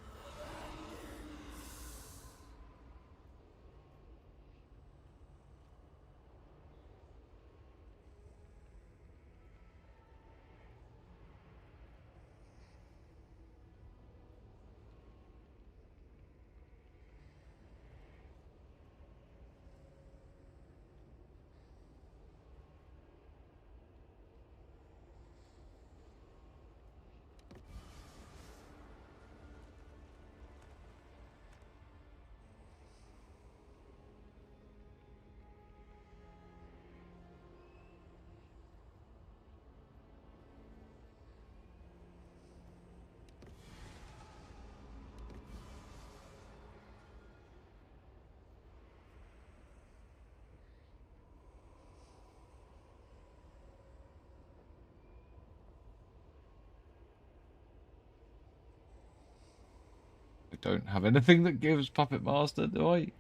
I don't have anything that gives Puppet Master, do I?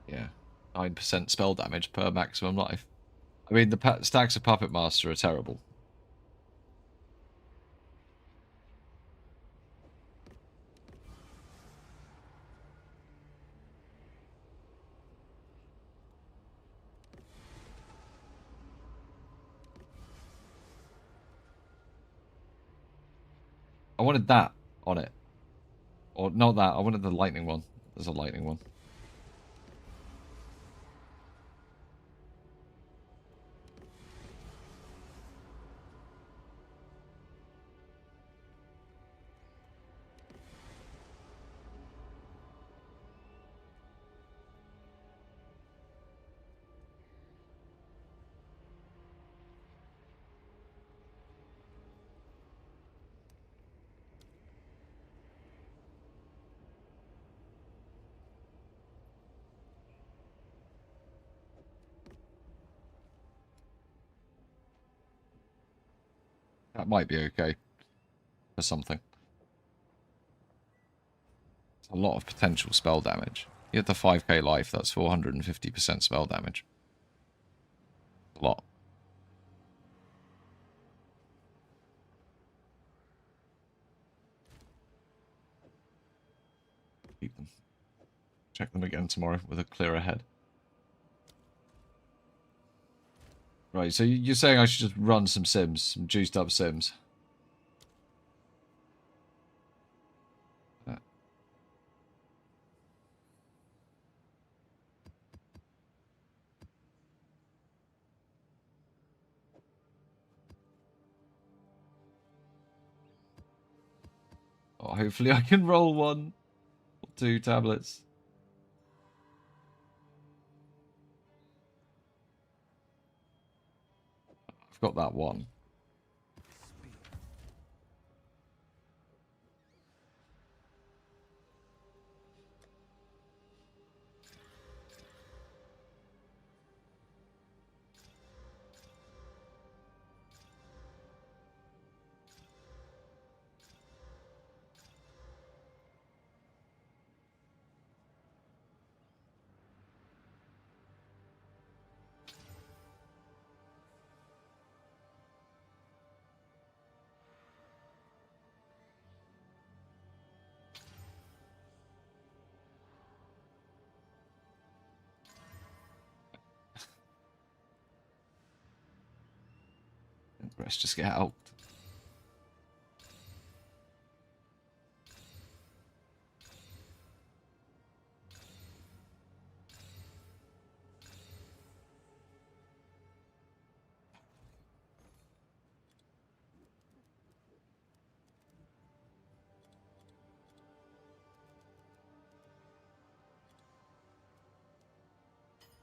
Yeah, 9% spell damage per maximum life. I mean, the stacks of Puppet Master are terrible. I wanted that on it. Or not that, I wanted the lightning one. There's a lightning one. That might be okay for something. It's a lot of potential spell damage. You get the 5k life, that's 450% spell damage. A lot. Keep them. Check them again tomorrow with a clearer head. Right, so you're saying I should just run some sims, some juiced up sims. Oh, hopefully I can roll one or two tablets. I've got that one. The rest just get out.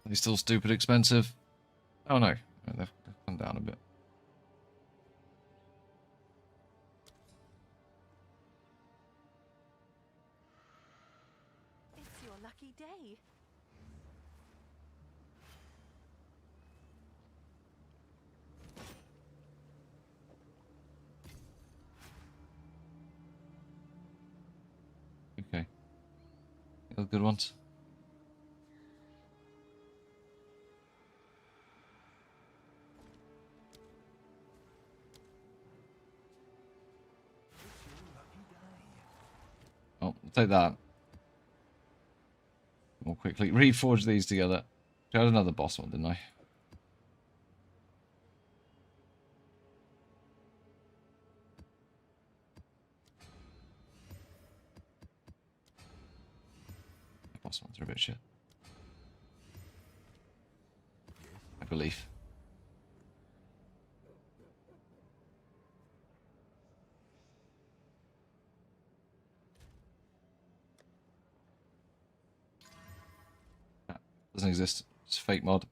Are they still stupid expensive? Oh no, they've come down a bit. It's your lucky day. Okay. Those good ones. Oh, I'll take that. More quickly. Reforge these together. I had another boss one, didn't I? Boss ones are a bit shit. I believe. Doesn't exist. It's a fake mod.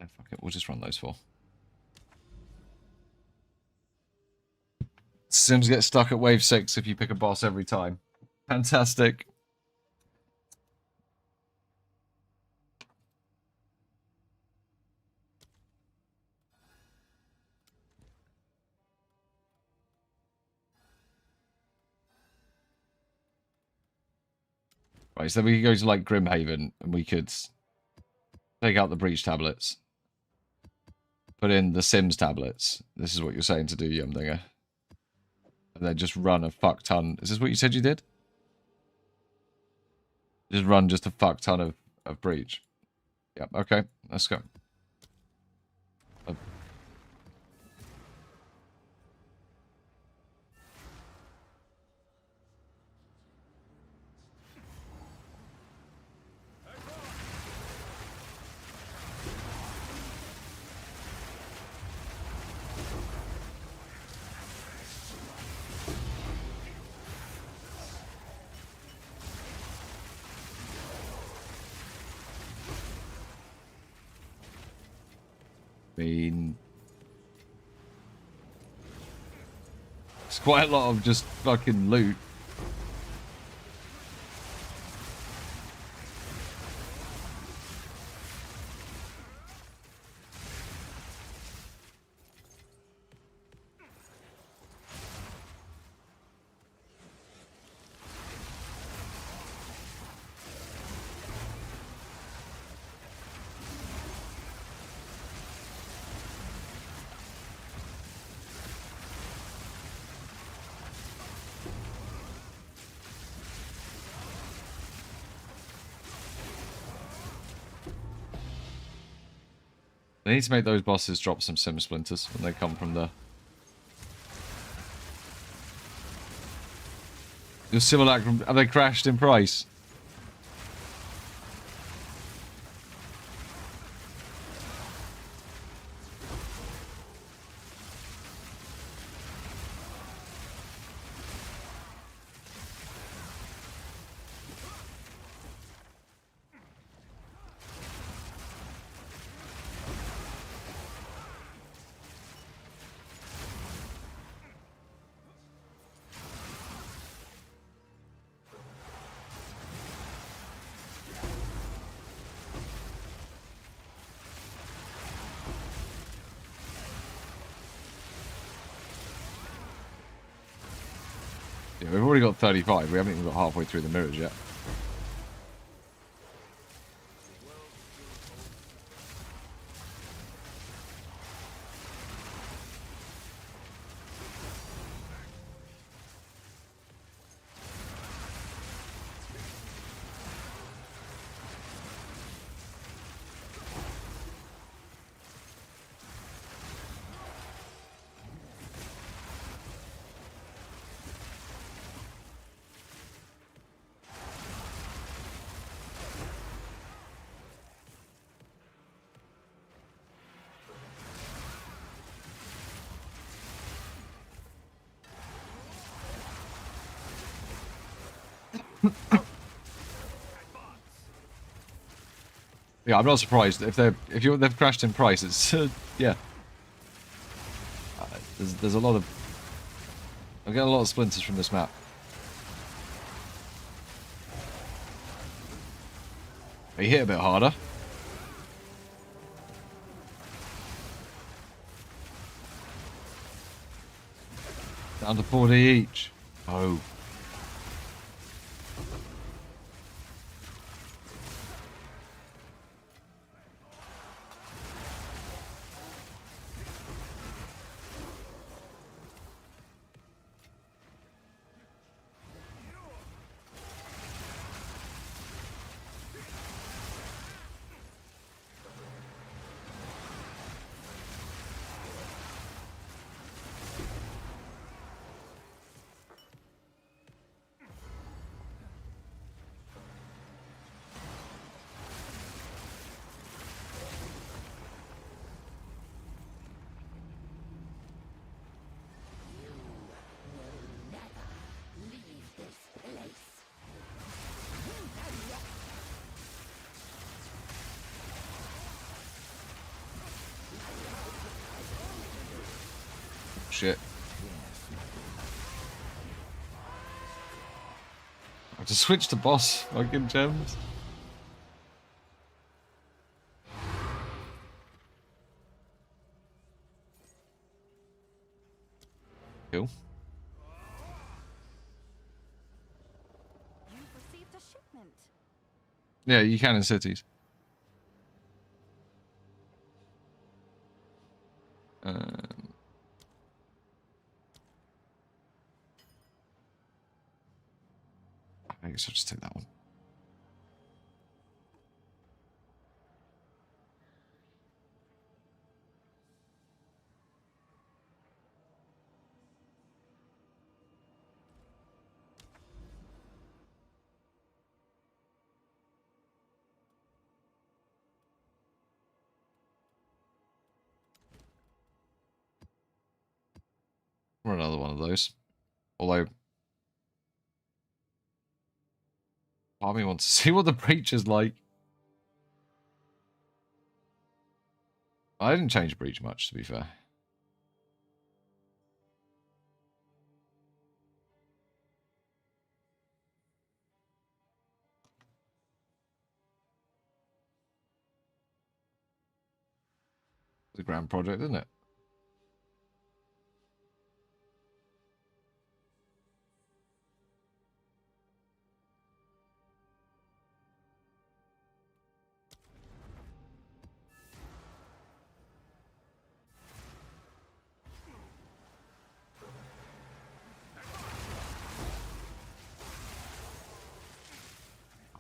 Yeah, fuck it. We'll just run those 4. Sims get stuck at wave 6 if you pick a boss every time. Fantastic. Right, so we could go to like Grimhaven and we could take out the breach tablets. Put in the Sims tablets. This is what you're saying to do, Yumdinger. And then just run a fuck ton. Is this what you said you did? Just run just a fuck ton of breach. Yep, okay, let's go. Mean, it's quite a lot of just fucking loot. They need to make those bosses drop some sim splinters when they come from the... Your simulacrum, have they crashed in price? Yeah, we've already got 35. We haven't even got halfway through the mirrors yet. Yeah, I'm not surprised if they've crashed in price. It's yeah. There's a lot of I'm getting a lot of splinters from this map. They hit a bit harder. Down to 40 each. Oh. Shit. I have to switch to boss fucking gems. Cool. You've received a shipment. Yeah, you can in cities. I guess I'll just take that one. Or another one of those. Although, part of me wants to see what the breach is like. I didn't change breach much, to be fair. It's a grand project, isn't it?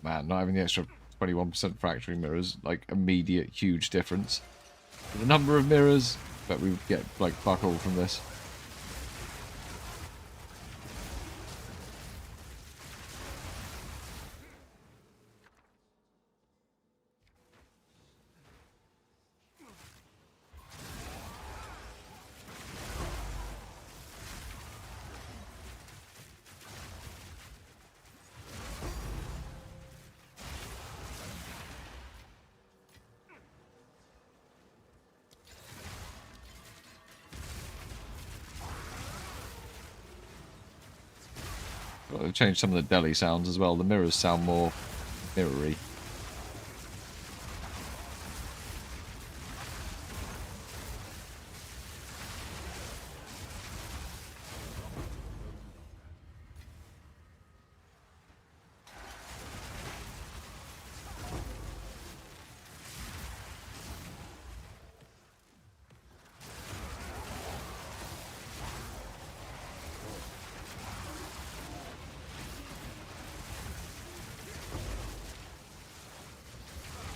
Man, not having the extra 21% fracturing mirrors, like, immediate, huge difference. The number of mirrors, but we would get, like, fuck all from this. Well, they've changed some of the deli sounds as well. The mirrors sound more mirrory.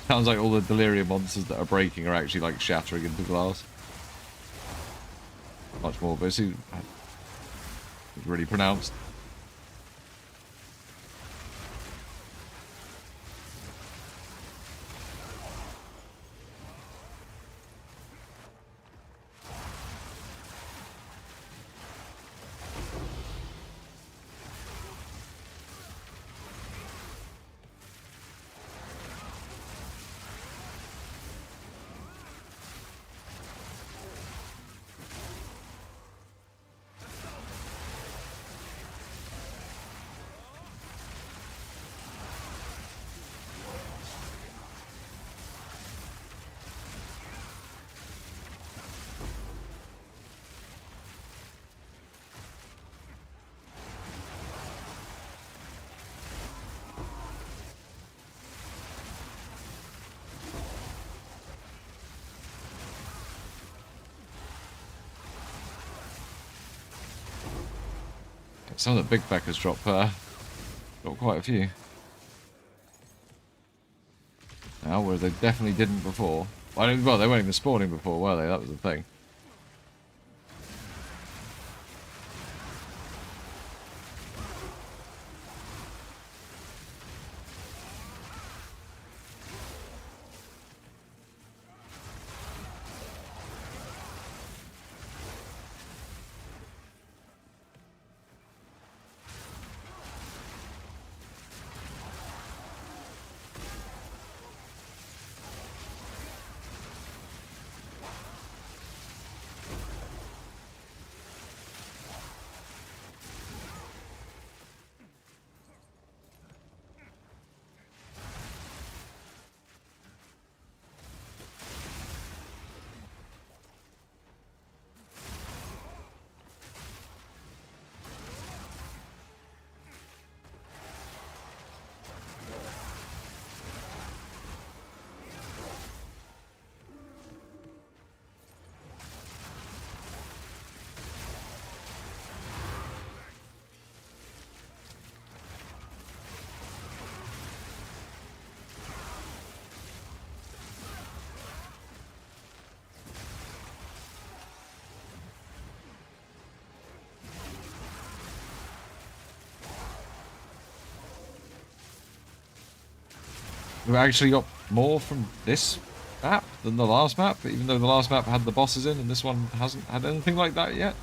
Sounds like all the delirium monsters that are breaking are actually like shattering into glass. Much more busy. It's really pronounced. Some of the big feckers drop quite a few. Now, where they definitely didn't before. Well, they weren't even spawning before, were they? That was the thing. We've actually got more from this map than the last map, even though the last map had the bosses in and this one hasn't had anything like that yet.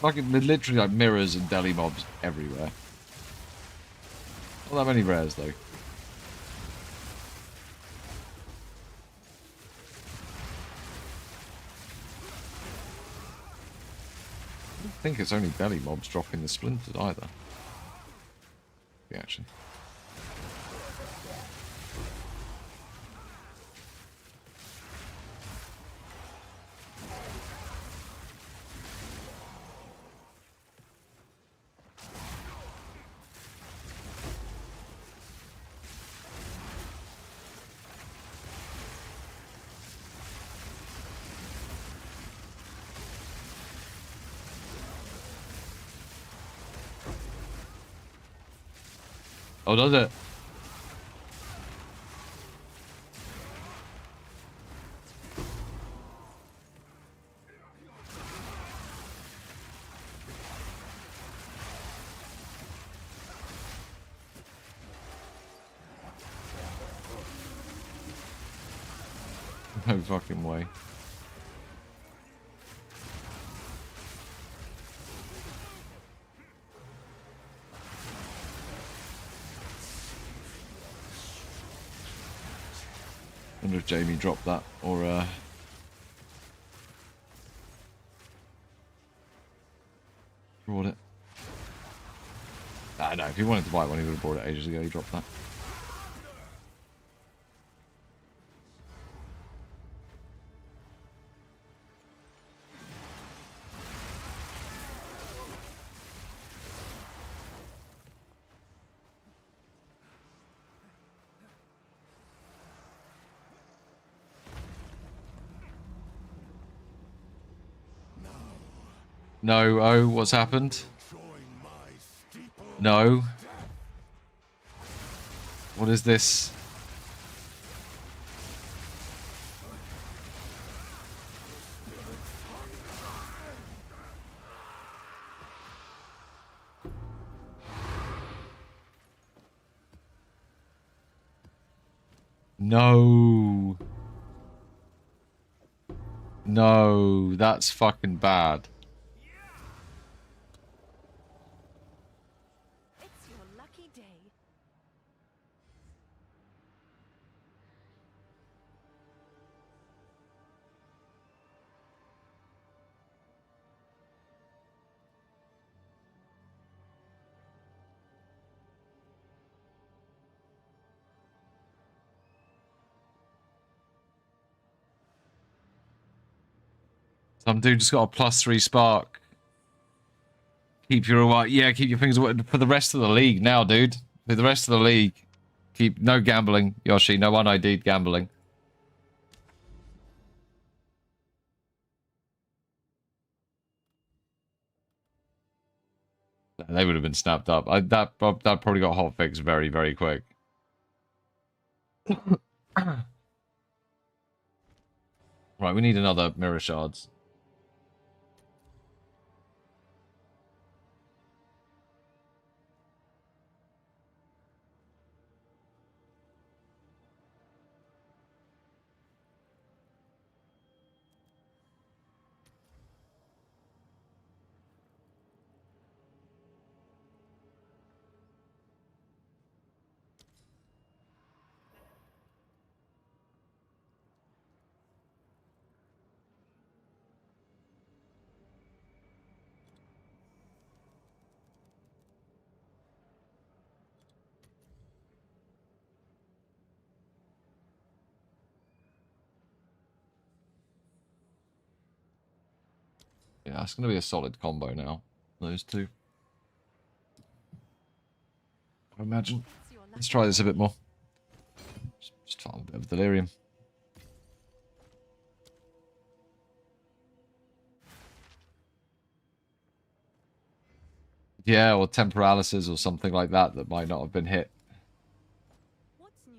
Fucking literally like mirrors and deli mobs everywhere. Not that many rares though. I don't think it's only belly mobs dropping the splinters either. Yeah, actually. Oh, does it? No fucking way. Wonder if Jamie dropped that or brought it. No, if he wanted to buy one, he would have bought it ages ago. He dropped that. No, oh, what's happened? No. What is this? No. No, that's fucking bad. It's your lucky day. Some dude just got a +3 spark. Keep your keep your fingers away for the rest of the league now, dude. For the rest of the league. Keep no gambling, Yoshi, no un-ID'd gambling. They would have been snapped up. That probably got hotfixed very, very quick. Right, we need another mirror shards. Yeah, it's going to be a solid combo now. Those two. I imagine. Let's try this a bit more. Just farm a bit of delirium. Yeah, or temporalysis or something like that that might not have been hit. What's new?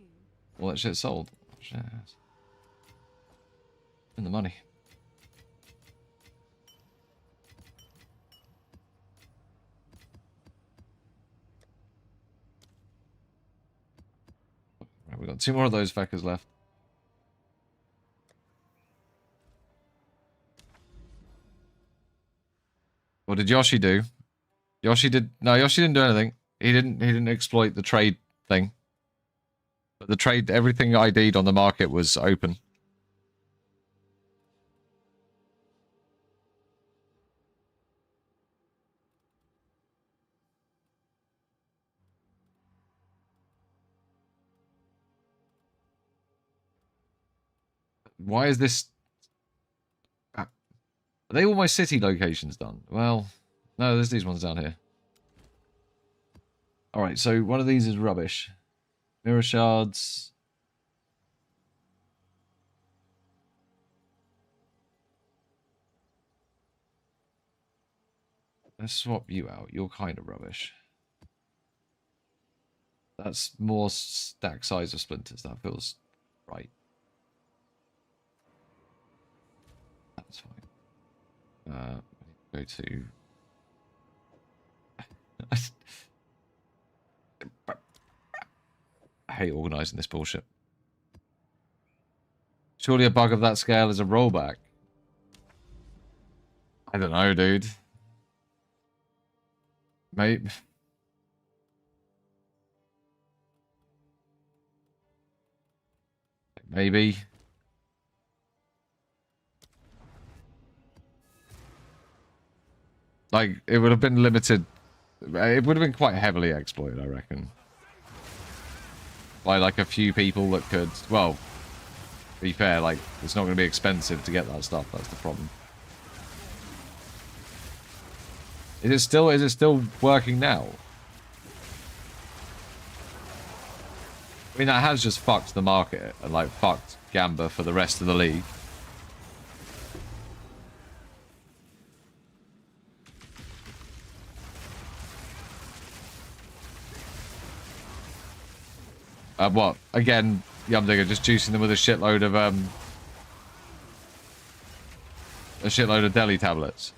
Well, that shit sold. In the money. Got 2 more of those feckers left. What did Yoshi do? Yoshi didn't do anything. He didn't exploit the trade thing. But the trade, everything ID'd on the market was open. Why is this... Are they all my city locations done? Well, no, there's these ones down here. Alright, so one of these is rubbish. Mirror shards. Let's swap you out. You're kind of rubbish. That's more stack size of splinters. That feels right. That's fine. Go to... I hate organising this bullshit. Surely a bug of that scale is a rollback. I don't know, dude. Maybe... Maybe. Like, it would have been limited. It would have been quite heavily exploited, I reckon. By, like, a few people that could... Well, to be fair, like, it's not going to be expensive to get that stuff. That's the problem. Is it still working now? I mean, that has just fucked the market and, like, fucked Gamba for the rest of the league. What? Again, Yumdigger just juicing them with a shitload of deli tablets.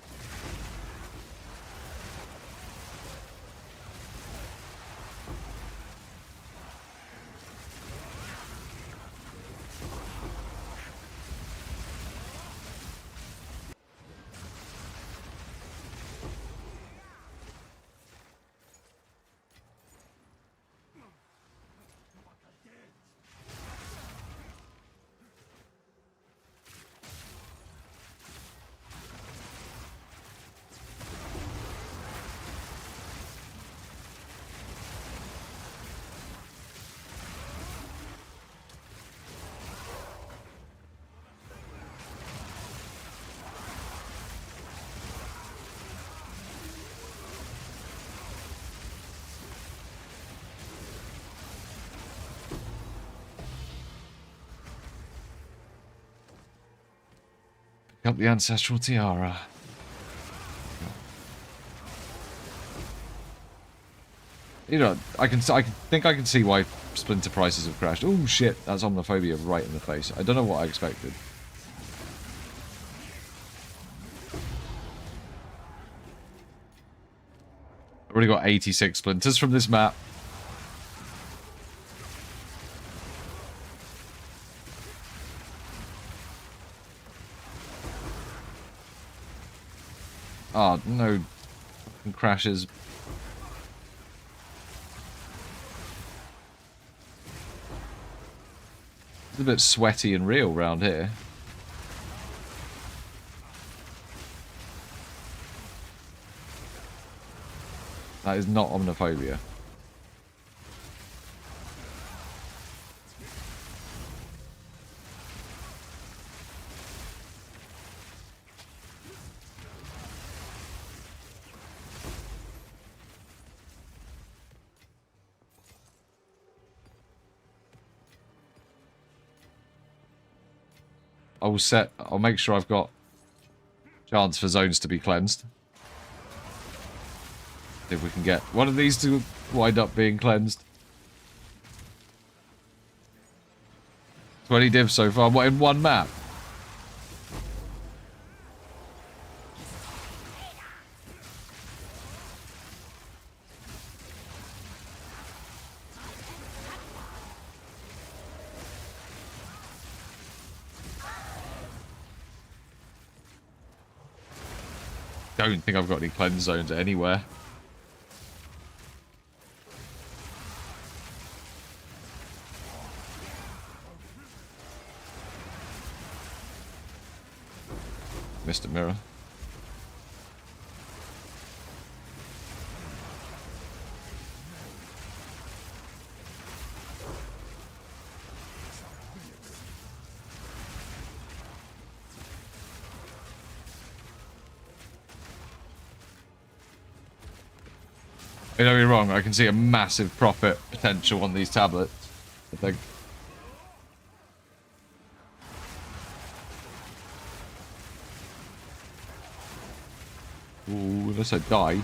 Pick up the ancestral tiara. You know, I think I can see why splinter prices have crashed. Oh shit, that's omniphobia right in the face. I don't know what I expected. I've already got 86 splinters from this map. Oh, no fucking crashes. It's a bit sweaty and real round here. That is not omniphobia. I'll make sure I've got chance for zones to be cleansed. If we can get one of these to wind up being cleansed. 20 divs so far, what, in one map? don't think I've got any cleanse zones anywhere. Mr. Mirror. Don't get me wrong, I can see a massive profit potential on these tablets. I think. Ooh, unless I die.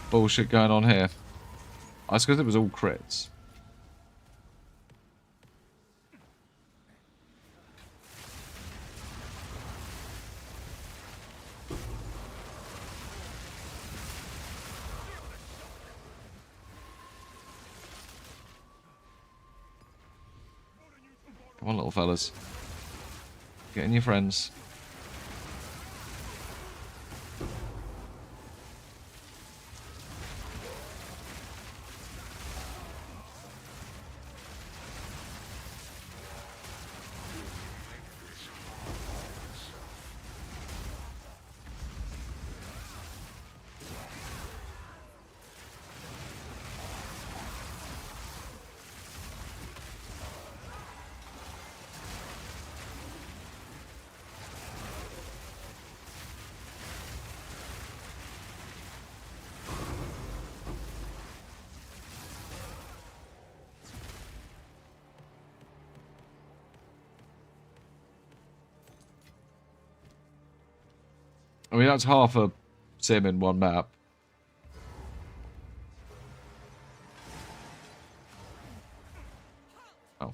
Bullshit going on here. That's because it was all crits. Come on, little fellas. Get in your friends. I mean, that's half a sim in one map. Oh.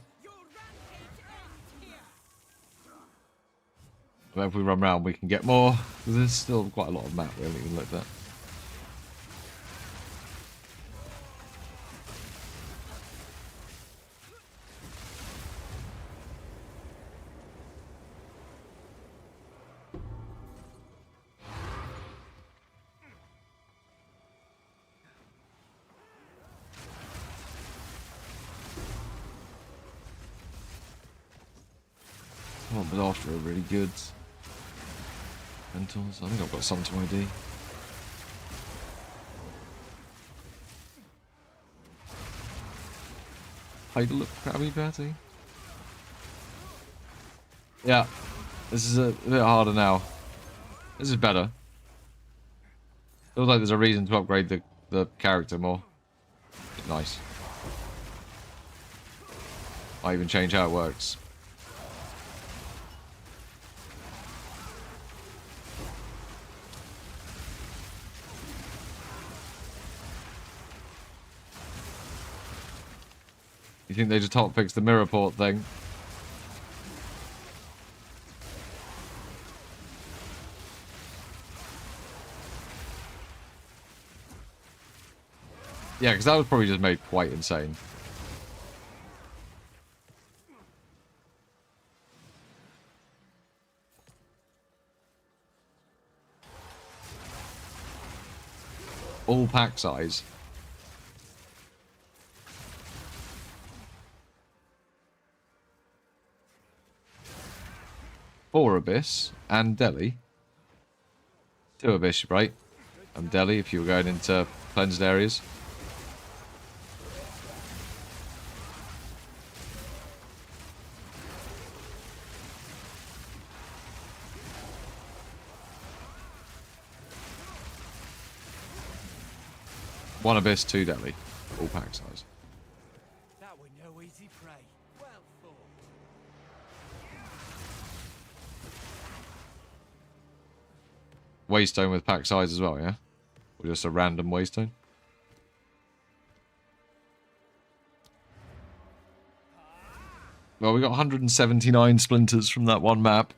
But if we run around, we can get more. There's still quite a lot of map we haven't even looked at. Oh, but after are really good. Mentals. I think I've got some to ID. Hey, look, Krabby Patty. Yeah, this is a bit harder now. This is better. Feels like there's a reason to upgrade the character more. Nice. I even change how it works. You think they just top fix the mirror port thing? Yeah, because that was probably just made quite insane. All pack size. For Abyss and Delhi. 2 Abyss, right? And Delhi if you were going into cleansed areas. One Abyss, 2 Delhi. All pack size. That were no easy prey. Well thought. Waystone with pack size as well, yeah? Or just a random Waystone? Well, we got 179 splinters from that one map.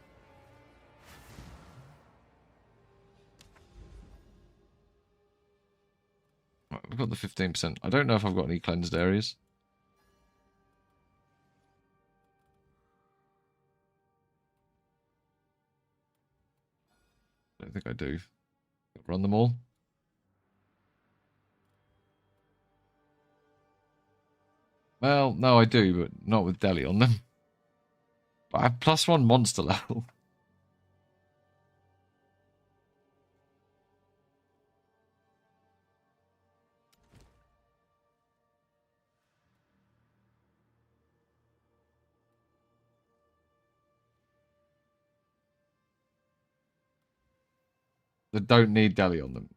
Right, we've got the 15%. I don't know if I've got any cleansed areas. I don't think I do. Run them all. Well, no, I do, but not with Deli on them. But I have +1 monster level. That don't need Deli on them.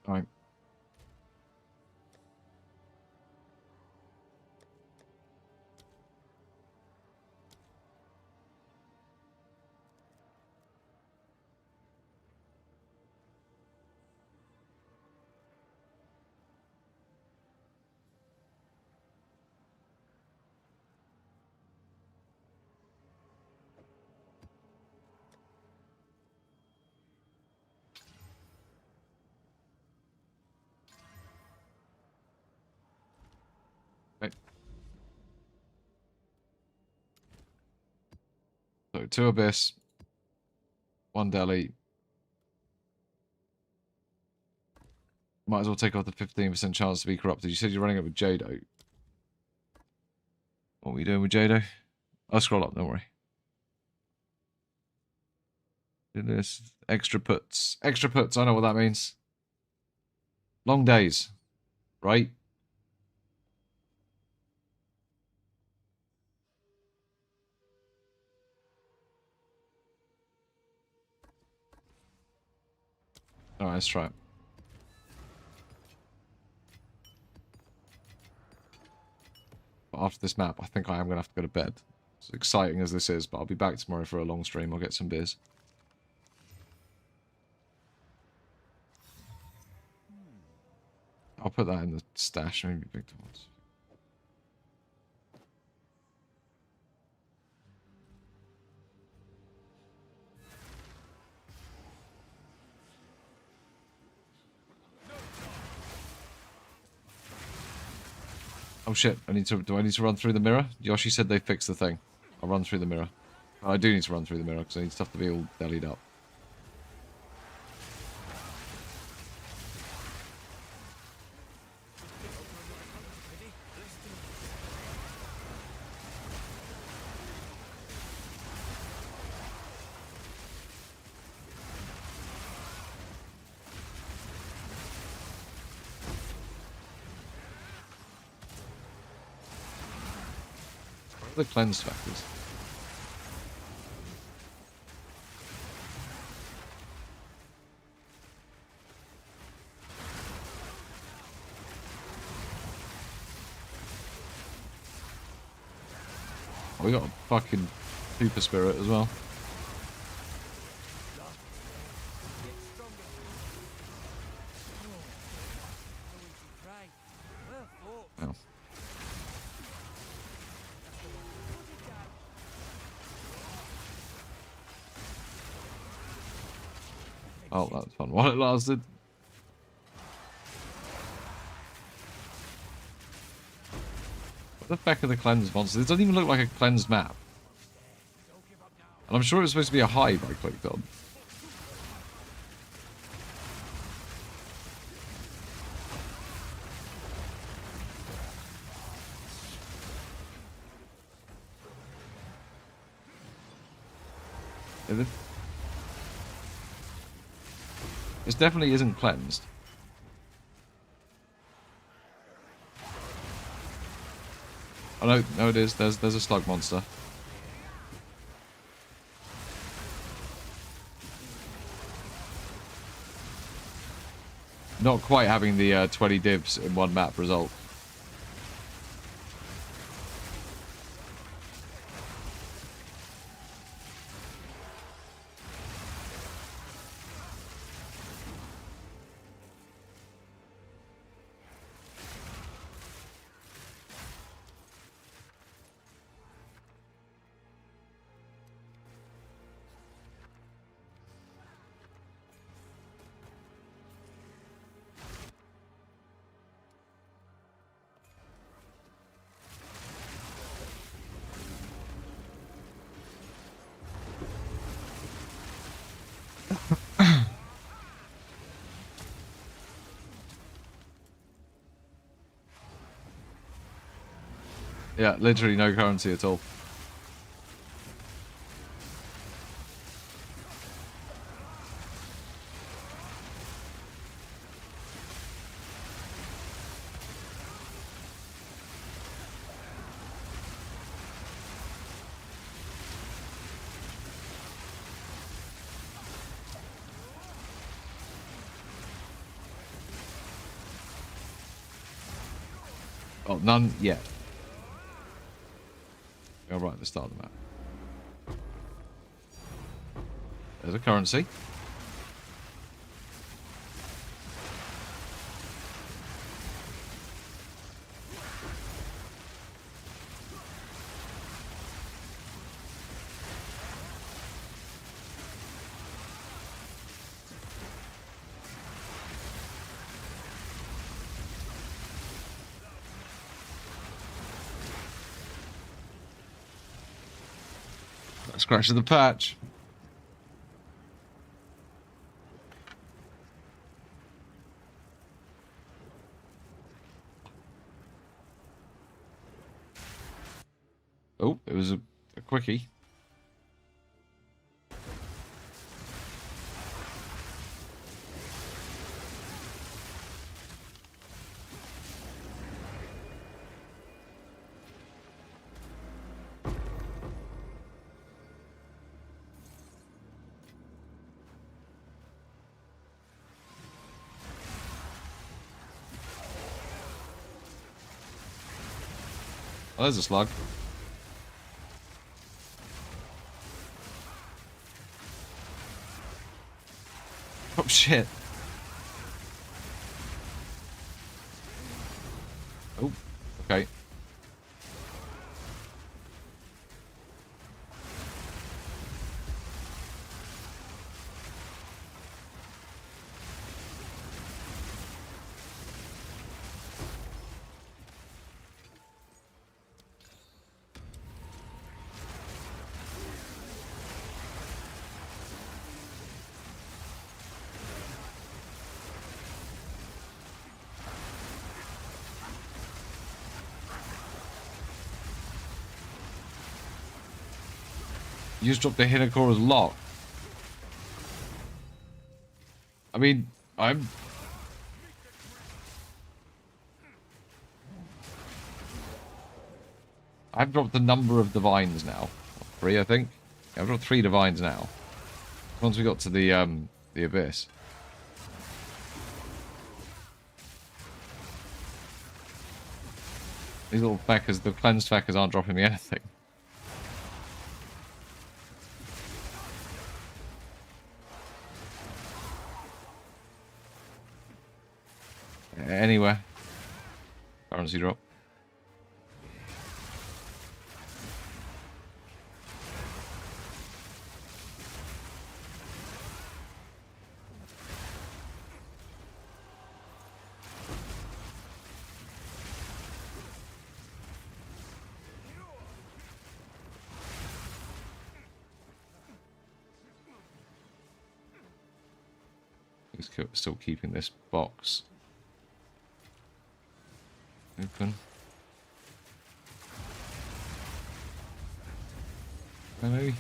Alright. Okay. So 2 Abyss, 1 Deli. Might as well take off the 15% chance to be corrupted. You said you're running it with Jado. What are we doing with Jado? I'll scroll up, don't worry. Do this. Extra puts. Extra puts, I know what that means. Long days. Right? Alright, let's try it. But after this map, I think I am going to have to go to bed. As exciting as this is, but I'll be back tomorrow for a long stream. I'll get some beers. I'll put that in the stash, maybe Victor wants. Oh shit, do I need to run through the mirror? Yoshi said they fixed the thing. I'll run through the mirror. I do need to run through the mirror because I need stuff to be all delied up. The cleanse factors. Oh, we got a fucking super spirit as well. Oh. Oh, that was fun while it lasted. What the fuck are the cleansed monsters? This doesn't even look like a cleansed map. And I'm sure it was supposed to be a hive I clicked on. This definitely isn't cleansed. Oh no, it is. There's a slug monster. Not quite having the 20 divs in one map result. Yeah, literally no currency at all. Oh, none yet. Go right at the start of the map. There's a currency. Scratch of the patch. Oh, it was a quickie. Oh, there's a slug. Oh shit. Oh, okay. You just dropped the Hinakora's lock. I mean, I've dropped the number of divines now. 3, I think. Yeah, I've dropped 3 divines now. Once we got to the abyss. These little feckers, the cleansed feckers aren't dropping me anything. Anyway. Currency drop. He's still keeping this box open. Maybe.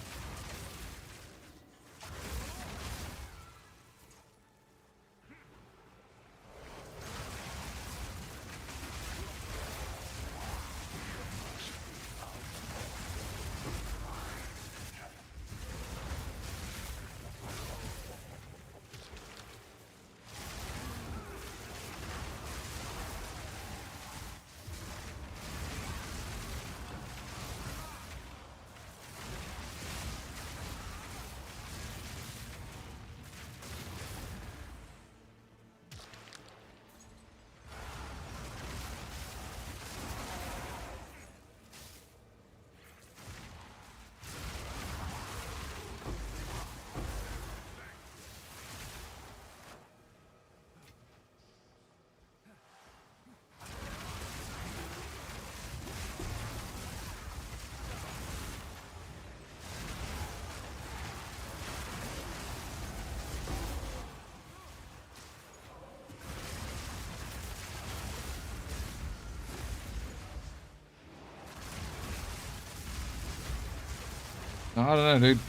I don't know, dude.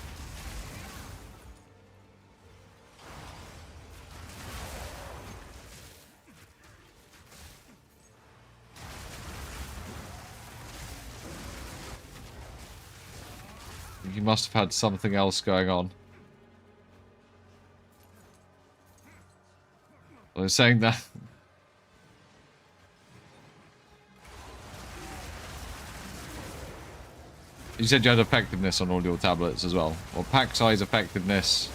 You must have had something else going on. I was saying that. You said you had effectiveness on all your tablets as well. Or pack size effectiveness.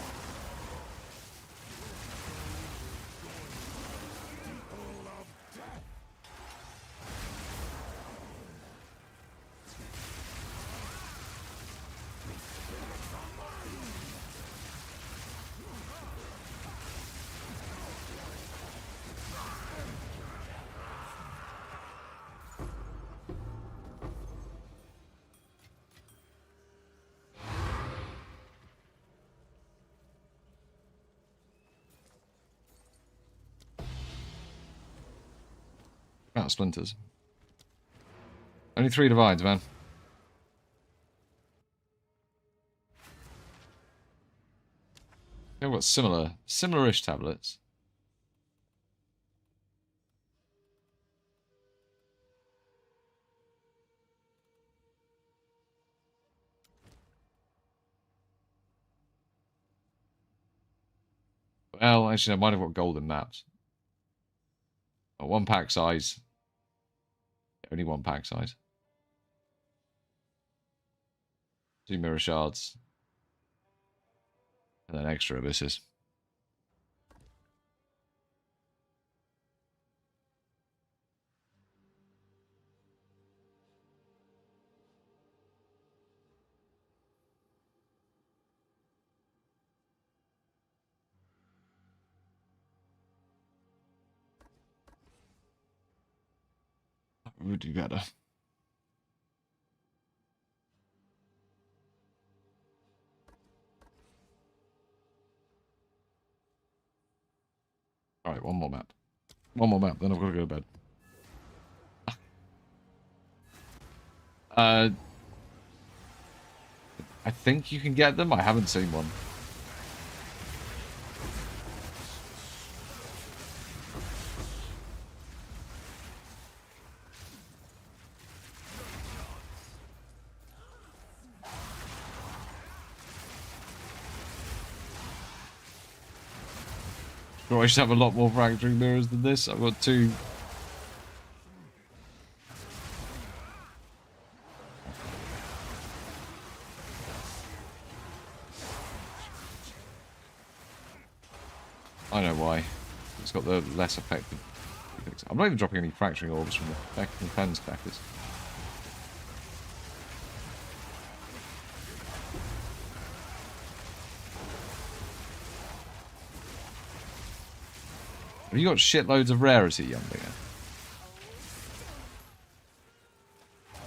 Out splinters. Only 3 divides, man. They've got similar-ish tablets. Well, actually, I might have got golden maps. Oh, 1 pack size. Only 1 pack size. 2 mirror shards. And then extra abysses. Would do better. Alright, 1 more map. 1 more map, then I've got to go to bed. I think you can get them. I haven't seen one. I should have a lot more fracturing mirrors than this. I've got 2. I know why. It's got the less effective. I'm not even dropping any fracturing orbs from the defense factors. Have you got shitloads of rarity, Youngbinger?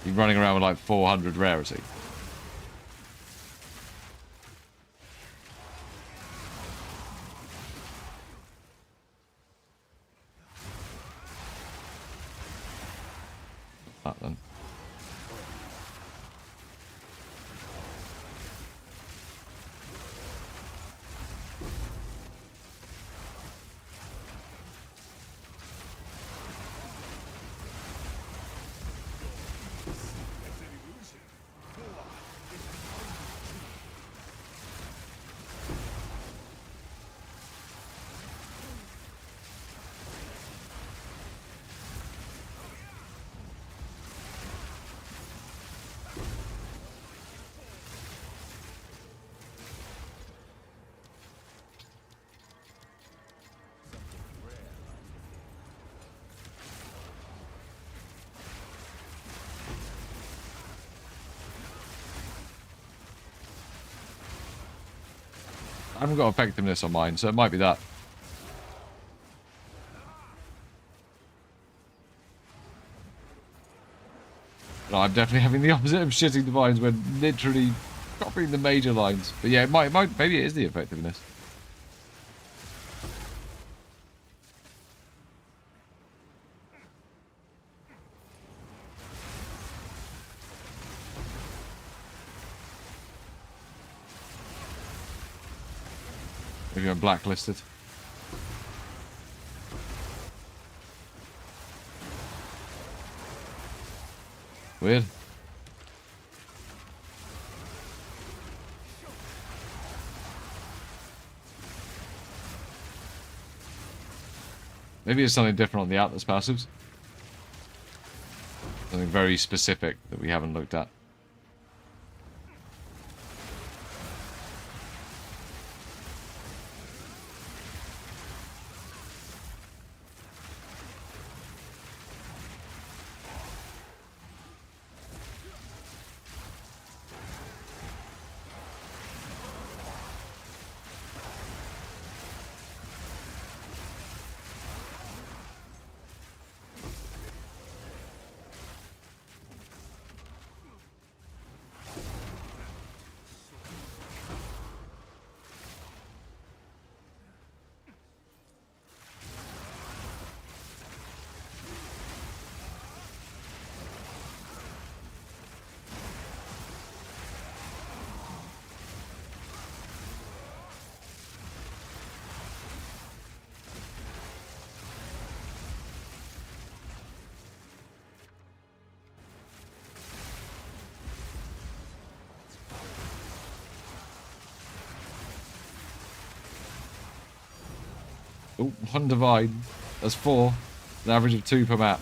You're running around with like 400 rarity. That then. I haven't got effectiveness on mine, so it might be that. No, I'm definitely having the opposite of shitting divines when literally copying the major lines. But yeah, it might, maybe it is the effectiveness. Maybe I'm blacklisted. Weird. Maybe it's something different on the Atlas passives. Something very specific that we haven't looked at. Oh, one divide. That's 4. An average of 2 per map.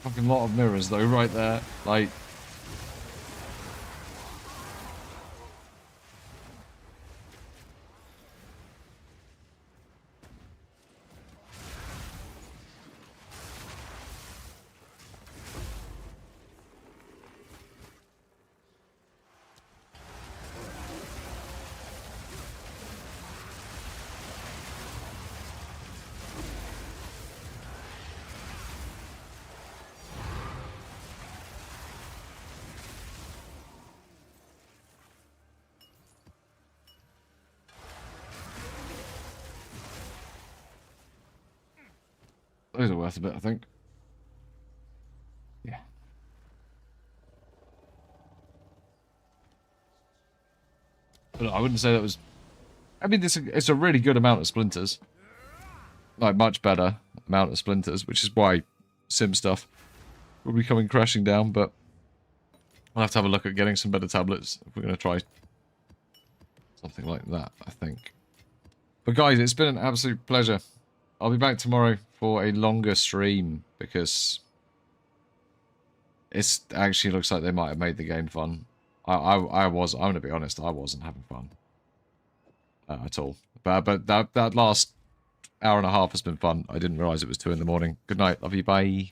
Fucking lot of mirrors though, right there. Like... Those are worth a bit, I think. Yeah. But I wouldn't say that was... I mean, it's a really good amount of splinters. Like, much better amount of splinters, which is why sim stuff will be coming crashing down, but I'll have to have a look at getting some better tablets if we're going to try something like that, I think. But guys, it's been an absolute pleasure. I'll be back tomorrow for a longer stream because it actually looks like they might have made the game fun. I'm going to be honest, I wasn't having fun at all. But that last hour and a half has been fun. I didn't realise it was 2 in the morning. Good night, love you, bye.